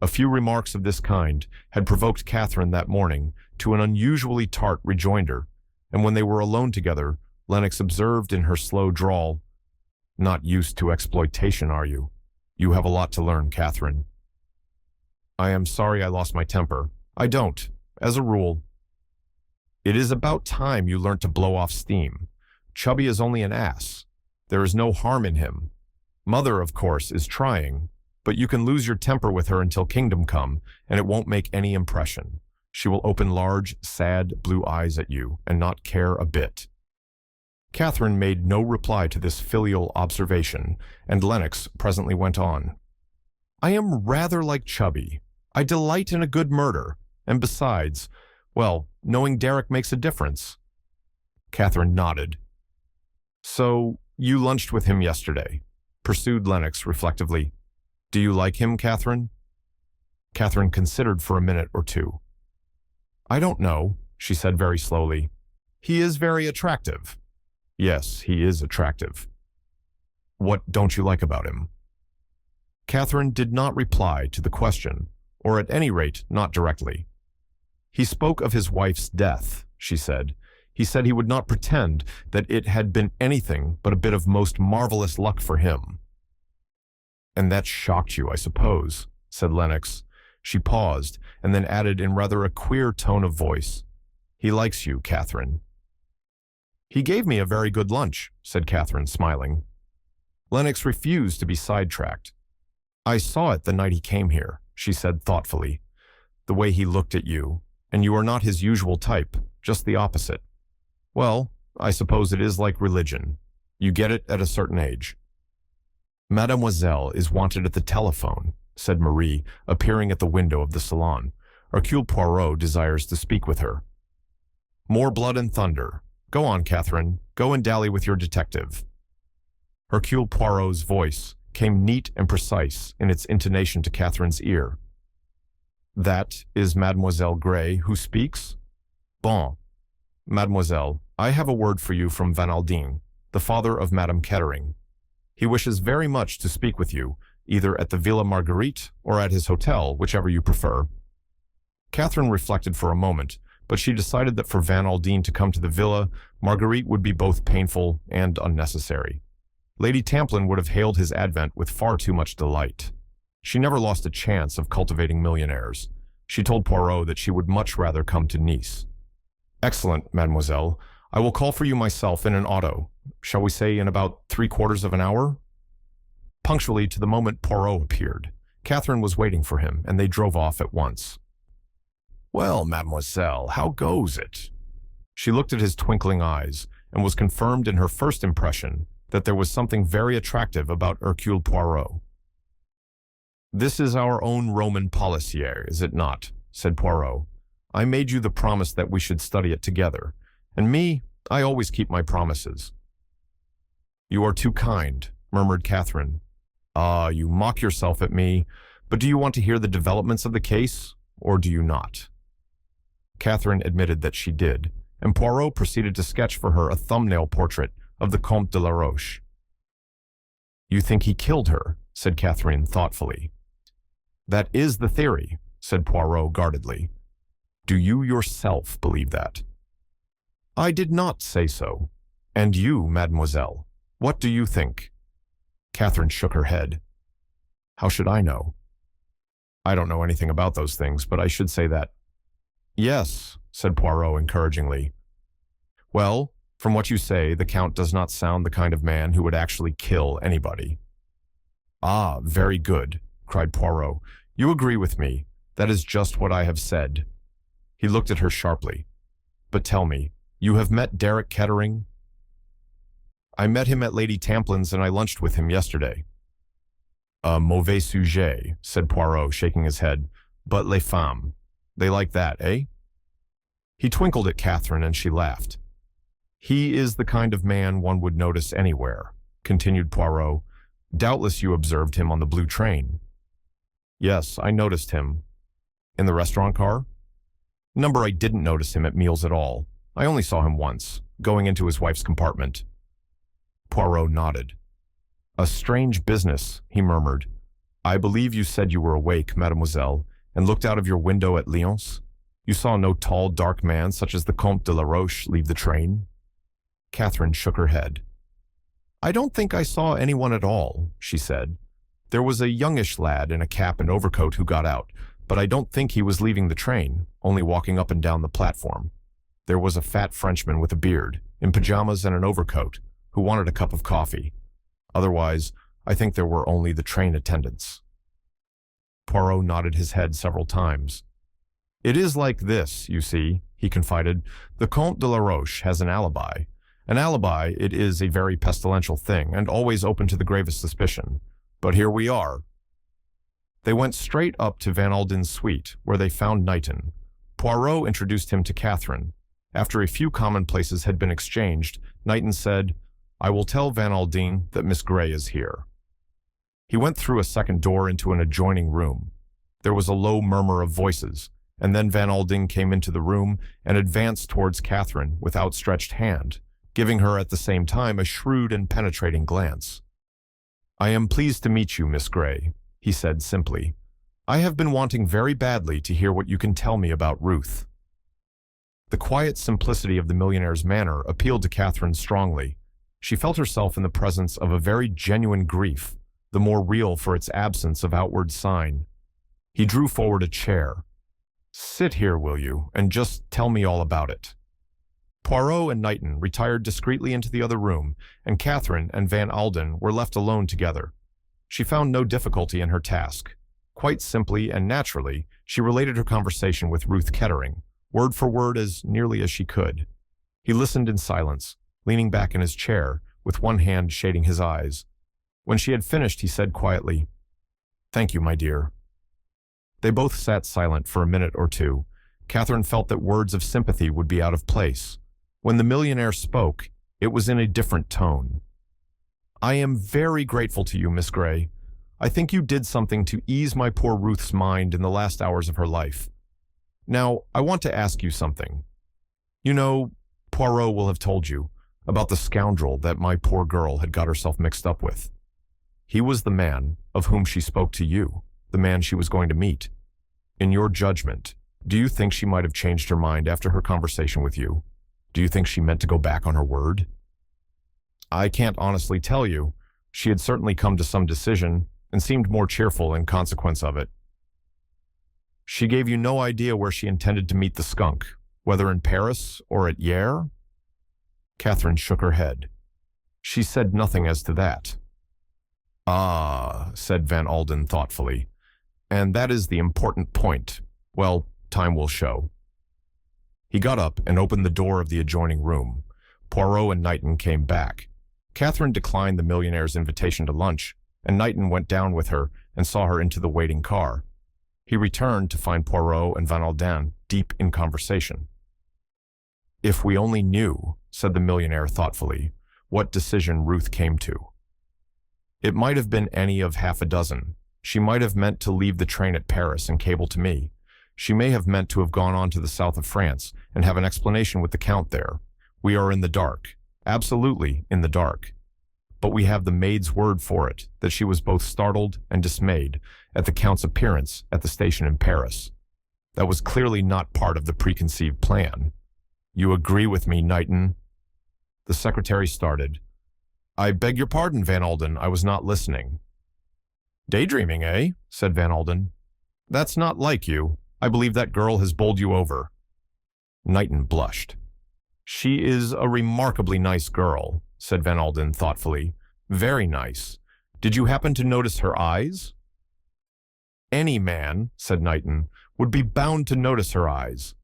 A few remarks of this kind had provoked Catherine that morning to an unusually tart rejoinder, and when they were alone together, Lennox observed in her slow drawl, "Not used to exploitation, are you? You have a lot to learn, Catherine." "I am sorry I lost my temper. I don't, as a rule." "It is about time you learnt to blow off steam. Chubby is only an ass. There is no harm in him. Mother, of course, is trying. But you can lose your temper with her until kingdom come, and it won't make any impression. She will open large, sad, blue eyes at you and not care a bit." Catherine made no reply to this filial observation, and Lennox presently went on. "I am rather like Chubby. I delight in a good murder, and besides, well, knowing Derek makes a difference." Catherine nodded. "So, you lunched with him yesterday," pursued Lennox reflectively. "Do you like him, Catherine?" Catherine considered for a minute or two. "I don't know," she said very slowly. "He is very attractive." "Yes, he is attractive." "What don't you like about him?" Catherine did not reply to the question, or at any rate not directly. "He spoke of his wife's death," she said. "He said he would not pretend that it had been anything but a bit of most marvelous luck for him." "And that shocked you, I suppose," said Lennox. She paused, and then added in rather a queer tone of voice, "He likes you, Catherine." "He gave me a very good lunch," said Catherine, smiling. Lennox refused to be sidetracked. "I saw it the night he came here," she said thoughtfully. "The way he looked at you, and you are not his usual type, just the opposite. Well, I suppose it is like religion. You get it at a certain age." "Mademoiselle is wanted at the telephone," said Marie, appearing at the window of the salon. "Hercule Poirot desires to speak with her." "More blood and thunder. Go on, Catherine. Go and dally with your detective." Hercule Poirot's voice came neat and precise in its intonation to Catherine's ear. "That is Mademoiselle Gray who speaks? Bon. Mademoiselle, I have a word for you from Van Aldine, the father of Madame Kettering. He wishes very much to speak with you, either at the Villa Marguerite or at his hotel, whichever you prefer." Catherine reflected for a moment, but she decided that for Van Aldine to come to the Villa Marguerite would be both painful and unnecessary. Lady Tamplin would have hailed his advent with far too much delight. She never lost a chance of cultivating millionaires. She told Poirot that she would much rather come to Nice. "Excellent, mademoiselle. I will call for you myself in an auto. Shall we say in about 3/4 of an hour?" Punctually to the moment Poirot appeared, Catherine was waiting for him, and they drove off at once. "Well, mademoiselle, how goes it?" She looked at his twinkling eyes, and was confirmed in her first impression that there was something very attractive about Hercule Poirot. "This is our own Roman policier, is it not?" said Poirot. "I made you the promise that we should study it together, and me, I always keep my promises." "You are too kind," murmured Catherine. "Ah, you mock yourself at me, but do you want to hear the developments of the case, or do you not?" Catherine admitted that she did, and Poirot proceeded to sketch for her a thumbnail portrait of the Comte de la Roche. "You think he killed her?" said Catherine thoughtfully. "That is the theory," said Poirot guardedly. "Do you yourself believe that?" "I did not say so. And you, mademoiselle, what do you think?" Catherine shook her head. "How should I know?" "I don't know anything about those things, but I should say that." "Yes," said Poirot encouragingly. "Well, from what you say, the Count does not sound the kind of man who would actually kill anybody." "Ah, very good," cried Poirot. "You agree with me. That is just what I have said." He looked at her sharply. "But tell me, you have met Derek Kettering?" "I met him at Lady Tamplin's and I lunched with him yesterday." "A mauvais sujet," said Poirot, shaking his head. "But les femmes, they like that, eh?" He twinkled at Catherine and she laughed. "He is the kind of man one would notice anywhere," continued Poirot. "Doubtless you observed him on the blue train." "Yes, I noticed him." "In the restaurant car?" "Number, I didn't notice him at meals at all. I only saw him once, going into his wife's compartment." Poirot nodded. "A strange business," he murmured. "I believe you said you were awake, mademoiselle, and looked out of your window at Lyons. You saw no tall, dark man such as the Comte de la Roche leave the train?" Catherine shook her head. "I don't think I saw anyone at all," she said. "There was a youngish lad in a cap and overcoat who got out, but I don't think he was leaving the train, only walking up and down the platform. There was a fat Frenchman with a beard, in pajamas and an overcoat, who wanted a cup of coffee. Otherwise, I think there were only the train attendants." Poirot nodded his head several times. "It is like this, you see," he confided. "The Comte de la Roche has an alibi. An alibi, it is a very pestilential thing, and always open to the gravest suspicion. But here we are." They went straight up to Van Alden's suite, where they found Knighton. Poirot introduced him to Catherine. After a few commonplaces had been exchanged, Knighton said, "I will tell Van Alden that Miss Grey is here." He went through a second door into an adjoining room. There was a low murmur of voices, and then Van Alden came into the room and advanced towards Catherine with outstretched hand, giving her at the same time a shrewd and penetrating glance. "I am pleased to meet you, Miss Grey," he said simply. "I have been wanting very badly to hear what you can tell me about Ruth." The quiet simplicity of the millionaire's manner appealed to Catherine strongly. She felt herself in the presence of a very genuine grief, the more real for its absence of outward sign. He drew forward a chair. "Sit here, will you, and just tell me all about it." Poirot and Knighton retired discreetly into the other room, and Catherine and Van Alden were left alone together. She found no difficulty in her task. Quite simply and naturally, she related her conversation with Ruth Kettering, word for word as nearly as she could. He listened in silence, leaning back in his chair, with one hand shading his eyes. When she had finished, he said quietly, "Thank you, my dear." They both sat silent for a minute or two. Catherine felt that words of sympathy would be out of place. When the millionaire spoke, it was in a different tone. "I am very grateful to you, Miss Grey. I think you did something to ease my poor Ruth's mind in the last hours of her life. Now, I want to ask you something. You know, Poirot will have told you about the scoundrel that my poor girl had got herself mixed up with. He was the man of whom she spoke to you, the man she was going to meet. In your judgment, do you think she might have changed her mind after her conversation with you? Do you think she meant to go back on her word?" "I can't honestly tell you. She had certainly come to some decision and seemed more cheerful in consequence of it." "She gave you no idea where she intended to meet the skunk, whether in Paris or at Hyères?" Catherine shook her head. "She said nothing as to that." "Ah," said Van Alden thoughtfully, "and that is the important point. Well, time will show." He got up and opened the door of the adjoining room. Poirot and Knighton came back. Catherine declined the millionaire's invitation to lunch, and Knighton went down with her and saw her into the waiting car. He returned to find Poirot and Van Alden deep in conversation. "If we only knew," said the millionaire thoughtfully, "what decision Ruth came to. It might have been any of half a dozen. She might have meant to leave the train at Paris and cable to me. She may have meant to have gone on to the south of France and have an explanation with the Count there. We are in the dark, absolutely in the dark. But we have the maid's word for it that she was both startled and dismayed at the Count's appearance at the station in Paris. That was clearly not part of the preconceived plan. You agree with me, Knighton?" The secretary started. "I beg your pardon, Van Alden, I was not listening." "Daydreaming, eh?" said Van Alden. "That's not like you. I believe that girl has bowled you over." Knighton blushed. "She is a remarkably nice girl," said Van Alden thoughtfully. "Very nice. Did you happen to notice her eyes?" "Any man," said Knighton, "would be bound to notice her eyes."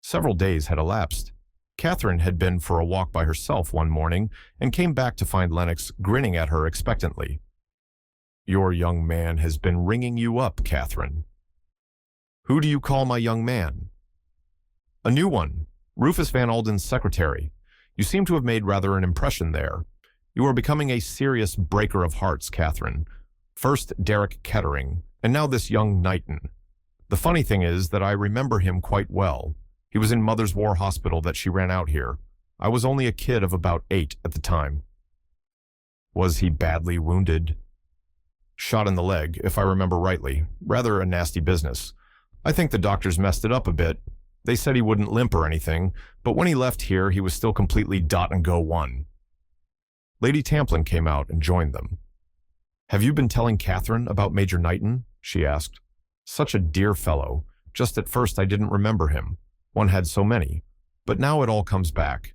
Several days had elapsed. Catherine had been for a walk by herself one morning and came back to find Lennox grinning at her expectantly. "Your young man has been ringing you up, Catherine." "Who do you call my young man?" "A new one, Rufus Van Alden's secretary. You seem to have made rather an impression there. You are becoming a serious breaker of hearts, Catherine. First Derek Kettering, and now this young Knighton. The funny thing is that I remember him quite well. He was in Mother's War Hospital that she ran out here. I was only a kid of about 8 at the time." "Was he badly wounded?" "Shot in the leg, if I remember rightly. Rather a nasty business. I think the doctors messed it up a bit. They said he wouldn't limp or anything, but when he left here, he was still completely dot and go one." Lady Tamplin came out and joined them. "Have you been telling Catherine about Major Knighton?" she asked. "Such a dear fellow. Just at first I didn't remember him. One had so many. But now it all comes back."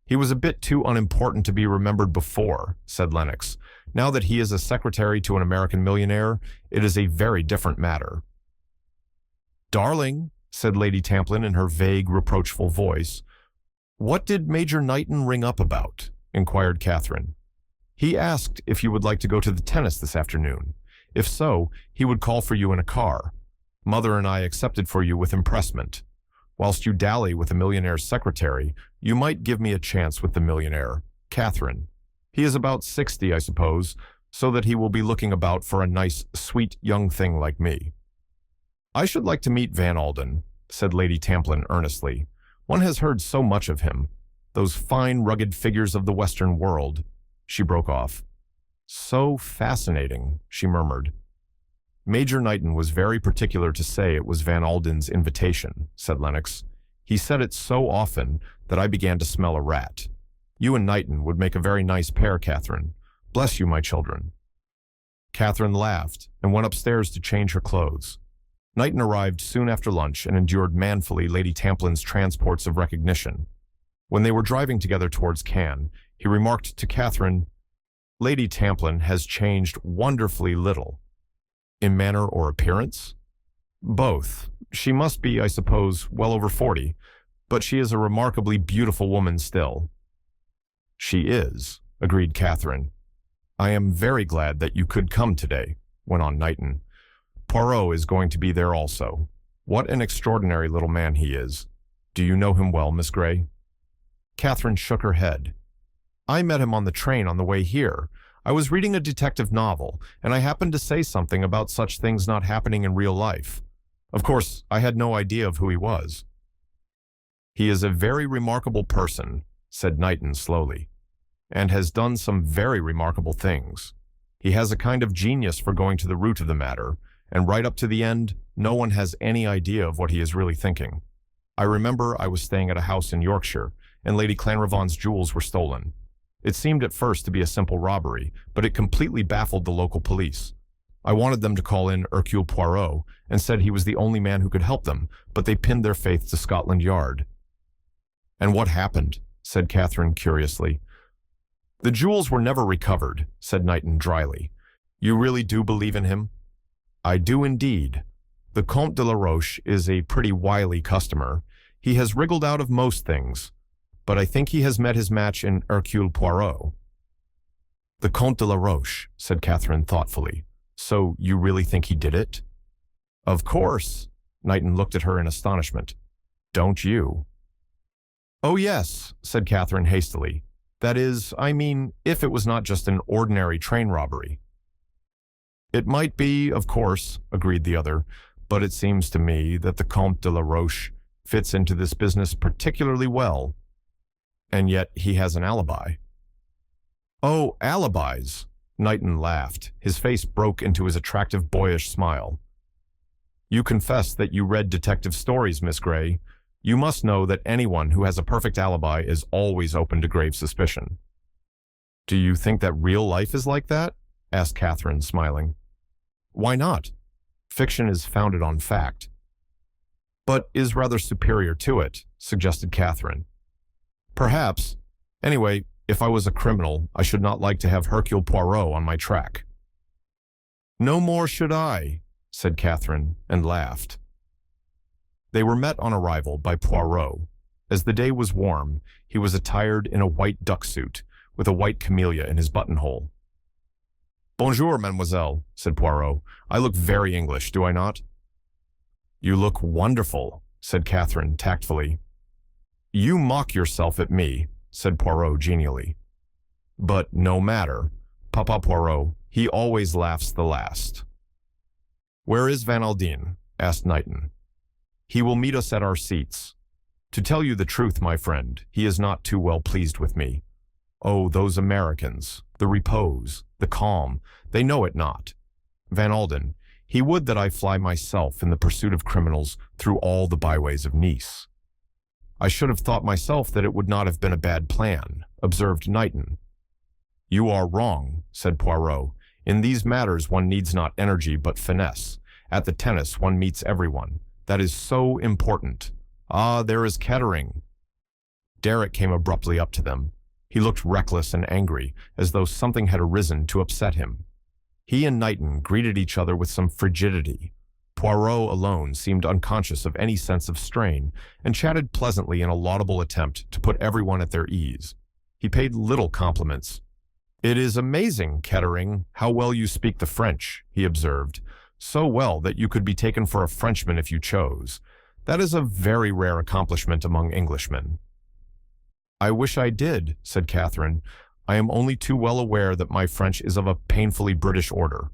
"He was a bit too unimportant to be remembered before," said Lennox. Now that he is a secretary to an American millionaire, it is a very different matter. "Darling," said Lady Tamplin in her vague, reproachful voice. "What did Major Knighton ring up about?" inquired Catherine. "He asked if you would like to go to the tennis this afternoon. If so, he would call for you in a car. Mother and I accepted for you with impressment. Whilst you dally with the millionaire's secretary, you might give me a chance with the millionaire, Catherine. He is about 60, I suppose, so that he will be looking about for a nice, sweet young thing like me." "I should like to meet Van Alden," said Lady Tamplin earnestly. "One has heard so much of him. Those fine, rugged figures of the Western world." She broke off. "So fascinating," she murmured. "Major Knighton was very particular to say it was Van Alden's invitation," said Lennox. "He said it so often that I began to smell a rat. You and Knighton would make a very nice pair, Catherine. Bless you, my children." Catherine laughed and went upstairs to change her clothes. Knighton arrived soon after lunch and endured manfully Lady Tamplin's transports of recognition. When they were driving together towards Cannes, he remarked to Catherine, "Lady Tamplin has changed wonderfully little." "In manner or appearance?" "Both. She must be, I suppose, well over 40, but she is a remarkably beautiful woman still." "She is," agreed Catherine. "I am very glad that you could come today," went on Knighton. "Poirot is going to be there also. What an extraordinary little man he is. Do you know him well, Miss Grey?" Catherine shook her head. "I met him on the train on the way here. I was reading a detective novel, and I happened to say something about such things not happening in real life. Of course, I had no idea of who he was." "He is a very remarkable person," said Knighton slowly, "and has done some very remarkable things. He has a kind of genius for going to the root of the matter, and right up to the end, no one has any idea of what he is really thinking. I remember I was staying at a house in Yorkshire, and Lady Clanrivaughn's jewels were stolen. It seemed at first to be a simple robbery, but it completely baffled the local police. I wanted them to call in Hercule Poirot and said he was the only man who could help them, but they pinned their faith to Scotland Yard." "And what happened?" said Catherine curiously. "The jewels were never recovered," said Knighton dryly. "You really do believe in him?" "I do indeed. The Comte de la Roche is a pretty wily customer. He has wriggled out of most things, but I think he has met his match in Hercule Poirot." "The Comte de la Roche," said Catherine thoughtfully. "So you really think he did it?" "Of course." Knighton looked at her in astonishment. "Don't you?" "Oh yes," said Catherine hastily. "That is, I mean, if it was not just an ordinary train robbery." "It might be, of course," agreed the other, "but it seems to me that the Comte de la Roche fits into this business particularly well. And yet he has an alibi." "Oh, alibis!" Knighton laughed. His face broke into his attractive boyish smile. "You confess that you read detective stories, Miss Grey. You must know that anyone who has a perfect alibi is always open to grave suspicion." "Do you think that real life is like that?" asked Catherine, smiling. "Why not? Fiction is founded on fact." "But is rather superior to it," suggested Catherine. "Perhaps. Anyway, if I was a criminal, I should not like to have Hercule Poirot on my track." "No more should I," said Catherine, and laughed. They were met on arrival by Poirot. As the day was warm, he was attired in a white duck suit, with a white camellia in his buttonhole. "Bonjour, mademoiselle," said Poirot. "I look very English, do I not?" "You look wonderful," said Catherine tactfully. "You mock yourself at me," said Poirot genially. "But no matter. Papa Poirot, he always laughs the last." "Where is Van Alden?" asked Knighton. "He will meet us at our seats. To tell you the truth, my friend, he is not too well pleased with me. Oh, those Americans, the repose, the calm, they know it not. Van Alden, he would that I fly myself in the pursuit of criminals through all the byways of Nice." "I should have thought myself that it would not have been a bad plan," observed Knighton. "You are wrong," said Poirot. "In these matters one needs not energy but finesse. At the tennis one meets everyone. That is so important. Ah, there is Kettering." Derek came abruptly up to them. He looked reckless and angry, as though something had arisen to upset him. He and Knighton greeted each other with some frigidity. Poirot alone seemed unconscious of any sense of strain and chatted pleasantly in a laudable attempt to put everyone at their ease. He paid little compliments. "It is amazing, Kettering, how well you speak the French," he observed. "So well that you could be taken for a Frenchman if you chose. That is a very rare accomplishment among Englishmen." "I wish I did," said Catherine. "I am only too well aware that my French is of a painfully British order."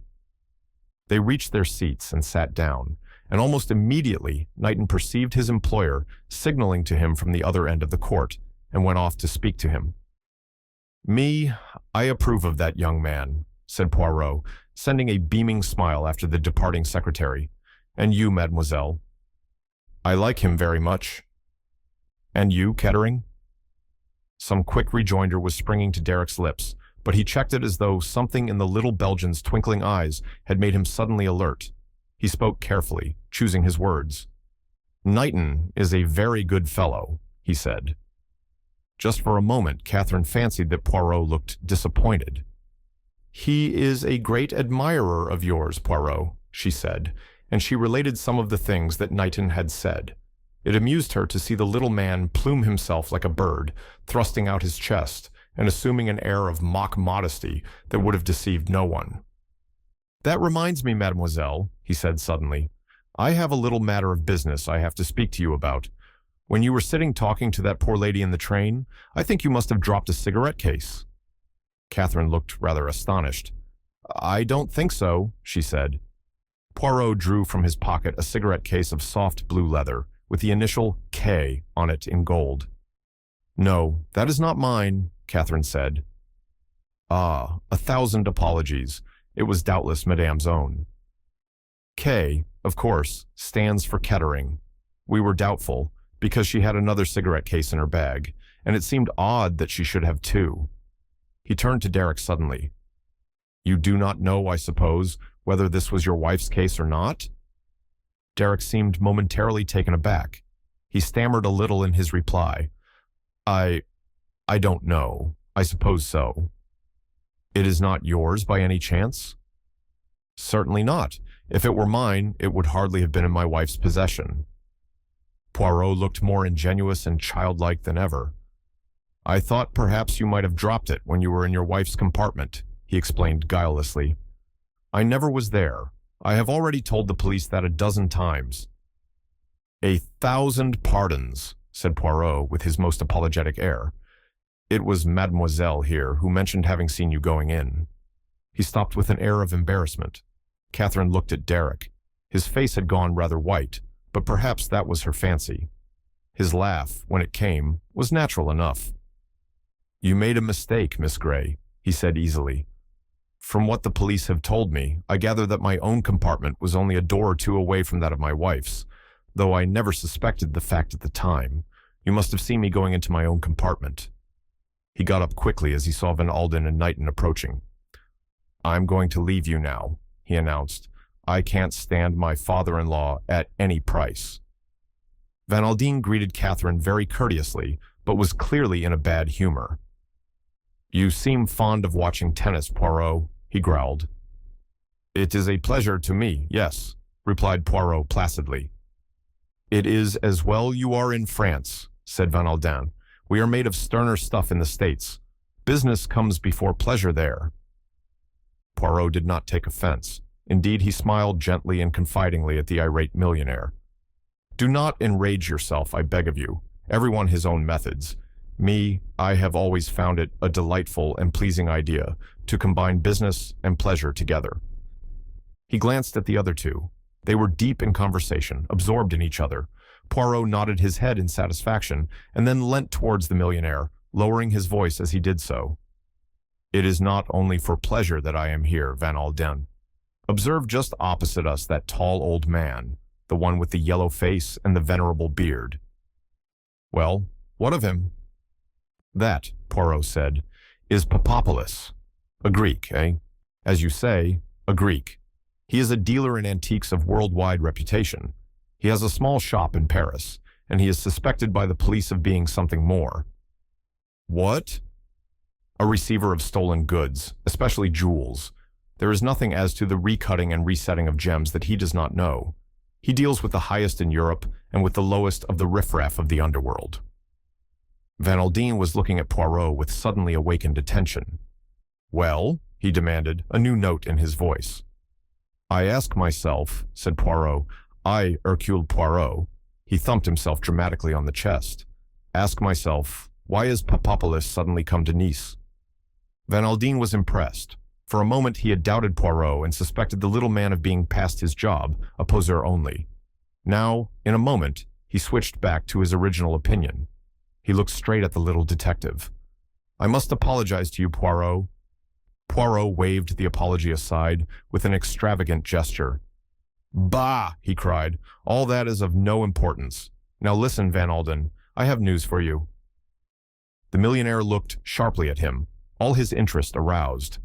They reached their seats and sat down, and almost immediately Knighton perceived his employer signaling to him from the other end of the court, and went off to speak to him. "I approve of that young man," said Poirot, sending a beaming smile after the departing secretary. "And you, mademoiselle?" "I like him very much." "And you, Kettering?" Some quick rejoinder was springing to Derek's lips, but he checked it as though something in the little Belgian's twinkling eyes had made him suddenly alert. He spoke carefully, choosing his words. "Knighton is a very good fellow," he said. Just for a moment, Catherine fancied that Poirot looked disappointed. "He is a great admirer of yours, Poirot," she said, and she related some of the things that Knighton had said. It amused her to see the little man plume himself like a bird, thrusting out his chest, and assuming an air of mock modesty that would have deceived no one. "That reminds me, mademoiselle," he said suddenly. "I have a little matter of business I have to speak to you about. When you were sitting talking to that poor lady in the train, I think you must have dropped a cigarette case." Catherine looked rather astonished. "I don't think so," she said. Poirot drew from his pocket a cigarette case of soft blue leather, with the initial K on it in gold. "No, that is not mine," Catherine said. "Ah, 1,000 apologies. It was doubtless Madame's own." K, of course, stands for Kettering. We were doubtful, because she had another cigarette case in her bag, and it seemed odd that she should have two. He turned to Derek suddenly. "You do not know, I suppose, whether this was your wife's case or not?" Derek seemed momentarily taken aback. He stammered a little in his reply. I don't know. I suppose so." "It is not yours by any chance?" "Certainly not. If it were mine, it would hardly have been in my wife's possession." Poirot looked more ingenuous and childlike than ever. "I thought perhaps you might have dropped it when you were in your wife's compartment," he explained guilelessly. "I never was there. I have already told the police that a dozen times." "1,000 pardons," said Poirot with his most apologetic air. "It was mademoiselle here who mentioned having seen you going in." He stopped with an air of embarrassment. Catherine looked at Derek. His face had gone rather white, but perhaps that was her fancy. His laugh, when it came, was natural enough. "You made a mistake, Miss Grey," he said easily. "From what the police have told me, I gather that my own compartment was only a door or two away from that of my wife's, though I never suspected the fact at the time. You must have seen me going into my own compartment." He got up quickly as he saw Van Alden and Knighton approaching. "I'm going to leave you now," he announced. "I can't stand my father-in-law at any price." Van Alden greeted Catherine very courteously, but was clearly in a bad humor. "You seem fond of watching tennis, Poirot," he growled. "It is a pleasure to me, yes," replied Poirot placidly. "It is as well you are in France," said Van Alden. "We are made of sterner stuff in the States. Business comes before pleasure there." Poirot did not take offense. Indeed, he smiled gently and confidingly at the irate millionaire. "Do not enrage yourself, I beg of you. Everyone his own methods. I have always found it a delightful and pleasing idea to combine business and pleasure together." He glanced at the other two. They were deep in conversation, absorbed in each other. Poirot nodded his head in satisfaction, and then leant towards the millionaire, lowering his voice as he did so. "It is not only for pleasure that I am here, Van Alden. Observe just opposite us that tall old man, the one with the yellow face and the venerable beard." "Well, what of him?" "That," Poirot said, "is Papadopoulos. A Greek, eh? As you say, a Greek. He is a dealer in antiques of worldwide reputation. He has a small shop in Paris, and he is suspected by the police of being something more." "What?" A receiver of stolen goods, especially jewels. There is nothing as to the recutting and resetting of gems that he does not know. He deals with the highest in Europe and with the lowest of the riffraff of the underworld. Van Aldine was looking at Poirot with suddenly awakened attention. "Well?" he demanded, a new note in his voice. "I ask myself," said Poirot, "I, Hercule Poirot," he thumped himself dramatically on the chest, "ask myself, why has Papopolis suddenly come to Nice?" Van Aldine was impressed. For a moment he had doubted Poirot and suspected the little man of being past his job, a poseur only. Now, in a moment, he switched back to his original opinion. He looked straight at the little detective. "I must apologize to you, Poirot." Poirot waved the apology aside with an extravagant gesture. "Bah!" he cried. "All that is of no importance. Now listen, Van Aldine, I have news for you." The millionaire looked sharply at him, all his interest aroused.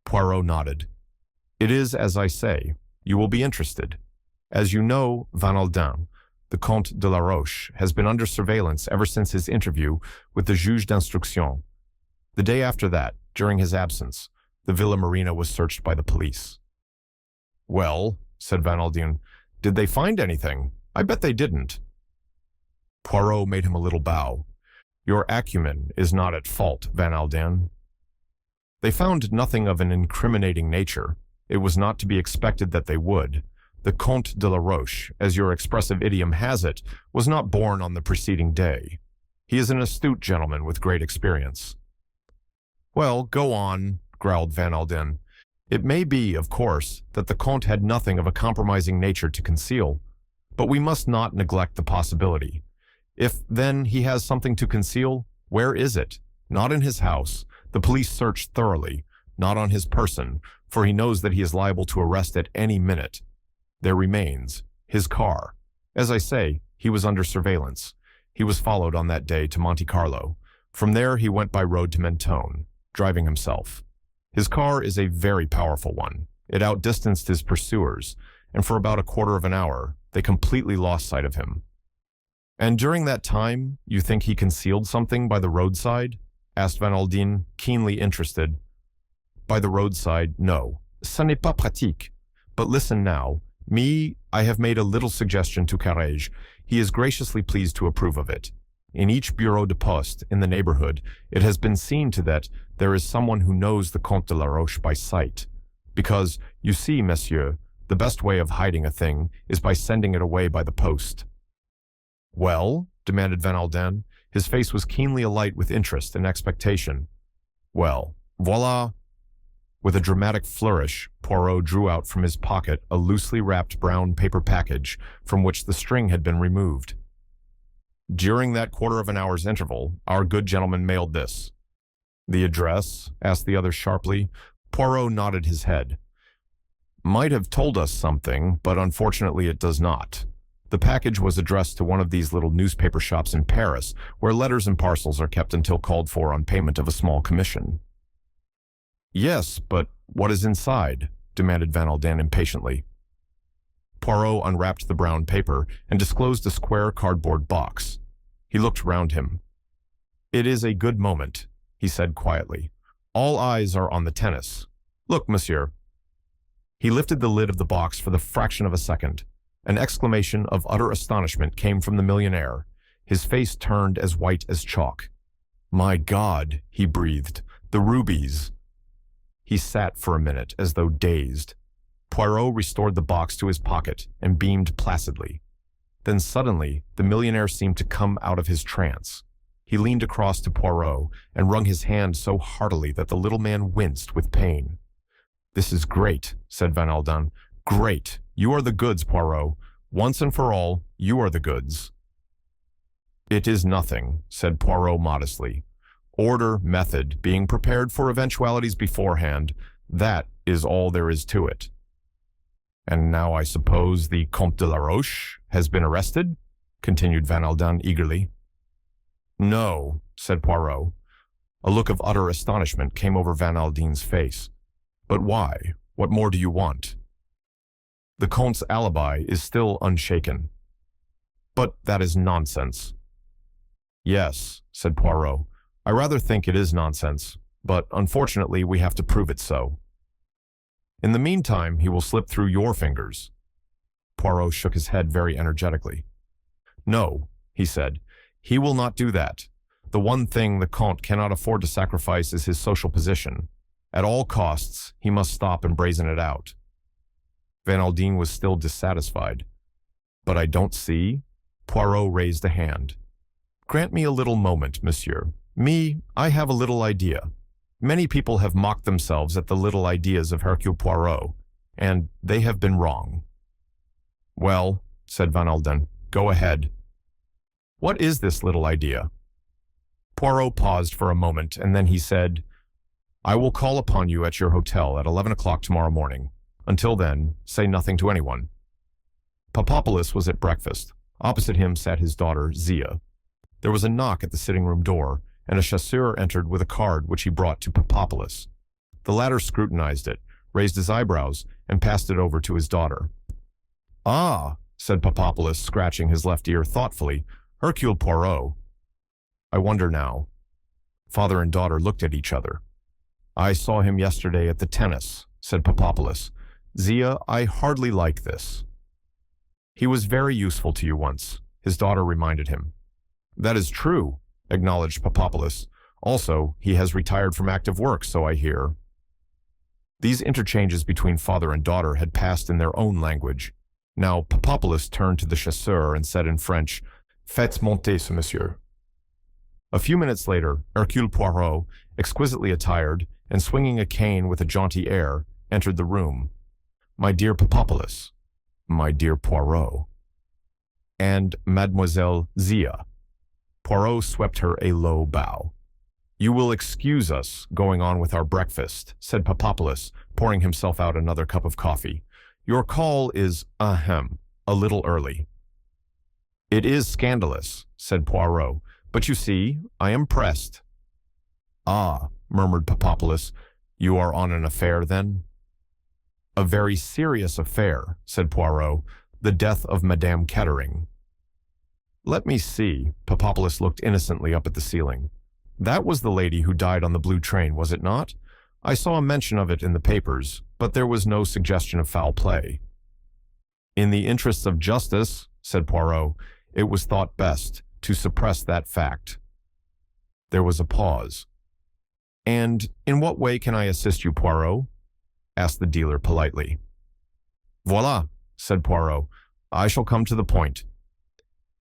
Poirot nodded. "It is as I say. You will be interested. As you know, Van Aldine, the Comte de la Roche has been under surveillance ever since his interview with the juge d'instruction. The day after that, during his absence, the Villa Marina was searched by the police." "Well," said Van Aldine, "did they find anything? I bet they didn't." Poirot made him a little bow. "Your acumen is not at fault, Van Aldine. They found nothing of an incriminating nature. It was not to be expected that they would. The Comte de la Roche, as your expressive idiom has it, was not born on the preceding day. He is an astute gentleman with great experience." "Well, go on," growled Van Aldine. "It may be, of course, that the Comte had nothing of a compromising nature to conceal, but we must not neglect the possibility. If, then, he has something to conceal, where is it? Not in his house. The police searched thoroughly. Not on his person, for he knows that he is liable to arrest at any minute. There remains his car. As I say, he was under surveillance. He was followed on that day to Monte Carlo. From there he went by road to Mentone, driving himself. His car is a very powerful one. It outdistanced his pursuers, and for about a quarter of an hour, they completely lost sight of him." "And during that time, you think he concealed something by the roadside?" asked Van Aldine, keenly interested. "By the roadside, no. Ce n'est pas pratique. But listen now. I have made a little suggestion to Carrege. He is graciously pleased to approve of it. In each bureau de poste in the neighborhood, it has been seen to that there is someone who knows the Comte de la Roche by sight. Because, you see, monsieur, the best way of hiding a thing is by sending it away by the post." "Well?" demanded Van Aldine. His face was keenly alight with interest and expectation. "Well, voilà." With a dramatic flourish, Poirot drew out from his pocket a loosely wrapped brown paper package from which the string had been removed. "During that quarter of an hour's interval, our good gentleman mailed this." "The address?" asked the other sharply. Poirot nodded his head. "Might have told us something, but unfortunately it does not. The package was addressed to one of these little newspaper shops in Paris, where letters and parcels are kept until called for on payment of a small commission." "Yes, but what is inside?" demanded Van Aldine impatiently. Poirot unwrapped the brown paper and disclosed a square cardboard box. He looked round him. "It is a good moment," he said quietly. "All eyes are on the tennis. Look, monsieur." He lifted the lid of the box for the fraction of a second. An exclamation of utter astonishment came from the millionaire. His face turned as white as chalk. "My God," he breathed, "the rubies." He sat for a minute as though dazed. Poirot restored the box to his pocket and beamed placidly. Then suddenly, the millionaire seemed to come out of his trance. He leaned across to Poirot and wrung his hand so heartily that the little man winced with pain. "This is great," said Van Aldine. "Great. You are the goods, Poirot. Once and for all, you are the goods." "It is nothing," said Poirot modestly. "Order, method, being prepared for eventualities beforehand, that is all there is to it." "And now I suppose the Comte de la Roche has been arrested?" continued Van Aldine eagerly. "No," said Poirot. A look of utter astonishment came over Van Aldine's face. "But why? What more do you want?" "The Comte's alibi is still unshaken." "But that is nonsense." "Yes," said Poirot. "I rather think it is nonsense. but unfortunately we have to prove it so. In the meantime, he will slip through your fingers." Poirot shook his head very energetically. "No," he said, "he will not do that. The one thing the Comte cannot afford to sacrifice is his social position. At all costs, he must stop and brazen it out." Van Aldine was still dissatisfied. "But I don't see." Poirot raised a hand. "Grant me a little moment, monsieur. I have a little idea. Many people have mocked themselves at the little ideas of Hercule Poirot, and they have been wrong." "Well," said Van Aldine, "go ahead." "What is this little idea?" Poirot paused for a moment, and then he said, "I will call upon you at your hotel at 11 o'clock tomorrow morning. Until then, say nothing to anyone." Papopoulos was at breakfast. Opposite him sat his daughter, Zia. There was a knock at the sitting-room door, and a chasseur entered with a card which he brought to Papopoulos. The latter scrutinized it, raised his eyebrows, and passed it over to his daughter. "Ah," said Papopoulos, scratching his left ear thoughtfully, "Hercule Poirot. I wonder now." Father and daughter looked at each other. "I saw him yesterday at the tennis," said Papopoulos. "Zia, I hardly like this." "He was very useful to you once," his daughter reminded him. "That is true," acknowledged Papopoulos. "Also, he has retired from active work, so I hear." These interchanges between father and daughter had passed in their own language. Now Papopoulos turned to the chasseur and said in French, "Faites monter ce monsieur." A few minutes later, Hercule Poirot, exquisitely attired and swinging a cane with a jaunty air, entered the room. "My dear Papopoulos." "My dear Poirot." "And Mademoiselle Zia." Poirot swept her a low bow. "You will excuse us going on with our breakfast," said Papopoulos, pouring himself out another cup of coffee. "Your call is, a little early." "It is scandalous," said Poirot, "but you see, I am pressed." "Ah," murmured Papopoulos, "you are on an affair, then?" "A very serious affair," said Poirot, "the death of Madame Kettering." "Let me see." Papopoulos looked innocently up at the ceiling. "That was the lady who died on the blue train, was it not? I saw a mention of it in the papers, but there was no suggestion of foul play." "In the interests of justice," said Poirot, "it was thought best to suppress that fact." There was a pause. "And in what way can I assist you, Poirot?" asked the dealer politely. "Voilà," said Poirot. "I shall come to the point."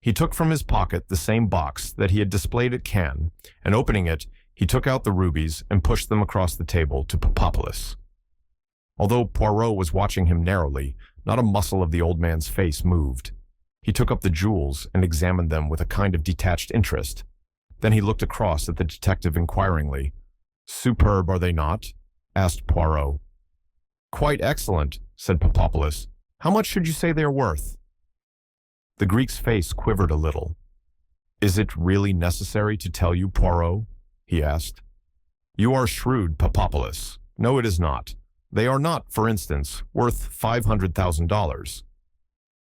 He took from his pocket the same box that he had displayed at Cannes, and opening it, he took out the rubies and pushed them across the table to Papopoulos. Although Poirot was watching him narrowly, not a muscle of the old man's face moved. He took up the jewels and examined them with a kind of detached interest. Then he looked across at the detective inquiringly. "Superb, are they not?" asked Poirot. "Quite excellent," said Papopoulos. "How much should you say they are worth?" The Greek's face quivered a little. "Is it really necessary to tell you, Poirot?" he asked. "You are shrewd, Papopoulos. No, it is not. They are not, for instance, worth $500,000.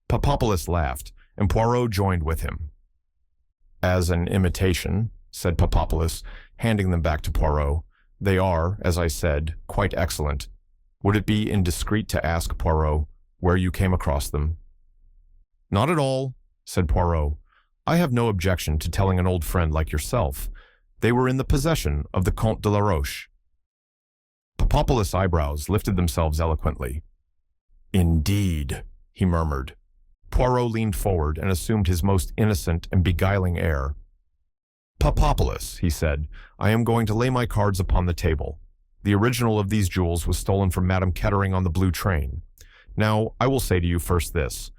Papopoulos laughed, and Poirot joined with him. "As an imitation," said Papopoulos, handing them back to Poirot. "They are, as I said, quite excellent. Would it be indiscreet to ask, Poirot, where you came across them?" "Not at all," said Poirot. "I have no objection to telling an old friend like yourself. They were in the possession of the Comte de la Roche." Papopoulos' eyebrows lifted themselves eloquently. "Indeed," he murmured. Poirot leaned forward and assumed his most innocent and beguiling air. "Papopoulos," he said, "I am going to lay my cards upon the table. The original of these jewels was stolen from Madame Kettering on the blue train. Now, I will say to you first this.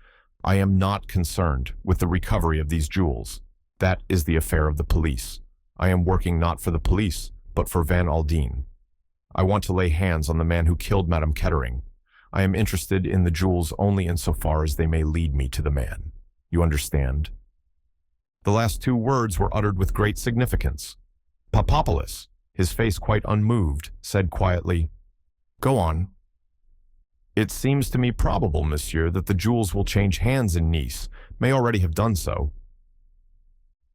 I am not concerned with the recovery of these jewels. That is the affair of the police. I am working not for the police, but for Van Aldine. I want to lay hands on the man who killed Madame Kettering. I am interested in the jewels only insofar as they may lead me to the man. You understand?" The last two words were uttered with great significance. Papopoulos, his face quite unmoved, said quietly, "Go on." "It seems to me probable, monsieur, that the jewels will change hands in Nice, may already have done so."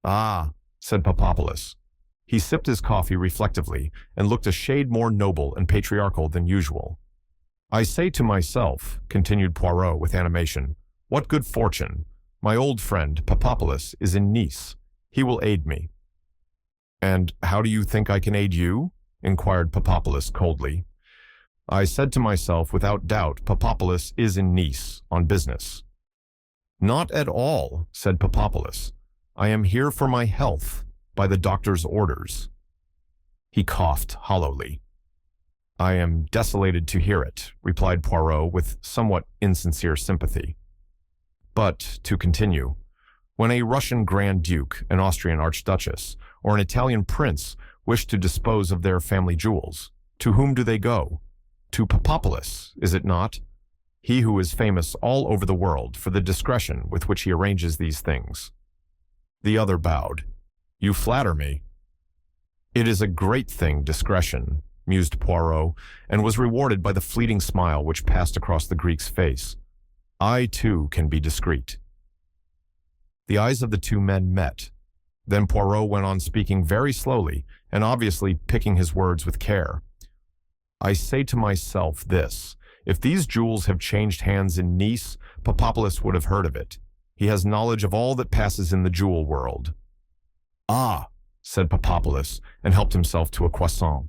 "Ah," said Papopoulos. He sipped his coffee reflectively and looked a shade more noble and patriarchal than usual. I say to myself, continued Poirot with animation, what good fortune! My old friend, Papadopoulos, is in Nice. He will aid me. And how do you think I can aid you? Inquired Papadopoulos coldly. I said to myself, without doubt, Papadopoulos is in Nice on business. Not at all, said Papadopoulos. I am here for my health, by the doctor's orders. He coughed hollowly. I am desolated to hear it, replied Poirot with somewhat insincere sympathy. But, to continue, when a Russian Grand Duke, an Austrian Archduchess, or an Italian prince wish to dispose of their family jewels, to whom do they go? To Papadopoulos, is it not? He who is famous all over the world for the discretion with which he arranges these things. The other bowed. You flatter me. It is a great thing, discretion, mused Poirot, and was rewarded by the fleeting smile which passed across the Greek's face. I, too, can be discreet. The eyes of the two men met. Then Poirot went on speaking very slowly and obviously picking his words with care. I say to myself this, if these jewels have changed hands in Nice, Papadopoulos would have heard of it. He has knowledge of all that passes in the jewel world. Ah, said Papadopoulos, and helped himself to a croissant.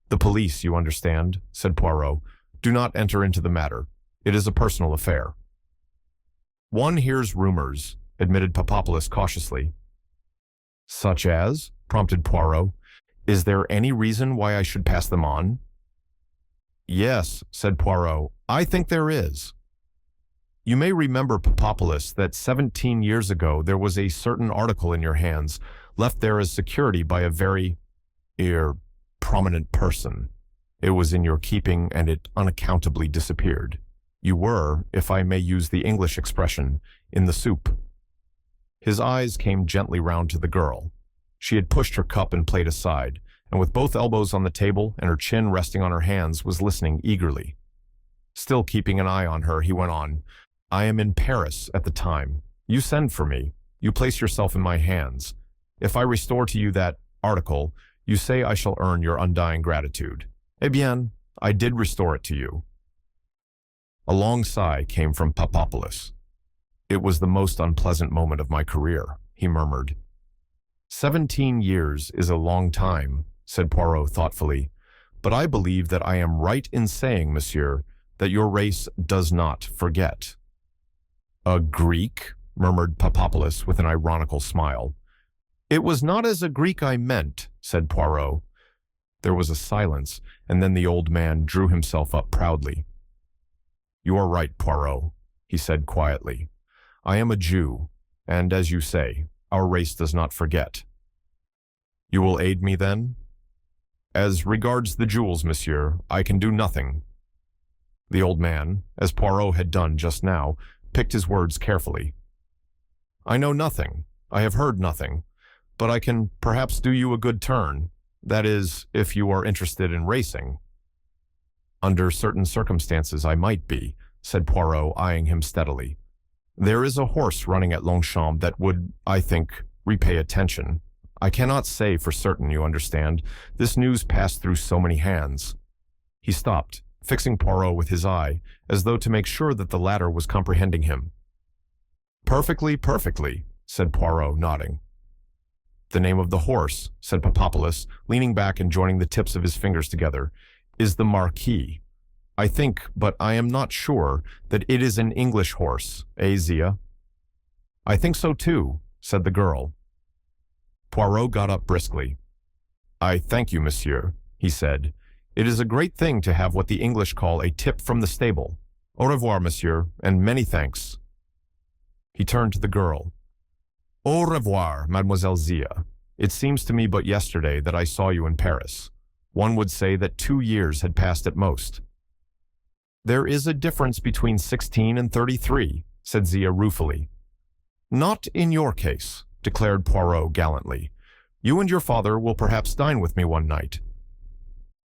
The police, you understand, said Poirot, do not enter into the matter. It is a personal affair. One hears rumors, admitted Papadopoulos cautiously. Such as? Prompted Poirot. Is there any reason why I should pass them on? Yes, said Poirot, I think there is. You may remember, Papadopoulos, that 17 years ago there was a certain article in your hands, left there as security by a very, prominent person. It was in your keeping and it unaccountably disappeared. You were, if I may use the English expression, in the soup. His eyes came gently round to the girl. She had pushed her cup and plate aside, and with both elbows on the table and her chin resting on her hands was listening eagerly. Still keeping an eye on her, he went on, I am in Paris at the time. You send for me. You place yourself in my hands. If I restore to you that article, you say I shall earn your undying gratitude. Eh bien, I did restore it to you. A long sigh came from Papadopoulos. It was the most unpleasant moment of my career, he murmured. 17 years is a long time, said Poirot thoughtfully, but I believe that I am right in saying, monsieur, that your race does not forget. A Greek? Murmured Papadopoulos with an ironical smile. It was not as a Greek I meant, said Poirot. There was a silence, and then the old man drew himself up proudly. You are right, Poirot, he said quietly. I am a Jew, and as you say, our race does not forget. You will aid me then? As regards the jewels, monsieur, I can do nothing. The old man, as Poirot had done just now, picked his words carefully. I know nothing. I have heard nothing. But I can perhaps do you a good turn. That is, if you are interested in racing. Under certain circumstances I might be, said Poirot, eyeing him steadily. There is a horse running at Longchamp that would, I think, repay attention. I cannot say for certain, you understand. This news passed through so many hands. He stopped, fixing Poirot with his eye, as though to make sure that the latter was comprehending him. Perfectly, perfectly, said Poirot, nodding. The name of the horse, said Papadopoulos, leaning back and joining the tips of his fingers together, is the Marquis. I think, but I am not sure, that it is an English horse, Zia? I think so too, said the girl. Poirot got up briskly. I thank you, monsieur, he said. It is a great thing to have what the English call a tip from the stable. Au revoir, monsieur, and many thanks. He turned to the girl. Au revoir, Mademoiselle Zia. It seems to me but yesterday that I saw you in Paris. One would say that 2 years had passed at most. There is a difference between 16 and 33, said Zia ruefully. Not in your case, declared Poirot gallantly. You and your father will perhaps dine with me one night.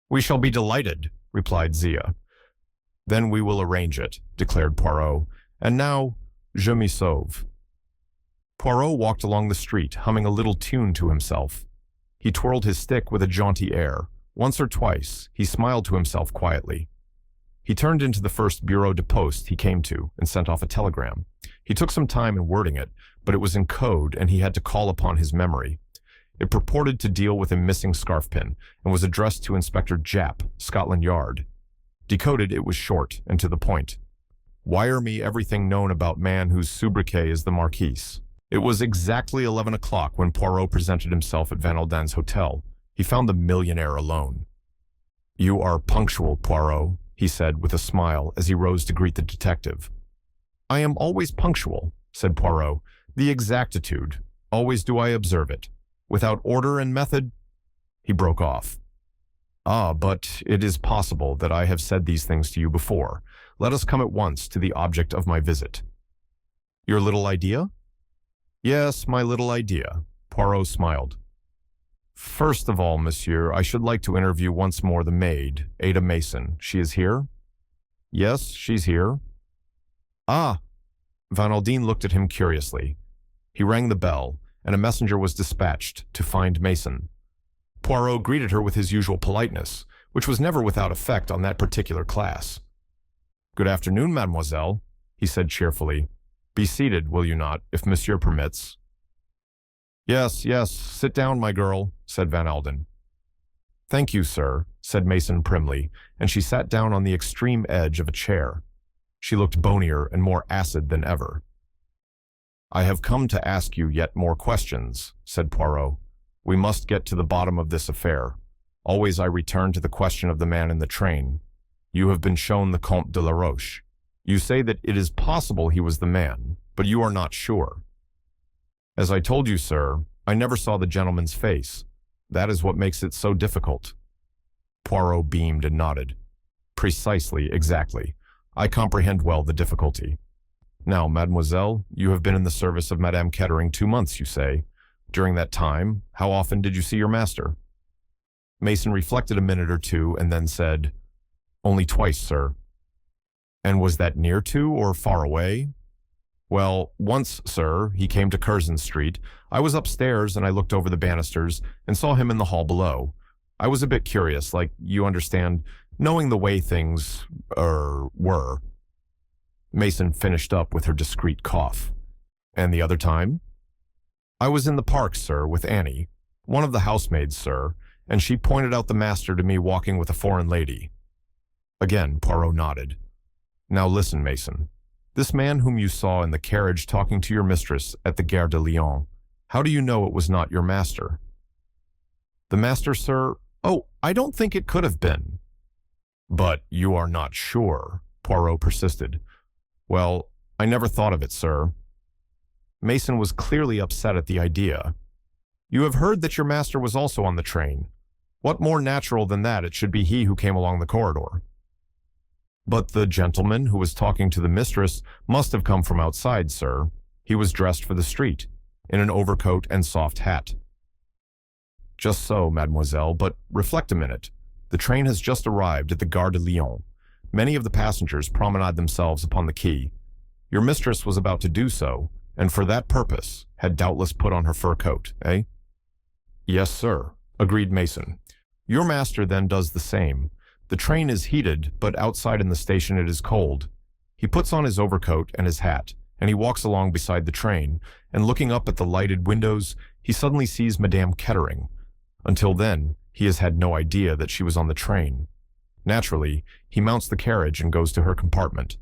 We shall be delighted, replied Zia. Then we will arrange it, declared Poirot. And now, je m'y sauve. Poirot walked along the street, humming a little tune to himself. He twirled his stick with a jaunty air. Once or twice, he smiled to himself quietly. He turned into the first bureau de poste he came to and sent off a telegram. He took some time in wording it, but it was in code and he had to call upon his memory. It purported to deal with a missing scarf pin and was addressed to Inspector Japp, Scotland Yard. Decoded, it was short and to the point. Wire me everything known about man whose sobriquet is the Marquise. It was exactly 11 o'clock when Poirot presented himself at Van Alden's hotel. He found the millionaire alone. "You are punctual, Poirot," he said with a smile as he rose to greet the detective. "I am always punctual," said Poirot. "The exactitude. Always do I observe it. Without order and method—" He broke off. "Ah, but it is possible that I have said these things to you before. Let us come at once to the object of my visit." "Your little idea?" "Yes, my little idea." Poirot smiled. "First of all, monsieur, I should like to interview once more the maid, Ada Mason. She is here?" "Yes, she's here." "Ah!" Van Alden looked at him curiously. He rang the bell, and a messenger was dispatched to find Mason. Poirot greeted her with his usual politeness, which was never without effect on that particular class. "Good afternoon, mademoiselle," he said cheerfully. "Be seated, will you not, if monsieur permits?" "Yes, yes, sit down, my girl," said Van Alden. "Thank you, sir," said Mason primly, and she sat down on the extreme edge of a chair. She looked bonier and more acid than ever. "I have come to ask you yet more questions," said Poirot. "We must get to the bottom of this affair. Always I return to the question of the man in the train. You have been shown the Comte de la Roche. You say that it is possible he was the man, but you are not sure." "As I told you, sir, I never saw the gentleman's face. That is what makes it so difficult." Poirot beamed and nodded. "Precisely, exactly. I comprehend well the difficulty. Now, mademoiselle, you have been in the service of Madame Kettering 2 months, you say. During that time, how often did you see your master?" Mason reflected a minute or two and then said, "Only twice, sir." "And was that near to or far away?" "Well, once, sir, he came to Curzon Street. I was upstairs and I looked over the banisters and saw him in the hall below. I was a bit curious, like, you understand, knowing the way things, were." Mason finished up with her discreet cough. "And the other time?" "I was in the park, sir, with Annie, one of the housemaids, sir, and she pointed out the master to me walking with a foreign lady." Again, Poirot nodded. "Now listen, Mason. This man whom you saw in the carriage talking to your mistress at the Gare de Lyon, how do you know it was not your master?" "The master, sir? Oh, I don't think it could have been." "But you are not sure?" Poirot persisted. "Well, I never thought of it, sir." Mason was clearly upset at the idea. "You have heard that your master was also on the train. What more natural than that it should be he who came along the corridor?" "But the gentleman who was talking to the mistress must have come from outside, sir. He was dressed for the street, in an overcoat and soft hat." "Just so, mademoiselle, but reflect a minute. The train has just arrived at the Gare de Lyon. Many of the passengers promenade themselves upon the quay. Your mistress was about to do so, and for that purpose had doubtless put on her fur coat, eh?" "Yes, sir," agreed Mason. "Your master then does the same. The train is heated, but outside in the station it is cold. He puts on his overcoat and his hat, and he walks along beside the train, and looking up at the lighted windows, he suddenly sees Madame Kettering. Until then, he has had no idea that she was on the train. Naturally, he mounts the carriage and goes to her compartment.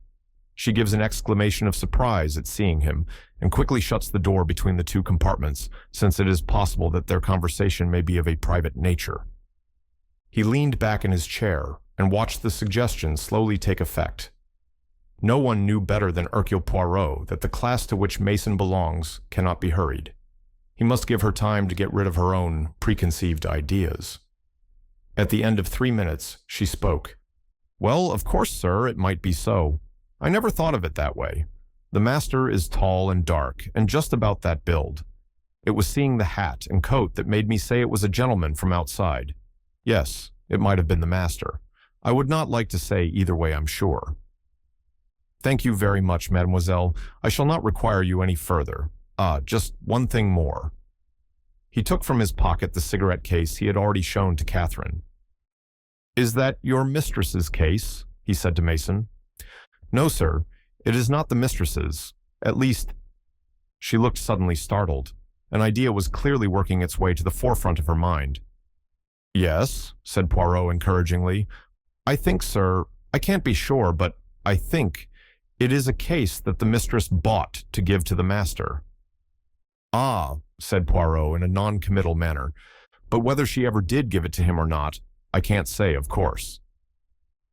She gives an exclamation of surprise at seeing him and quickly shuts the door between the two compartments, since it is possible that their conversation may be of a private nature." He leaned back in his chair and watched the suggestion slowly take effect. No one knew better than Hercule Poirot that the class to which Mason belongs cannot be hurried. He must give her time to get rid of her own preconceived ideas. At the end of 3 minutes, she spoke. "Well, of course, sir, it might be so. I never thought of it that way. The master is tall and dark, and just about that build. It was seeing the hat and coat that made me say it was a gentleman from outside. Yes, it might have been the master. I would not like to say either way, I'm sure." "Thank you very much, mademoiselle. I shall not require you any further. Ah, just one thing more." He took from his pocket the cigarette case he had already shown to Catherine. "Is that your mistress's case?" he said to Mason. "No, sir. It is not the mistress's. At least—" She looked suddenly startled. An idea was clearly working its way to the forefront of her mind. "Yes," said Poirot encouragingly. "I think, sir, I can't be sure, but I think it is a case that the mistress bought to give to the master." "Ah," said Poirot in a non-committal manner, "but whether she ever did give it to him or not, I can't say, of course."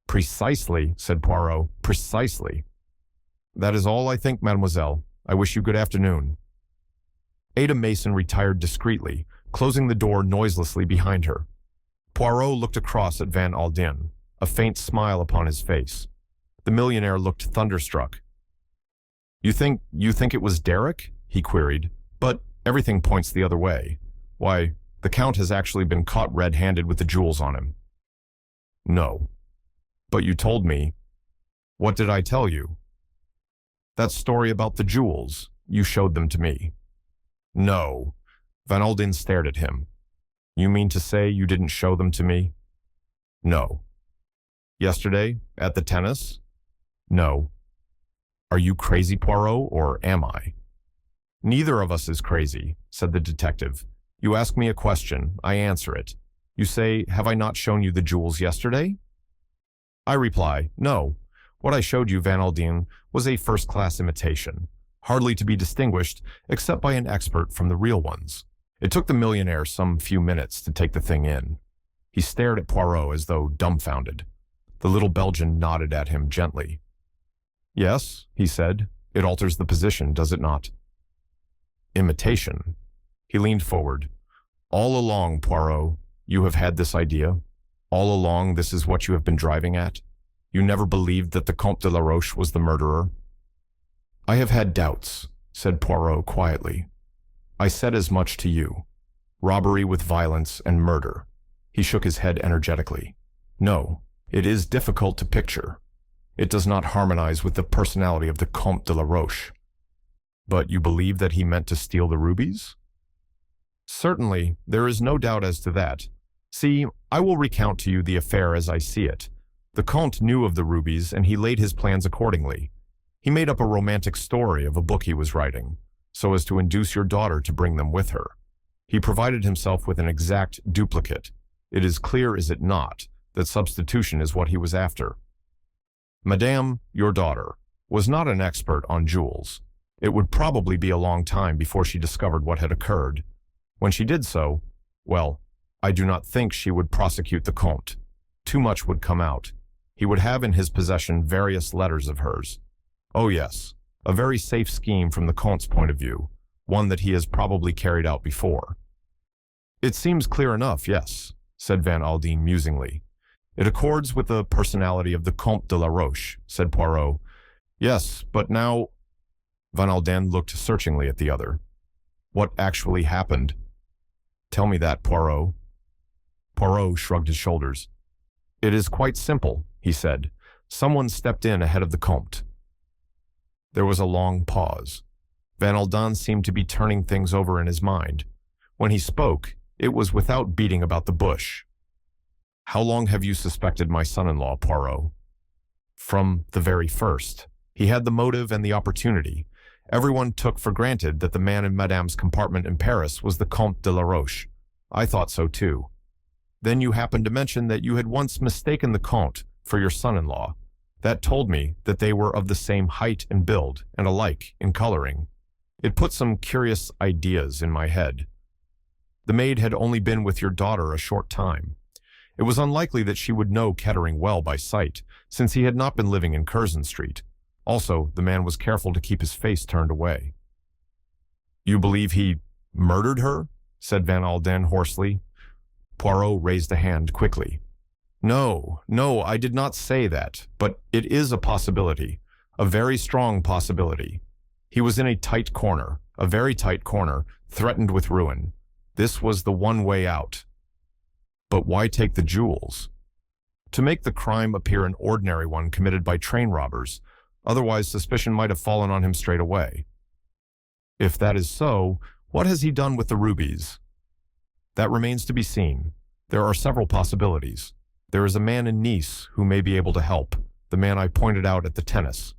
"Precisely," said Poirot, "precisely." "That is all I think, mademoiselle. I wish you good afternoon." Ada Mason retired discreetly, closing the door noiselessly behind her. Poirot looked across at Van Alden, a faint smile upon his face. The millionaire looked thunderstruck. You think it was Derek?" he queried. "But everything points the other way. Why, the Count has actually been caught red-handed with the jewels on him." "No." "But you told me—" "What did I tell you?" "That story about the jewels. You showed them to me." "No." Van Alden stared at him. "You mean to say you didn't show them to me?" "No." "Yesterday, at the tennis?" "No." "Are you crazy, Poirot, or am I?" "Neither of us is crazy," said the detective. "You ask me a question, I answer it. You say, have I not shown you the jewels yesterday? I reply, no. What I showed you, Van Alden, was a first-class imitation, hardly to be distinguished except by an expert from the real ones." It took the millionaire some few minutes to take the thing in. He stared at Poirot as though dumbfounded. The little Belgian nodded at him gently. "Yes," he said, "it alters the position, does it not?" "Imitation." He leaned forward. "All along, Poirot, you have had this idea? All along this is what you have been driving at? You never believed that the Comte de la Roche was the murderer?" "I have had doubts," said Poirot quietly. "I said as much to you. Robbery with violence and murder." He shook his head energetically. "No, it is difficult to picture. It does not harmonize with the personality of the Comte de la Roche." "But you believe that he meant to steal the rubies?" "Certainly, there is no doubt as to that. See, I will recount to you the affair as I see it. The Comte knew of the rubies, and he laid his plans accordingly. He made up a romantic story of a book he was writing, so as to induce your daughter to bring them with her. He provided himself with an exact duplicate. It is clear, is it not, that substitution is what he was after. Madame, your daughter, was not an expert on jewels. It would probably be a long time before she discovered what had occurred. When she did so, well, I do not think she would prosecute the Comte. Too much would come out. He would have in his possession various letters of hers. Oh yes, a very safe scheme from the Comte's point of view, one that he has probably carried out before." "It seems clear enough, yes," said Van Alden musingly. "It accords with the personality of the Comte de la Roche," said Poirot. "Yes, but now—" Van Alden looked searchingly at the other. "What actually happened?" "Tell me that, Poirot." Poirot shrugged his shoulders. "It is quite simple," he said. "Someone stepped in ahead of the Comte." There was a long pause. Van Alden seemed to be turning things over in his mind. When he spoke, it was without beating about the bush. "How long have you suspected my son-in-law, Poirot?" "From the very first. He had the motive and the opportunity. Everyone took for granted that the man in Madame's compartment in Paris was the Comte de la Roche. I thought so too. Then you happened to mention that you had once mistaken the Comte for your son-in-law. That told me that they were of the same height and build and alike in coloring. It put some curious ideas in my head. The maid had only been with your daughter a short time. It was unlikely that she would know Kettering well by sight, since he had not been living in Curzon Street. Also, the man was careful to keep his face turned away." "You believe he murdered her?" said Van Alden hoarsely. Poirot raised a hand quickly. No, I did not say that, but it is a possibility, a very strong possibility. He was in a tight corner, a very tight corner, threatened with ruin. This was the one way out. But why take the jewels? To make the crime appear an ordinary one committed by train robbers, otherwise suspicion might have fallen on him straight away. If that is so, what has he done with the rubies? That remains to be seen. There are several possibilities. There is a man in Nice who may be able to help, the man I pointed out at the tennis."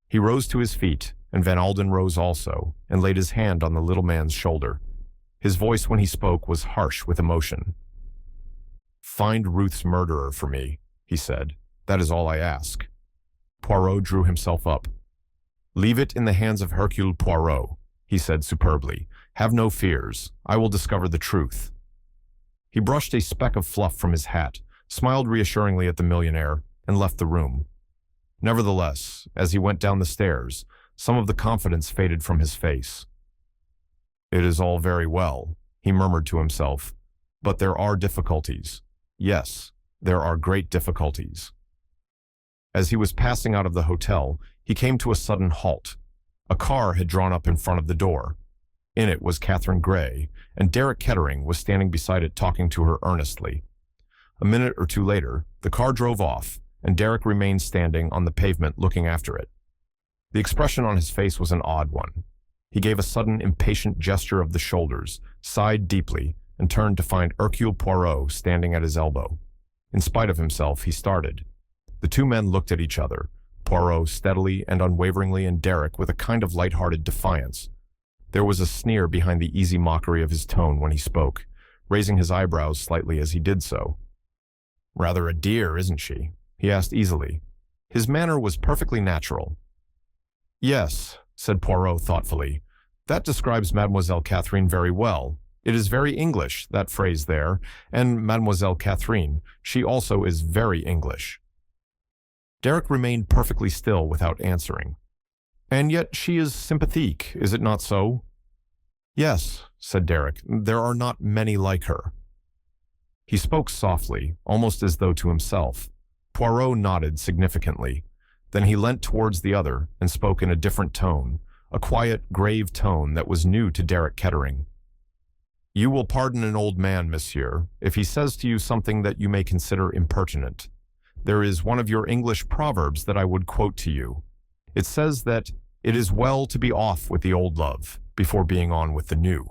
He rose to his feet, and Van Alden rose also, and laid his hand on the little man's shoulder. His voice when he spoke was harsh with emotion. "Find Ruth's murderer for me," he said. "That is all I ask." Poirot drew himself up. "Leave it in the hands of Hercule Poirot," he said superbly. "Have no fears. I will discover the truth." He brushed a speck of fluff from his hat, smiled reassuringly at the millionaire, and left the room. Nevertheless, as he went down the stairs, some of the confidence faded from his face. "It is all very well," he murmured to himself, "but there are difficulties. Yes, there are great difficulties." As he was passing out of the hotel, he came to a sudden halt. A car had drawn up in front of the door. In it was Catherine Gray, and Derek Kettering was standing beside it talking to her earnestly. A minute or two later, the car drove off, and Derek remained standing on the pavement looking after it. The expression on his face was an odd one. He gave a sudden impatient gesture of the shoulders, sighed deeply, and turned to find Hercule Poirot standing at his elbow. In spite of himself, he started. The two men looked at each other, Poirot steadily and unwaveringly, and Derek with a kind of light-hearted defiance. There was a sneer behind the easy mockery of his tone when he spoke, raising his eyebrows slightly as he did so. "Rather a dear, isn't she?" he asked easily. His manner was perfectly natural. "Yes," said Poirot thoughtfully. "That describes Mademoiselle Catherine very well. It is very English, that phrase there, and Mademoiselle Catherine, she also is very English." Derek remained perfectly still without answering. "And yet she is sympathique, is it not so?" "Yes," said Derek, "there are not many like her." He spoke softly, almost as though to himself. Poirot nodded significantly. Then he leant towards the other and spoke in a different tone, a quiet, grave tone that was new to Derek Kettering. "You will pardon an old man, monsieur, if he says to you something that you may consider impertinent. There is one of your English proverbs that I would quote to you. It says that it is well to be off with the old love before being on with the new."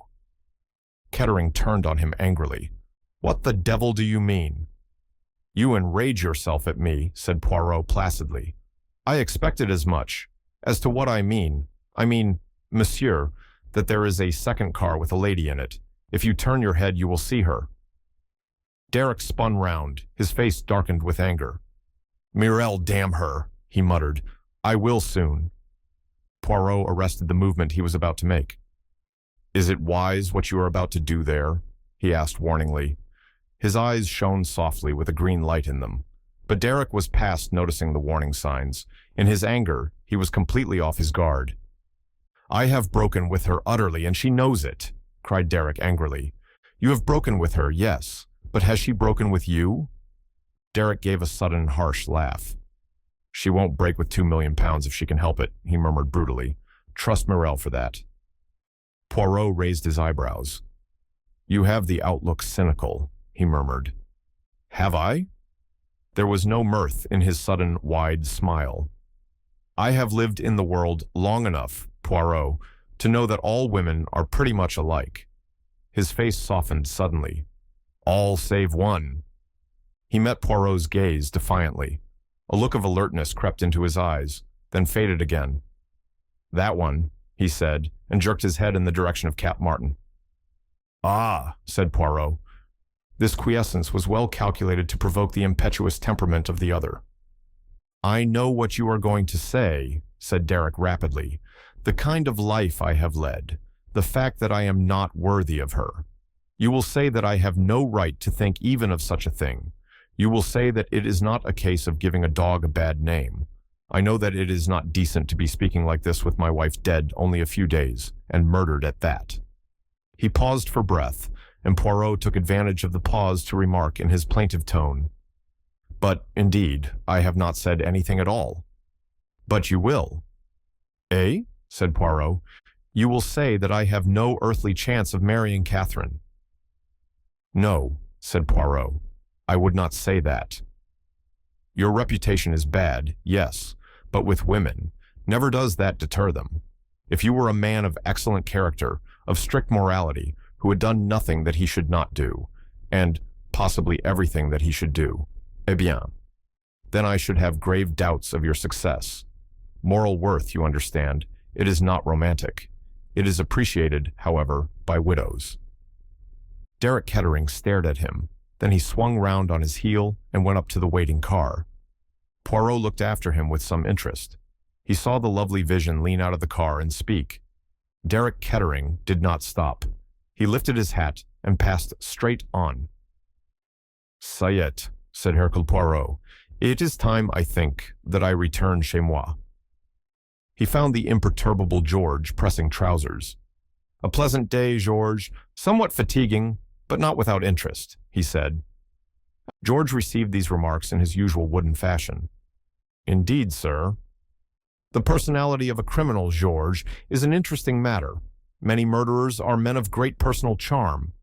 Kettering turned on him angrily. "What the devil do you mean?" "You enrage yourself at me," said Poirot placidly. "I expected as much. As to what I mean, monsieur, that there is a second car with a lady in it. If you turn your head, you will see her." Derek spun round, his face darkened with anger. "Mirel, damn her," he muttered. "I will soon." Poirot arrested the movement he was about to make. "Is it wise what you are about to do there?" he asked warningly. His eyes shone softly with a green light in them. But Derek was past noticing the warning signs. In his anger, he was completely off his guard. "I have broken with her utterly, and she knows it," cried Derek angrily. "You have broken with her, yes, but has she broken with you?" Derek gave a sudden, harsh laugh. "She won't break with £2 million if she can help it," he murmured brutally. "Trust Mirel for that." Poirot raised his eyebrows. "You have the outlook cynical," he murmured. "Have I?" There was no mirth in his sudden, wide smile. "I have lived in the world long enough, Poirot, to know that all women are pretty much alike." His face softened suddenly. "All save one." He met Poirot's gaze defiantly. A look of alertness crept into his eyes, then faded again. "That one," he said, and jerked his head in the direction of Cap Martin. "Ah," said Poirot. This quiescence was well calculated to provoke the impetuous temperament of the other. "I know what you are going to say," said Derek rapidly. "The kind of life I have led, the fact that I am not worthy of her. You will say that I have no right to think even of such a thing. You will say that it is not a case of giving a dog a bad name. I know that it is not decent to be speaking like this with my wife dead only a few days, and murdered at that." He paused for breath, and Poirot took advantage of the pause to remark in his plaintive tone, "But, indeed, I have not said anything at all." "But you will." "Eh?" said Poirot. "You will say that I have no earthly chance of marrying Catherine." "No," said Poirot. "I would not say that. Your reputation is bad, yes, but with women, never does that deter them. If you were a man of excellent character, of strict morality, who had done nothing that he should not do, and possibly everything that he should do. Eh bien, then I should have grave doubts of your success. Moral worth, you understand, it is not romantic. It is appreciated, however, by widows. Derek Kettering stared at him. Then he swung round on his heel and went up to the waiting car. Poirot looked after him with some interest. He saw the lovely vision lean out of the car and speak. Derek Kettering did not stop. He lifted his hat and passed straight on. "Ça y est," said Hercule Poirot. "It is time, I think, that I return chez moi." He found the imperturbable George pressing trousers. "A pleasant day, George. Somewhat fatiguing, but not without interest," he said. George received these remarks in his usual wooden fashion. "Indeed, sir." "The personality of a criminal, George, is an interesting matter. Many murderers are men of great personal charm."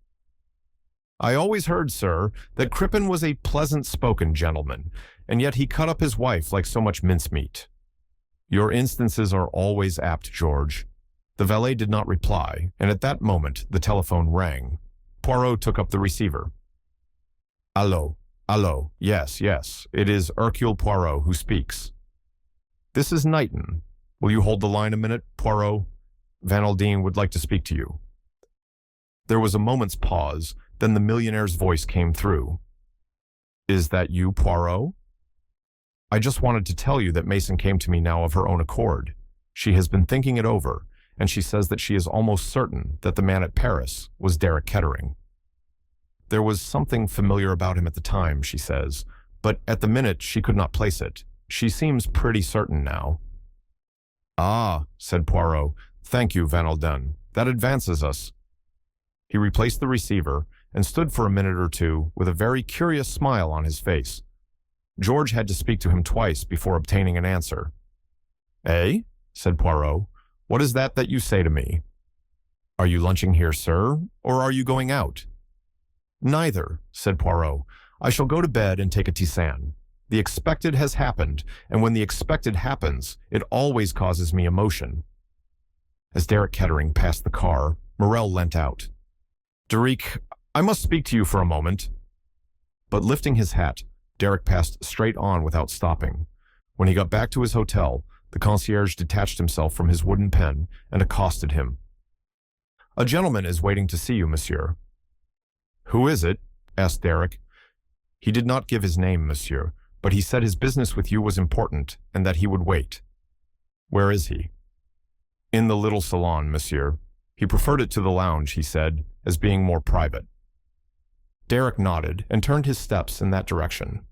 "I always heard, sir, that Crippen was a pleasant-spoken gentleman, and yet he cut up his wife like so much mincemeat." "Your instances are always apt, George." The valet did not reply, and at that moment the telephone rang. Poirot took up the receiver. "Allô, allô, yes, it is Hercule Poirot who speaks." "This is Knighton. Will you hold the line a minute, Poirot? Van Aldine would like to speak to you." There was a moment's pause, then the millionaire's voice came through. "Is that you, Poirot? I just wanted to tell you that Mason came to me now of her own accord. She has been thinking it over, and she says that she is almost certain that the man at Paris was Derek Kettering. There was something familiar about him at the time, she says, but at the minute she could not place it. She seems pretty certain now." "Ah," said Poirot. "Thank you, Van Aldine. That advances us." He replaced the receiver and stood for a minute or two with a very curious smile on his face. George had to speak to him twice before obtaining an answer. "Eh?" said Poirot. "What is that you say to me?" "Are you lunching here, sir, or are you going out?" "Neither," said Poirot. "I shall go to bed and take a tisane. The expected has happened, and when the expected happens, it always causes me emotion." As Derek Kettering passed the car, Morel leant out. "Derek, I must speak to you for a moment." But lifting his hat, Derek passed straight on without stopping. When he got back to his hotel, the concierge detached himself from his wooden pen and accosted him. "A gentleman is waiting to see you, monsieur." "Who is it?" asked Derek. "He did not give his name, monsieur, but he said his business with you was important and that he would wait." "Where is he?" "In the little salon, monsieur. He preferred it to the lounge, he said, as being more private." Derek nodded and turned his steps in that direction.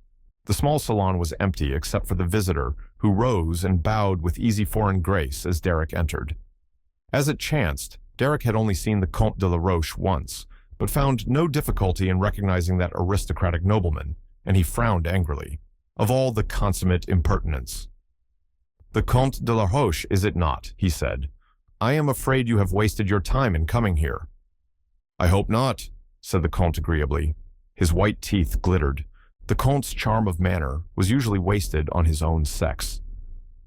The small salon was empty except for the visitor, who rose and bowed with easy foreign grace as Derek entered. As it chanced, Derek had only seen the Comte de la Roche once, but found no difficulty in recognizing that aristocratic nobleman, and he frowned angrily. Of all the consummate impertinence. "The Comte de la Roche, is it not?" he said. "I am afraid you have wasted your time in coming here." "I hope not," said the Comte agreeably. His white teeth glittered. The Comte's charm of manner was usually wasted on his own sex.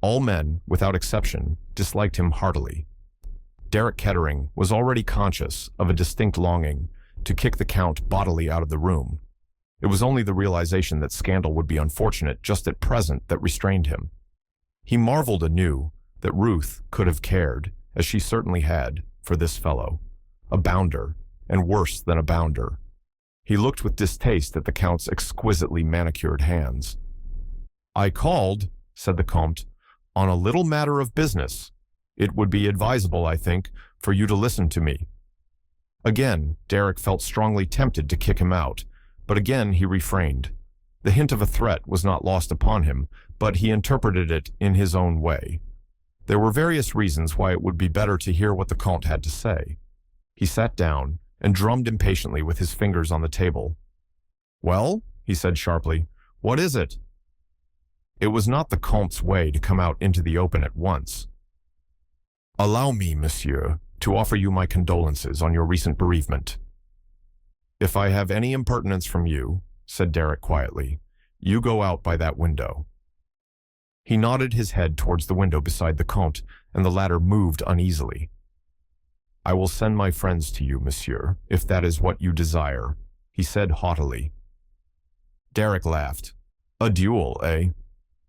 All men, without exception, disliked him heartily. Derek Kettering was already conscious of a distinct longing to kick the Count bodily out of the room. It was only the realization that scandal would be unfortunate just at present that restrained him. He marveled anew that Ruth could have cared, as she certainly had, for this fellow, a bounder, and worse than a bounder. He looked with distaste at the Count's exquisitely manicured hands. "I called," said the Comte, "on a little matter of business. It would be advisable, I think, for you to listen to me." Again, Derek felt strongly tempted to kick him out, but again he refrained. The hint of a threat was not lost upon him, but he interpreted it in his own way. There were various reasons why it would be better to hear what the Comte had to say. He sat down and drummed impatiently with his fingers on the table. "Well," he said sharply, "what is it?" It was not the Comte's way to come out into the open at once. "Allow me, monsieur, to offer you my condolences on your recent bereavement." "If I have any impertinence from you," said Derek quietly, "you go out by that window." He nodded his head towards the window beside the Comte, and the latter moved uneasily. I will send my friends to you, monsieur, if that is what you desire, he said haughtily. Derek laughed. A duel, eh?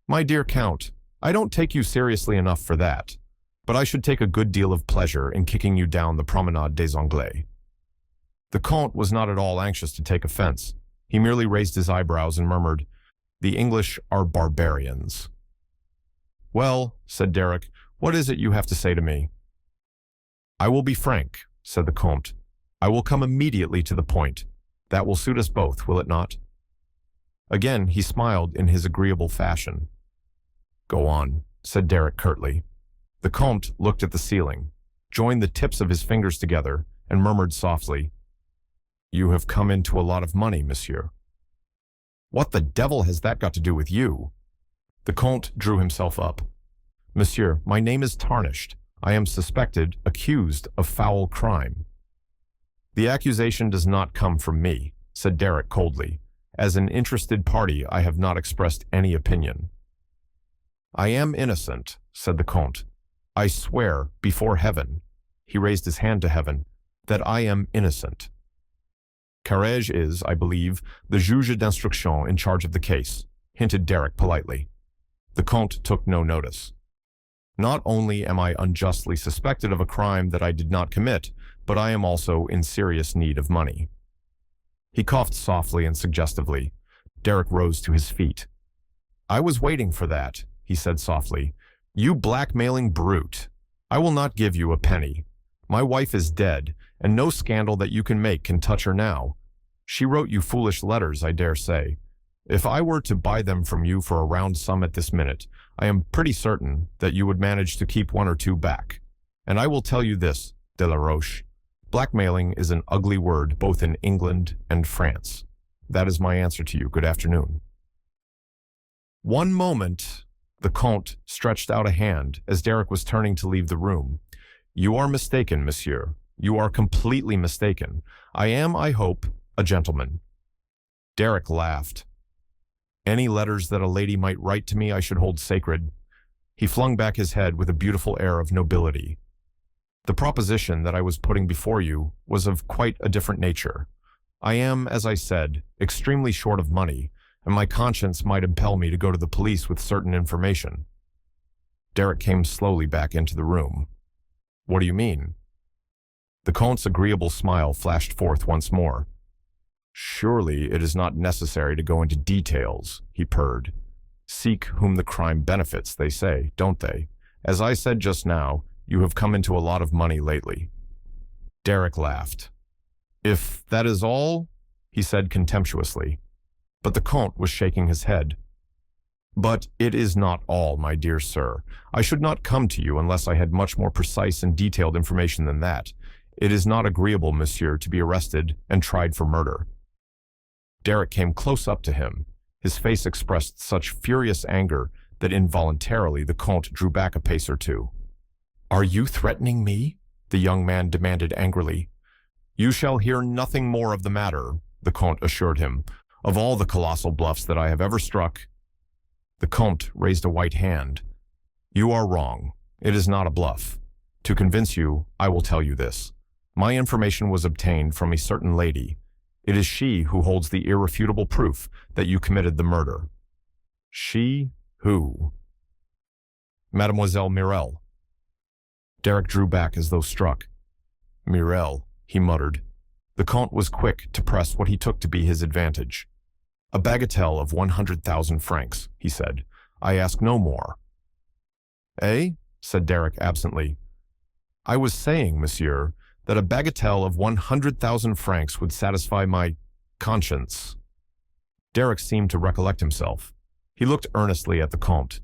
My dear Count, I don't take you seriously enough for that, but I should take a good deal of pleasure in kicking you down the Promenade des Anglais. The Comte was not at all anxious to take offense. He merely raised his eyebrows and murmured, "The English are barbarians." "Well," said Derek, "what is it you have to say to me?" "I will be frank," said the Comte. "I will come immediately to the point. That will suit us both, will it not?" Again he smiled in his agreeable fashion. "Go on," said Derek curtly. The Comte looked at the ceiling, joined the tips of his fingers together, and murmured softly, "You have come into a lot of money, monsieur." "What the devil has that got to do with you?" The Comte drew himself up. "Monsieur, my name is tarnished. I am suspected, accused of foul crime." "The accusation does not come from me," said Derek coldly. "As an interested party, I have not expressed any opinion." "I am innocent," said the Comte. "I swear, before heaven," he raised his hand to heaven, "that I am innocent." "Carrege is, I believe, the juge d'instruction in charge of the case," hinted Derek politely. The Comte took no notice. "Not only am I unjustly suspected of a crime that I did not commit, but I am also in serious need of money." He coughed softly and suggestively. Derek rose to his feet. "I was waiting for that," he said softly. "You blackmailing brute. I will not give you a penny. My wife is dead, and no scandal that you can make can touch her now. She wrote you foolish letters, I dare say. If I were to buy them from you for a round sum at this minute, I am pretty certain that you would manage to keep one or two back. And I will tell you this, De la Roche. Blackmailing is an ugly word both in England and France. That is my answer to you. Good afternoon." "One moment." The Comte stretched out a hand as Derek was turning to leave the room. "You are mistaken, monsieur. You are completely mistaken. I am, I hope, a gentleman." Derek laughed. "Any letters that a lady might write to me I should hold sacred." He flung back his head with a beautiful air of nobility. "The proposition that I was putting before you was of quite a different nature. I am, as I said, extremely short of money, and my conscience might impel me to go to the police with certain information." Derek came slowly back into the room. "What do you mean?" The Comte's agreeable smile flashed forth once more. "Surely it is not necessary to go into details," he purred. "Seek whom the crime benefits, they say, don't they? As I said just now, you have come into a lot of money lately." Derek laughed. "If that is all," he said contemptuously. But the Comte was shaking his head. "But it is not all, my dear sir. I should not come to you unless I had much more precise and detailed information than that. It is not agreeable, monsieur, to be arrested and tried for murder." Derek came close up to him. His face expressed such furious anger that involuntarily the Comte drew back a pace or two. "Are you threatening me?" the young man demanded angrily. "You shall hear nothing more of the matter," the Comte assured him. "Of all the colossal bluffs that I have ever struck—" The Comte raised a white hand. "You are wrong. It is not a bluff. To convince you, I will tell you this. My information was obtained from a certain lady. It is she who holds the irrefutable proof that you committed the murder." "She? Who?" "Mademoiselle Mirel." Derek drew back as though struck. "Mirel," he muttered. The Comte was quick to press what he took to be his advantage. "A bagatelle of 100,000 francs, he said. "I ask no more." "Eh?" said Derek absently. "I was saying, monsieur, that a bagatelle of 100,000 francs would satisfy my conscience." Derek seemed to recollect himself. He looked earnestly at the Comte.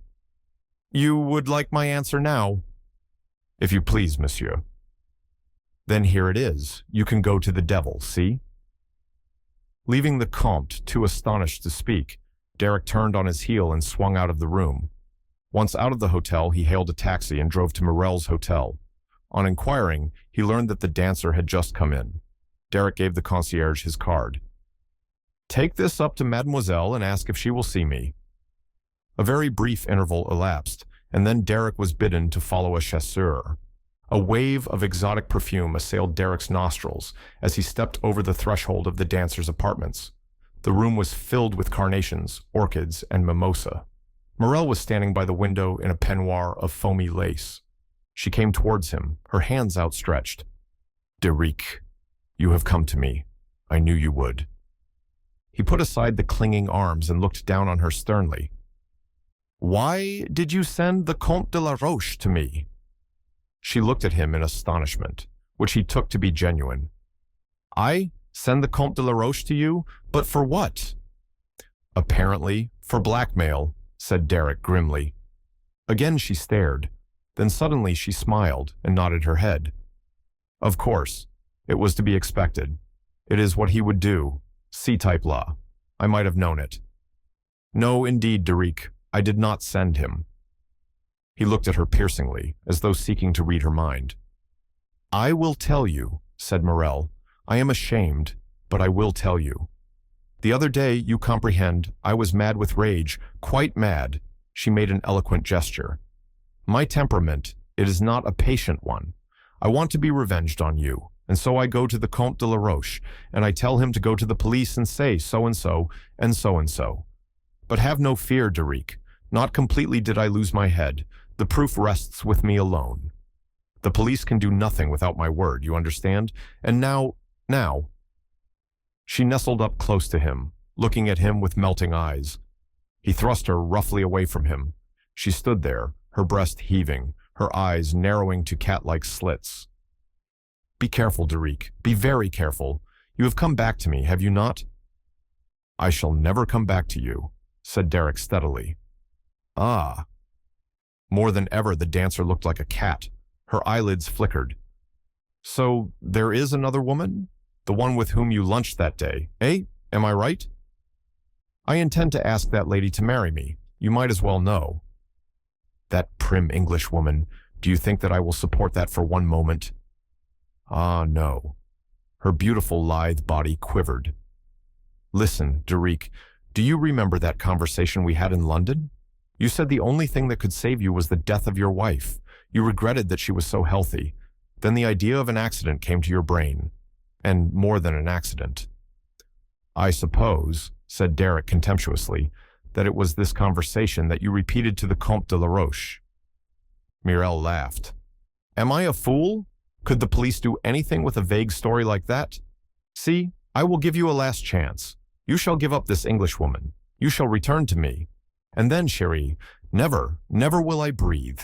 "You would like my answer now?" "If you please, monsieur." "Then here it is. You can go to the devil, see?" Leaving the Comte too astonished to speak, Derek turned on his heel and swung out of the room. Once out of the hotel, he hailed a taxi and drove to Morel's hotel. On inquiring, he learned that the dancer had just come in. Derek gave the concierge his card. "Take this up to mademoiselle and ask if she will see me." A very brief interval elapsed, and then Derek was bidden to follow a chasseur. A wave of exotic perfume assailed Derek's nostrils as he stepped over the threshold of the dancer's apartments. The room was filled with carnations, orchids, and mimosa. Morel was standing by the window in a peignoir of foamy lace. She came towards him, her hands outstretched. "Derek, you have come to me. I knew you would." He put aside the clinging arms and looked down on her sternly. "Why did you send the Comte de la Roche to me?" She looked at him in astonishment, which he took to be genuine. "I send the Comte de la Roche to you? But for what?" "Apparently, for blackmail," said Derek grimly. Again she stared. Then suddenly she smiled and nodded her head. Of course, it was to be expected. It is what he would do. C-type law. I might have known it. "No, indeed, Derek, I did not send him." He looked at her piercingly, as though seeking to read her mind. "I will tell you," said Morel. "I am ashamed, but I will tell you. The other day, you comprehend, I was mad with rage, quite mad." She made an eloquent gesture. "My temperament, it is not a patient one. I want to be revenged on you, and so I go to the Comte de la Roche, and I tell him to go to the police and say so-and-so and so-and-so. But have no fear, Derek. Not completely did I lose my head. The proof rests with me alone. The police can do nothing without my word, you understand? And now. She nestled up close to him, looking at him with melting eyes. He thrust her roughly away from him. She stood there, her breast heaving, her eyes narrowing to cat-like slits. "Be careful, Derek. Be very careful. You have come back to me, have you not?" "I shall never come back to you," said Derek steadily. "Ah." More than ever, the dancer looked like a cat. Her eyelids flickered. "So there is another woman? The one with whom you lunched that day, eh? Am I right?" "I intend to ask that lady to marry me. You might as well know." "That prim English woman. Do you think that I will support that for one moment?" "Ah, no." Her beautiful, lithe body quivered. "Listen, Derek, do you remember that conversation we had in London? You said the only thing that could save you was the death of your wife. You regretted that she was so healthy. Then the idea of an accident came to your brain. And more than an accident." "I suppose," said Derek contemptuously, "that it was this conversation that you repeated to the Comte de la Roche." Morel laughed. "Am I a fool? Could the police do anything with a vague story like that? See, I will give you a last chance. You shall give up this Englishwoman. You shall return to me. And then, chérie, never will I breathe."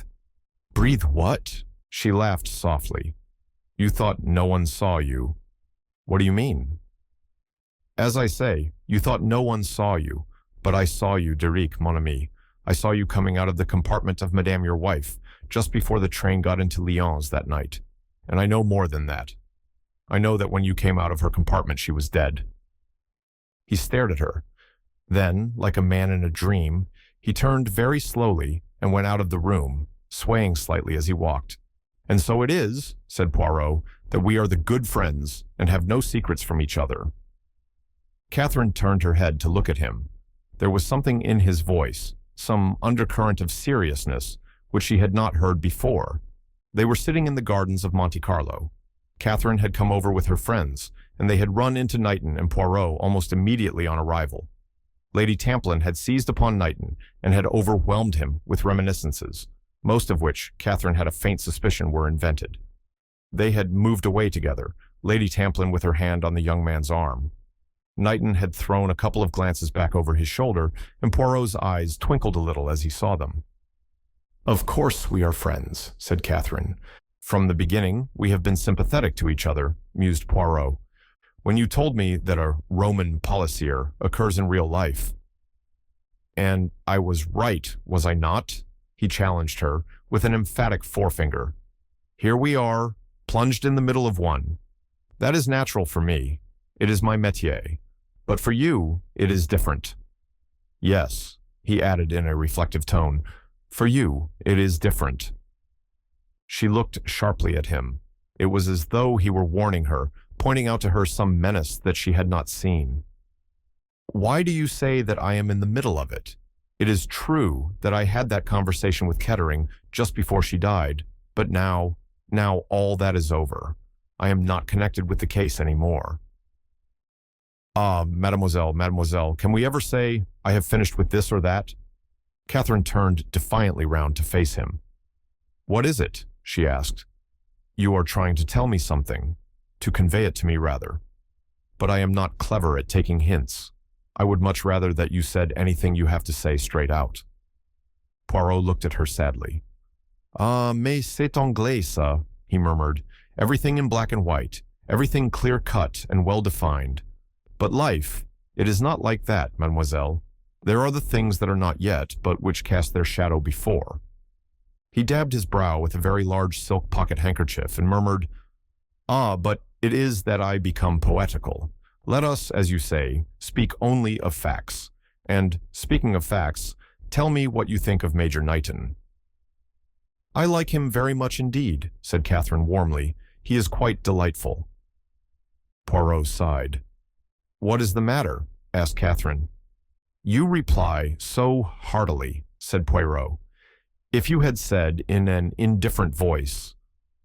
"Breathe what?" She laughed softly. "You thought no one saw you." "What do you mean?" "As I say, you thought no one saw you, but I saw you, Derek, mon ami. I saw you coming out of the compartment of Madame your wife, just before the train got into Lyons that night. And I know more than that. I know that when you came out of her compartment, she was dead." He stared at her. Then, like a man in a dream, he turned very slowly and went out of the room, swaying slightly as he walked. "And so it is," said Poirot, "that we are the good friends and have no secrets from each other." Catherine turned her head to look at him. There was something in his voice, some undercurrent of seriousness, which she had not heard before. They were sitting in the gardens of Monte Carlo. Catherine had come over with her friends, and they had run into Knighton and Poirot almost immediately on arrival. Lady Tamplin had seized upon Knighton and had overwhelmed him with reminiscences, most of which Catherine had a faint suspicion were invented. They had moved away together, Lady Tamplin with her hand on the young man's arm. Knighton had thrown a couple of glances back over his shoulder, and Poirot's eyes twinkled a little as he saw them. "Of course we are friends," said Catherine. "From the beginning, we have been sympathetic to each other," mused Poirot. "When you told me that a Roman policier occurs in real life." "And I was right, was I not?" he challenged her with an emphatic forefinger. "Here we are, plunged in the middle of one. That is natural for me. It is my métier. But for you, it is different." "Yes," he added in a reflective tone, "for you, it is different." She looked sharply at him. It was as though he were warning her, pointing out to her some menace that she had not seen. "Why do you say that I am in the middle of it? It is true that I had that conversation with Kettering just before she died, but now Now all that is over. I am not connected with the case anymore. Ah, mademoiselle, can we ever say, I have finished with this or that? Catherine turned defiantly round to face him. What is it? She asked. You are trying to tell me something, to convey it to me rather. But I am not clever at taking hints. I would much rather that you said anything you have to say straight out. Poirot looked at her sadly. Ah, mais c'est anglais, ça, he murmured. Everything in black and white, everything clear-cut and well-defined. But life, it is not like that, mademoiselle. There are the things that are not yet, but which cast their shadow before. He dabbed his brow with a very large silk pocket handkerchief and murmured, Ah, but it is that I become poetical. Let us, as you say, speak only of facts. And, speaking of facts, tell me what you think of Major Knighton. I like him very much indeed, said Catherine warmly. He is quite delightful. Poirot sighed. What is the matter? Asked Catherine. You reply so heartily, said Poirot. If you had said in an indifferent voice,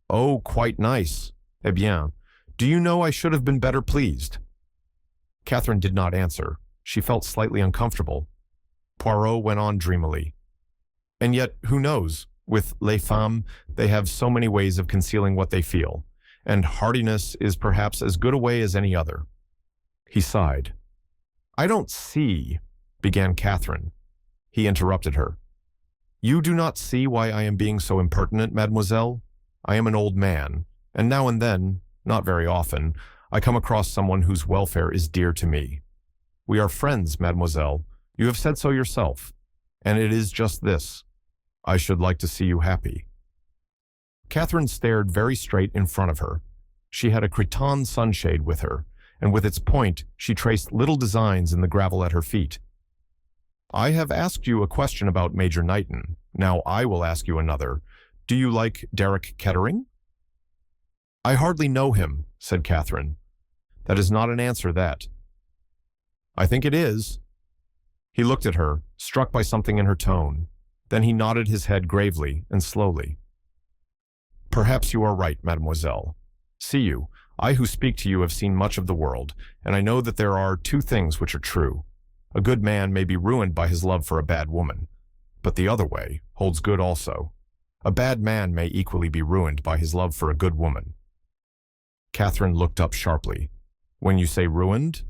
Oh, quite nice. Eh bien, do you know I should have been better pleased? Catherine did not answer. She felt slightly uncomfortable. Poirot went on dreamily. And yet, who knows? With les femmes, they have so many ways of concealing what they feel, and heartiness is perhaps as good a way as any other. He sighed. I don't see, began Catherine. He interrupted her. You do not see why I am being so impertinent, mademoiselle? I am an old man, and now and then, not very often, I come across someone whose welfare is dear to me. We are friends, mademoiselle. You have said so yourself. And it is just this. I should like to see you happy. Catherine stared very straight in front of her. She had a cretonne sunshade with her, and with its point she traced little designs in the gravel at her feet. I have asked you a question about Major Knighton. Now I will ask you another. Do you like Derek Kettering? I hardly know him, said Catherine. That is not an answer, that. I think it is. He looked at her, struck by something in her tone. Then he nodded his head gravely and slowly. Perhaps you are right, mademoiselle. See you, I who speak to you have seen much of the world, and I know that there are two things which are true. A good man may be ruined by his love for a bad woman, but the other way holds good also. A bad man may equally be ruined by his love for a good woman. Catherine looked up sharply. When you say ruined,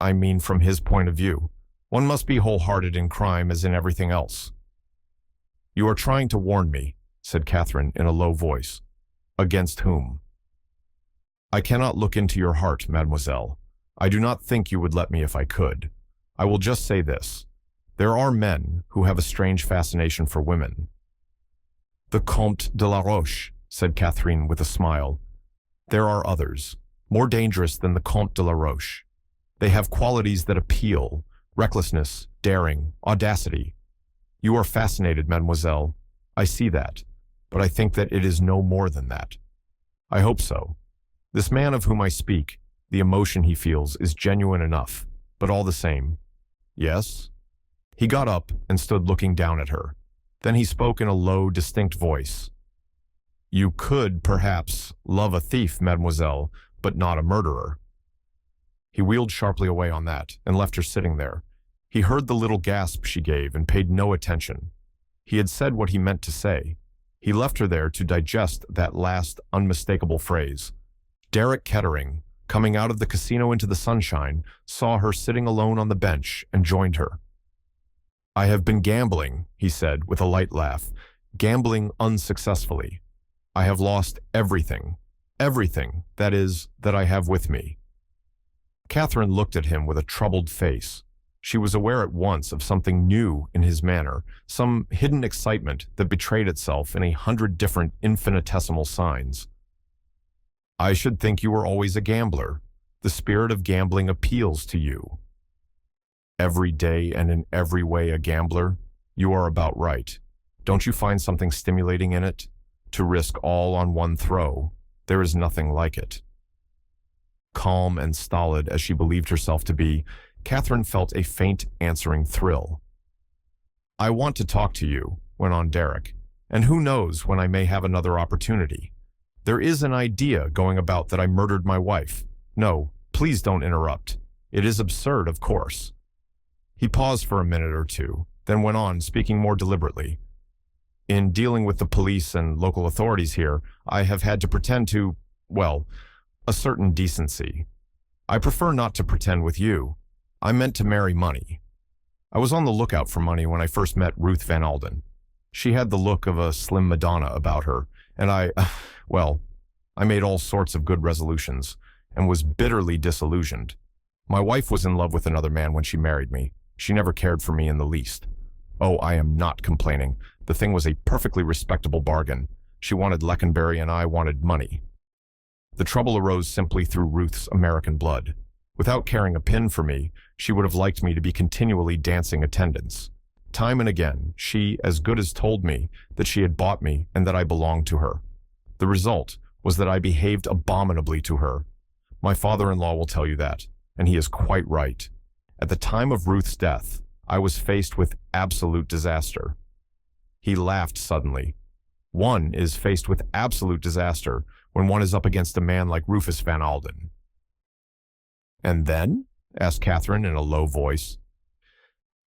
I mean from his point of view. One must be wholehearted in crime as in everything else. You are trying to warn me, said Catherine in a low voice. Against whom? I cannot look into your heart, mademoiselle. I do not think you would let me if I could. I will just say this. There are men who have a strange fascination for women. The Comte de la Roche, said Catherine with a smile. There are others, more dangerous than the Comte de la Roche. They have qualities that appeal, recklessness, daring, audacity. You are fascinated, mademoiselle. I see that, but I think that it is no more than that. I hope so. This man of whom I speak, the emotion he feels is genuine enough, but all the same. Yes? He got up and stood looking down at her. Then he spoke in a low, distinct voice. You could, perhaps, love a thief, mademoiselle, but not a murderer. He wheeled sharply away on that and left her sitting there. He heard the little gasp she gave and paid no attention. He had said what he meant to say. He left her there to digest that last unmistakable phrase. Derek Kettering, coming out of the casino into the sunshine, saw her sitting alone on the bench and joined her. I have been gambling, he said with a light laugh, gambling unsuccessfully. I have lost everything, that is, that I have with me. Catherine looked at him with a troubled face. She was aware at once of something new in his manner, some hidden excitement that betrayed itself in 100 different infinitesimal signs. I should think you were always a gambler. The spirit of gambling appeals to you. Every day and in every way a gambler? You are about right. Don't you find something stimulating in it? To risk all on one throw, there is nothing like it. Calm and stolid as she believed herself to be, Catherine felt a faint answering thrill. I want to talk to you, went on Derek, and who knows when I may have another opportunity. There is an idea going about that I murdered my wife. No, please don't interrupt. It is absurd, of course." He paused for a minute or two, then went on, speaking more deliberately. "In dealing with the police and local authorities here, I have had to pretend to, well, a certain decency. I prefer not to pretend with you. I meant to marry money. I was on the lookout for money when I first met Ruth Van Alden. She had the look of a slim Madonna about her, and well, I made all sorts of good resolutions and was bitterly disillusioned. My wife was in love with another man when she married me. She never cared for me in the least. Oh, I am not complaining. The thing was a perfectly respectable bargain. She wanted Lecanberry and I wanted money. The trouble arose simply through Ruth's American blood. Without caring a pin for me, she would have liked me to be continually dancing attendance. Time and again, she as good as told me that she had bought me and that I belonged to her. The result was that I behaved abominably to her. My father-in-law will tell you that, and he is quite right. At the time of Ruth's death, I was faced with absolute disaster." He laughed suddenly. "One is faced with absolute disaster when one is up against a man like Rufus Van Alden." "And then?" asked Catherine in a low voice.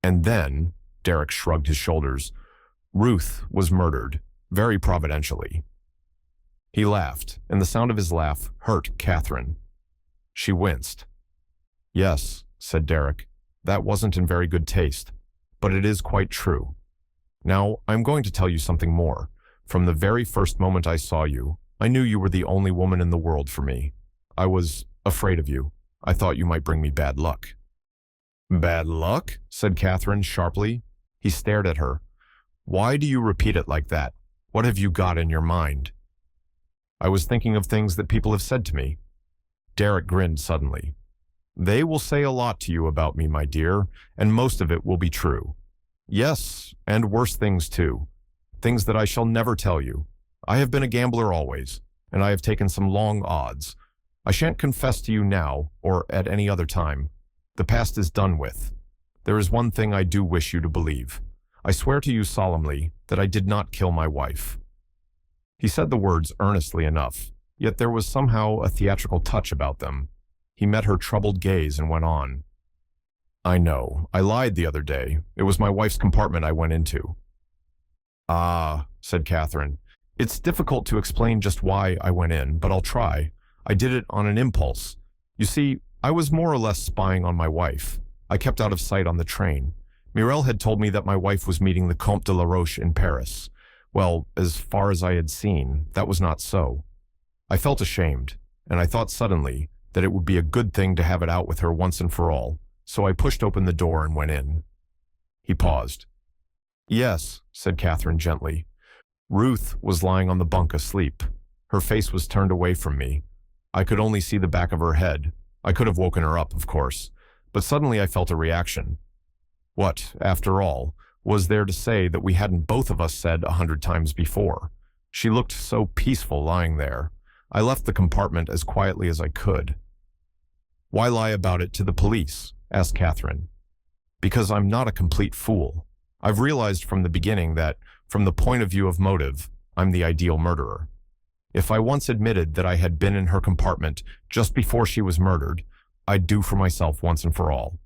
"And then," Derek shrugged his shoulders, "Ruth was murdered, very providentially." He laughed, and the sound of his laugh hurt Catherine. She winced. "Yes," said Derek, "that wasn't in very good taste, but it is quite true. Now, I'm going to tell you something more. From the very first moment I saw you, I knew you were the only woman in the world for me. I was afraid of you. I thought you might bring me bad luck." "Bad luck?" said Catherine sharply. He stared at her. "Why do you repeat it like that? What have you got in your mind?" "I was thinking of things that people have said to me." Derek grinned suddenly. "They will say a lot to you about me, my dear, and most of it will be true. Yes, and worse things too. Things that I shall never tell you. I have been a gambler always, and I have taken some long odds. I shan't confess to you now, or at any other time. The past is done with. There is one thing I do wish you to believe. I swear to you solemnly that I did not kill my wife." He said the words earnestly enough, yet there was somehow a theatrical touch about them. He met her troubled gaze and went on. "I know. I lied the other day. It was my wife's compartment I went into." "Ah," said Catherine. "It's difficult to explain just why I went in, but I'll try. I did it on an impulse. You see, I was more or less spying on my wife. I kept out of sight on the train. Mireille had told me that my wife was meeting the Comte de la Roche in Paris. Well, as far as I had seen, that was not so. I felt ashamed, and I thought suddenly that it would be a good thing to have it out with her once and for all, so I pushed open the door and went in." He paused. "Yes," said Catherine gently. "Ruth was lying on the bunk asleep. Her face was turned away from me. I could only see the back of her head. I could have woken her up, of course, but suddenly I felt a reaction. What, after all, was there to say that we hadn't both of us said 100 times before? She looked so peaceful lying there. I left the compartment as quietly as I could." "Why lie about it to the police?" asked Catherine. "Because I'm not a complete fool. I've realized from the beginning that, from the point of view of motive, I'm the ideal murderer. If I once admitted that I had been in her compartment just before she was murdered, I'd do for myself once and for all."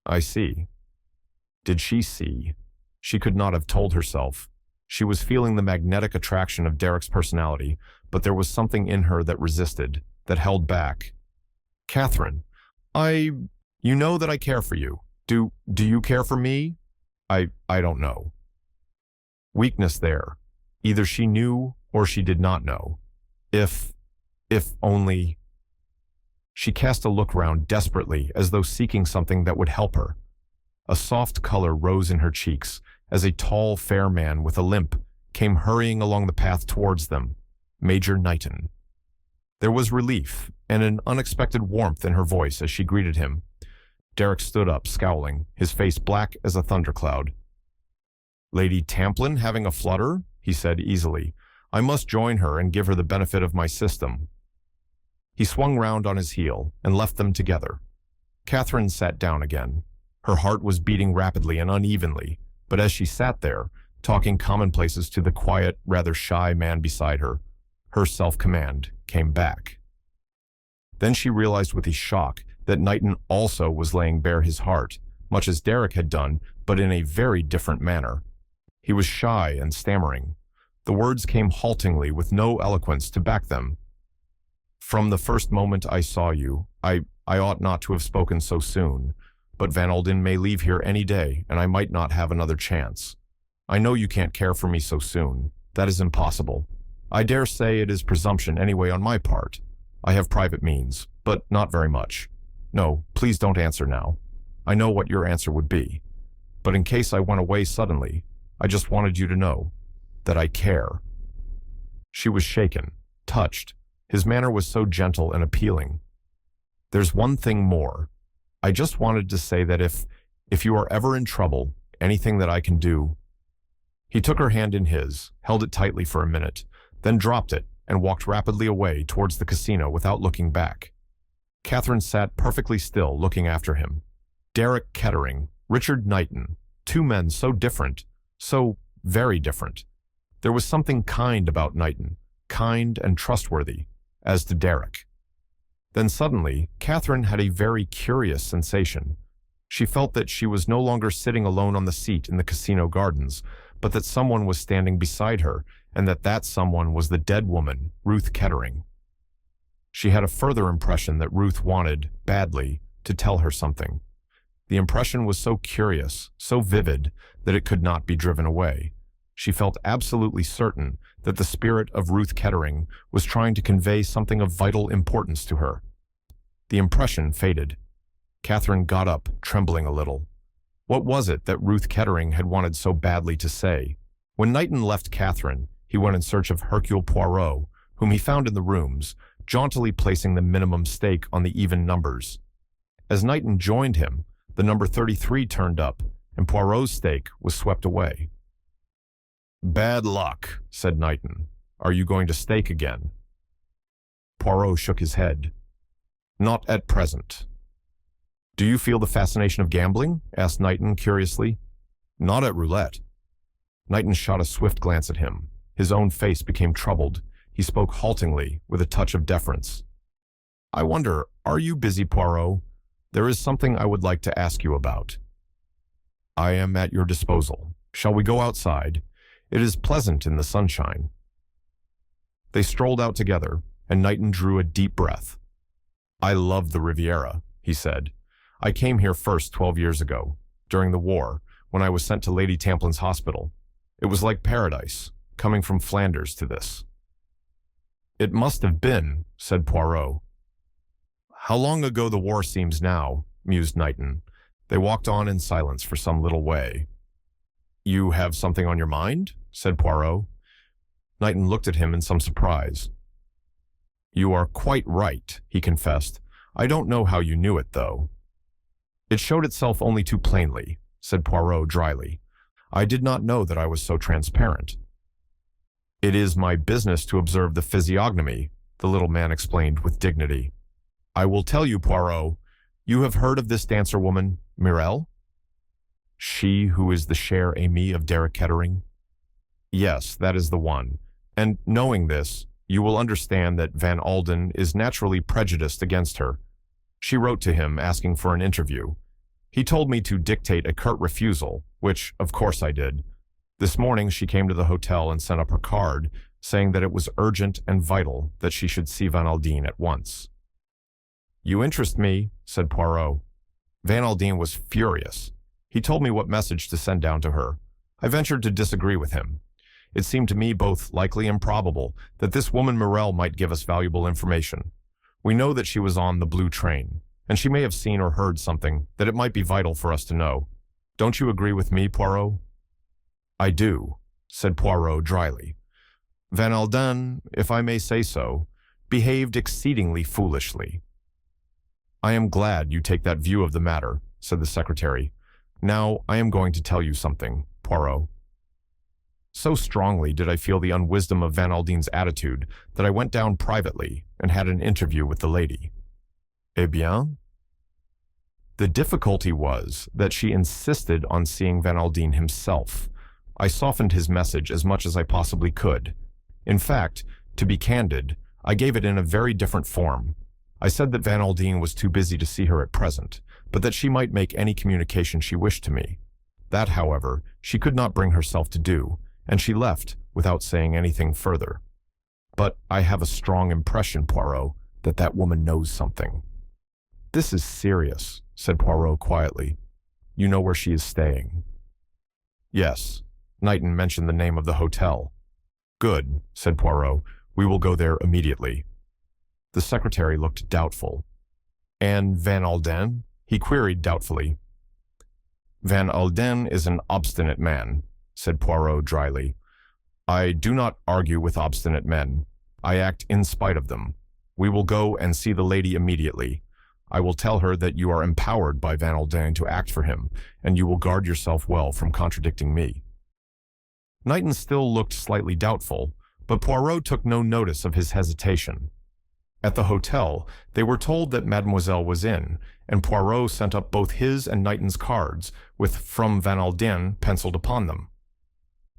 "I see." Did she see? She could not have told herself. She was feeling the magnetic attraction of Derek's personality, but there was something in her that resisted, that held back. "Catherine, you know that I care for you. Do you care for me? I don't know." Weakness there. Either she knew or she did not know. If only... She cast a look round desperately, as though seeking something that would help her. A soft color rose in her cheeks as a tall, fair man with a limp came hurrying along the path towards them, Major Knighton. There was relief and an unexpected warmth in her voice as she greeted him. Derek stood up, scowling, his face black as a thundercloud. "Lady Tamplin having a flutter?" he said easily. "I must join her and give her the benefit of my system." He swung round on his heel and left them together. Catherine sat down again. Her heart was beating rapidly and unevenly, but as she sat there, talking commonplaces to the quiet, rather shy man beside her, Her self-command came back. Then she realized with a shock that Knighton also was laying bare his heart, much as Derek had done, but in a very different manner. He was shy and stammering. The words came haltingly with no eloquence to back them. From the first moment I saw you, I ought not to have spoken so soon, but Van Alden may leave here any day, and I might not have another chance. I know you can't care for me so soon. That is impossible. I dare say it is presumption anyway on my part. I have private means, but not very much. No, please don't answer now. I know what your answer would be. But in case I went away suddenly, I just wanted you to know that I care." She was shaken, touched. His manner was so gentle and appealing. "There's one thing more. I just wanted to say that if you are ever in trouble, anything that I can do—" He took her hand in his, held it tightly for a minute, then dropped it and walked rapidly away towards the casino without looking back. Catherine sat perfectly still, looking after him. Derek Kettering, Richard Knighton, two men so different, so very different. There was something kind about Knighton, kind and trustworthy, as to Derek. Then suddenly, Catherine had a very curious sensation. She felt that she was no longer sitting alone on the seat in the casino gardens, but that someone was standing beside her, and that someone was the dead woman, Ruth Kettering. She had a further impression that Ruth wanted, badly, to tell her something. The impression was so curious, so vivid, that it could not be driven away. She felt absolutely certain that the spirit of Ruth Kettering was trying to convey something of vital importance to her. The impression faded. Catherine got up, trembling a little. What was it that Ruth Kettering had wanted so badly to say? When Knighton left Catherine, he went in search of Hercule Poirot, whom he found in the rooms, jauntily placing the minimum stake on the even numbers. As Knighton joined him, the number 33 turned up, and Poirot's stake was swept away. "Bad luck," said Knighton. "Are you going to stake again?" Poirot shook his head. "Not at present." "Do you feel the fascination of gambling?" asked Knighton curiously. "Not at roulette." Knighton shot a swift glance at him. His own face became troubled. He spoke haltingly, with a touch of deference. "I wonder, are you busy, Poirot? There is something I would like to ask you about." "I am at your disposal. Shall we go outside? It is pleasant in the sunshine." They strolled out together, and Knighton drew a deep breath. "I love the Riviera," he said. "I came here first 12 years ago, during the war, when I was sent to Lady Tamplin's hospital. It was like paradise, coming from Flanders to this." "It must have been," said Poirot. "How long ago the war seems now," mused Knighton. They walked on in silence for some little way. "You have something on your mind?" said Poirot. Knighton looked at him in some surprise. "You are quite right," he confessed. "I don't know how you knew it, though." "It showed itself only too plainly," said Poirot dryly. "I did not know that I was so transparent." "It is my business to observe the physiognomy," the little man explained with dignity. "I will tell you, Poirot, you have heard of this dancer woman, Mirelle? She who is the cher amie of Derek Kettering? Yes, that is the one. And knowing this, you will understand that Van Alden is naturally prejudiced against her. She wrote to him asking for an interview. He told me to dictate a curt refusal, which, of course, I did. This morning she came to the hotel and sent up her card, saying that it was urgent and vital that she should see Van Alden at once." "You interest me," said Poirot. Van Alden was furious. He told me what message to send down to her. I ventured to disagree with him. It seemed to me both likely and probable that this woman Mirelle might give us valuable information. We know that she was on the blue train, and she may have seen or heard something that it might be vital for us to know. Don't you agree with me, Poirot?" "I do," said Poirot dryly. "Van Alden, if I may say so, behaved exceedingly foolishly." "I am glad you take that view of the matter," said the secretary. "Now I am going to tell you something, Poirot." So strongly did I feel the unwisdom of Van Alden's attitude that I went down privately and had an interview with the lady. "Eh bien?" The difficulty was that she insisted on seeing Van Alden himself. I softened his message as much as I possibly could. In fact, To be candid, I gave it in a very different form. I said that Van Aldine was too busy to see her at present, but that she might make any communication she wished to me. That, however, she could not bring herself to do, and she left without saying anything further. But I have a strong impression, Poirot, that that woman knows something. This is serious, said Poirot quietly. You know where she is staying? Yes. Knighton mentioned the name of the hotel. Good, said Poirot. We will go there immediately. The secretary looked doubtful. And Van Aldine? He queried doubtfully. Van Aldine is an obstinate man, said Poirot dryly. I do not argue with obstinate men. I act in spite of them. We will go and see the lady immediately. I will tell her that you are empowered by Van Aldine to act for him, and you will guard yourself well from contradicting me. Knighton still looked slightly doubtful, but Poirot took no notice of his hesitation. At the hotel, they were told that Mademoiselle was in, and Poirot sent up both his and Knighton's cards, with "From Van Aldine" penciled upon them.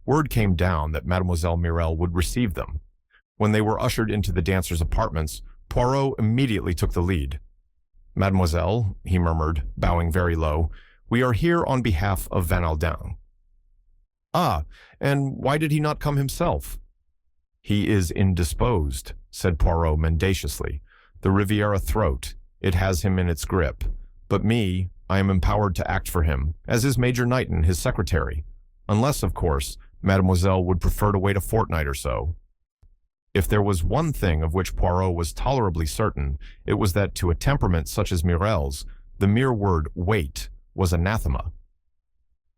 Word came down that Mademoiselle Mirel would receive them. When they were ushered into the dancers' apartments, Poirot immediately took the lead. Mademoiselle, he murmured, bowing very low, we are here on behalf of Van Aldine. Ah, and why did he not come himself? He is indisposed, said Poirot mendaciously. The Riviera throat, it has him in its grip. But me, I am empowered to act for him, as is Major Knighton, his secretary. Unless, of course, Mademoiselle would prefer to wait a fortnight or so. If there was one thing of which Poirot was tolerably certain, it was that to a temperament such as Mirel's, the mere word wait was anathema.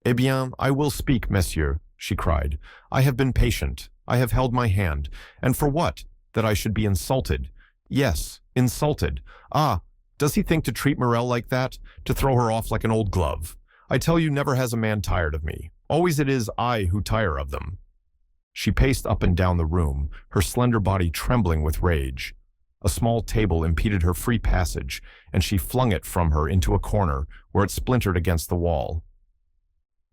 Eh bien, I will speak, monsieur, she cried. I have been patient. I have held my hand. And for what? That I should be insulted. Yes, insulted. Ah, does he think to treat Mirel like that? To throw her off like an old glove? I tell you, never has a man tired of me. Always it is I who tire of them. She paced up and down the room, her slender body trembling with rage. A small table impeded her free passage, and she flung it from her into a corner, where it splintered against the wall.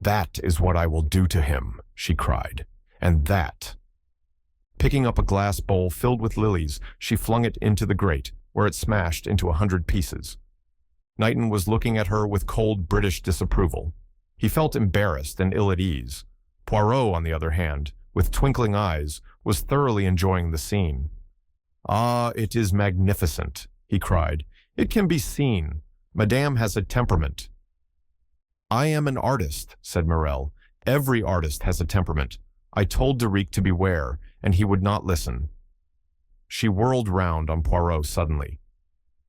That is what I will do to him, she cried. And that. Picking up a glass bowl filled with lilies, she flung it into the grate, where it smashed into 100 pieces. Knighton was looking at her with cold British disapproval. He felt embarrassed and ill at ease. Poirot, on the other hand, with twinkling eyes, was thoroughly enjoying the scene. Ah, it is magnificent, he cried. It can be seen. Madame has a temperament. I am an artist, said Mirel. Every artist has a temperament. I told Deric to beware, and he would not listen. She whirled round on Poirot suddenly.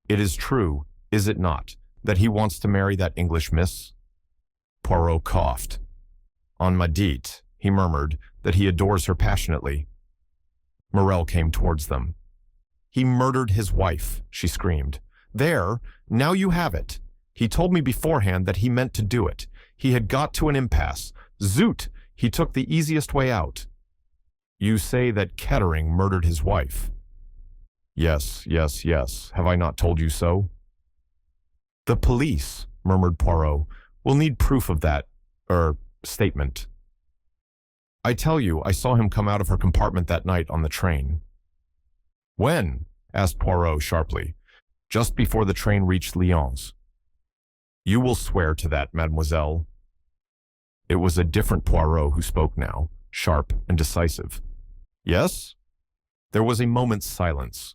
It is true, is it not, that he wants to marry that English miss? Poirot coughed. On ma dite, he murmured, that he adores her passionately. Mirel came towards them. He murdered his wife, she screamed. There, now you have it. He told me beforehand that he meant to do it. He had got to an impasse. Zoot, he took the easiest way out. You say that Kettering murdered his wife. Yes, yes, yes. Have I not told you so? The police, murmured Poirot, will need proof of that, statement. I tell you, I saw him come out of her compartment that night on the train. When? Asked Poirot sharply. Just before the train reached Lyons. You will swear to that, mademoiselle. It was a different Poirot who spoke now, sharp and decisive. Yes? There was a moment's silence.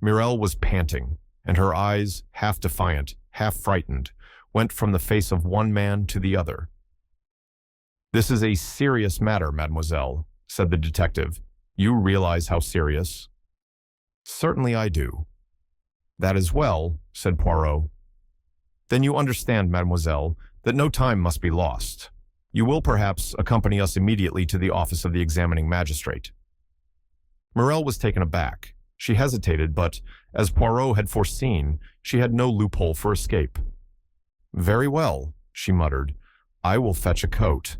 Mirel was panting, and her eyes, half defiant, half frightened, went from the face of one man to the other. This is a serious matter, mademoiselle, said the detective. You realize how serious? Certainly I do. That is well, said Poirot. Then you understand, mademoiselle, that no time must be lost. You will perhaps accompany us immediately to the office of the examining magistrate. Mirel was taken aback. She hesitated, but, as Poirot had foreseen, she had no loophole for escape. Very well, she muttered. I will fetch a coat.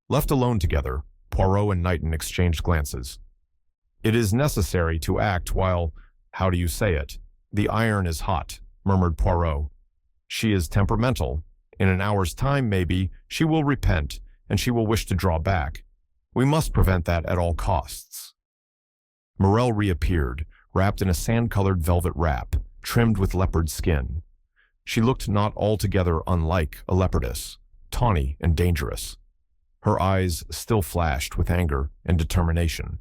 Left alone together, Poirot and Knighton exchanged glances. It is necessary to act while, how do you say it, the iron is hot, murmured Poirot. She is temperamental. In an hour's time, maybe, she will repent, and she will wish to draw back. We must prevent that at all costs. Morel reappeared, wrapped in a sand-colored velvet wrap, trimmed with leopard skin. She looked not altogether unlike a leopardess, tawny and dangerous. Her eyes still flashed with anger and determination.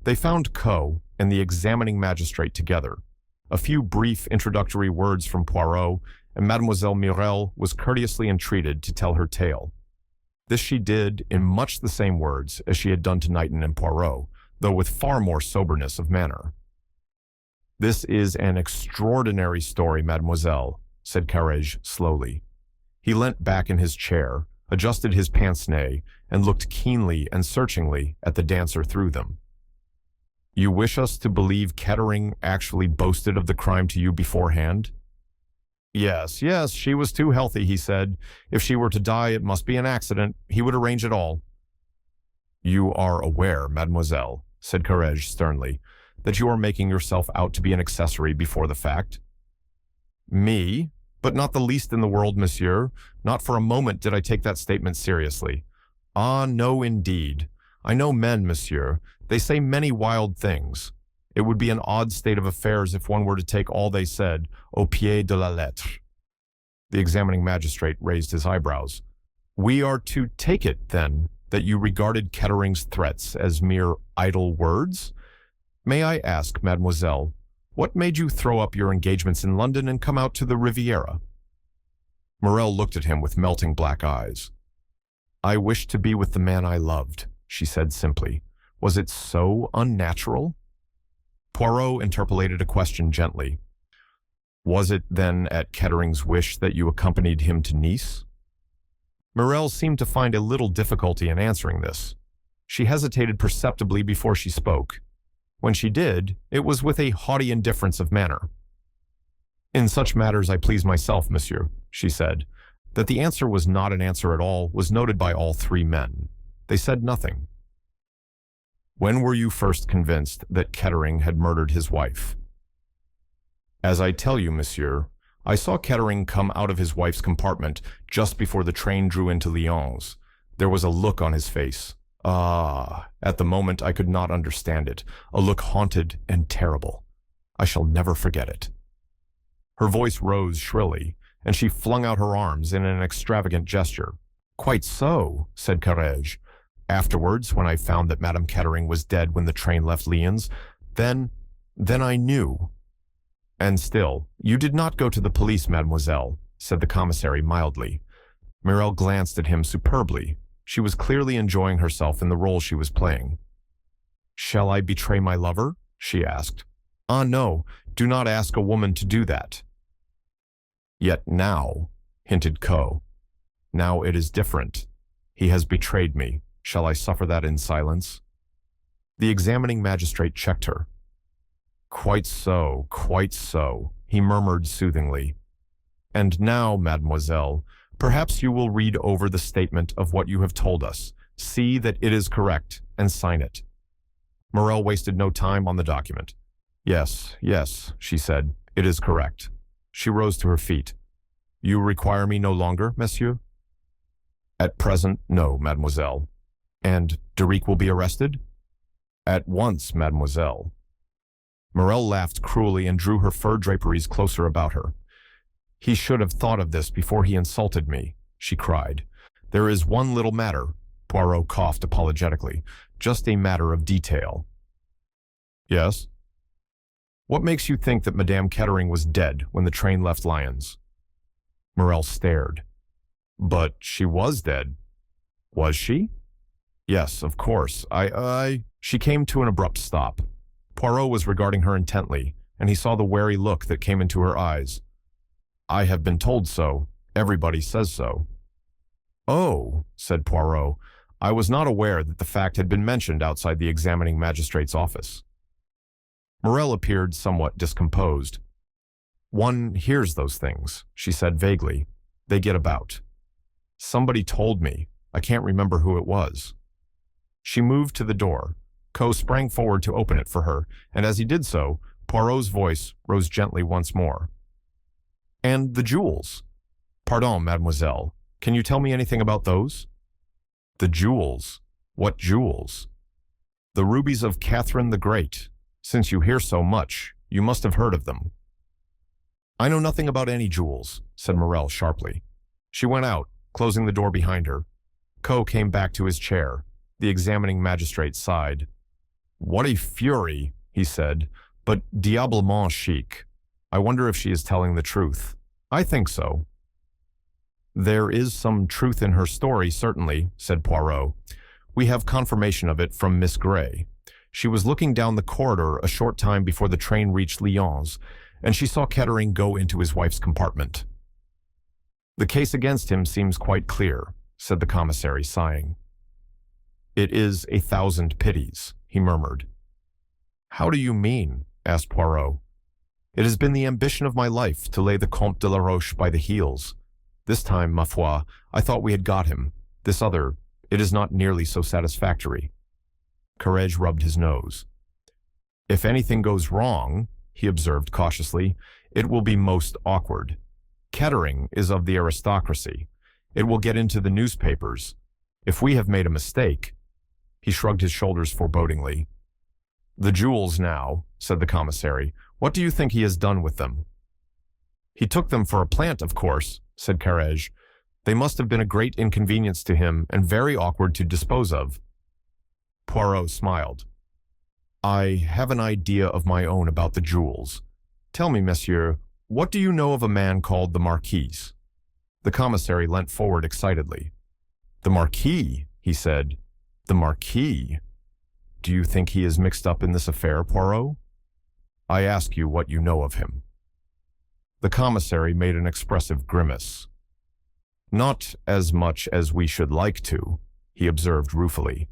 They found Coe and the examining magistrate together. A few brief introductory words from Poirot, and Mademoiselle Morel was courteously entreated to tell her tale. This she did in much the same words as she had done to Knighton and Poirot, though with far more soberness of manner. "This is an extraordinary story, mademoiselle," said Carrege slowly. He leant back in his chair, adjusted his pince-nez, and looked keenly and searchingly at the dancer through them. "You wish us to believe Kettering actually boasted of the crime to you beforehand?" "Yes, yes, she was too healthy," he said. "If she were to die, it must be an accident. He would arrange it all." "You are aware, mademoiselle," said Carrege sternly, "that you are making yourself out to be an accessory before the fact?" "Me? But not the least in the world, monsieur. Not for a moment did I take that statement seriously. Ah, no, indeed. I know men, monsieur. They say many wild things. It would be an odd state of affairs if one were to take all they said au pied de la lettre." The examining magistrate raised his eyebrows. "We are to take it, then, that you regarded Kettering's threats as mere idle words? May I ask, mademoiselle, what made you throw up your engagements in London and come out to the Riviera?" Morel looked at him with melting black eyes. "I wished to be with the man I loved," she said simply. "Was it so unnatural?" Poirot interpolated a question gently. "Was it, then, at Kettering's wish that you accompanied him to Nice?" Morel seemed to find a little difficulty in answering this. She hesitated perceptibly before she spoke. When she did, it was with a haughty indifference of manner. "In such matters I please myself, monsieur," she said. That the answer was not an answer at all was noted by all three men. They said nothing. "When were you first convinced that Kettering had murdered his wife?" "As I tell you, monsieur, I saw Kettering come out of his wife's compartment just before the train drew into Lyons. There was a look on his face. At the moment I could not understand it, a look haunted and terrible. I shall never forget it." Her voice rose shrilly, and she flung out her arms in an extravagant gesture. "Quite so," said Carrege. "Afterwards, when I found that Madame Kettering was dead when the train left Lyons, then I knew." "And still, you did not go to the police, mademoiselle," said the commissary mildly. Morel glanced at him superbly. She was clearly enjoying herself in the role she was playing. "Shall I betray my lover?" she asked. "Ah, no, do not ask a woman to do that." "Yet now," hinted Coe. "Now it is different. He has betrayed me. Shall I suffer that in silence?" The examining magistrate checked her. Quite so," he murmured soothingly. "And now, mademoiselle, perhaps you will read over the statement of what you have told us, see that it is correct, and sign it." Morel wasted no time on the document. Yes, she said, "it is correct." She rose to her feet. "You require me no longer, monsieur?" "At present, no, mademoiselle." "And Deric will be arrested?" "At once, mademoiselle." Morel laughed cruelly and drew her fur draperies closer about her. "He should have thought of this before he insulted me," she cried. "There is one little matter," Poirot coughed apologetically, "just a matter of detail." "Yes?" "What makes you think that Madame Kettering was dead when the train left Lyons?" Morel stared. "But she was dead." "Was she?" "Yes, of course. She came to an abrupt stop. Poirot was regarding her intently, and he saw the wary look that came into her eyes. "I have been told so. Everybody says so." "Oh," said Poirot. "I was not aware that the fact had been mentioned outside the examining magistrate's office." Morel appeared somewhat discomposed. "One hears those things," she said vaguely. "They get about. Somebody told me. I can't remember who it was." She moved to the door. Coe sprang forward to open it for her, and as he did so, Poirot's voice rose gently once more. "And the jewels? Pardon, mademoiselle, can you tell me anything about those?" "The jewels? What jewels?" The rubies of Catherine the Great. Since you hear so much, you must have heard of them. I know nothing about any jewels, said Morel sharply. She went out, closing the door behind her. Coe came back to his chair. The examining magistrate sighed. What a fury, he said, but diablement chic. I wonder if she is telling the truth. I think so. There is some truth in her story, certainly, said Poirot. We have confirmation of it from Miss Grey. She was looking down the corridor a short time before the train reached Lyons, and she saw Kettering go into his wife's compartment. The case against him seems quite clear, said the commissary, sighing. It is 1,000 pities, he murmured. How do you mean? Asked Poirot. It has been the ambition of my life to lay the Comte de la Roche by the heels. This time, ma foi, I thought we had got him. This other, it is not nearly so satisfactory. Courage rubbed his nose. If anything goes wrong, he observed cautiously, it will be most awkward. Kettering is of the aristocracy. It will get into the newspapers. If we have made a mistake... He shrugged his shoulders forebodingly. The jewels now, said the commissary. What do you think he has done with them? He took them for a plant, of course, said Courage. They must have been a great inconvenience to him and very awkward to dispose of. Poirot smiled. I have an idea of my own about the jewels. Tell me, monsieur, what do you know of a man called the Marquis? The commissary leant forward excitedly. The Marquis, he said. The Marquis? Do you think he is mixed up in this affair, Poirot? I ask you what you know of him. The commissary made an expressive grimace. Not as much as we should like to, he observed ruefully.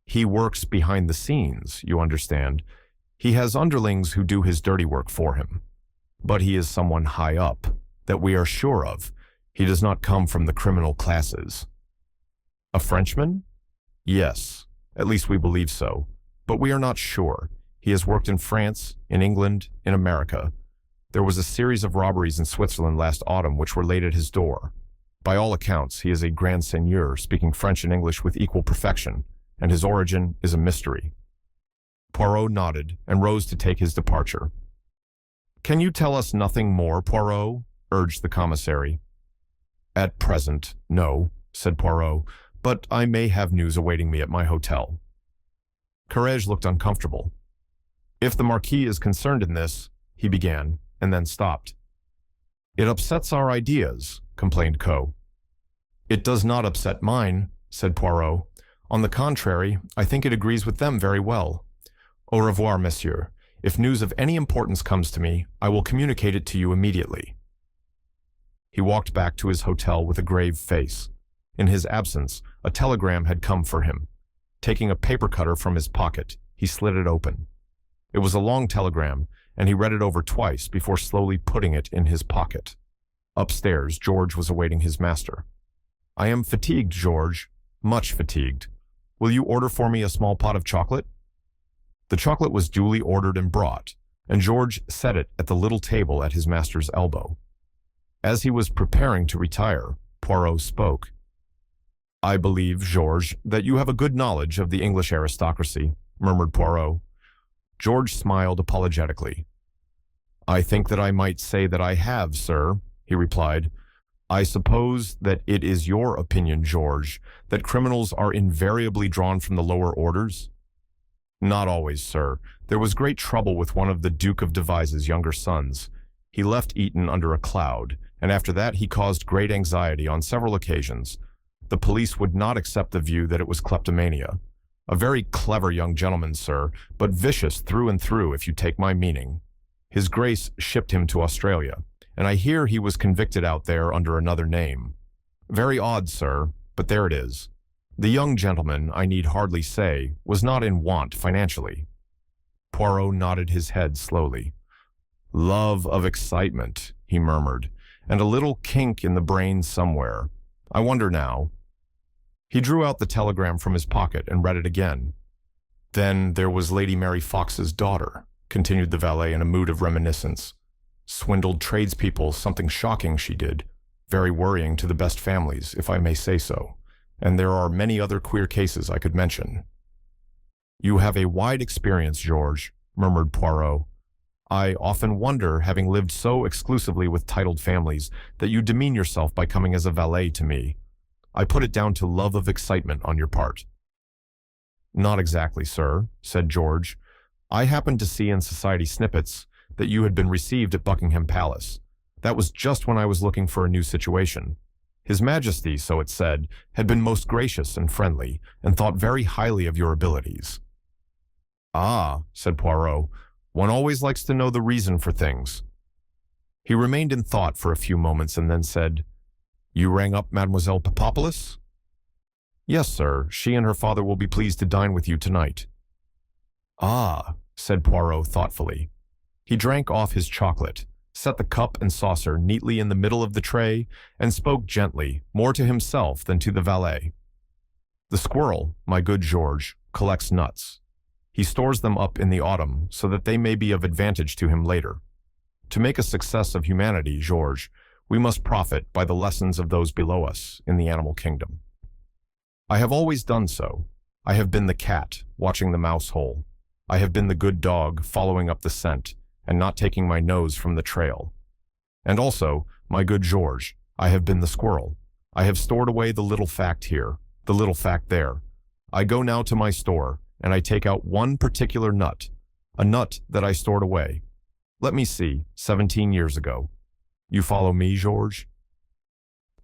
He works behind the scenes, you understand. He has underlings who do his dirty work for him. But he is someone high up, that we are sure of. He does not come from the criminal classes. A Frenchman? Yes, at least we believe so. But we are not sure. He has worked in France, in England, in America. There was a series of robberies in Switzerland last autumn which were laid at his door. By all accounts, he is a grand seigneur, speaking French and English with equal perfection, and his origin is a mystery. Poirot nodded and rose to take his departure. Can you tell us nothing more, Poirot? Urged the commissary. At present, no, said Poirot, but I may have news awaiting me at my hotel. Courage looked uncomfortable. If the Marquis is concerned in this, he began, and then stopped. It upsets our ideas, complained Coe. It does not upset mine, said Poirot. On the contrary, I think it agrees with them very well. Au revoir, monsieur. If news of any importance comes to me, I will communicate it to you immediately. He walked back to his hotel with a grave face. In his absence, a telegram had come for him. Taking a paper cutter from his pocket, he slit it open. It was a long telegram, and he read it over twice before slowly putting it in his pocket. Upstairs, George was awaiting his master. I am fatigued, George, much fatigued. Will you order for me a small pot of chocolate? The chocolate was duly ordered and brought, and George set it at the little table at his master's elbow. As he was preparing to retire, Poirot spoke. I believe, George, that you have a good knowledge of the English aristocracy, murmured Poirot. George smiled apologetically. I think that I might say that I have, sir, he replied. I suppose that it is your opinion, George, that criminals are invariably drawn from the lower orders? Not always, sir. There was great trouble with one of the Duke of Devise's younger sons. He left Eton under a cloud, and after that he caused great anxiety on several occasions. The police would not accept the view that it was kleptomania. A very clever young gentleman, sir, but vicious through and through, if you take my meaning. His Grace shipped him to Australia, and I hear he was convicted out there under another name. Very odd, sir, but there it is. The young gentleman, I need hardly say, was not in want financially. Poirot nodded his head slowly. Love of excitement, he murmured, and a little kink in the brain somewhere. I wonder now. He drew out the telegram from his pocket and read it again. Then there was Lady Mary Fox's daughter, continued the valet in a mood of reminiscence. Swindled tradespeople, something shocking she did. Very worrying to the best families, if I may say so. And there are many other queer cases I could mention. You have a wide experience, George, murmured Poirot. I often wonder, having lived so exclusively with titled families, that you demean yourself by coming as a valet to me. I put it down to love of excitement on your part. Not exactly, sir, said George. I happened to see in society snippets that you had been received at Buckingham Palace. That was just when I was looking for a new situation. His Majesty, so it said, had been most gracious and friendly, and thought very highly of your abilities. Ah, said Poirot, one always likes to know the reason for things. He remained in thought for a few moments and then said, You rang up Mademoiselle Papopoulos? Yes, sir. She and her father will be pleased to dine with you tonight. Ah, said Poirot thoughtfully. He drank off his chocolate, set the cup and saucer neatly in the middle of the tray, and spoke gently, more to himself than to the valet. The squirrel, my good George, collects nuts. He stores them up in the autumn so that they may be of advantage to him later. To make a success of humanity, George, we must profit by the lessons of those below us in the animal kingdom. I have always done so. I have been the cat, watching the mouse hole. I have been the good dog, following up the scent, and not taking my nose from the trail. And also, my good George, I have been the squirrel. I have stored away the little fact here, the little fact there. I go now to my store, and I take out one particular nut, a nut that I stored away. Let me see, 17 years ago. You follow me, George?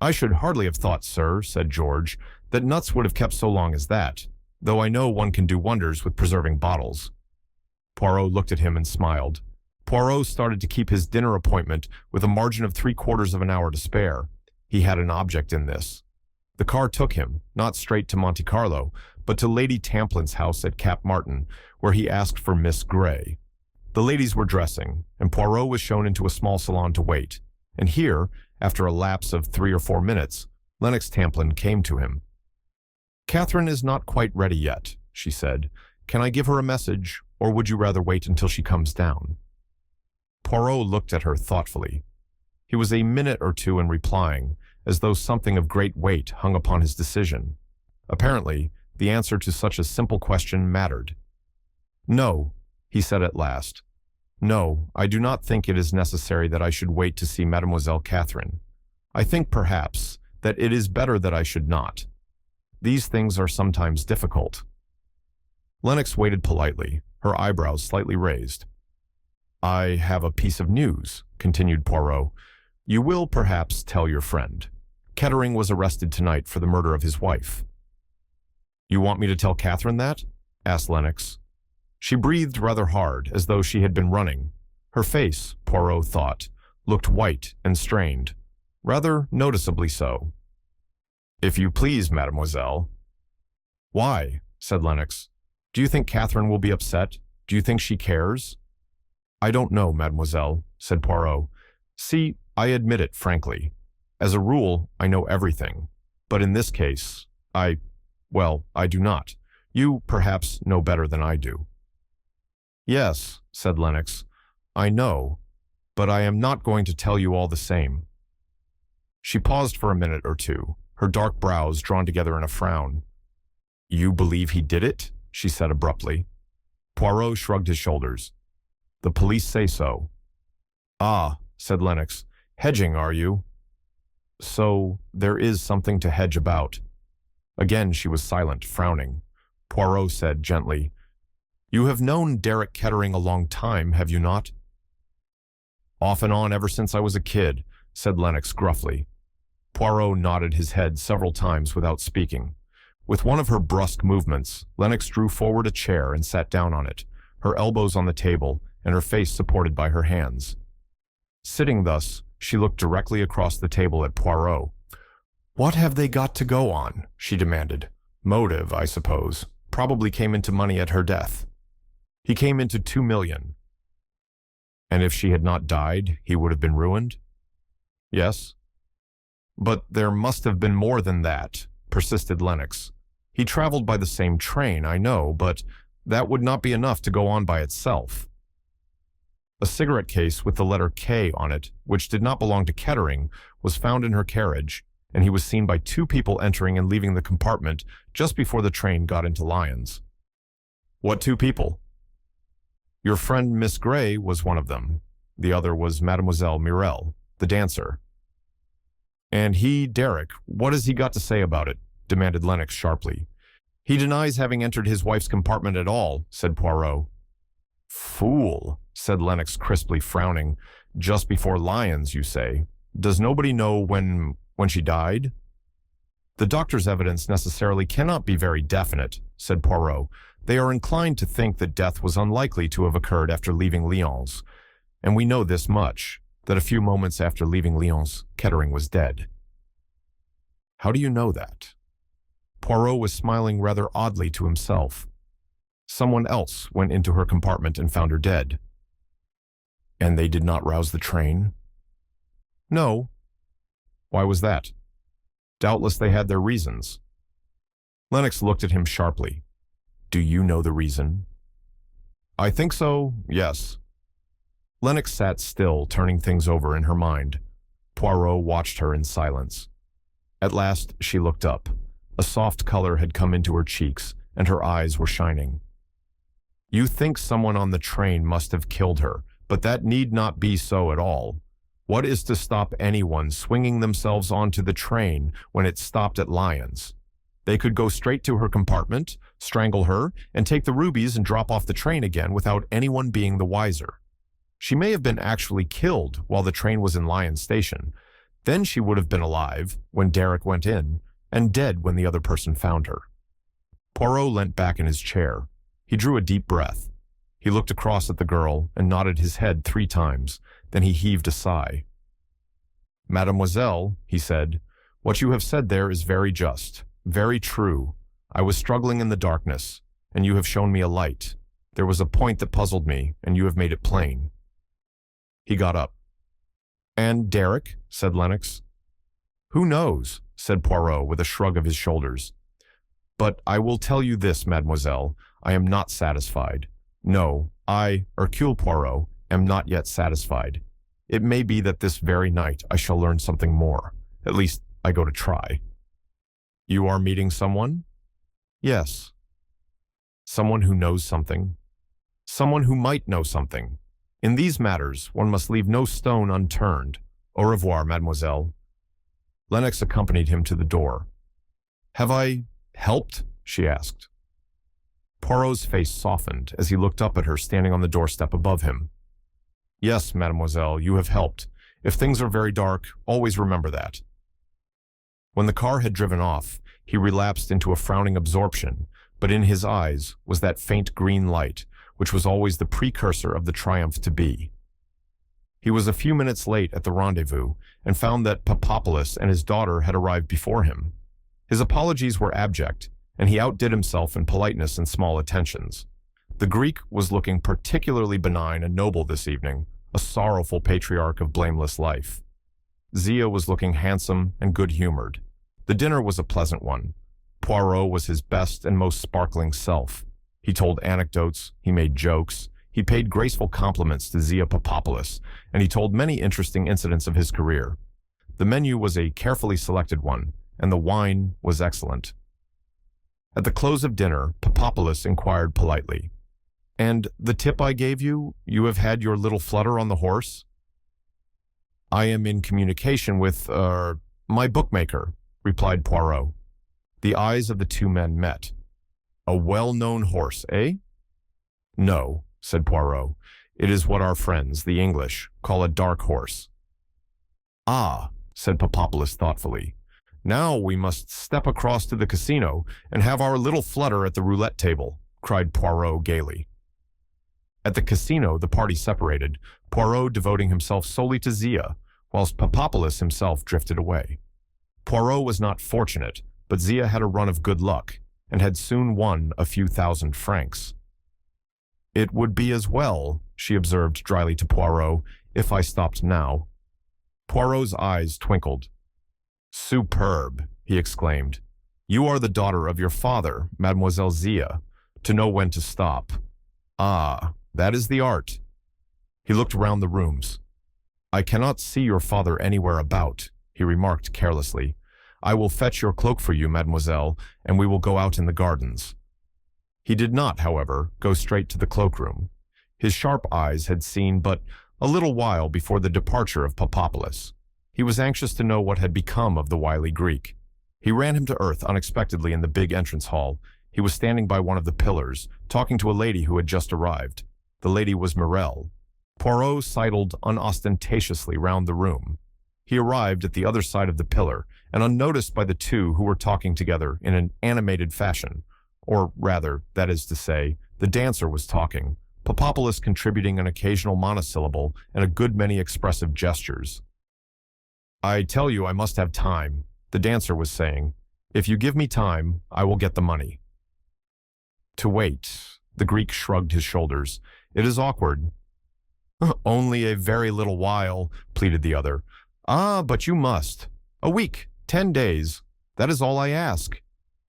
I should hardly have thought, sir, said George, that nuts would have kept so long as that, though I know one can do wonders with preserving bottles. Poirot looked at him and smiled. Poirot started to keep his dinner appointment with a margin of 3/4 of an hour to spare. He had an object in this. The car took him, not straight to Monte Carlo, but to Lady Tamplin's house at Cap Martin, where he asked for Miss Grey. The ladies were dressing, and Poirot was shown into a small salon to wait. And here, after a lapse of 3 or 4 minutes, Lennox Tamplin came to him. Catherine is not quite ready yet, she said. Can I give her a message, or would you rather wait until she comes down? Poirot looked at her thoughtfully. He was a minute or two in replying, as though something of great weight hung upon his decision. Apparently, the answer to such a simple question mattered. No, he said at last. No, I do not think it is necessary that I should wait to see Mademoiselle Catherine. I think, perhaps, that it is better that I should not. These things are sometimes difficult. Lennox waited politely, her eyebrows slightly raised. I have a piece of news, continued Poirot. You will, perhaps, tell your friend. Kettering was arrested tonight for the murder of his wife. You want me to tell Catherine that? Asked Lennox. She breathed rather hard, as though she had been running. Her face, Poirot thought, looked white and strained, rather noticeably so. If you please, mademoiselle. Why? Said Lennox. Do you think Catherine will be upset? Do you think she cares? I don't know, mademoiselle, said Poirot. See, I admit it frankly. As a rule, I know everything. But in this case, I do not. You, perhaps, know better than I do. Yes, said Lennox. I know, but I am not going to tell you all the same. She paused for a minute or two, her dark brows drawn together in a frown. You believe he did it? She said abruptly. Poirot shrugged his shoulders. The police say so. Ah, said Lennox. Hedging, are you? So there is something to hedge about. Again she was silent, frowning. Poirot said gently, You have known Derek Kettering a long time, have you not? Off and on ever since I was a kid, said Lennox gruffly. Poirot nodded his head several times without speaking. With one of her brusque movements, Lennox drew forward a chair and sat down on it, her elbows on the table and her face supported by her hands. Sitting thus, she looked directly across the table at Poirot. What have they got to go on? She demanded. Motive, I suppose. Probably came into money at her death. He came into 2 million. And if she had not died, he would have been ruined? Yes. But there must have been more than that, persisted Lennox. He traveled by the same train, I know, but that would not be enough to go on by itself. A cigarette case with the letter K on it, which did not belong to Kettering, was found in her carriage, and he was seen by 2 people entering and leaving the compartment just before the train got into Lyons. What two people? Your friend Miss Gray was one of them. The other was Mademoiselle Mirelle, the dancer. And he, Derek, what has he got to say about it? Demanded Lennox sharply. He denies having entered his wife's compartment at all, said Poirot. Fool, said Lennox crisply, frowning. Just before Lyons, you say. Does nobody know when she died? The doctor's evidence necessarily cannot be very definite, said Poirot. They are inclined to think that death was unlikely to have occurred after leaving Lyons. And we know this much, that a few moments after leaving Lyons, Kettering was dead. How do you know that? Poirot was smiling rather oddly to himself. Someone else went into her compartment and found her dead. And they did not rouse the train? No. Why was that? Doubtless they had their reasons. Lennox looked at him sharply. Do you know the reason? I think so, yes. Lennox sat still, turning things over in her mind. Poirot watched her in silence. At last she looked up. A soft color had come into her cheeks, and her eyes were shining. You think someone on the train must have killed her, but that need not be so at all. What is to stop anyone swinging themselves onto the train when it stopped at Lyons? They could go straight to her compartment, strangle her, and take the rubies and drop off the train again without anyone being the wiser. She may have been actually killed while the train was in Lyons Station. Then she would have been alive when Derek went in, and dead when the other person found her. Poirot leant back in his chair. He drew a deep breath. He looked across at the girl and nodded his head 3 times. Then he heaved a sigh. Mademoiselle, he said, what you have said there is very just, very true. I was struggling in the darkness, and you have shown me a light. There was a point that puzzled me, and you have made it plain. He got up. And Derek, said Lennox. Who knows, said Poirot with a shrug of his shoulders. But I will tell you this, mademoiselle, I am not satisfied. No, I, Hercule Poirot, am not yet satisfied. It may be that this very night I shall learn something more. At least, I go to try. You are meeting someone? Yes. Someone who knows something. Someone who might know something. In these matters, one must leave no stone unturned. Au revoir, mademoiselle. Lennox accompanied him to the door. Have I helped? She asked. Poirot's face softened as he looked up at her standing on the doorstep above him. Yes, mademoiselle, you have helped. If things are very dark, always remember that. When the car had driven off, he relapsed into a frowning absorption, but in his eyes was that faint green light, which was always the precursor of the triumph to be. He was a few minutes late at the rendezvous and found that Papopoulos and his daughter had arrived before him. His apologies were abject, and he outdid himself in politeness and small attentions. The Greek was looking particularly benign and noble this evening, a sorrowful patriarch of blameless life. Zia was looking handsome and good-humored. The dinner was a pleasant one. Poirot was his best and most sparkling self. He told anecdotes, he made jokes, he paid graceful compliments to Zia Papopoulos, and he told many interesting incidents of his career. The menu was a carefully selected one, and the wine was excellent. At the close of dinner, Papopoulos inquired politely, "And the tip I gave you? You have had your little flutter on the horse?" "I am in communication with, my bookmaker," replied Poirot. The eyes of the two men met. "A well-known horse, eh?" "No," said Poirot. "It is what our friends, the English, call a dark horse." "Ah," said Papopoulos thoughtfully. "Now we must step across to the casino and have our little flutter at the roulette table," cried Poirot gaily. At the casino, the party separated, Poirot devoting himself solely to Zia, whilst Papopoulos himself drifted away. Poirot was not fortunate, but Zia had a run of good luck, and had soon won a few thousand francs. "It would be as well," she observed dryly to Poirot, "if I stopped now." Poirot's eyes twinkled. "Superb," he exclaimed. "You are the daughter of your father, Mademoiselle Zia, to know when to stop. Ah, that is the art." He looked round the rooms. "I cannot see your father anywhere about," he remarked carelessly. "I will fetch your cloak for you, mademoiselle, and we will go out in the gardens." He did not, however, go straight to the cloakroom. His sharp eyes had seen but a little while before the departure of Papadopoulos. He was anxious to know what had become of the wily Greek. He ran him to earth unexpectedly in the big entrance hall. He was standing by one of the pillars, talking to a lady who had just arrived. The lady was Morel. Poirot sidled unostentatiously round the room. He arrived at the other side of the pillar, and unnoticed by the two who were talking together in an animated fashion, or rather, that is to say, the dancer was talking, Papadopoulos contributing an occasional monosyllable and a good many expressive gestures. "I tell you I must have time," the dancer was saying. "If you give me time, I will get the money." "To wait," the Greek shrugged his shoulders. "It is awkward." "Only a very little while," pleaded the other. "Ah, but you must. A week, 10 days. That is all I ask.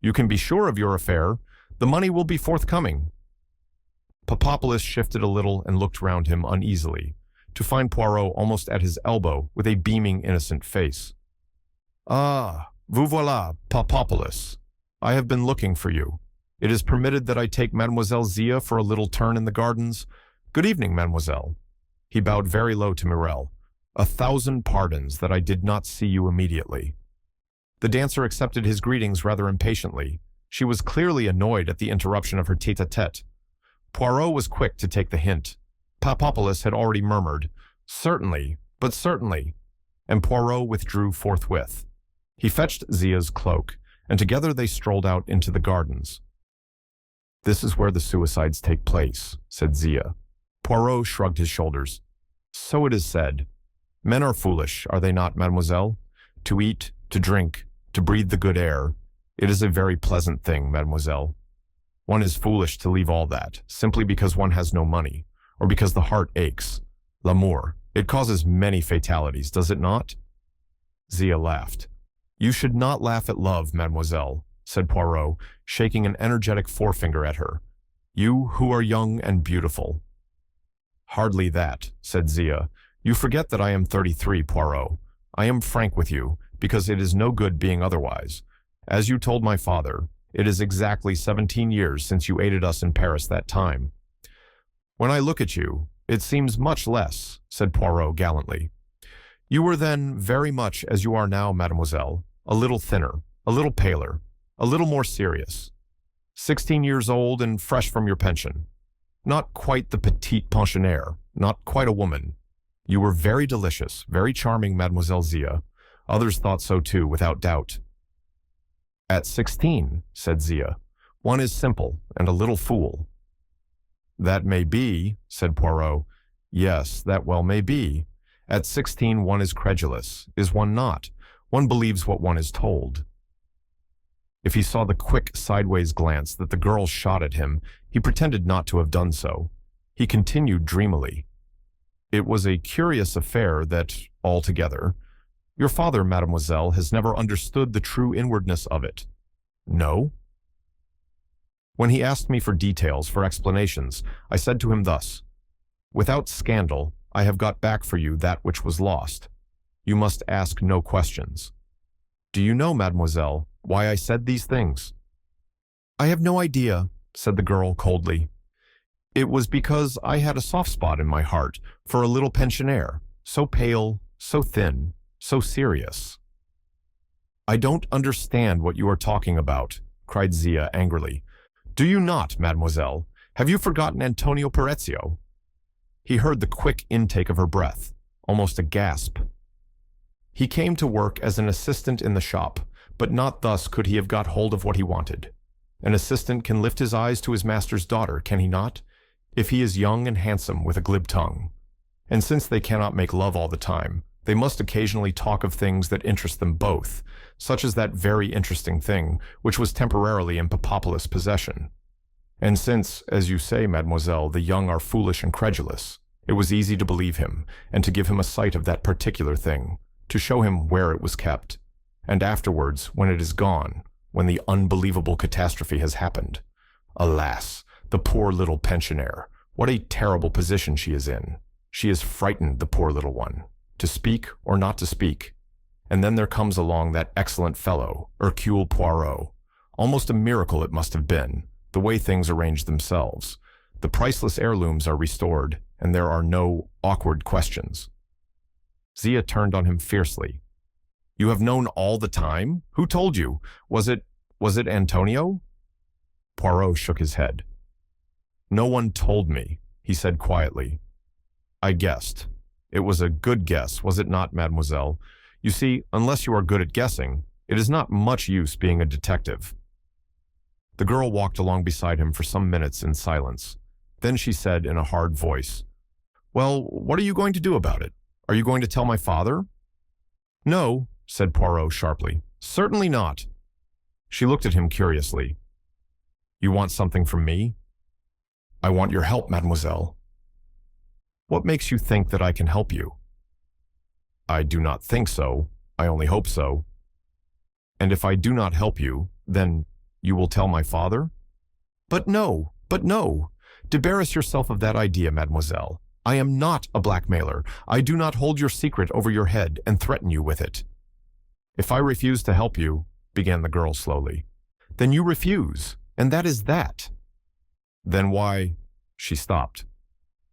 You can be sure of your affair. The money will be forthcoming." Papadopoulos shifted a little and looked round him uneasily, to find Poirot almost at his elbow with a beaming, innocent face. "Ah, vous voilà, Papadopoulos. I have been looking for you. It is permitted that I take Mademoiselle Zia for a little turn in the gardens. Good evening, mademoiselle." He bowed very low to Morel. "1,000 pardons that I did not see you immediately." The dancer accepted his greetings rather impatiently. She was clearly annoyed at the interruption of her tête-à-tête. Poirot was quick to take the hint. Papadopoulos had already murmured, "Certainly, but certainly," and Poirot withdrew forthwith. He fetched Zia's cloak, and together they strolled out into the gardens. "This is where the suicides take place," said Zia. Poirot shrugged his shoulders. "So it is said. Men are foolish, are they not, mademoiselle? To eat, to drink, to breathe the good air. It is a very pleasant thing, mademoiselle. One is foolish to leave all that, simply because one has no money, or because the heart aches. L'amour, it causes many fatalities, does it not?" Zia laughed. "You should not laugh at love, mademoiselle," said Poirot, shaking an energetic forefinger at her. "You who are young and beautiful." "Hardly that," said Zia. "You forget that I am 33, Poirot. I am frank with you, because it is no good being otherwise. As you told my father, it is exactly 17 years since you aided us in Paris that time." "When I look at you, it seems much less," said Poirot gallantly. "You were then very much as you are now, mademoiselle, a little thinner, a little paler, a little more serious. 16 years old and fresh from your pension. Not quite the petite pensionnaire, not quite a woman. You were very delicious, very charming, Mademoiselle Zia. Others thought so too, without doubt." "At 16, said Zia, "one is simple and a little fool." "That may be," said Poirot. "Yes, that well may be. At 16 one is credulous, is one not? One believes what one is told." If he saw the quick sideways glance that the girl shot at him, he pretended not to have done so. He continued dreamily. "It was a curious affair that, altogether, your father, mademoiselle, has never understood the true inwardness of it." "No?" "When he asked me for details, for explanations, I said to him thus, 'Without scandal, I have got back for you that which was lost. You must ask no questions.' Do you know, mademoiselle, why I said these things?" "I have no idea," said the girl coldly. "It was because I had a soft spot in my heart for a little pensionaire, so pale, so thin, so serious." "I don't understand what you are talking about," cried Zia angrily. "Do you not, mademoiselle? Have you forgotten Antonio Perezio?" He heard the quick intake of her breath, almost a gasp. "He came to work as an assistant in the shop, but not thus could he have got hold of what he wanted. An assistant can lift his eyes to his master's daughter, can he not? If he is young and handsome with a glib tongue. And since they cannot make love all the time, they must occasionally talk of things that interest them both, such as that very interesting thing which was temporarily in Papadopoulos' possession. And since, as you say, mademoiselle, the young are foolish and credulous, it was easy to believe him, and to give him a sight of that particular thing, to show him where it was kept. And afterwards, when it is gone, when the unbelievable catastrophe has happened, alas, the poor little pensionaire, what a terrible position she is in. She is frightened, the poor little one, to speak or not to speak. And then there comes along that excellent fellow, Hercule Poirot. Almost a miracle it must have been, the way things arrange themselves. The priceless heirlooms are restored, and there are no awkward questions. Zia turned on him fiercely. You have known all the time? Who told you? Was it Antonio? Poirot shook his head. No one told me, he said quietly. I guessed. It was a good guess, was it not, mademoiselle? You see, unless you are good at guessing, it is not much use being a detective. The girl walked along beside him for some minutes in silence. Then she said in a hard voice, Well, what are you going to do about it? Are you going to tell my father? No, said Poirot sharply. Certainly not. She looked at him curiously. You want something from me? I want your help, mademoiselle. What makes you think that I can help you? I do not think so. I only hope so. And if I do not help you, then you will tell my father? But no. Debarrass yourself of that idea, mademoiselle. I am not a blackmailer. I do not hold your secret over your head and threaten you with it. If I refuse to help you, began the girl slowly, then you refuse, and that is that. Then why? She stopped.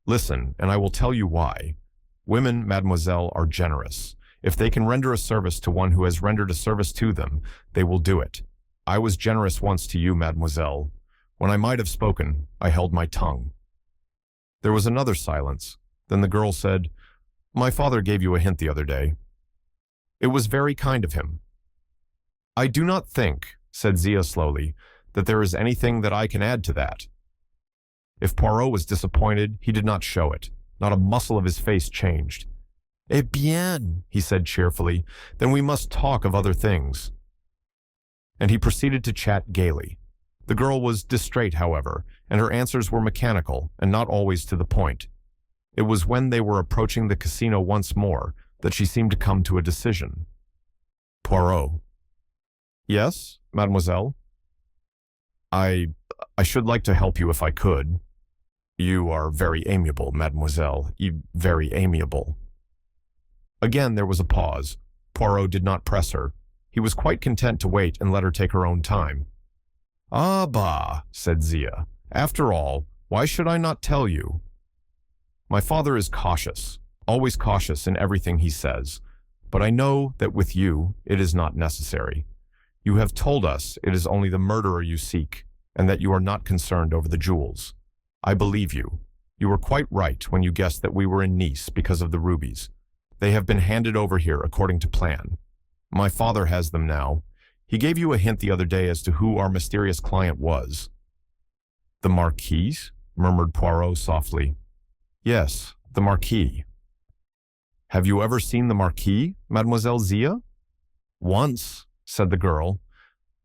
Listen, and I will tell you why. Women, mademoiselle, are generous. If they can render a service to one who has rendered a service to them, they will do it. I was generous once to you, mademoiselle. When I might have spoken, I held my tongue. There was another silence. Then the girl said, My father gave you a hint the other day. It was very kind of him. I do not think, said Zia slowly, that there is anything that I can add to that. If Poirot was disappointed, he did not show it. Not a muscle of his face changed. Eh bien, he said cheerfully, then we must talk of other things. And he proceeded to chat gaily. The girl was distrait, however, and her answers were mechanical and not always to the point. It was when they were approaching the casino once more that she seemed to come to a decision. Poirot. Yes, mademoiselle? I should like to help you if I could. You are very amiable, mademoiselle. Very amiable. Again there was a pause. Poirot did not press her. He was quite content to wait and let her take her own time. Ah, bah, said Zia. After all, why should I not tell you? My father is cautious, always cautious in everything he says. But I know that with you, it is not necessary. You have told us it is only the murderer you seek, and that you are not concerned over the jewels. I believe you. You were quite right when you guessed that we were in Nice because of the rubies. They have been handed over here according to plan. My father has them now. He gave you a hint the other day as to who our mysterious client was. The Marquise? Murmured Poirot softly. Yes, the Marquis. Have you ever seen the Marquis, Mademoiselle Zia? Once, said the girl.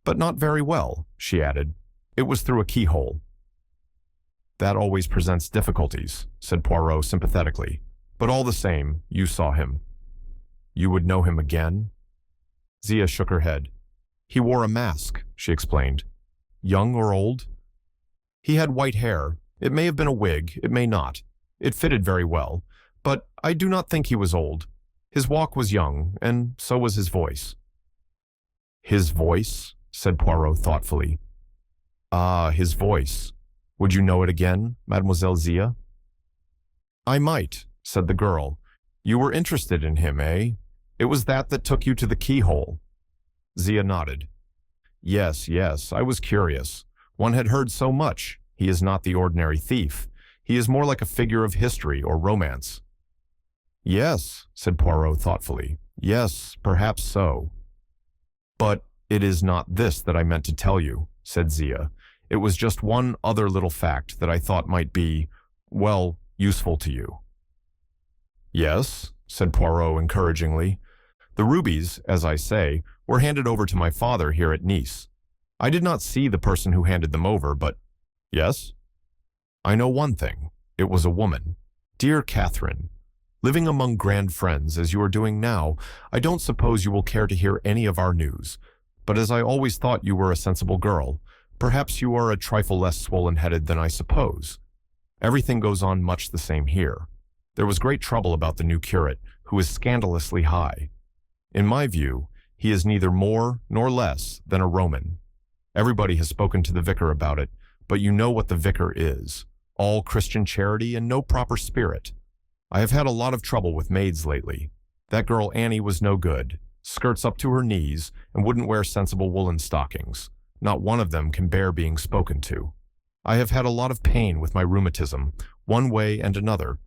But not very well, she added. It was through a keyhole. That always presents difficulties, said Poirot sympathetically. But all the same, you saw him. You would know him again? Zia shook her head. He wore a mask, she explained. Young or old? He had white hair. It may have been a wig, it may not. It fitted very well, but I do not think he was old. His walk was young, and so was his voice. His voice? Said Poirot thoughtfully. Ah, his voice. Would you know it again, Mademoiselle Zia? I might, said the girl. You were interested in him, eh? It was that took you to the keyhole. Zia nodded. Yes, I was curious. One had heard so much. He is not the ordinary thief. He is more like a figure of history or romance. Yes, said Poirot thoughtfully. Yes, perhaps so. But it is not this that I meant to tell you, said Zia. It was just one other little fact that I thought might be, well, useful to you. Yes, said Poirot encouragingly. The rubies, as I say, were handed over to my father here at Nice. I did not see the person who handed them over, but... Yes? I know one thing. It was a woman. Dear Catherine, living among grand friends as you are doing now, I don't suppose you will care to hear any of our news. But as I always thought you were a sensible girl, perhaps you are a trifle less swollen-headed than I suppose. Everything goes on much the same here. There was great trouble about the new curate, who is scandalously high. In my view, he is neither more nor less than a Roman. Everybody has spoken to the vicar about it, but you know what the vicar is. All Christian charity and no proper spirit. I have had a lot of trouble with maids lately. That girl Annie was no good. Skirts up to her knees and wouldn't wear sensible woolen stockings. Not one of them can bear being spoken to. I have had a lot of pain with my rheumatism, one way and another,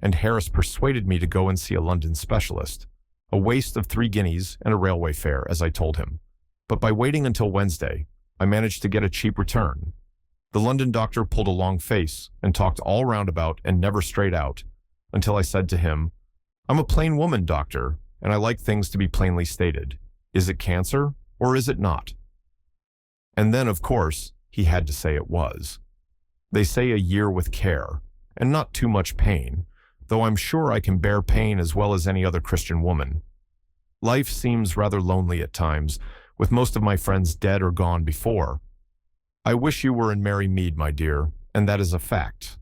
and Harris persuaded me to go and see a London specialist. A waste of 3 guineas and a railway fare, as I told him. But by waiting until Wednesday, I managed to get a cheap return. The London doctor pulled a long face and talked all roundabout and never straight out, until I said to him, "I'm a plain woman, doctor, and I like things to be plainly stated. Is it cancer, or is it not?" And then, of course, he had to say it was. They say a year with care, and not too much pain, though I'm sure I can bear pain as well as any other Christian woman. Life seems rather lonely at times, with most of my friends dead or gone before. I wish you were in merry mead, my dear, and that is a fact.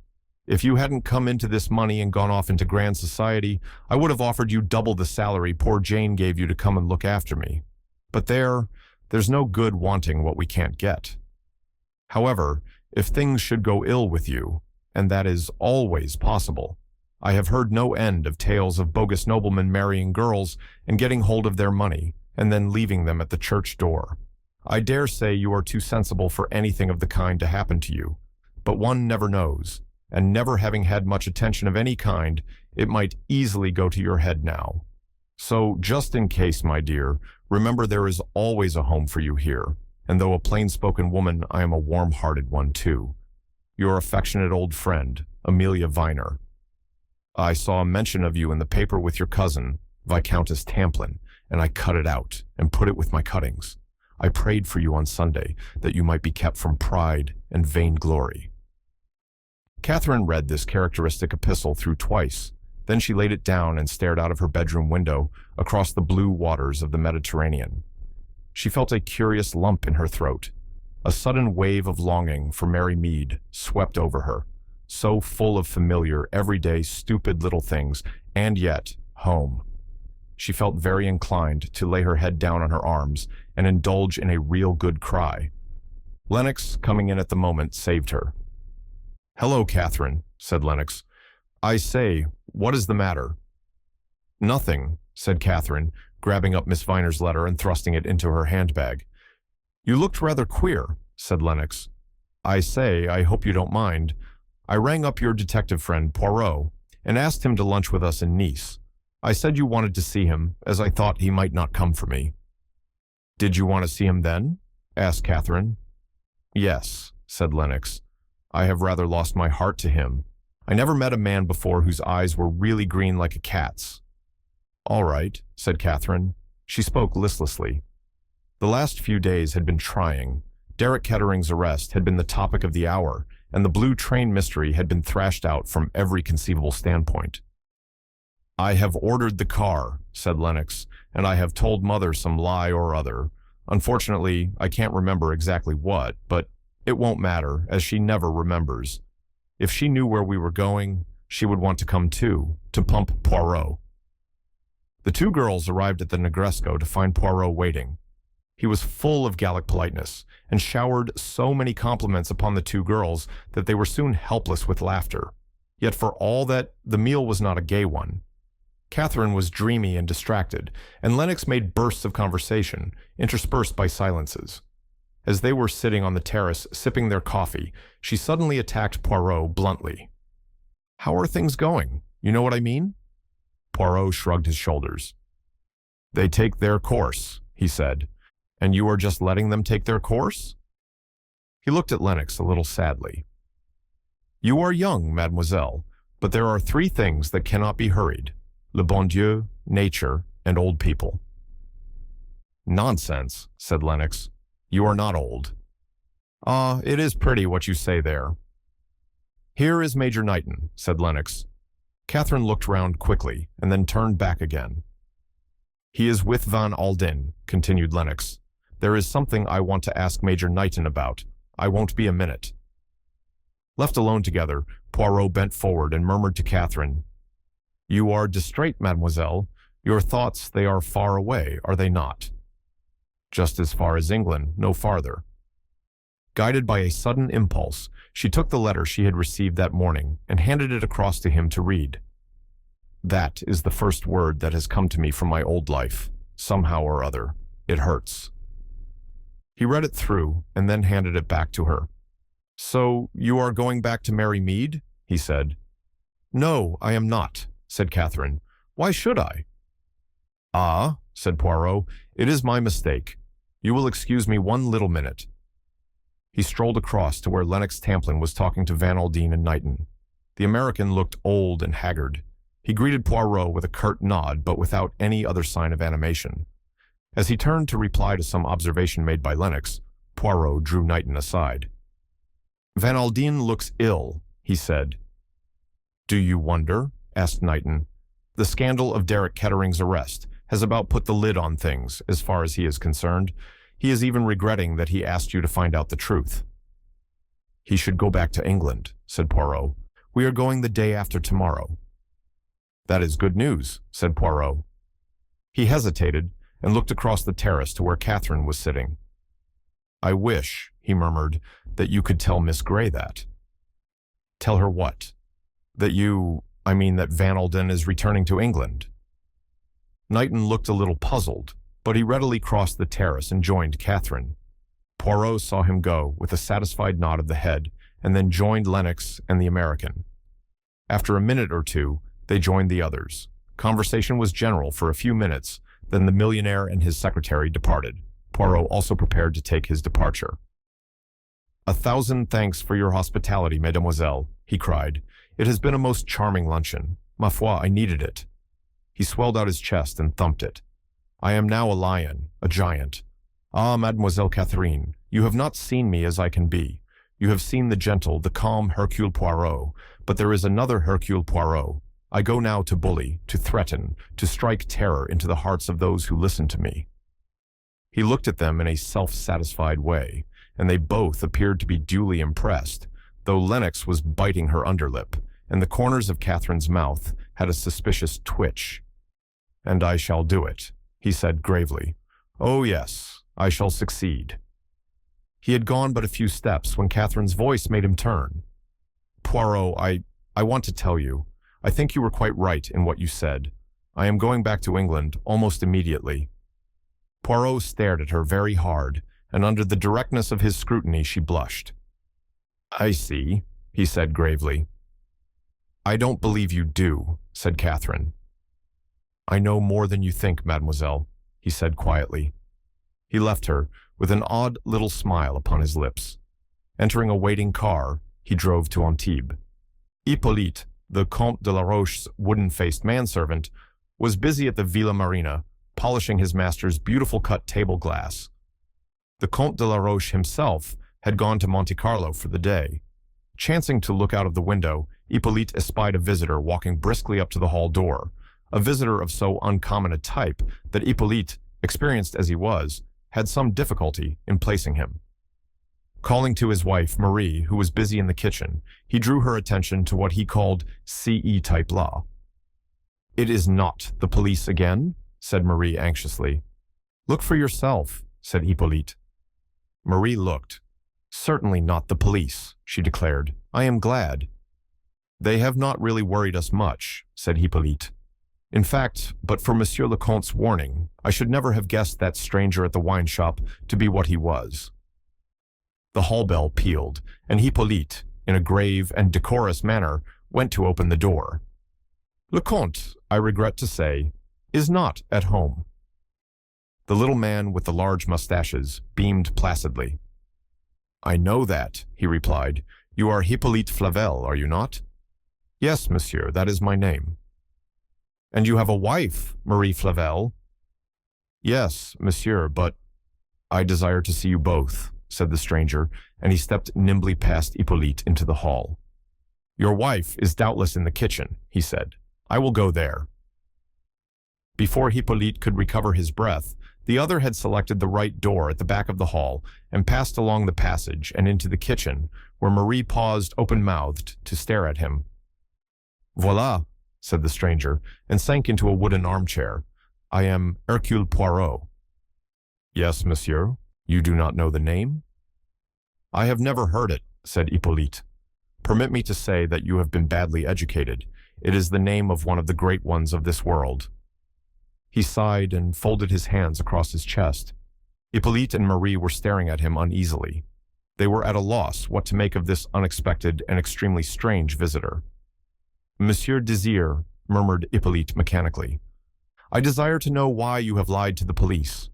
If you hadn't come into this money and gone off into grand society, I would have offered you double the salary poor Jane gave you to come and look after me. But there's no good wanting what we can't get. However, if things should go ill with you, and that is always possible, I have heard no end of tales of bogus noblemen marrying girls and getting hold of their money, and then leaving them at the church door. I dare say you are too sensible for anything of the kind to happen to you, but one never knows, and never having had much attention of any kind, it might easily go to your head now. So, just in case, my dear, remember there is always a home for you here, and though a plain-spoken woman, I am a warm-hearted one too. Your affectionate old friend, Amelia Viner. I saw a mention of you in the paper with your cousin, Viscountess Tamplin, and I cut it out and put it with my cuttings. I prayed for you on Sunday that you might be kept from pride and vainglory. Catherine read this characteristic epistle through twice. Then she laid it down and stared out of her bedroom window across the blue waters of the Mediterranean. She felt a curious lump in her throat. A sudden wave of longing for merry mead swept over her, so full of familiar, everyday, stupid little things, and yet home. She felt very inclined to lay her head down on her arms and indulge in a real good cry. Lennox, coming in at the moment, saved her. "Hello, Catherine," said Lennox. "I say, what is the matter?" "Nothing," said Catherine, grabbing up Miss Viner's letter and thrusting it into her handbag. "You looked rather queer," said Lennox. "I say, I hope you don't mind. I rang up your detective friend, Poirot, and asked him to lunch with us in Nice. I said you wanted to see him, as I thought he might not come for me." "Did you want to see him then?" asked Catherine. "Yes," said Lennox. "I have rather lost my heart to him. I never met a man before whose eyes were really green like a cat's." "All right," said Catherine. She spoke listlessly. The last few days had been trying. Derek Kettering's arrest had been the topic of the hour, and the blue train mystery had been thrashed out from every conceivable standpoint. "I have ordered the car," said Lennox, "and I have told Mother some lie or other. Unfortunately, I can't remember exactly what, but it won't matter, as she never remembers. If she knew where we were going, she would want to come too, to pump Poirot." The two girls arrived at the Negresco to find Poirot waiting. He was full of Gallic politeness, and showered so many compliments upon the two girls that they were soon helpless with laughter. Yet for all that, the meal was not a gay one. Catherine was dreamy and distracted, and Lennox made bursts of conversation, interspersed by silences. As they were sitting on the terrace sipping their coffee, she suddenly attacked Poirot bluntly. "How are things going? You know what I mean?" Poirot shrugged his shoulders. "They take their course," he said. "And you are just letting them take their course?" He looked at Lennox a little sadly. "You are young, mademoiselle, but there are 3 things that cannot be hurried: le bon Dieu, nature, and old people." "Nonsense," said Lennox. "You are not old." "Ah, it is pretty what you say there." "Here is Major Knighton," said Lennox. Catherine looked round quickly, and then turned back again. "He is with Van Alden," continued Lennox. "There is something I want to ask Major Knighton about. I won't be a minute." Left alone together, Poirot bent forward and murmured to Catherine, "You are distrait, mademoiselle. Your thoughts, they are far away, are they not?" "Just as far as England, no farther." Guided by a sudden impulse, she took the letter she had received that morning and handed it across to him to read. "That is the first word that has come to me from my old life, somehow or other. It hurts." He read it through and then handed it back to her. "So you are going back to marry Meade?" he said. "No, I am not," said Catherine. "Why should I?" "Ah," said Poirot, "it is my mistake. You will excuse me one little minute." He strolled across to where Lennox Tamplin was talking to Van Aldine and Knighton. The American looked old and haggard. He greeted Poirot with a curt nod, but without any other sign of animation. As he turned to reply to some observation made by Lennox, Poirot drew Knighton aside. "Van Aldine looks ill," he said. "Do you wonder?" asked Knighton. "The scandal of Derek Kettering's arrest has about put the lid on things, as far as he is concerned. He is even regretting that he asked you to find out the truth." "He should go back to England," said Poirot. "We are going the day after tomorrow." "That is good news," said Poirot. He hesitated and looked across the terrace to where Catherine was sitting. "I wish," he murmured, "that you could tell Miss Grey that." "Tell her what?" That Van Aldine is returning to England." Knighton looked a little puzzled, but he readily crossed the terrace and joined Catherine. Poirot saw him go with a satisfied nod of the head, and then joined Lennox and the American. After a minute or two, they joined the others. Conversation was general for a few minutes, then the millionaire and his secretary departed. Poirot also prepared to take his departure. "A thousand thanks for your hospitality, mademoiselle," he cried. "It has been a most charming luncheon. Ma foi, I needed it." He swelled out his chest and thumped it. "I am now a lion, a giant. Ah, Mademoiselle Catherine, you have not seen me as I can be. You have seen the gentle, the calm Hercule Poirot, but there is another Hercule Poirot. I go now to bully, to threaten, to strike terror into the hearts of those who listen to me." He looked at them in a self-satisfied way, and they both appeared to be duly impressed, though Lennox was biting her underlip, and the corners of Catherine's mouth had a suspicious twitch. "And I shall do it," he said gravely. "Oh yes, I shall succeed." He had gone but a few steps when Catherine's voice made him turn. "Poirot, I want to tell you, I think you were quite right in what you said. I am going back to England almost immediately." Poirot stared at her very hard, and under the directness of his scrutiny she blushed. "I see," he said gravely. "I don't believe you do," said Catherine. "I know more than you think, mademoiselle," he said quietly. He left her with an odd little smile upon his lips. Entering a waiting car, he drove to Antibes. Hippolyte, the Comte de la Roche's wooden-faced manservant, was busy at the Villa Marina, polishing his master's beautiful cut table glass. The Comte de la Roche himself had gone to Monte Carlo for the day. Chancing to look out of the window, Hippolyte espied a visitor walking briskly up to the hall door, a visitor of so uncommon a type that Hippolyte, experienced as he was, had some difficulty in placing him. Calling to his wife, Marie, who was busy in the kitchen, he drew her attention to what he called CE-type law. "It is not the police again?" said Marie anxiously. "Look for yourself," said Hippolyte. Marie looked. "Certainly not the police," she declared. "I am glad." "They have not really worried us much," said Hippolyte. "In fact, but for Monsieur le Comte's warning, I should never have guessed that stranger at the wine shop to be what he was." The hall bell pealed, and Hippolyte, in a grave and decorous manner, went to open the door. "Le Comte, I regret to say, is not at home." The little man with the large mustaches beamed placidly. "I know that," he replied. "You are Hippolyte Flavel, are you not?" "Yes, monsieur, that is my name." "And you have a wife, Marie Flavel?" "Yes, monsieur, but—" "I desire to see you both," said the stranger, and he stepped nimbly past Hippolyte into the hall. "Your wife is doubtless in the kitchen," he said. "I will go there." Before Hippolyte could recover his breath, the other had selected the right door at the back of the hall and passed along the passage and into the kitchen, where Marie paused open-mouthed to stare at him. "Voilà," said the stranger, and sank into a wooden armchair. "I am Hercule Poirot." "Yes, monsieur. You do not know the name?" I have never heard it, said Hippolyte. Permit me to say that you have been badly educated. It is the name of one of the great ones of this world. He sighed and folded his hands across his chest. Hippolyte and Marie were staring at him uneasily. They were at a loss what to make of this unexpected and extremely strange visitor. Monsieur Désir, murmured Hippolyte mechanically. I desire to know why you have lied to the police.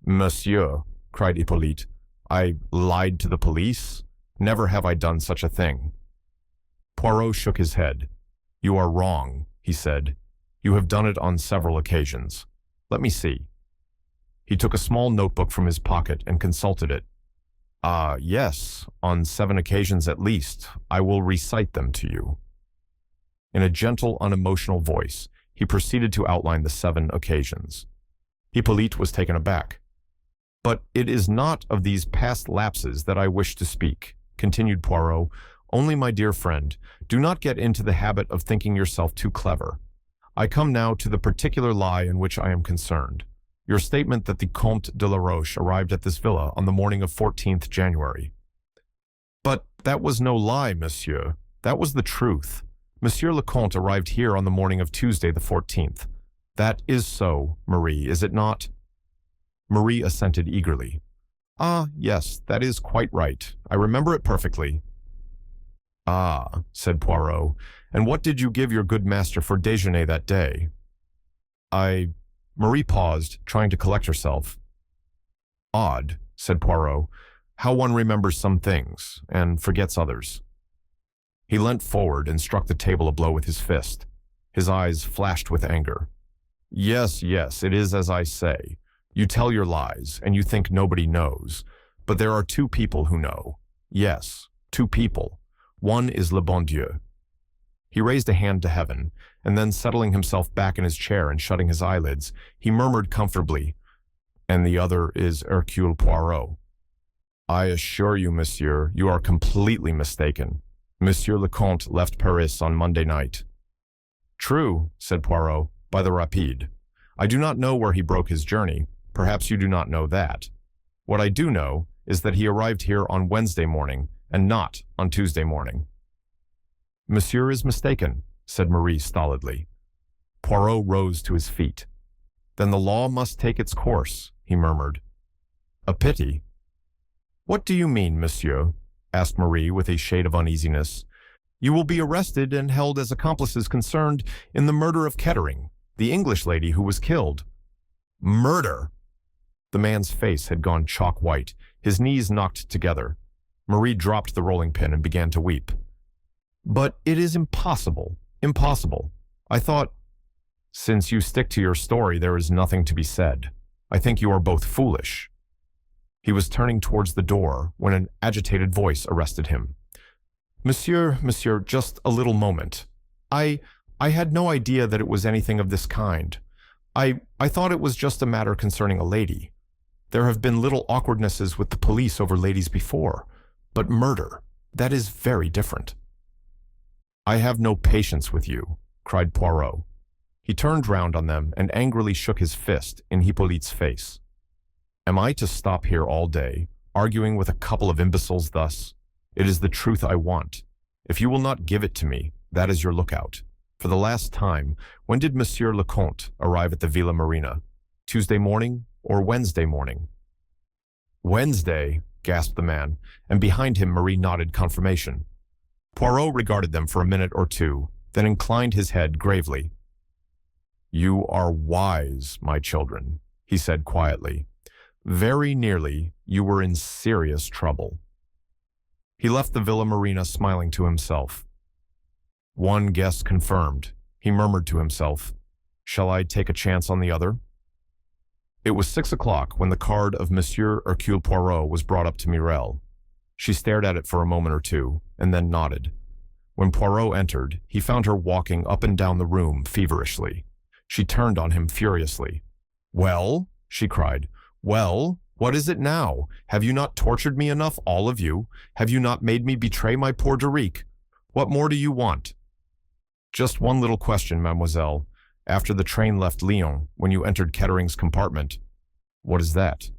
Monsieur, cried Hippolyte, I lied to the police? Never have I done such a thing. Poirot shook his head. You are wrong, he said. You have done it on several occasions. Let me see. He took a small notebook from his pocket and consulted it. Yes, on 7 occasions at least. I will recite them to you. In a gentle, unemotional voice, he proceeded to outline the 7 occasions. Hippolyte was taken aback. But it is not of these past lapses that I wish to speak, continued Poirot. Only, my dear friend, do not get into the habit of thinking yourself too clever. I come now to the particular lie in which I am concerned. Your statement that the Comte de la Roche arrived at this villa on the morning of 14th January. But that was no lie, monsieur. That was the truth. Monsieur le Comte arrived here on the morning of Tuesday the 14th. That is so, Marie, is it not? Marie assented eagerly. Ah, yes, that is quite right. I remember it perfectly. Ah, said Poirot, and what did you give your good master for déjeuner that day? Marie paused, trying to collect herself. Odd, said Poirot, how one remembers some things, and forgets others. He leant forward and struck the table a blow with his fist. His eyes flashed with anger. Yes, it is as I say. You tell your lies, and you think nobody knows. But there are 2 people who know. Yes, 2 people. One is le bon Dieu. He raised a hand to heaven, and then settling himself back in his chair and shutting his eyelids, he murmured comfortably, and the other is Hercule Poirot. I assure you, monsieur, you are completely mistaken. Monsieur le Comte left Paris on Monday night. True, said Poirot, by the rapide. I do not know where he broke his journey. Perhaps you do not know that. What I do know is that he arrived here on Wednesday morning and not on Tuesday morning. Monsieur is mistaken, said Marie stolidly. Poirot rose to his feet. Then the law must take its course, he murmured. A pity. What do you mean, monsieur? Asked Marie with a shade of uneasiness. You will be arrested and held as accomplices concerned in the murder of Kettering, the English lady who was killed. Murder! The man's face had gone chalk white, his knees knocked together. Marie dropped the rolling pin and began to weep. But it is impossible, impossible. I thought, since you stick to your story, there is nothing to be said. I think you are both foolish. He was turning towards the door when an agitated voice arrested him. Monsieur, just a little moment. I had no idea that it was anything of this kind. I thought it was just a matter concerning a lady. There have been little awkwardnesses with the police over ladies before, but murder, that is very different. I have no patience with you, cried Poirot. He turned round on them and angrily shook his fist in Hippolyte's face. Am I to stop here all day, arguing with a couple of imbeciles thus? It is the truth I want. If you will not give it to me, that is your lookout. For the last time, when did Monsieur le Comte arrive at the Villa Marina? Tuesday morning or Wednesday morning? Wednesday, gasped the man, and behind him Marie nodded confirmation. Poirot regarded them for a minute or two, then inclined his head gravely. You are wise, my children, he said quietly. Very nearly, you were in serious trouble. He left the Villa Marina smiling to himself. One guess confirmed, he murmured to himself. Shall I take a chance on the other? It was 6 o'clock when the card of Monsieur Hercule Poirot was brought up to Mireille. She stared at it for a moment or two, and then nodded. When Poirot entered, he found her walking up and down the room feverishly. She turned on him furiously. Well, she cried. Well, what is it now? Have you not tortured me enough, all of you? Have you not made me betray my poor Derique? What more do you want? Just one little question, mademoiselle. After the train left Lyon, when you entered Kettering's compartment. What is that?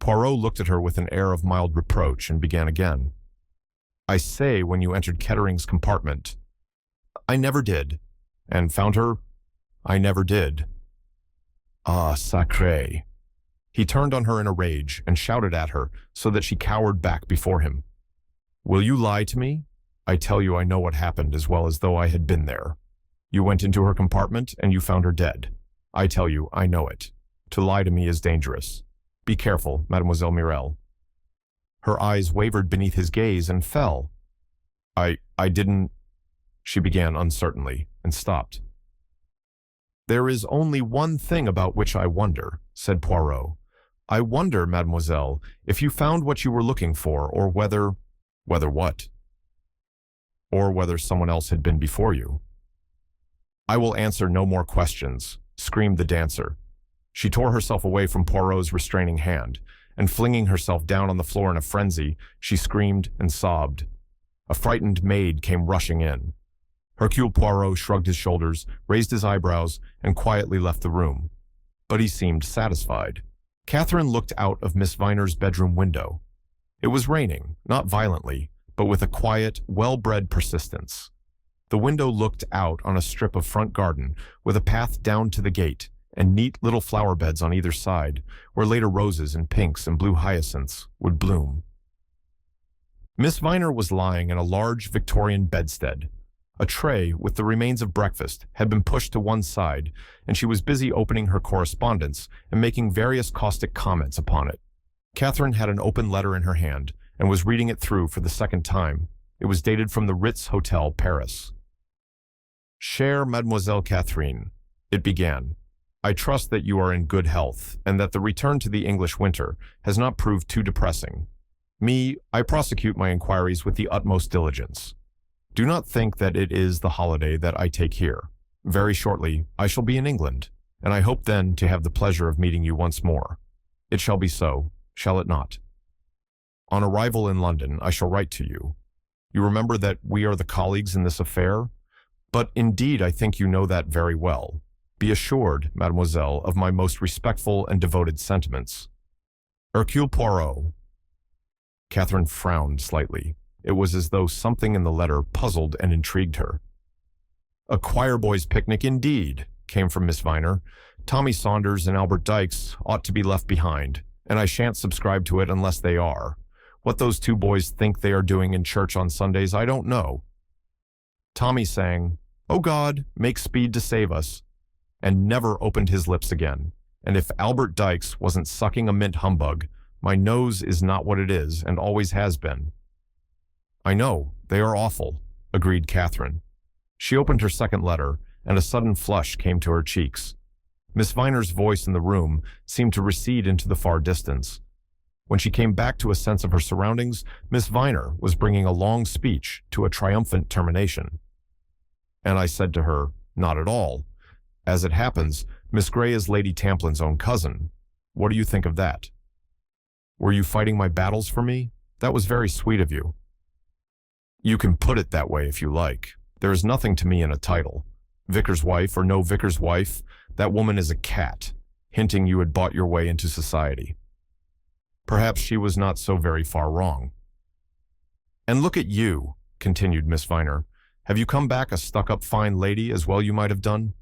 Poirot looked at her with an air of mild reproach and began again. "I say when you entered Kettering's compartment." "I never did." "And found her?" "I never did." "Ah, sacré." He turned on her in a rage and shouted at her so that she cowered back before him. "Will you lie to me? I tell you I know what happened as well as though I had been there. You went into her compartment and you found her dead. I tell you I know it. To lie to me is dangerous. Be careful, Mademoiselle Mirel." Her eyes wavered beneath his gaze and fell. I didn't," she began uncertainly, and stopped. "There is only one thing about which I wonder," said Poirot. "I wonder, mademoiselle, if you found what you were looking for, or whether—" "Whether what?" "Or whether someone else had been before you." "I will answer no more questions," screamed the dancer. She tore herself away from Poirot's restraining hand, and flinging herself down on the floor in a frenzy, she screamed and sobbed. A frightened maid came rushing in. Hercule Poirot shrugged his shoulders, raised his eyebrows, and quietly left the room. But he seemed satisfied. Catherine looked out of Miss Viner's bedroom window. It was raining, not violently, but with a quiet, well-bred persistence. The window looked out on a strip of front garden with a path down to the gate and neat little flower beds on either side, where later roses and pinks and blue hyacinths would bloom. Miss Viner was lying in a large Victorian bedstead. A tray with the remains of breakfast had been pushed to one side, and she was busy opening her correspondence and making various caustic comments upon it. Catherine had an open letter in her hand and was reading it through for the second time. It was dated from the Ritz Hotel, Paris. "Chère Mademoiselle Catherine," it began, "I trust that you are in good health and that the return to the English winter has not proved too depressing. I prosecute my inquiries with the utmost diligence. Do not think that it is the holiday that I take here. Very shortly, I shall be in England, and I hope then to have the pleasure of meeting you once more. It shall be so, shall it not? On arrival in London, I shall write to you. You remember that we are the colleagues in this affair? But indeed, I think you know that very well. Be assured, mademoiselle, of my most respectful and devoted sentiments. Hercule Poirot." Catherine frowned slightly. It was as though something in the letter puzzled and intrigued her. "A choir boys' picnic indeed," came from Miss Viner. "Tommy Saunders and Albert Dykes ought to be left behind, and I shan't subscribe to it unless they are. What those two boys think they are doing in church on Sundays, I don't know." Tommy sang, "O God, make speed to save us," and never opened his lips again. And if Albert Dykes wasn't sucking a mint humbug, my nose is not what it is and always has been. "I know, they are awful," agreed Catherine. She opened her second letter, and a sudden flush came to her cheeks. Miss Viner's voice in the room seemed to recede into the far distance. When she came back to a sense of her surroundings, Miss Viner was bringing a long speech to a triumphant termination. And I said to her, "Not at all. As it happens, Miss Grey is Lady Tamplin's own cousin. What do you think of that? Were you fighting my battles for me? That was very sweet of you." "You can put it that way if you like. There is nothing to me in a title. Vicar's wife or no vicar's wife, that woman is a cat, hinting you had bought your way into society." Perhaps she was not so very far wrong. "And look at you," continued Miss Viner. "Have you come back a stuck-up fine lady, as well you might have done?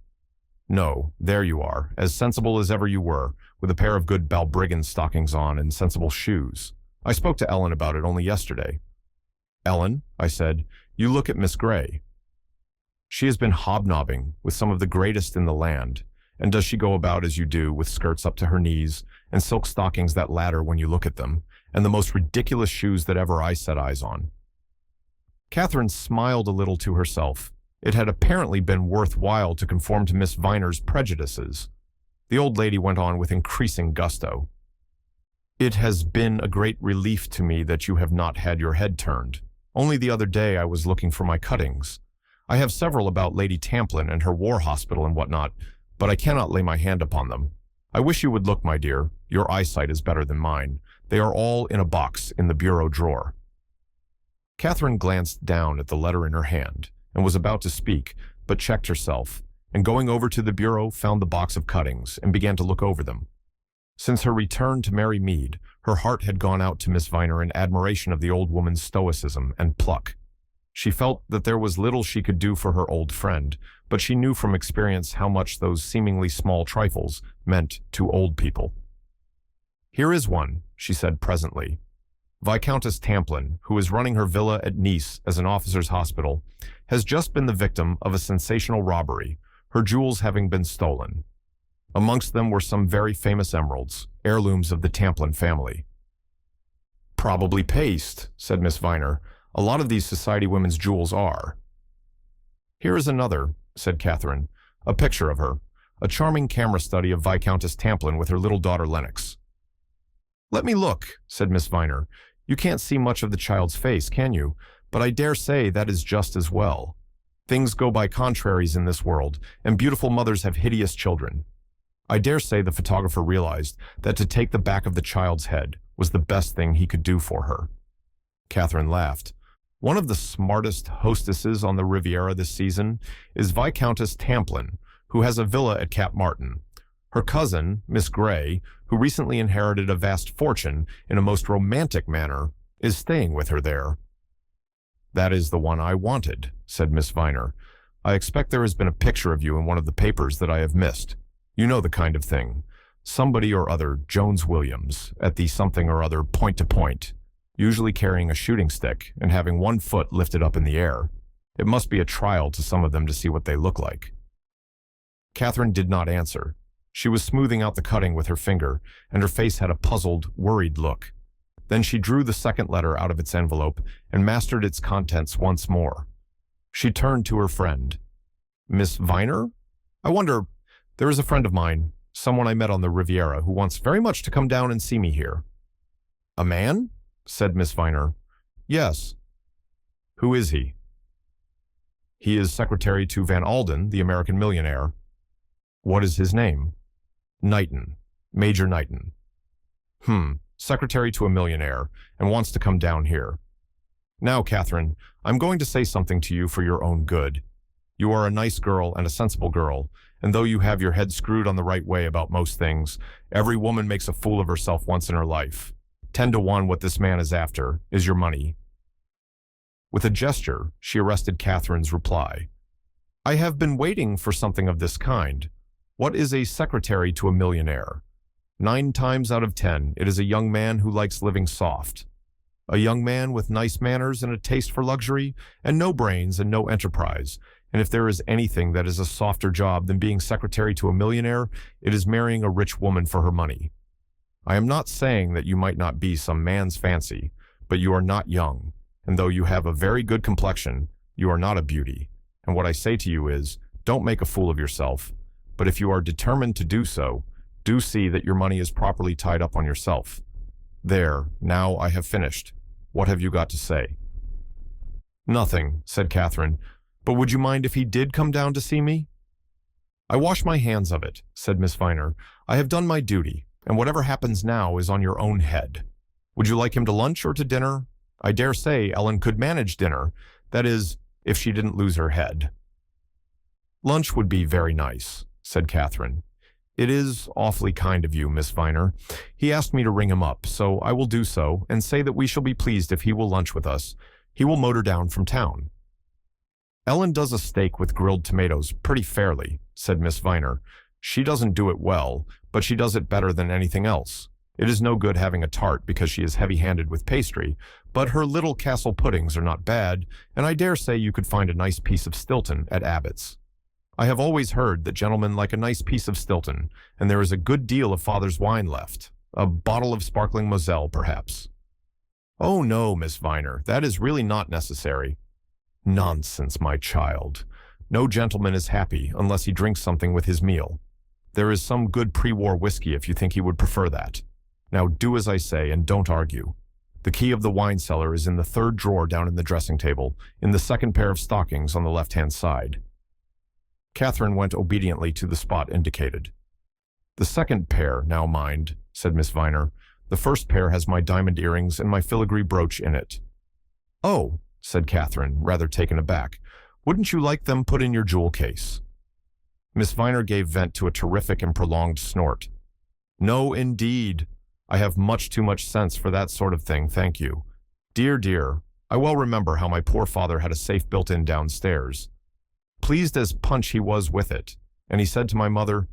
No, there you are, as sensible as ever you were, with a pair of good balbriggan stockings on and sensible shoes. I spoke to Ellen about it only yesterday." "Ellen," I said, "you look at Miss Grey. She has been hobnobbing with some of the greatest in the land, and does she go about as you do, with skirts up to her knees, and silk stockings that ladder when you look at them, and the most ridiculous shoes that ever I set eyes on?" Catherine smiled a little to herself. It had apparently been worthwhile to conform to Miss Viner's prejudices. The old lady went on with increasing gusto. "It has been a great relief to me that you have not had your head turned. Only the other day I was looking for my cuttings. I have several about Lady Tamplin and her war hospital and whatnot, but I cannot lay my hand upon them. I wish you would look, my dear. Your eyesight is better than mine. They are all in a box in the bureau drawer." Catherine glanced down at the letter in her hand and was about to speak, but checked herself, and going over to the bureau found the box of cuttings and began to look over them. Since her return to Mary Mead, her heart had gone out to Miss Viner in admiration of the old woman's stoicism and pluck. She felt that there was little she could do for her old friend, but she knew from experience how much those seemingly small trifles meant to old people. "Here is one," she said presently. "Viscountess Tamplin, who is running her villa at Nice as an officer's hospital, has just been the victim of a sensational robbery, her jewels having been stolen. Amongst them were some very famous emeralds, heirlooms of the Tamplin family." "Probably paste," said Miss Viner. "A lot of these society women's jewels are." "Here is another," said Catherine. "A picture of her. A charming camera study of Viscountess Tamplin with her little daughter Lennox." "Let me look," said Miss Viner. "You can't see much of the child's face, can you? But I dare say that is just as well. Things go by contraries in this world, and beautiful mothers have hideous children. I dare say the photographer realized that to take the back of the child's head was the best thing he could do for her." Catherine laughed. "One of the smartest hostesses on the Riviera this season is Viscountess Tamplin, who has a villa at Cap Martin. Her cousin, Miss Grey, who recently inherited a vast fortune in a most romantic manner, is staying with her there." "That is the one I wanted," said Miss Viner. "I expect there has been a picture of you in one of the papers that I have missed. You know the kind of thing. Somebody or other, Jones Williams, at the something or other point to point, usually carrying a shooting stick and having one foot lifted up in the air. It must be a trial to some of them to see what they look like." Catherine did not answer. She was smoothing out the cutting with her finger, and her face had a puzzled, worried look. Then she drew the second letter out of its envelope and mastered its contents once more. She turned to her friend. "Miss Viner? I wonder, there is a friend of mine, someone I met on the Riviera, who wants very much to come down and see me here." "A man?" said Miss Viner. "Yes." "Who is he?" "He is secretary to Van Alden, the American millionaire." "What is his name?" "Knighton. Major Knighton." Secretary to a millionaire, and wants to come down here. Now, Catherine, I'm going to say something to you for your own good. You are a nice girl and a sensible girl, and though you have your head screwed on the right way about most things, every woman makes a fool of herself once in her life. 10 to 1 what this man is after is your money." With a gesture, she arrested Catherine's reply. "I have been waiting for something of this kind. What is a secretary to a millionaire? 9 times out of 10, it is a young man who likes living soft. A young man with nice manners and a taste for luxury, and no brains and no enterprise. And if there is anything that is a softer job than being secretary to a millionaire, it is marrying a rich woman for her money. I am not saying that you might not be some man's fancy, but you are not young, and though you have a very good complexion, you are not a beauty. And what I say to you is, don't make a fool of yourself, but if you are determined to do so, do see that your money is properly tied up on yourself. There, now I have finished. What have you got to say?" "Nothing," said Catherine, "but would you mind if he did come down to see me?" "I wash my hands of it," said Miss Viner. "I have done my duty, and whatever happens now is on your own head. Would you like him to lunch or to dinner? I dare say Ellen could manage dinner, that is, if she didn't lose her head." "Lunch would be very nice," said Catherine. "It is awfully kind of you, Miss Viner. He asked me to ring him up, so I will do so and say that we shall be pleased if he will lunch with us. He will motor down from town." "Ellen does a steak with grilled tomatoes pretty fairly," said Miss Viner. "She doesn't do it well, but she does it better than anything else. It is no good having a tart because she is heavy-handed with pastry, but her little castle puddings are not bad, and I dare say you could find a nice piece of Stilton at Abbott's. I have always heard that gentlemen like a nice piece of Stilton, and there is a good deal of father's wine left. A bottle of sparkling Moselle, perhaps." "Oh, no, Miss Viner, that is really not necessary." "Nonsense, my child. No gentleman is happy unless he drinks something with his meal. There is some good pre-war whiskey if you think he would prefer that. Now do as I say and don't argue. The key of the wine cellar is in the 3rd drawer down in the dressing table, in the 2nd pair of stockings on the left-hand side." Catherine went obediently to the spot indicated. "The 2nd pair, now mind," said Miss Viner. "The 1st pair has my diamond earrings and my filigree brooch in it." "Oh," said Catherine, rather taken aback. "Wouldn't you like them put in your jewel case?" Miss Viner gave vent to a terrific and prolonged snort. No, indeed. I have much too much sense for that sort of thing, thank you. Dear, dear, I well remember how my poor father had a safe built in downstairs. Pleased as punch he was with it, and he said to my mother,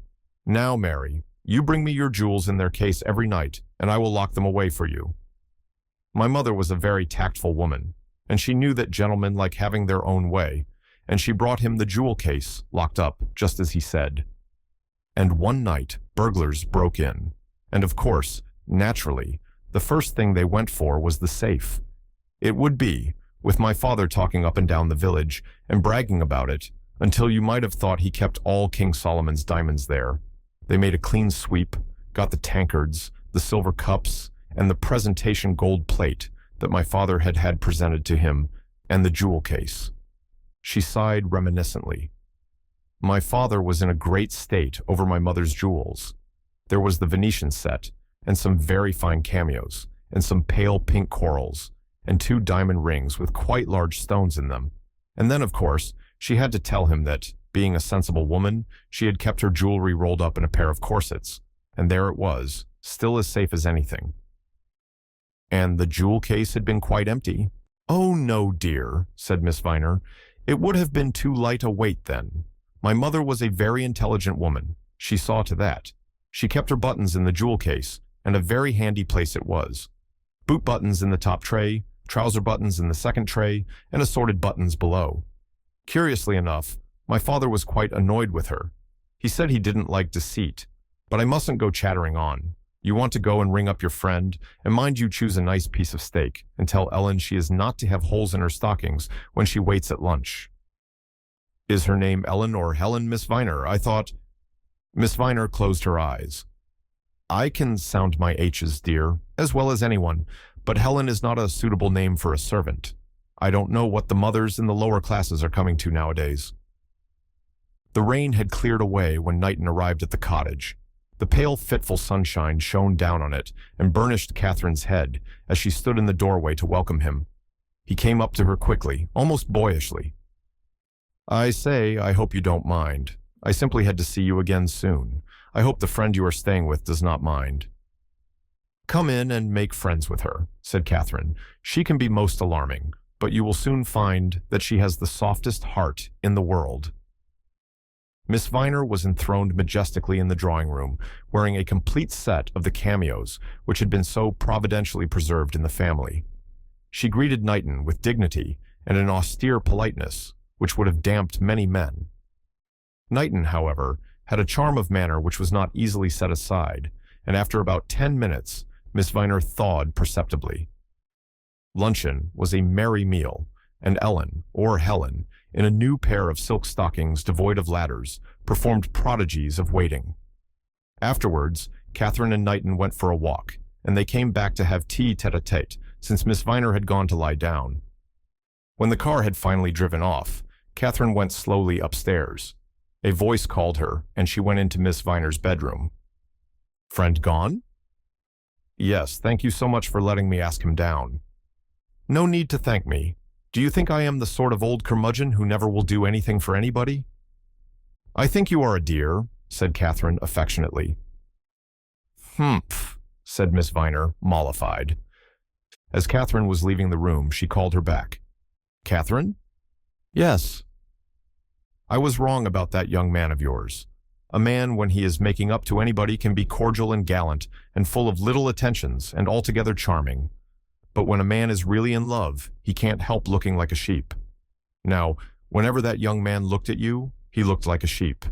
"Now, Mary, you bring me your jewels in their case every night, and I will lock them away for you." My mother was a very tactful woman, and she knew that gentlemen like having their own way, and she brought him the jewel case, locked up, just as he said. And one night, burglars broke in, and of course, naturally, the first thing they went for was the safe. It would be, with my father talking up and down the village and bragging about it, until you might have thought he kept all King Solomon's diamonds there. They made a clean sweep, got the tankards, the silver cups, and the presentation gold plate that my father had had presented to him, and the jewel case. She sighed reminiscently. My father was in a great state over my mother's jewels. There was the Venetian set, and some very fine cameos, and some pale pink corals, and 2 diamond rings with quite large stones in them. And then, of course, she had to tell him that, being a sensible woman, she had kept her jewelry rolled up in a pair of corsets, and there it was, still as safe as anything. And the jewel case had been quite empty. "Oh, no, dear," said Miss Viner. "It would have been too light a weight then. My mother was a very intelligent woman. She saw to that. She kept her buttons in the jewel case, and a very handy place it was. Boot buttons in the top tray, trouser buttons in the second tray, and assorted buttons below. Curiously enough, my father was quite annoyed with her. He said he didn't like deceit, but I mustn't go chattering on. You want to go and ring up your friend, and mind you choose a nice piece of steak, and tell Ellen she is not to have holes in her stockings when she waits at lunch." "Is her name Ellen or Helen, Miss Viner? I thought—" Miss Viner closed her eyes. "I can sound my H's, dear, as well as anyone, but Helen is not a suitable name for a servant. I don't know what the mothers in the lower classes are coming to nowadays." The rain had cleared away when Knighton arrived at the cottage. The pale, fitful sunshine shone down on it and burnished Catherine's head as she stood in the doorway to welcome him. He came up to her quickly, almost boyishly. "I say, I hope you don't mind. I simply had to see you again soon. I hope the friend you are staying with does not mind." "Come in and make friends with her," said Catherine. "She can be most alarming, but you will soon find that she has the softest heart in the world." Miss Viner was enthroned majestically in the drawing room, wearing a complete set of the cameos which had been so providentially preserved in the family. She greeted Knighton with dignity and an austere politeness which would have damped many men. Knighton, however, had a charm of manner which was not easily set aside, and after about 10 minutes, Miss Viner thawed perceptibly. Luncheon was a merry meal, and Ellen, or Helen, in a new pair of silk stockings devoid of ladders, performed prodigies of waiting. Afterwards, Catherine and Knighton went for a walk, and they came back to have tea tete-a-tete, since Miss Viner had gone to lie down. When the car had finally driven off, Catherine went slowly upstairs. A voice called her, and she went into Miss Viner's bedroom. "Friend gone?" "Yes, thank you so much for letting me ask him down." "No need to thank me. Do you think I am the sort of old curmudgeon who never will do anything for anybody?" "I think you are a dear," said Catherine affectionately. "Humph," said Miss Viner, mollified. As Catherine was leaving the room, she called her back. "Catherine?" "Yes." "I was wrong about that young man of yours. A man, when he is making up to anybody, can be cordial and gallant and full of little attentions and altogether charming. But when a man is really in love, he can't help looking like a sheep. Now, whenever that young man looked at you, he looked like a sheep.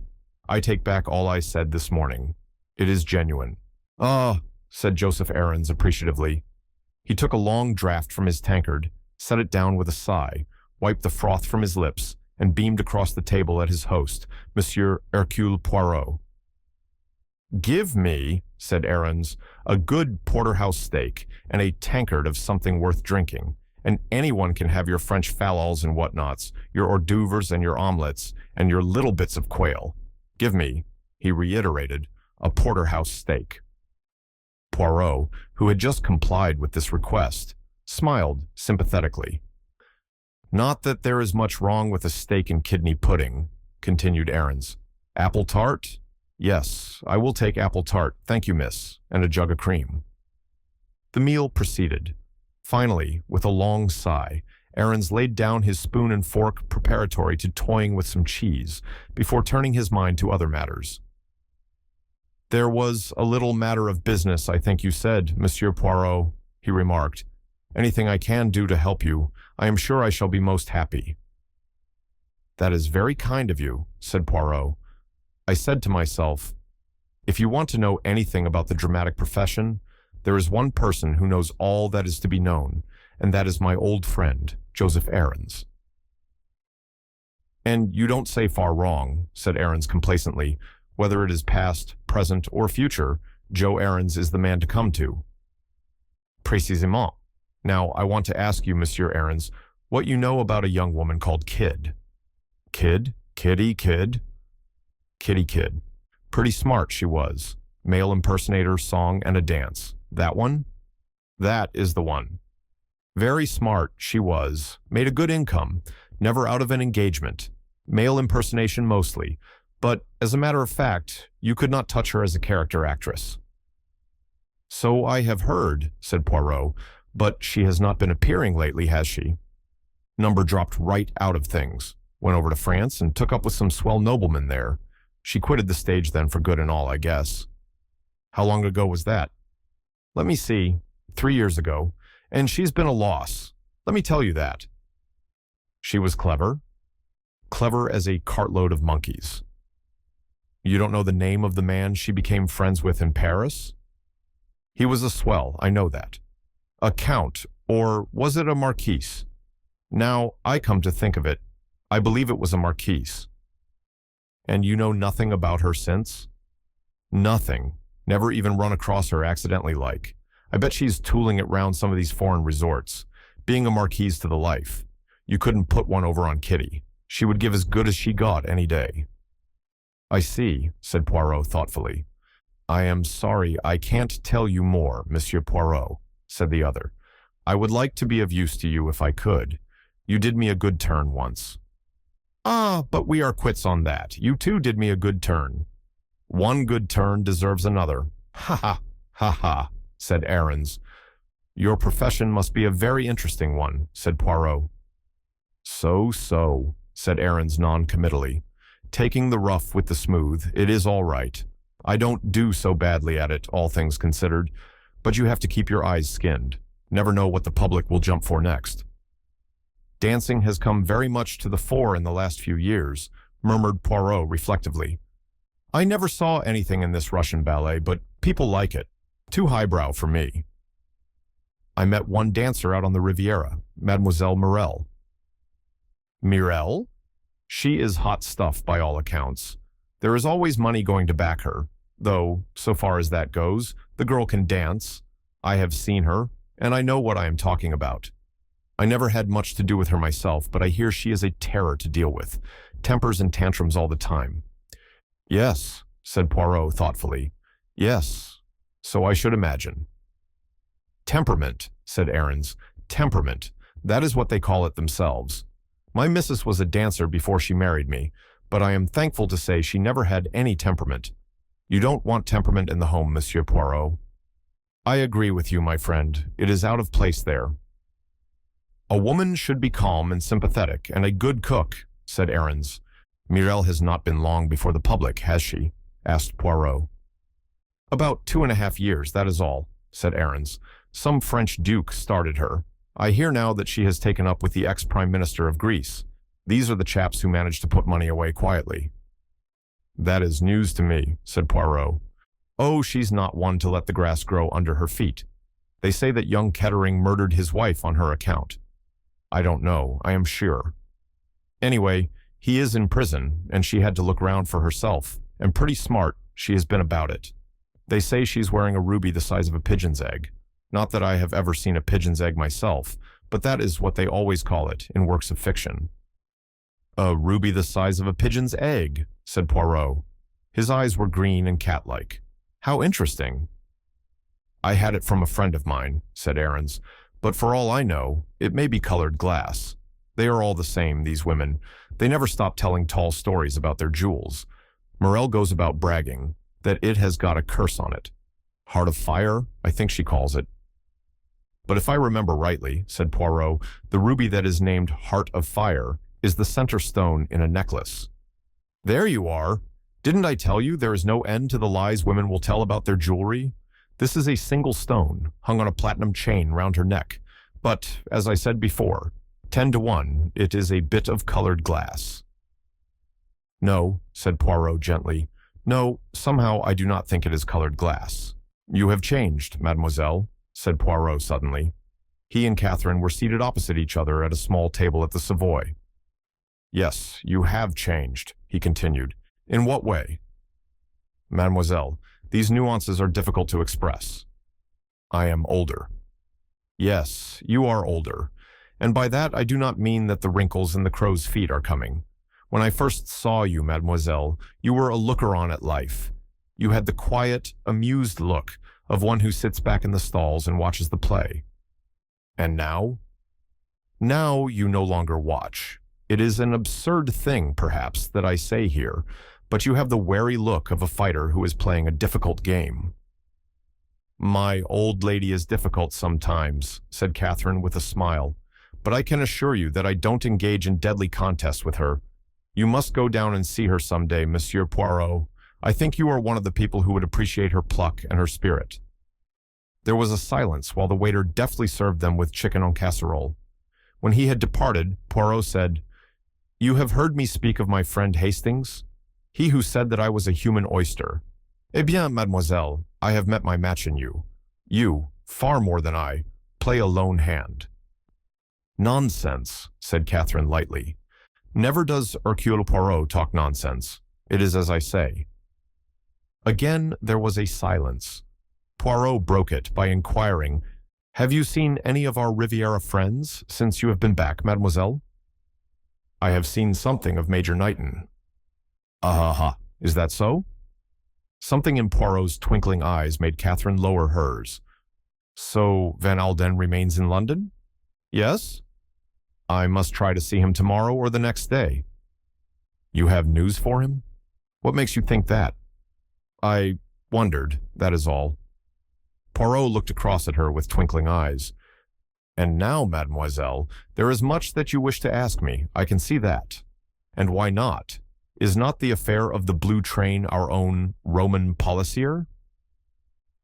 I take back all I said this morning. It is genuine." "Ah," said Joseph Aarons appreciatively. He took a long draught from his tankard, set it down with a sigh, wiped the froth from his lips, and beamed across the table at his host, Monsieur Hercule Poirot. "Give me," said Aarons, "a good porterhouse steak and a tankard of something worth drinking, and anyone can have your French fallals and whatnots, your hors d'oeuvres and your omelettes, and your little bits of quail. Give me," he reiterated, "a porterhouse steak." Poirot, who had just complied with this request, smiled sympathetically. "Not that there is much wrong with a steak and kidney pudding," continued Aarons. "Apple tart? Yes, I will take apple tart, thank you, miss, and a jug of cream. The meal proceeded. Finally, with a long sigh, Aarons laid down his spoon and fork preparatory to toying with some cheese, before turning his mind to other matters. "There was a little matter of business, I think you said, Monsieur Poirot," he remarked. "Anything I can do to help you, I am sure I shall be most happy." "That is very kind of you," said Poirot. "I said to myself, if you want to know anything about the dramatic profession, there is one person who knows all that is to be known, and that is my old friend, Joseph Aarons." "And you don't say far wrong," said Aarons complacently. "Whether it is past, present, or future, Joe Aarons is the man to come to." "Précisément. Now, I want to ask you, Monsieur Aarons, what you know about a young woman called Kid." "Kid? Kitty Kid?" "Kitty Kid. Pretty smart she was. Male impersonator, song, and a dance. That one?" "That is the one. Very smart she was. Made a good income. Never out of an engagement. Male impersonation mostly. But, as a matter of fact, you could not touch her as a character actress." "So I have heard," said Poirot, "but she has not been appearing lately, has she?" "Number dropped right out of things. Went over to France and took up with some swell noblemen there. She quitted the stage then for good and all, I guess." "How long ago was that?" "Let me see. 3 years ago. And she's been a loss. Let me tell you that." "She was clever?" "Clever as a cartload of monkeys." "You don't know the name of the man she became friends with in Paris?" "He was a swell, I know that. A count, or was it a marquise? Now, I come to think of it, I believe it was a marquise." "And you know nothing about her since?" "Nothing. Never even run across her accidentally like. I bet she's tooling it round some of these foreign resorts. Being a marquise to the life. You couldn't put one over on Kitty. She would give as good as she got any day." "I see," said Poirot thoughtfully. "I am sorry I can't tell you more, Monsieur Poirot," said the other. "I would like to be of use to you if I could. You did me a good turn once." "Ah, but we are quits on that. You too did me a good turn." "One good turn deserves another." "Ha ha, ha ha," said Aarons. "Your profession must be a very interesting one," said Poirot. So, said Aarons non-committally. "Taking the rough with the smooth, it is all right. I don't do so badly at it, all things considered, but you have to keep your eyes skinned. Never know what the public will jump for next." "Dancing has come very much to the fore in the last few years," murmured Poirot reflectively. "I never saw anything in this Russian ballet, but people like it. Too highbrow for me." "I met one dancer out on the Riviera, Mademoiselle Morel." "Mirel? She is hot stuff by all accounts. There is always money going to back her, though, so far as that goes, the girl can dance. I have seen her, and I know what I am talking about. I never had much to do with her myself, but I hear she is a terror to deal with. Tempers and tantrums all the time." "Yes," said Poirot thoughtfully. "Yes, so I should imagine." "Temperament," said Aarons. "Temperament. That is what they call it themselves. My missus was a dancer before she married me, but I am thankful to say she never had any temperament. You don't want temperament in the home, Monsieur Poirot." "I agree with you, my friend. It is out of place there." "A woman should be calm and sympathetic, and a good cook," said Aarons. "Mirel has not been long before the public, has she?" asked Poirot. "About 2.5 years, that is all," said Aarons. "Some French duke started her. I hear now that she has taken up with the ex-prime minister of Greece. These are the chaps who manage to put money away quietly." "That is news to me," said Poirot. "Oh, she's not one to let the grass grow under her feet. They say that young Kettering murdered his wife on her account. I don't know, I am sure. Anyway, he is in prison, and she had to look round for herself, and pretty smart she has been about it. They say she's wearing a ruby the size of a pigeon's egg. Not that I have ever seen a pigeon's egg myself, but that is what they always call it in works of fiction." "A ruby the size of a pigeon's egg," said Poirot. His eyes were green and cat-like. "How interesting." "I had it from a friend of mine," said Aarons, "but for all I know, it may be colored glass. They are all the same, these women. They never stop telling tall stories about their jewels. Morel goes about bragging that it has got a curse on it. Heart of fire, I think she calls it. But if I remember rightly, said Poirot, the ruby that is named Heart of Fire is the center stone in a necklace. There you are! Didn't I tell you there is no end to the lies women will tell about their jewelry? This is a single stone, hung on a platinum chain round her neck. But, as I said before, 10 to 1, it is a bit of colored glass. No, said Poirot gently. No, somehow I do not think it is colored glass. You have changed, mademoiselle, said Poirot suddenly. He and Catherine were seated opposite each other at a small table at the Savoy. Yes, you have changed, he continued. In what way? Mademoiselle, these nuances are difficult to express. I am older. Yes, you are older, and by that I do not mean that the wrinkles in the crow's feet are coming. When I first saw you, mademoiselle, you were a looker-on at life. You had the quiet, amused look of one who sits back in the stalls and watches the play. And now? Now you no longer watch. It is an absurd thing, perhaps, that I say here, but you have the wary look of a fighter who is playing a difficult game. My old lady is difficult sometimes, said Catherine with a smile, but I can assure you that I don't engage in deadly contests with her. You must go down and see her some day, Monsieur Poirot. I think you are one of the people who would appreciate her pluck and her spirit. There was a silence while the waiter deftly served them with chicken en casserole. When he had departed, Poirot said, You have heard me speak of my friend Hastings? He who said that I was a human oyster. Eh bien, mademoiselle, I have met my match in you. You, far more than I, play a lone hand. Nonsense, said Catherine lightly. Never does Hercule Poirot talk nonsense. It is as I say. Again there was a silence. Poirot broke it by inquiring, Have you seen any of our Riviera friends since you have been back, mademoiselle? I have seen something of Major Knighton. Ah, is that so? Something in Poirot's twinkling eyes made Catherine lower hers. So Van Alden remains in London? Yes? I must try to see him tomorrow or the next day. You have news for him? What makes you think that? I wondered, that is all. Poirot looked across at her with twinkling eyes. And now, mademoiselle, there is much that you wish to ask me, I can see that. And why not? Is not the affair of the blue train our own Roman policier?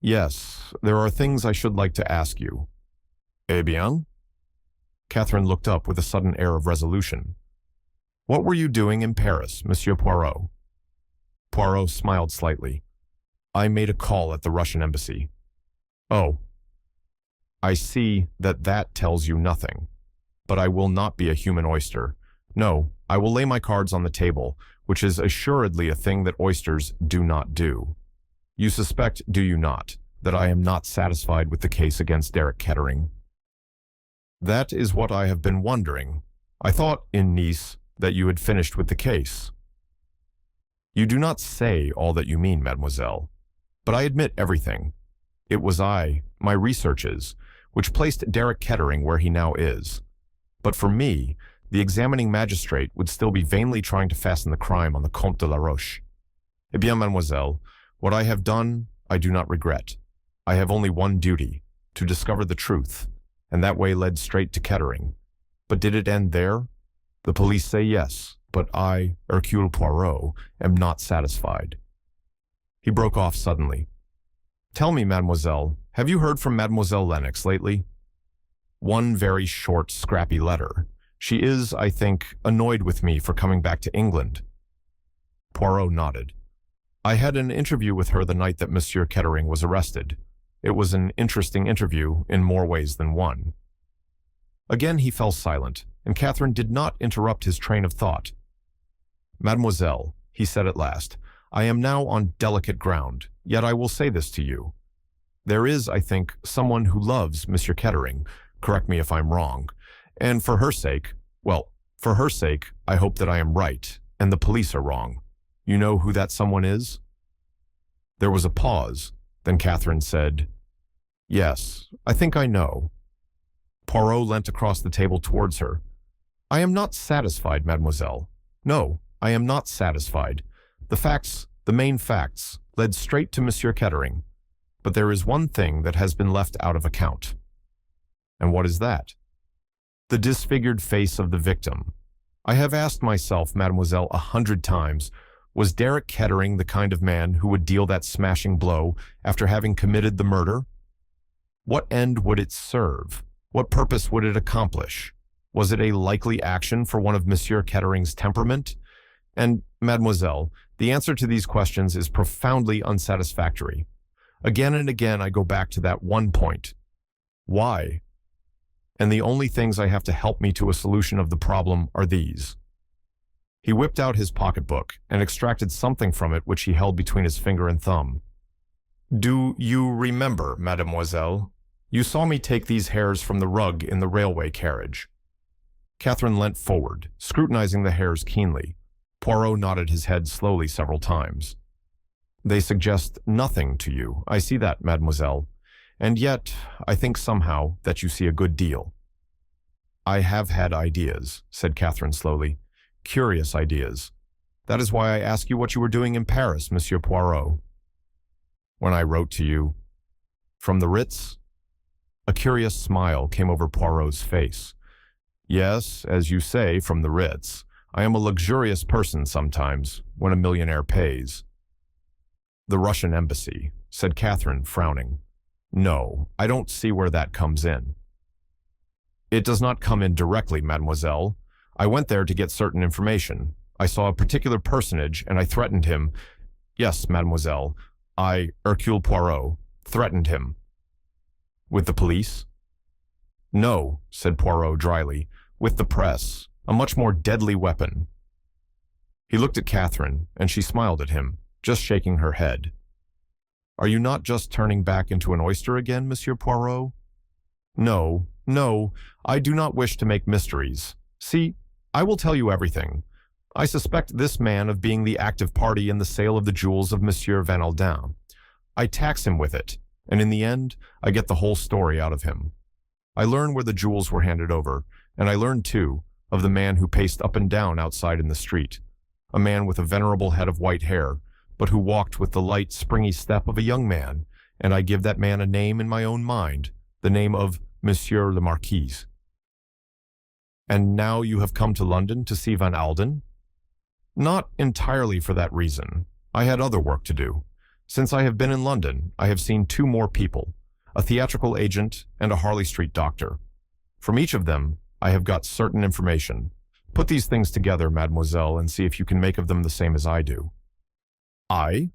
Yes, there are things I should like to ask you. Eh bien? Catherine looked up with a sudden air of resolution. What were you doing in Paris, Monsieur Poirot? Poirot smiled slightly. I made a call at the Russian embassy. Oh. I see that that tells you nothing. But I will not be a human oyster. No, I will lay my cards on the table, which is assuredly a thing that oysters do not do. You suspect, do you not, that I am not satisfied with the case against Ruth Kettering? That is what I have been wondering. I thought, in Nice, that you had finished with the case. You do not say all that you mean, mademoiselle. But I admit everything. It was my researches, which placed Ruth Kettering where he now is. But for me, the examining magistrate would still be vainly trying to fasten the crime on the Comte de la Roche. Eh bien, mademoiselle, what I have done, I do not regret. I have only one duty, to discover the truth, and that way led straight to Kettering. But did it end there? The police say yes, but I, Hercule Poirot, am not satisfied. He broke off suddenly. Tell me, mademoiselle, have you heard from Mademoiselle Lennox lately? One very short, scrappy letter. She is, I think, annoyed with me for coming back to England. Poirot nodded. I had an interview with her the night that Monsieur Kettering was arrested. It was an interesting interview in more ways than one. Again he fell silent, and Catherine did not interrupt his train of thought. Mademoiselle, he said at last, I am now on delicate ground, yet I will say this to you. There is, I think, someone who loves Monsieur Kettering, correct me if I'm wrong, and for her sake, I hope that I am right, and the police are wrong. You know who that someone is? There was a pause. Then Catherine said, Yes, I think I know. Poirot leant across the table towards her. I am not satisfied, mademoiselle. No, I am not satisfied. The facts The main facts led straight to Monsieur Kettering, but there is one thing that has been left out of account. And what is that? The disfigured face of the victim. I have asked myself, mademoiselle, 100 times, was Derek Kettering the kind of man who would deal that smashing blow after having committed the murder? What end would it serve? What purpose would it accomplish? Was it a likely action for one of Monsieur Kettering's temperament? And, mademoiselle, the answer to these questions is profoundly unsatisfactory. Again and again I go back to that one point. Why? And the only things I have to help me to a solution of the problem are these. He whipped out his pocketbook and extracted something from it which he held between his finger and thumb. Do you remember, mademoiselle? You saw me take these hairs from the rug in the railway carriage. Catherine leant forward, scrutinizing the hairs keenly. Poirot nodded his head slowly several times. They suggest nothing to you, I see that, mademoiselle. And yet, I think somehow that you see a good deal. I have had ideas, said Catherine slowly. Curious ideas. That is why I ask you what you were doing in Paris, Monsieur Poirot. When I wrote to you. From the Ritz? A curious smile came over Poirot's face. Yes, as you say, from the Ritz. I am a luxurious person sometimes, when a millionaire pays. The Russian embassy, said Catherine, frowning. No, I don't see where that comes in. It does not come in directly, mademoiselle. I went there to get certain information. I saw a particular personage, and I threatened him. Yes, mademoiselle, I, Hercule Poirot, threatened him. With the police? No, said Poirot dryly, with the press, a much more deadly weapon. He looked at Catherine, and she smiled at him, just shaking her head. Are you not just turning back into an oyster again, Monsieur Poirot? No, no, I do not wish to make mysteries. See, I will tell you everything. I suspect this man of being the active party in the sale of the jewels of Monsieur Van Alden. I tax him with it, and in the end, I get the whole story out of him. I learn where the jewels were handed over, and I learn, too, of the man who paced up and down outside in the street, a man with a venerable head of white hair, but who walked with the light, springy step of a young man, and I give that man a name in my own mind, the name of Monsieur le Marquis. And now you have come to London to see Van Alden? Not entirely for that reason. I had other work to do. Since I have been in London, I have seen 2 more people, a theatrical agent and a Harley Street doctor. From each of them, I have got certain information. Put these things together, mademoiselle, and see if you can make of them the same as I do. I?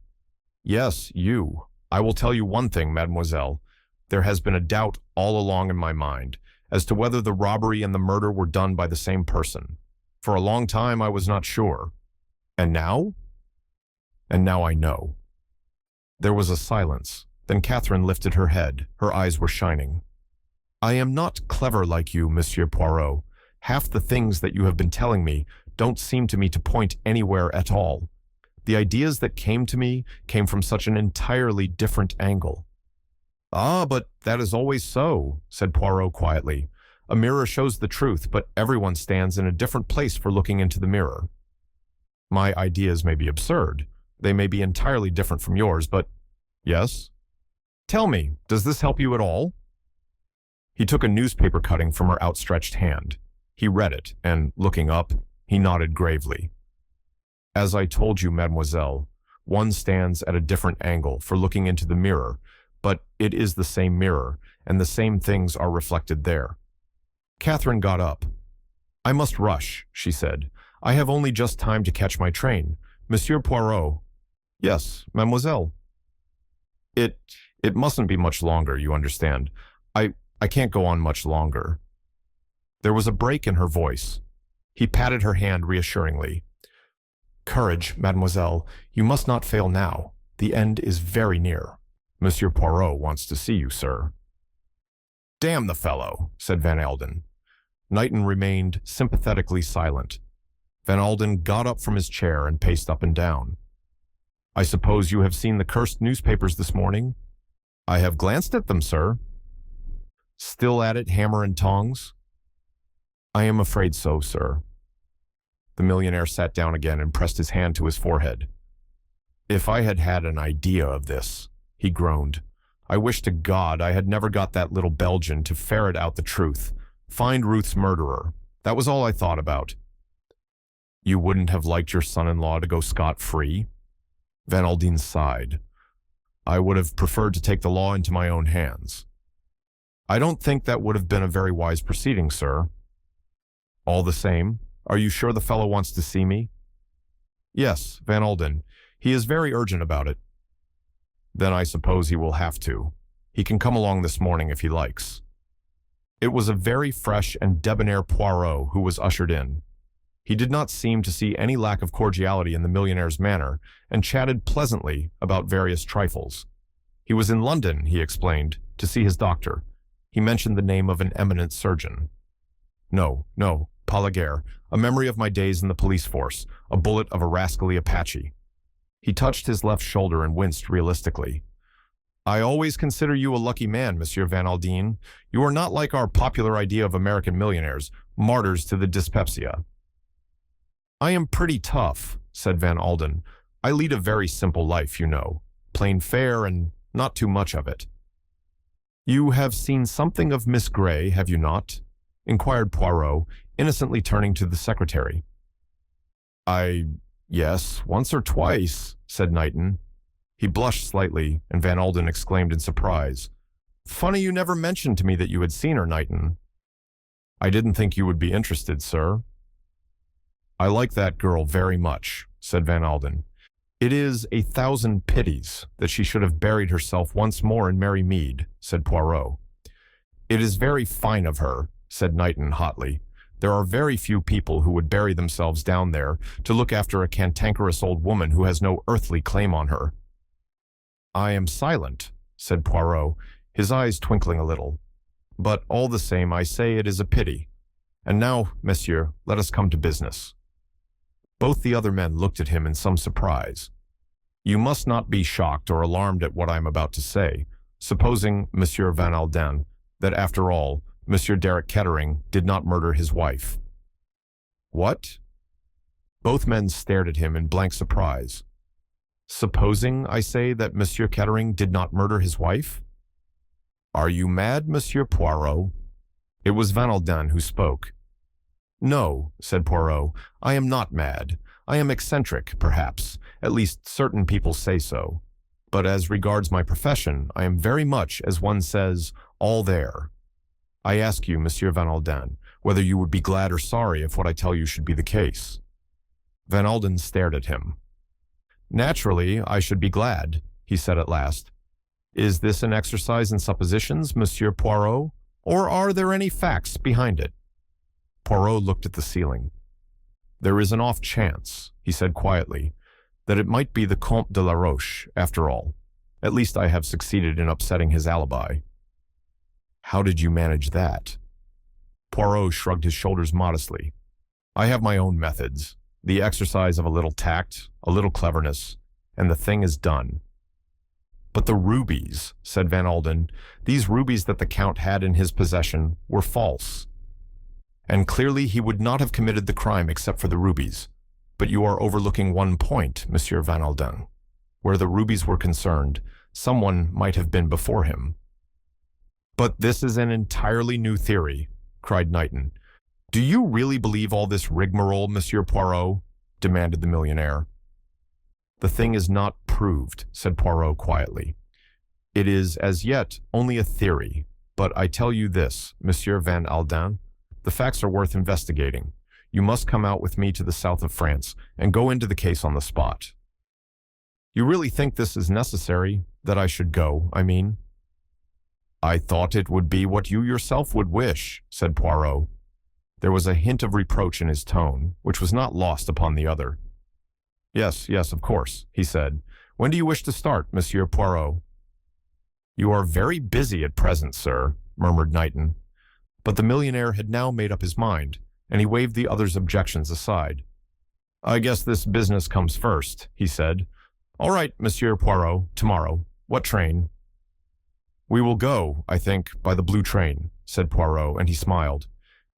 Yes, you. I will tell you one thing, mademoiselle. There has been a doubt all along in my mind as to whether the robbery and the murder were done by the same person. For a long time, I was not sure. And now? And now I know. There was a silence. Then Catherine lifted her head. Her eyes were shining. I am not clever like you, Monsieur Poirot. Half the things that you have been telling me don't seem to me to point anywhere at all. The ideas that came to me came from such an entirely different angle. Ah, but that is always so, said Poirot quietly. A mirror shows the truth, but everyone stands in a different place for looking into the mirror. My ideas may be absurd. They may be entirely different from yours, but... Yes? Tell me, does this help you at all? He took a newspaper cutting from her outstretched hand. He read it, and, looking up, he nodded gravely. As I told you, mademoiselle, one stands at a different angle for looking into the mirror, but it is the same mirror, and the same things are reflected there. Catherine got up. I must rush, she said. I have only just time to catch my train. Monsieur Poirot. Yes, mademoiselle. It mustn't be much longer, you understand. I can't go on much longer. There was a break in her voice. He patted her hand reassuringly. Courage, mademoiselle. You must not fail now. The end is very near. Monsieur Poirot wants to see you, sir. Damn the fellow, said Van Alden. Knighton remained sympathetically silent. Van Alden got up from his chair and paced up and down. I suppose you have seen the cursed newspapers this morning? I have glanced at them, sir. Still at it, hammer and tongs? I am afraid so, sir. The millionaire sat down again and pressed his hand to his forehead. If I had had an idea of this, he groaned. I wish to God I had never got that little Belgian to ferret out the truth. Find Ruth's murderer. That was all I thought about. You wouldn't have liked your son-in-law to go scot-free? Van Aldine sighed. I would have preferred to take the law into my own hands. I don't think that would have been a very wise proceeding, sir. All the same, are you sure the fellow wants to see me? Yes, Van Aldine. He is very urgent about it. Then I suppose he will have to. He can come along this morning if he likes. It was a very fresh and debonair Poirot who was ushered in. He did not seem to see any lack of cordiality in the millionaire's manner, and chatted pleasantly about various trifles. He was in London, he explained, to see his doctor. He mentioned the name of an eminent surgeon. No, pas la guerre, a memory of my days in the police force, a bullet of a rascally Apache. He touched his left shoulder and winced realistically. I always consider you a lucky man, Monsieur Van Aldine. You are not like our popular idea of American millionaires, martyrs to the dyspepsia. I am pretty tough, said Van Aldine. I lead a very simple life, you know. Plain fare and not too much of it. You have seen something of Miss Grey, have you not? Inquired Poirot, innocently turning to the secretary. Yes, once or twice, said Knighton. He blushed slightly, and Van Aldine exclaimed in surprise. Funny you never mentioned to me that you had seen her, Knighton. I didn't think you would be interested, sir. I like that girl very much, said Van Aldine. It is 1,000 pities that she should have buried herself once more in merry mead, said Poirot. It is very fine of her, said Knighton hotly. There are very few people who would bury themselves down there to look after a cantankerous old woman who has no earthly claim on her. I am silent, said Poirot, his eyes twinkling a little. But all the same I say it is a pity. And now, monsieur, let us come to business. Both the other men looked at him in some surprise. You must not be shocked or alarmed at what I am about to say, supposing, Monsieur Van Aldine, that after all, Monsieur Derek Kettering did not murder his wife. What? Both men stared at him in blank surprise. Supposing, I say, that Monsieur Kettering did not murder his wife? Are you mad, Monsieur Poirot? It was Van Aldine who spoke. No, said Poirot, I am not mad. I am eccentric, perhaps. At least certain people say so. But as regards my profession, I am very much, as one says, all there. I ask you, Monsieur Van Aldine, whether you would be glad or sorry if what I tell you should be the case. Van Aldine stared at him. Naturally, I should be glad, he said at last. Is this an exercise in suppositions, Monsieur Poirot, or are there any facts behind it? Poirot looked at the ceiling. There is an off chance, he said quietly, that it might be the Comte de la Roche, after all. At least I have succeeded in upsetting his alibi. How did you manage that? Poirot shrugged his shoulders modestly. I have my own methods, the exercise of a little tact, a little cleverness, and the thing is done. But the rubies, said Van Aldine, these rubies that the Count had in his possession were false. And clearly he would not have committed the crime except for the rubies. But you are overlooking one point, Monsieur Van Aldine. Where the rubies were concerned, someone might have been before him. But this is an entirely new theory, cried Knighton. Do you really believe all this rigmarole, Monsieur Poirot? Demanded the millionaire. The thing is not proved, said Poirot quietly. It is as yet only a theory, but I tell you this, Monsieur Van Aldine, the facts are worth investigating. You must come out with me to the south of France and go into the case on the spot. You really think this is necessary, that I should go, I mean? I thought it would be what you yourself would wish, said Poirot. There was a hint of reproach in his tone, which was not lost upon the other. Yes, of course, he said. When do you wish to start, Monsieur Poirot? You are very busy at present, sir, murmured Knighton. But the millionaire had now made up his mind, and he waved the other's objections aside. I guess this business comes first, he said. All right, Monsieur Poirot, tomorrow. What train? We will go, I think, by the blue train, said Poirot, and he smiled.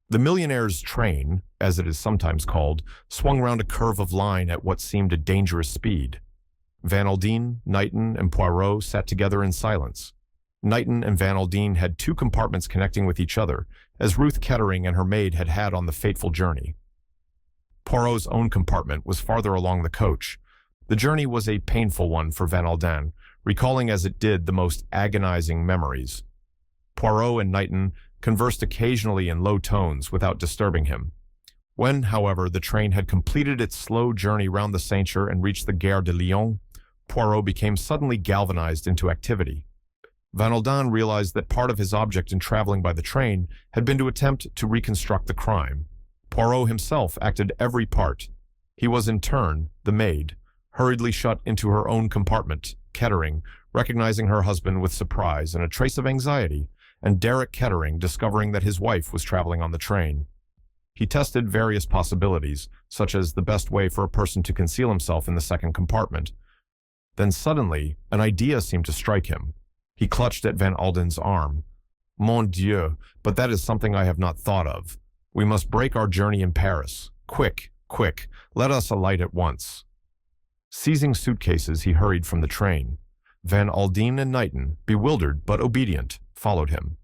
The millionaire's train, as it is sometimes called, swung round a curve of line at what seemed a dangerous speed. Van Aldine, Knighton, and Poirot sat together in silence. Knighton and Van Aldine had two compartments connecting with each other, as Ruth Kettering and her maid had had on the fateful journey. Poirot's own compartment was farther along the coach. The journey was a painful one for Van Aldine, recalling as it did the most agonizing memories. Poirot and Knighton conversed occasionally in low tones without disturbing him. When, however, the train had completed its slow journey round the ceinture and reached the Gare de Lyon, Poirot became suddenly galvanized into activity. Van Aldine realized that part of his object in traveling by the train had been to attempt to reconstruct the crime. Poirot himself acted every part. He was in turn the maid, hurriedly shut into her own compartment, Kettering, recognizing her husband with surprise and a trace of anxiety, and Derek Kettering discovering that his wife was traveling on the train. He tested various possibilities, such as the best way for a person to conceal himself in the second compartment. Then suddenly, an idea seemed to strike him. He clutched at Van Aldine's arm. Mon Dieu, but that is something I have not thought of. We must break our journey in Paris. Quick, quick, let us alight at once. Seizing suitcases, he hurried from the train. Van Aldine and Knighton, bewildered but obedient, followed him.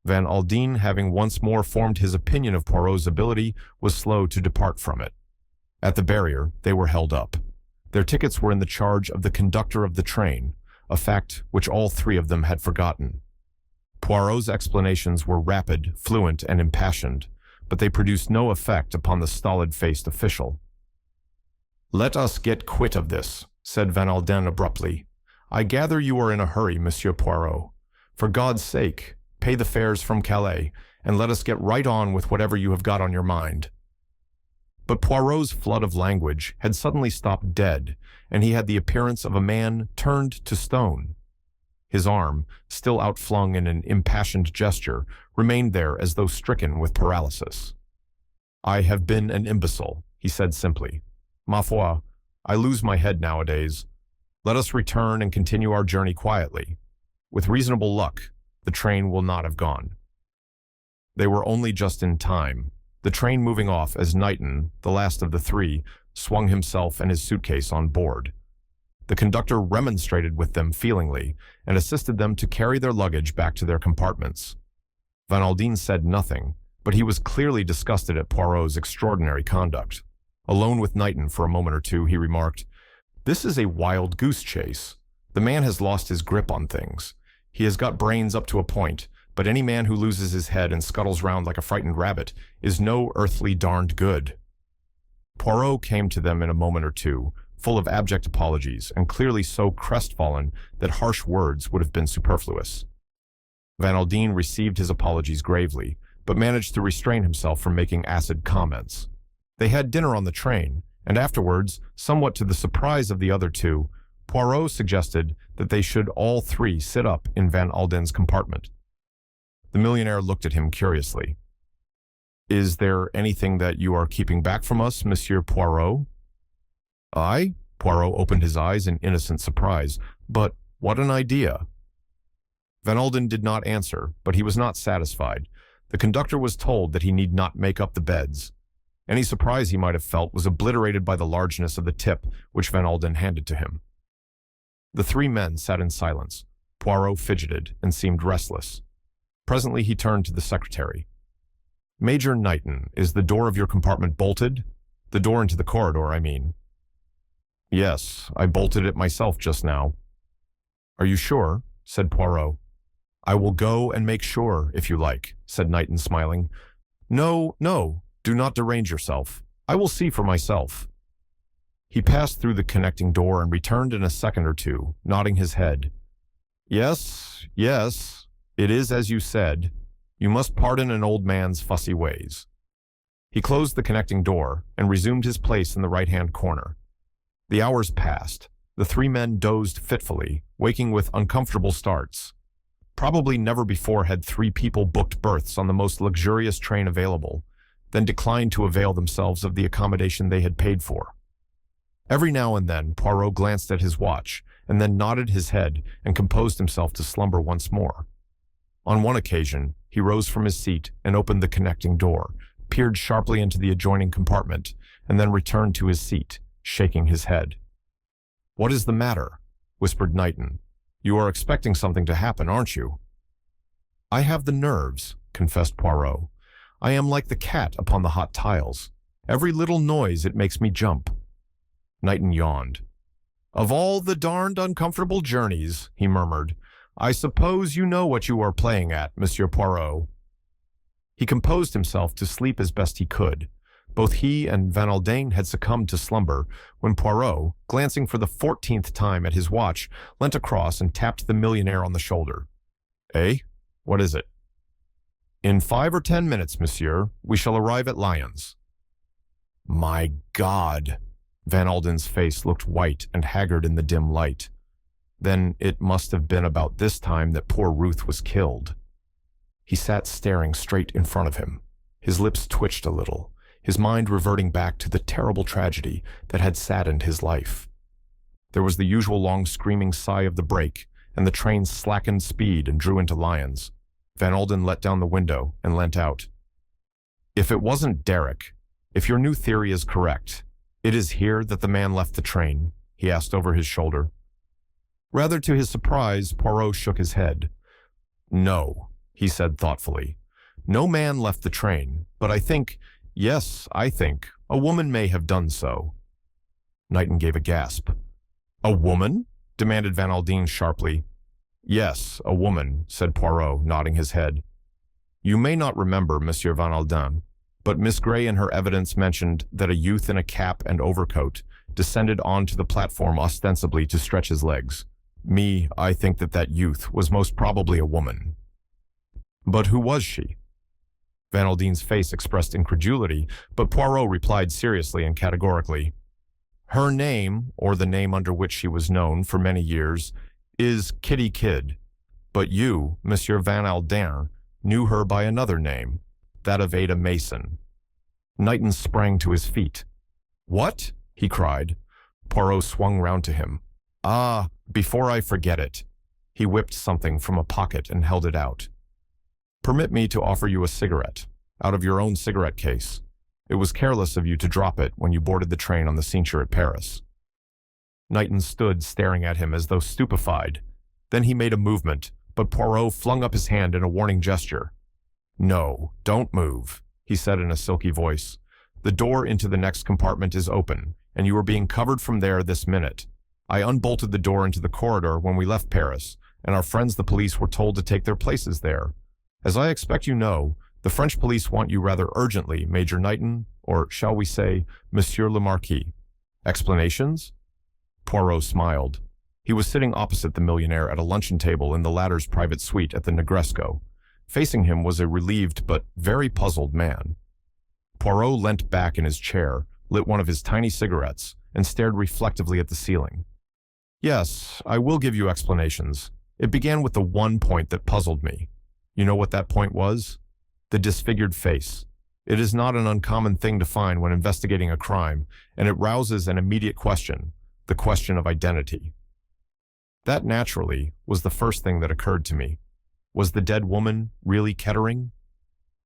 Van Aldine, having once more formed his opinion of Poirot's ability, was slow to depart from it. At the barrier, they were held up. Their tickets were in the charge of the conductor of the train, a fact which all three of them had forgotten. Poirot's explanations were rapid, fluent, and impassioned, but they produced no effect upon the stolid-faced official. "Let us get quit of this," said Van Aldine abruptly. "I gather you are in a hurry, Monsieur Poirot. For God's sake, pay the fares from Calais, and let us get right on with whatever you have got on your mind." But Poirot's flood of language had suddenly stopped dead, and he had the appearance of a man turned to stone. His arm, still outflung in an impassioned gesture, remained there as though stricken with paralysis. "I have been an imbecile," he said simply. "Ma foi, I lose my head nowadays. Let us return and continue our journey quietly. With reasonable luck, the train will not have gone." They were only just in time, the train moving off as Knighton, the last of the three, swung himself and his suitcase on board. The conductor remonstrated with them feelingly and assisted them to carry their luggage back to their compartments. Van Aldine said nothing, but he was clearly disgusted at Poirot's extraordinary conduct. Alone with Knighton for a moment or two, he remarked, "This is a wild goose chase. The man has lost his grip on things. He has got brains up to a point, but any man who loses his head and scuttles round like a frightened rabbit is no earthly darned good." Poirot came to them in a moment or two, full of abject apologies, and clearly so crestfallen that harsh words would have been superfluous. Van Aldine received his apologies gravely, but managed to restrain himself from making acid comments. They had dinner on the train, and afterwards, somewhat to the surprise of the other two, Poirot suggested that they should all three sit up in Van Aldine's compartment. The millionaire looked at him curiously. "Is there anything that you are keeping back from us, Monsieur Poirot?" "I?" Poirot opened his eyes in innocent surprise. "But what an idea!" Van Aldine did not answer, but he was not satisfied. The conductor was told that he need not make up the beds. Any surprise he might have felt was obliterated by the largeness of the tip which Van Aldine handed to him. The three men sat in silence. Poirot fidgeted and seemed restless. Presently he turned to the secretary. "Major Knighton, is the door of your compartment bolted? The door into the corridor, I mean." "Yes, I bolted it myself just now." "Are you sure?" said Poirot. "I will go and make sure, if you like," said Knighton, smiling. "No, no, do not derange yourself. I will see for myself." He passed through the connecting door and returned in a second or two, nodding his head. "Yes, yes, it is as you said. You must pardon an old man's fussy ways." He closed the connecting door and resumed his place in the right-hand corner. The hours passed. The three men dozed fitfully, waking with uncomfortable starts. Probably never before had three people booked berths on the most luxurious train available, then declined to avail themselves of the accommodation they had paid for. Every now and then Poirot glanced at his watch, and then nodded his head and composed himself to slumber once more. On one occasion, he rose from his seat and opened the connecting door, peered sharply into the adjoining compartment, and then returned to his seat, shaking his head. "What is the matter?" whispered Knighton. "You are expecting something to happen, aren't you?" "I have the nerves," confessed Poirot. "I am like the cat upon the hot tiles. Every little noise, it makes me jump." Knighton yawned. "Of all the darned uncomfortable journeys," he murmured, "I suppose you know what you are playing at, Monsieur Poirot." He composed himself to sleep as best he could. Both he and Van Alden had succumbed to slumber when Poirot, glancing for the 14th time at his watch, leant across and tapped the millionaire on the shoulder. "Eh? What is it?" "In 5 or 10 minutes, monsieur, we shall arrive at Lyons." My God! Van Alden's face looked white and haggard in the dim light. Then it must have been about this time that poor Ruth was killed. He sat staring straight in front of him. His lips twitched a little, his mind reverting back to the terrible tragedy that had saddened his life. There was the usual long screaming sigh of the brake, and the train slackened speed and drew into Lyons. Van Alden let down the window and leant out. "If it wasn't Derek, if your new theory is correct, it is here that the man left the train?" he asked over his shoulder. Rather to his surprise, Poirot shook his head. "No," he said thoughtfully. "No man left the train, but I think, yes, I think, a woman may have done so." Knighton gave a gasp. "A woman?" demanded Van Alden sharply. "Yes, a woman," said Poirot, nodding his head. "You may not remember, Monsieur Van Alden, but Miss Grey in her evidence mentioned that a youth in a cap and overcoat descended onto the platform ostensibly to stretch his legs. I think that youth was most probably a woman." "But who was she?" Van Alden's face expressed incredulity, but Poirot replied seriously and categorically. "Her name, or the name under which she was known for many years, is Kitty Kidd. But you, Monsieur Van Alden, knew her by another name, that of Ada Mason." Knighton sprang to his feet. "What?" he cried. Poirot swung round to him. "Ah, before I forget it." He whipped something from a pocket and held it out. "Permit me to offer you a cigarette, out of your own cigarette case. It was careless of you to drop it when you boarded the train on the Sinister at Paris." Knighton stood staring at him as though stupefied. Then he made a movement, but Poirot flung up his hand in a warning gesture. "No, don't move," he said in a silky voice. "The door into the next compartment is open, and you are being covered from there this minute. I unbolted the door into the corridor when we left Paris, and our friends the police were told to take their places there. As I expect you know, the French police want you rather urgently, Major Knighton, or shall we say, Monsieur le Marquis. Explanations?" Poirot smiled. He was sitting opposite the millionaire at a luncheon table in the latter's private suite at the Negresco. Facing him was a relieved but very puzzled man. Poirot leant back in his chair, lit one of his tiny cigarettes, and stared reflectively at the ceiling. "Yes, I will give you explanations. It began with the one point that puzzled me. You know what that point was? The disfigured face. It is not an uncommon thing to find when investigating a crime, and it rouses an immediate question, the question of identity. That, naturally, was the first thing that occurred to me. Was the dead woman really Kettering?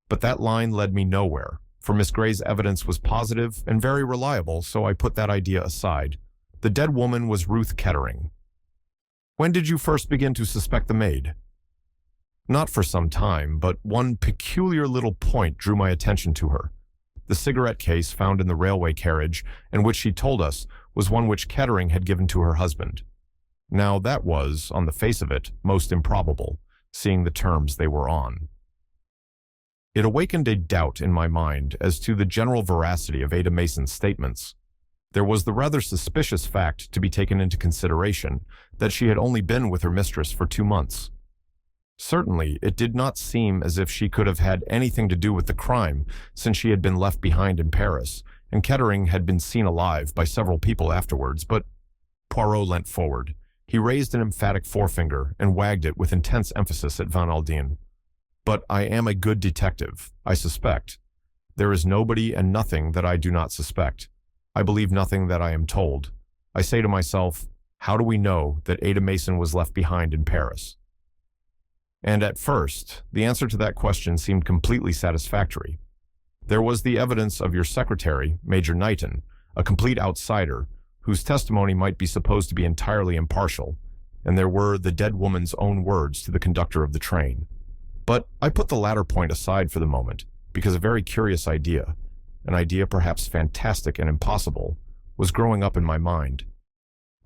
But that line led me nowhere, for Miss Grey's evidence was positive and very reliable, so I put that idea aside. The dead woman was Ruth Kettering." "When did you first begin to suspect the maid?" "Not for some time, but one peculiar little point drew my attention to her. The cigarette case found in the railway carriage, and which she told us was one which Kettering had given to her husband. Now that was, on the face of it, most improbable, seeing the terms they were on. It awakened a doubt in my mind as to the general veracity of Ada Mason's statements. There was the rather suspicious fact to be taken into consideration that she had only been with her mistress for 2 months. Certainly, it did not seem as if she could have had anything to do with the crime, since she had been left behind in Paris, and Kettering had been seen alive by several people afterwards, but Poirot leant forward. He raised an emphatic forefinger and wagged it with intense emphasis at Van Alden. "But I am a good detective, I suspect. There is nobody and nothing that I do not suspect. I believe nothing that I am told. I say to myself, how do we know that Ada Mason was left behind in Paris?" And at first, the answer to that question seemed completely satisfactory. There was the evidence of your secretary, Major Knighton, a complete outsider, whose testimony might be supposed to be entirely impartial, and there were the dead woman's own words to the conductor of the train. But I put the latter point aside for the moment, because a very curious idea, an idea perhaps fantastic and impossible, was growing up in my mind.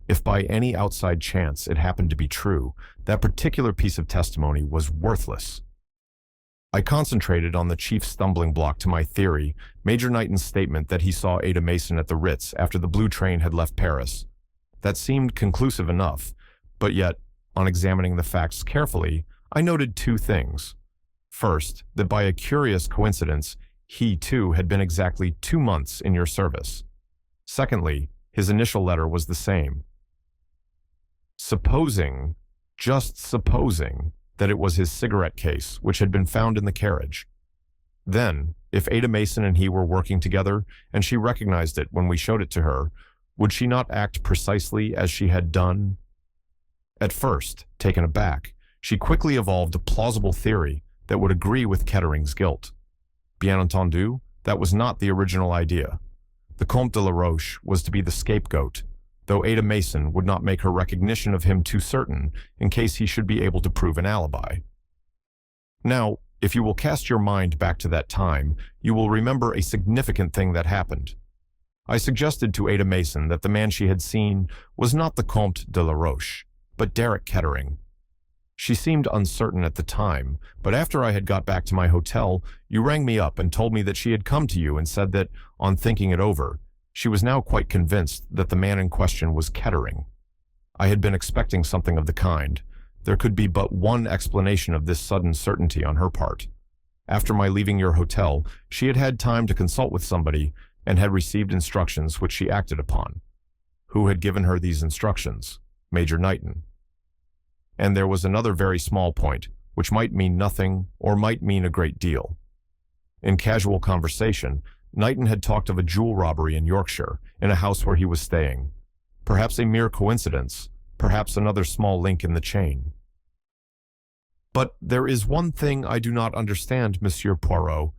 If by any outside chance it happened to be true, that particular piece of testimony was worthless. I concentrated on the chief stumbling block to my theory, Major Knighton's statement that he saw Ada Mason at the Ritz after the blue train had left Paris. That seemed conclusive enough, but yet, on examining the facts carefully, I noted two things. First, that by a curious coincidence, he too had been exactly 2 months in your service. Secondly, his initial letter was the same. Supposing, just supposing, that it was his cigarette case which had been found in the carriage. Then, if Ada Mason and he were working together, and she recognized it when we showed it to her, would she not act precisely as she had done? At first, taken aback, she quickly evolved a plausible theory that would agree with Kettering's guilt. Bien entendu, that was not the original idea. The Comte de la Roche was to be the scapegoat, though Ada Mason would not make her recognition of him too certain in case he should be able to prove an alibi. Now, if you will cast your mind back to that time, you will remember a significant thing that happened. I suggested to Ada Mason that the man she had seen was not the Comte de la Roche, but Derek Kettering. She seemed uncertain at the time, but after I had got back to my hotel, you rang me up and told me that she had come to you and said that, on thinking it over, she was now quite convinced that the man in question was Kettering. I had been expecting something of the kind. There could be but one explanation of this sudden certainty on her part. After my leaving your hotel, she had had time to consult with somebody and had received instructions which she acted upon. Who had given her these instructions? Major Knighton. And there was another very small point, which might mean nothing or might mean a great deal. In casual conversation, Knighton had talked of a jewel robbery in Yorkshire, in a house where he was staying. Perhaps a mere coincidence, perhaps another small link in the chain. But there is one thing I do not understand, Monsieur Poirot.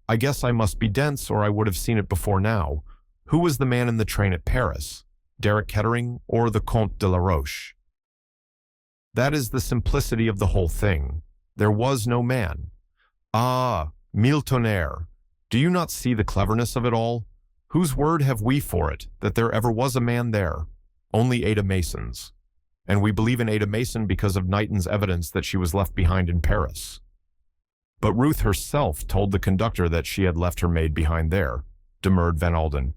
I guess I must be dense, or I would have seen it before now. Who was the man in the train at Paris? Derek Kettering or the Comte de la Roche? That is the simplicity of the whole thing. There was no man. Ah, mille tonnerres! Do you not see the cleverness of it all? Whose word have we for it that there ever was a man there? Only Ada Mason's. And we believe in Ada Mason because of Knighton's evidence that she was left behind in Paris. But Ruth herself told the conductor that she had left her maid behind there, demurred Van Alden.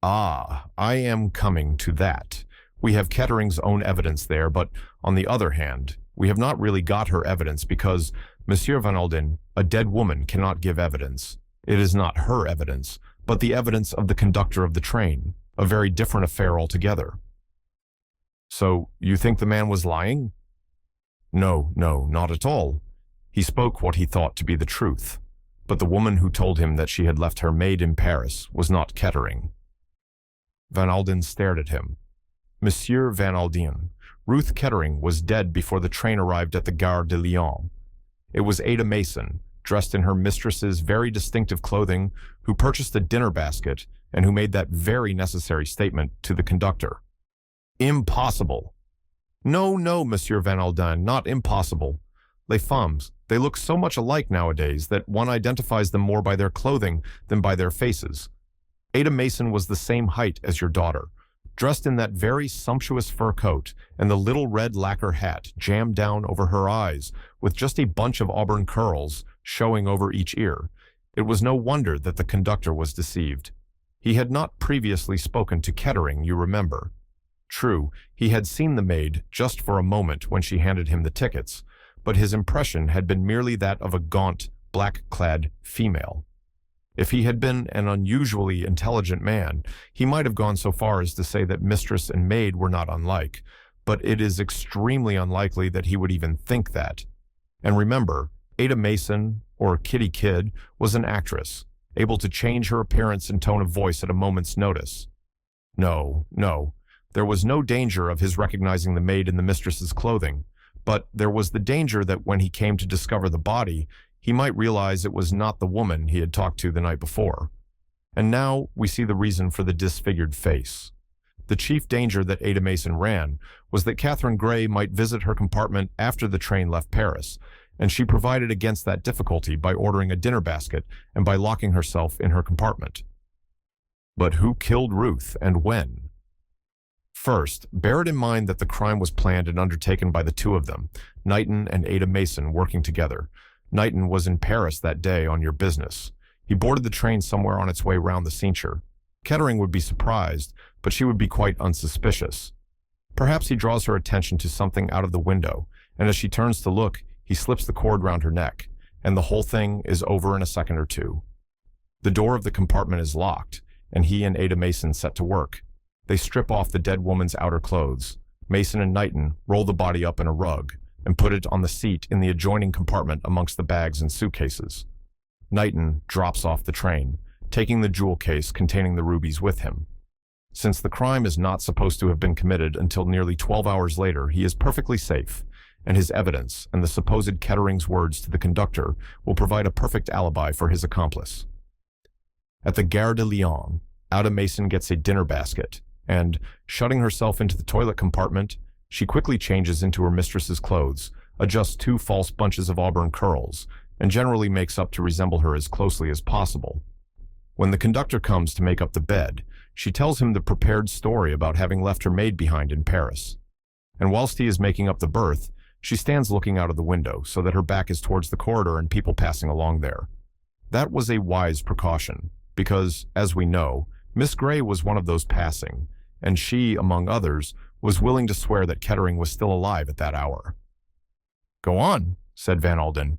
Ah, I am coming to that. We have Kettering's own evidence there, but on the other hand, we have not really got her evidence because, Monsieur Van Alden, a dead woman cannot give evidence. It is not her evidence, but the evidence of the conductor of the train, a very different affair altogether. So, you think the man was lying? No, not at all. He spoke what he thought to be the truth, but the woman who told him that she had left her maid in Paris was not Kettering. Van Alden stared at him. Monsieur Van Alden, Ruth Kettering was dead before the train arrived at the Gare de Lyon. It was Ada Mason, dressed in her mistress's very distinctive clothing, who purchased a dinner basket and who made that very necessary statement to the conductor. Impossible! No, Monsieur Van Alden, not impossible. Les femmes, they look so much alike nowadays that one identifies them more by their clothing than by their faces. Ada Mason was the same height as your daughter, dressed in that very sumptuous fur coat and the little red lacquer hat jammed down over her eyes, with just a bunch of auburn curls showing over each ear. It was no wonder that the conductor was deceived. He had not previously spoken to Kettering, you remember. True, he had seen the maid just for a moment when she handed him the tickets, but his impression had been merely that of a gaunt, black-clad female. If he had been an unusually intelligent man, he might have gone so far as to say that mistress and maid were not unlike, but it is extremely unlikely that he would even think that. And remember, Ada Mason, or Kitty Kidd, was an actress, able to change her appearance and tone of voice at a moment's notice. No, there was no danger of his recognizing the maid in the mistress's clothing, but there was the danger that when he came to discover the body, he might realize it was not the woman he had talked to the night before. And now we see the reason for the disfigured face. The chief danger that Ada Mason ran was that Catherine Gray might visit her compartment after the train left Paris, and she provided against that difficulty by ordering a dinner basket and by locking herself in her compartment. But who killed Ruth and when? First, bear it in mind that the crime was planned and undertaken by the two of them, Knighton and Ada Mason, working together. Knighton was in Paris that day on your business. He boarded the train somewhere on its way round the Cintre. Kettering would be surprised, but she would be quite unsuspicious. Perhaps he draws her attention to something out of the window, and as she turns to look, he slips the cord round her neck, and the whole thing is over in a second or two. The door of the compartment is locked, and he and Ada Mason set to work. They strip off the dead woman's outer clothes. Mason and Knighton roll the body up in a rug and put it on the seat in the adjoining compartment amongst the bags and suitcases. Knighton drops off the train, taking the jewel case containing the rubies with him. Since the crime is not supposed to have been committed until nearly 12 hours later, he is perfectly safe, and his evidence and the supposed Kettering's words to the conductor will provide a perfect alibi for his accomplice. At the Gare de Lyon, Ada Mason gets a dinner basket, and, shutting herself into the toilet compartment, she quickly changes into her mistress's clothes, adjusts 2 false bunches of auburn curls, and generally makes up to resemble her as closely as possible. When the conductor comes to make up the bed, she tells him the prepared story about having left her maid behind in Paris. And whilst he is making up the berth, she stands looking out of the window so that her back is towards the corridor and people passing along there. That was a wise precaution, because, as we know, Miss Gray was one of those passing, and she, among others, was willing to swear that Kettering was still alive at that hour. "Go on," said Van Alden.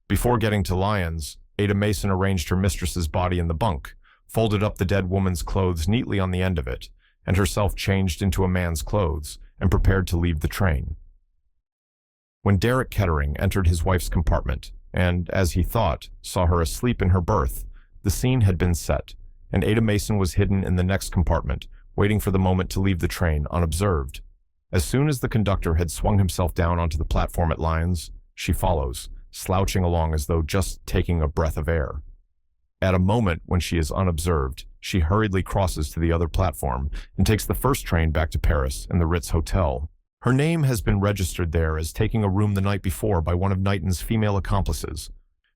Before getting to Lyons, Ada Mason arranged her mistress's body in the bunk, folded up the dead woman's clothes neatly on the end of it, and herself changed into a man's clothes and prepared to leave the train. When Derek Kettering entered his wife's compartment and, as he thought, saw her asleep in her berth, the scene had been set, and Ada Mason was hidden in the next compartment, waiting for the moment to leave the train unobserved. As soon as the conductor had swung himself down onto the platform at Lyons, she follows, slouching along as though just taking a breath of air. At a moment when she is unobserved, she hurriedly crosses to the other platform and takes the first train back to Paris and the Ritz Hotel. Her name has been registered there as taking a room the night before by one of Knighton's female accomplices.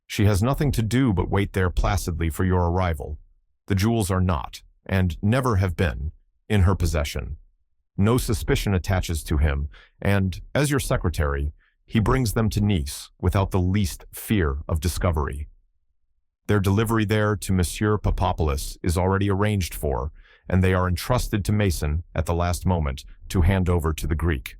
She has nothing to do but wait there placidly for your arrival. The jewels are not, and never have been, in her possession. No suspicion attaches to him, and, as your secretary, he brings them to Nice without the least fear of discovery. Their delivery there to Monsieur Papopoulos is already arranged for, and they are entrusted to Mason at the last moment to hand over to the Greek.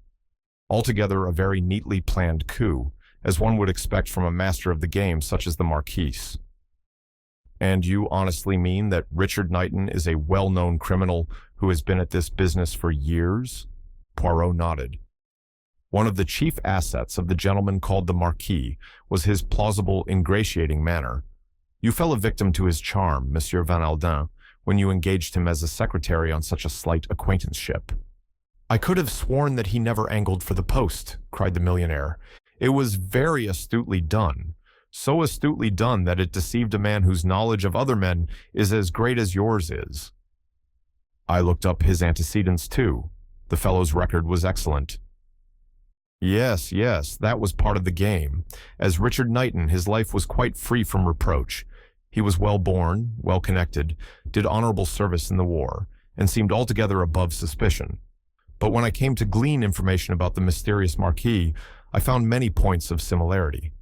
Altogether a very neatly planned coup, as one would expect from a master of the game such as the Marquise. And you honestly mean that Richard Knighton is a well-known criminal who has been at this business for years? Poirot nodded. One of the chief assets of the gentleman called the Marquis was his plausible, ingratiating manner. You fell a victim to his charm, Monsieur Van Alden, when you engaged him as a secretary on such a slight acquaintanceship. "I could have sworn that he never angled for the post," cried the millionaire. "It was very astutely done. So astutely done that it deceived a man whose knowledge of other men is as great as yours is." "I looked up his antecedents too. The fellow's record was excellent." Yes, that was part of the game. As Richard Knighton, his life was quite free from reproach. He was well-born, well-connected, did honorable service in the war, and seemed altogether above suspicion. But when I came to glean information about the mysterious Marquis, I found many points of similarity.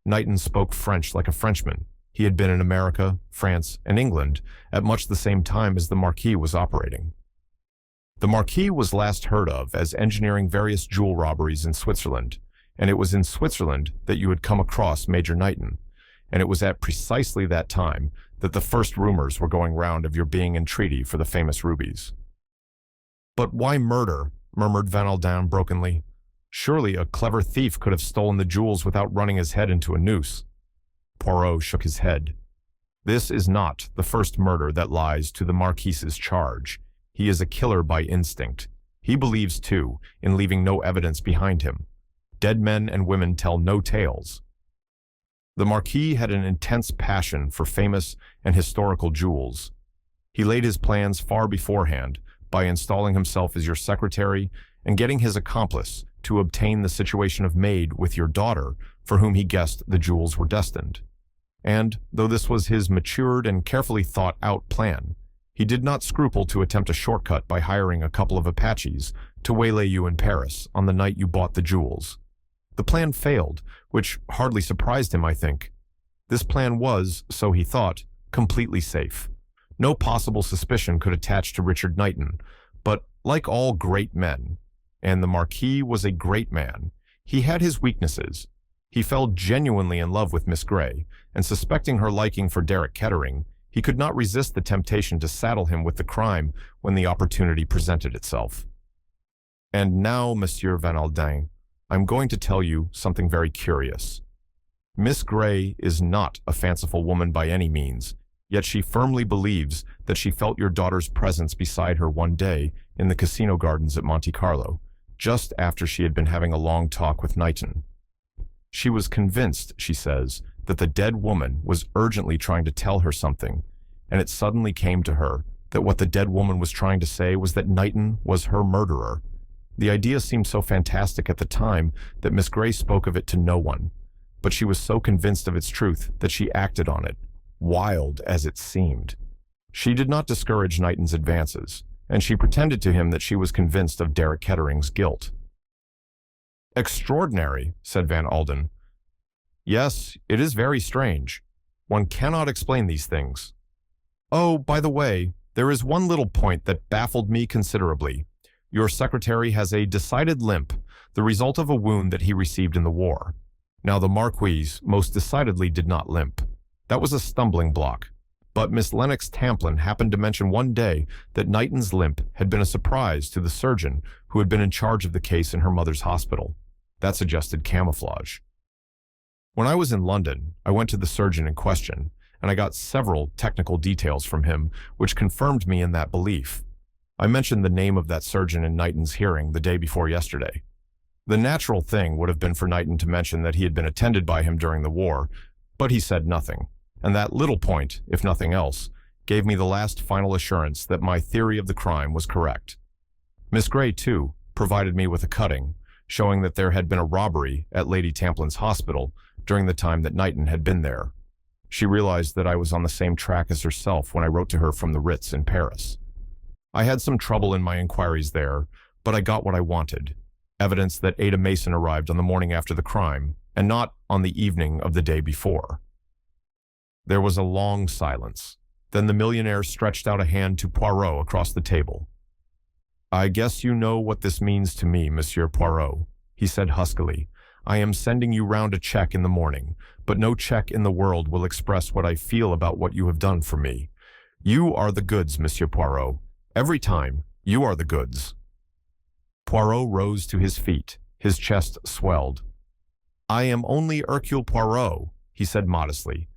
Knighton spoke French like a Frenchman. He had been in America, France, and England at much the same time as the Marquis was operating. The Marquis was last heard of as engineering various jewel robberies in Switzerland, and it was in Switzerland that you had come across Major Knighton, and it was at precisely that time that the first rumors were going round of your being in treaty for the famous rubies. "But why murder?" murmured Van Alden brokenly. "Surely a clever thief could have stolen the jewels without running his head into a noose." Poirot shook his head. "This is not the first murder that lies to the Marquise's charge. He is a killer by instinct. He believes, too, in leaving no evidence behind him. Dead men and women tell no tales. The Marquis had an intense passion for famous and historical jewels. He laid his plans far beforehand, by installing himself as your secretary and getting his accomplice to obtain the situation of maid with your daughter, for whom he guessed the jewels were destined. And, though this was his matured and carefully thought-out plan, he did not scruple to attempt a shortcut by hiring a couple of Apaches to waylay you in Paris on the night you bought the jewels. The plan failed, which hardly surprised him, I think. This plan was, so he thought, completely safe. No possible suspicion could attach to Richard Knighton, but like all great men, and the Marquis was a great man, he had his weaknesses. He fell genuinely in love with Miss Grey, and suspecting her liking for Derek Kettering, he could not resist the temptation to saddle him with the crime when the opportunity presented itself. And now, Monsieur Van Alden, I'm going to tell you something very curious. Miss Grey is not a fanciful woman by any means, yet she firmly believes that she felt your daughter's presence beside her one day in the casino gardens at Monte Carlo, just after she had been having a long talk with Knighton. She was convinced, she says, that the dead woman was urgently trying to tell her something, and it suddenly came to her that what the dead woman was trying to say was that Knighton was her murderer. The idea seemed so fantastic at the time that Miss Grey spoke of it to no one, but she was so convinced of its truth that she acted on it, wild as it seemed. She did not discourage Knighton's advances, and she pretended to him that she was convinced of Derek Kettering's guilt. "Extraordinary," said Van Alden. "Yes, it is very strange. One cannot explain these things. Oh, by the way, there is one little point that baffled me considerably. Your secretary has a decided limp, the result of a wound that he received in the war. Now, the Marquise most decidedly did not limp. That was a stumbling block. But Miss Lennox Tamplin happened to mention one day that Knighton's limp had been a surprise to the surgeon who had been in charge of the case in her mother's hospital. That suggested camouflage. When I was in London, I went to the surgeon in question, and I got several technical details from him which confirmed me in that belief. I mentioned the name of that surgeon in Knighton's hearing the day before yesterday. The natural thing would have been for Knighton to mention that he had been attended by him during the war, but he said nothing, and that little point, if nothing else, gave me the last final assurance that my theory of the crime was correct. Miss Grey, too, provided me with a cutting, showing that there had been a robbery at Lady Tamplin's hospital during the time that Knighton had been there. She realized that I was on the same track as herself when I wrote to her from the Ritz in Paris. I had some trouble in my inquiries there, but I got what I wanted, evidence that Ada Mason arrived on the morning after the crime, and not on the evening of the day before. There was a long silence. Then the millionaire stretched out a hand to Poirot across the table. "I guess you know what this means to me, Monsieur Poirot," he said huskily. "I am sending you round a check in the morning, but no check in the world will express what I feel about what you have done for me. You are the goods, Monsieur Poirot. Every time, you are the goods." Poirot rose to his feet. His chest swelled. "I am only Hercule Poirot," he said modestly.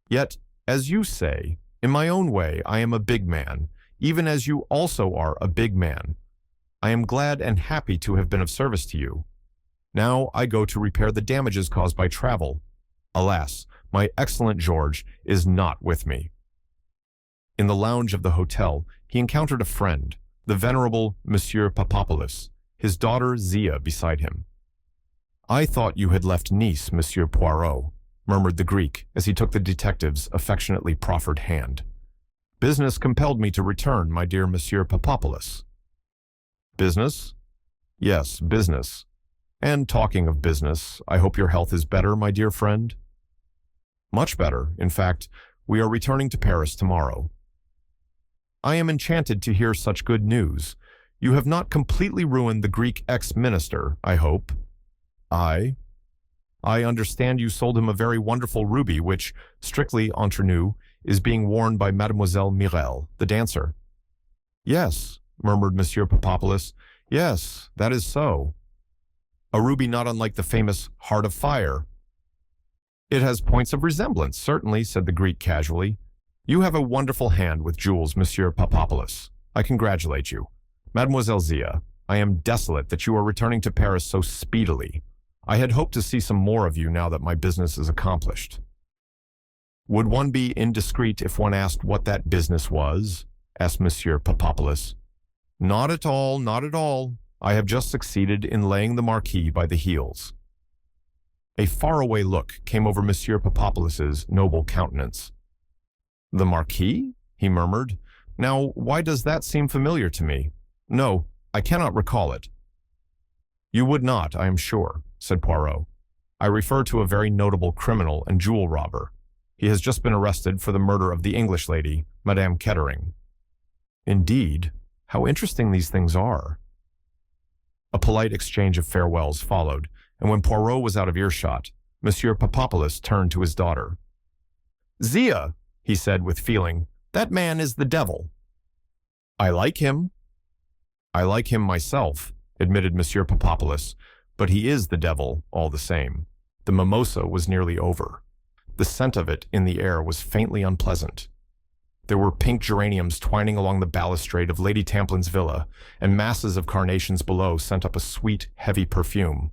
"Yet, as you say, in my own way I am a big man, even as you also are a big man. I am glad and happy to have been of service to you. Now I go to repair the damages caused by travel. Alas, my excellent George is not with me." In the lounge of the hotel, he encountered a friend, the venerable Monsieur Papopoulos, his daughter Zia beside him. "I thought you had left Nice, Monsieur Poirot," murmured the Greek as he took the detective's affectionately proffered hand. "Business compelled me to return, my dear Monsieur Papopoulos." "Business?" "Yes, business. And talking of business, I hope your health is better, my dear friend?" "Much better. In fact, we are returning to Paris tomorrow." "I am enchanted to hear such good news. You have not completely ruined the Greek ex-minister, I hope." "I understand you sold him a very wonderful ruby which, strictly entre nous, is being worn by Mademoiselle Mirel, the dancer." "Yes," murmured Monsieur Papopoulos. "Yes, that is so. A ruby not unlike the famous Heart of Fire." "It has points of resemblance, certainly," said the Greek casually. "You have a wonderful hand with jewels, Monsieur Papopoulos. I congratulate you. Mademoiselle Zia, I am desolate that you are returning to Paris so speedily. I had hoped to see some more of you now that my business is accomplished." "Would one be indiscreet if one asked what that business was?" asked Monsieur Papopoulos. Not at all, not at all. I have just succeeded in laying the Marquis by the heels." A faraway look came over Monsieur Papopoulos's noble countenance. "The Marquis?" he murmured. "Now, why does that seem familiar to me? No, I cannot recall it." "You would not, I am sure," said Poirot. "I refer to a very notable criminal and jewel robber. He has just been arrested for the murder of the English lady, Madame Kettering." "Indeed? How interesting these things are." A polite exchange of farewells followed, and when Poirot was out of earshot, Monsieur Papopoulos turned to his daughter. "Zia," he said with feeling, "that man is the devil." "I like him." "I like him myself," admitted Monsieur Papopoulos, "but he is the devil all the same." The mimosa was nearly over. The scent of it in the air was faintly unpleasant. There were pink geraniums twining along the balustrade of Lady Tamplin's villa, and masses of carnations below sent up a sweet, heavy perfume.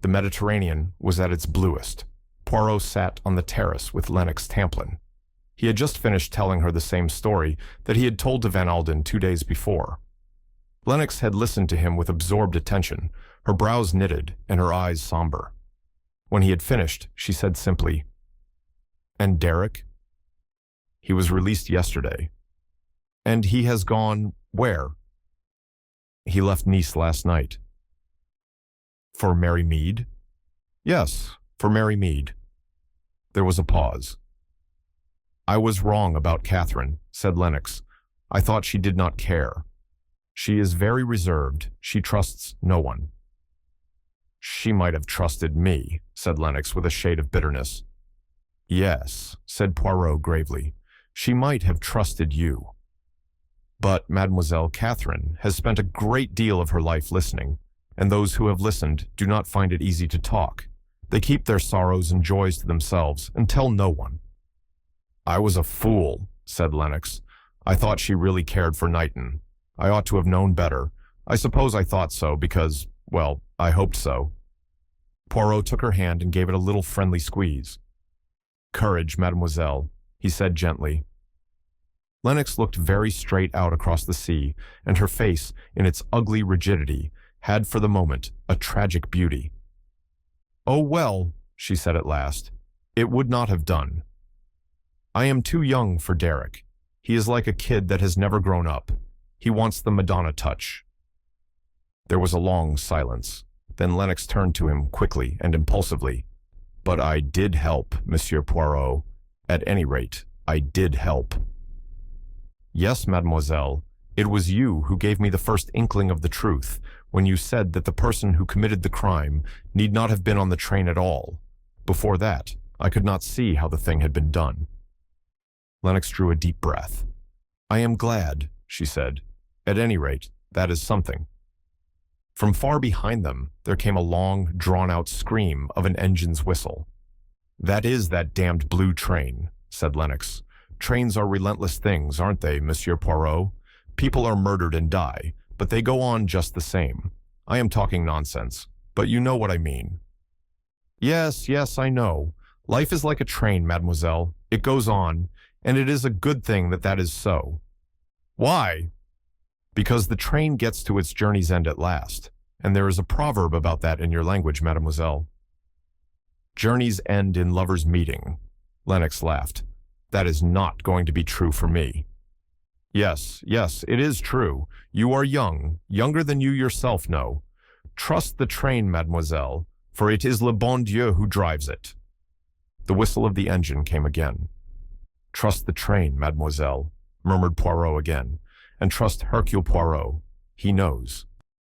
The Mediterranean was at its bluest. Poirot sat on the terrace with Lennox Tamplin. He had just finished telling her the same story that he had told to Van Alden 2 days before. Lennox had listened to him with absorbed attention, her brows knitted and her eyes somber. When he had finished, she said simply, "And Derek?" "He was released yesterday." "And he has gone where?" "He left Nice last night." "For Mary Mead?" "Yes, for Mary Mead." There was a pause. "I was wrong about Catherine," said Lennox. "I thought she did not care. She is very reserved. She trusts no one." "She might have trusted me," said Lennox with a shade of bitterness. "Yes," said Poirot gravely. "She might have trusted you. But Mademoiselle Catherine has spent a great deal of her life listening, and those who have listened do not find it easy to talk. They keep their sorrows and joys to themselves and tell no one." "I was a fool," said Lennox. "I thought she really cared for Knighton. I ought to have known better. I suppose I thought so because, well, I hoped so." Poirot took her hand and gave it a little friendly squeeze. "Courage, mademoiselle," he said gently. Lennox looked very straight out across the sea, and her face, in its ugly rigidity, had for the moment a tragic beauty. "Oh well," she said at last, "it would not have done. I am too young for Derek. He is like a kid that has never grown up. He wants the Madonna touch." There was a long silence. Then Lennox turned to him quickly and impulsively. "But I did help, Monsieur Poirot. At any rate, I did help." "Yes, mademoiselle. It was you who gave me the first inkling of the truth when you said that the person who committed the crime need not have been on the train at all. Before that, I could not see how the thing had been done." Lennox drew a deep breath. "I am glad," she said. "At any rate, that is something." From far behind them, there came a long, drawn-out scream of an engine's whistle. "That is that damned blue train," said Lennox. "Trains are relentless things, aren't they, Monsieur Poirot? People are murdered and die, but they go on just the same. I am talking nonsense, but you know what I mean." "Yes, yes, I know. Life is like a train, mademoiselle. It goes on, and it is a good thing that that is so." "Why?" "Because the train gets to its journey's end at last, and there is a proverb about that in your language, mademoiselle." "Journeys end in lovers' meeting." Lennox laughed. "That is not going to be true for me." "Yes, yes, it is true. You are young, younger than you yourself know. Trust the train, mademoiselle, for it is le bon Dieu who drives it." The whistle of the engine came again. "Trust the train, mademoiselle," murmured Poirot again, "and trust Hercule Poirot. He knows."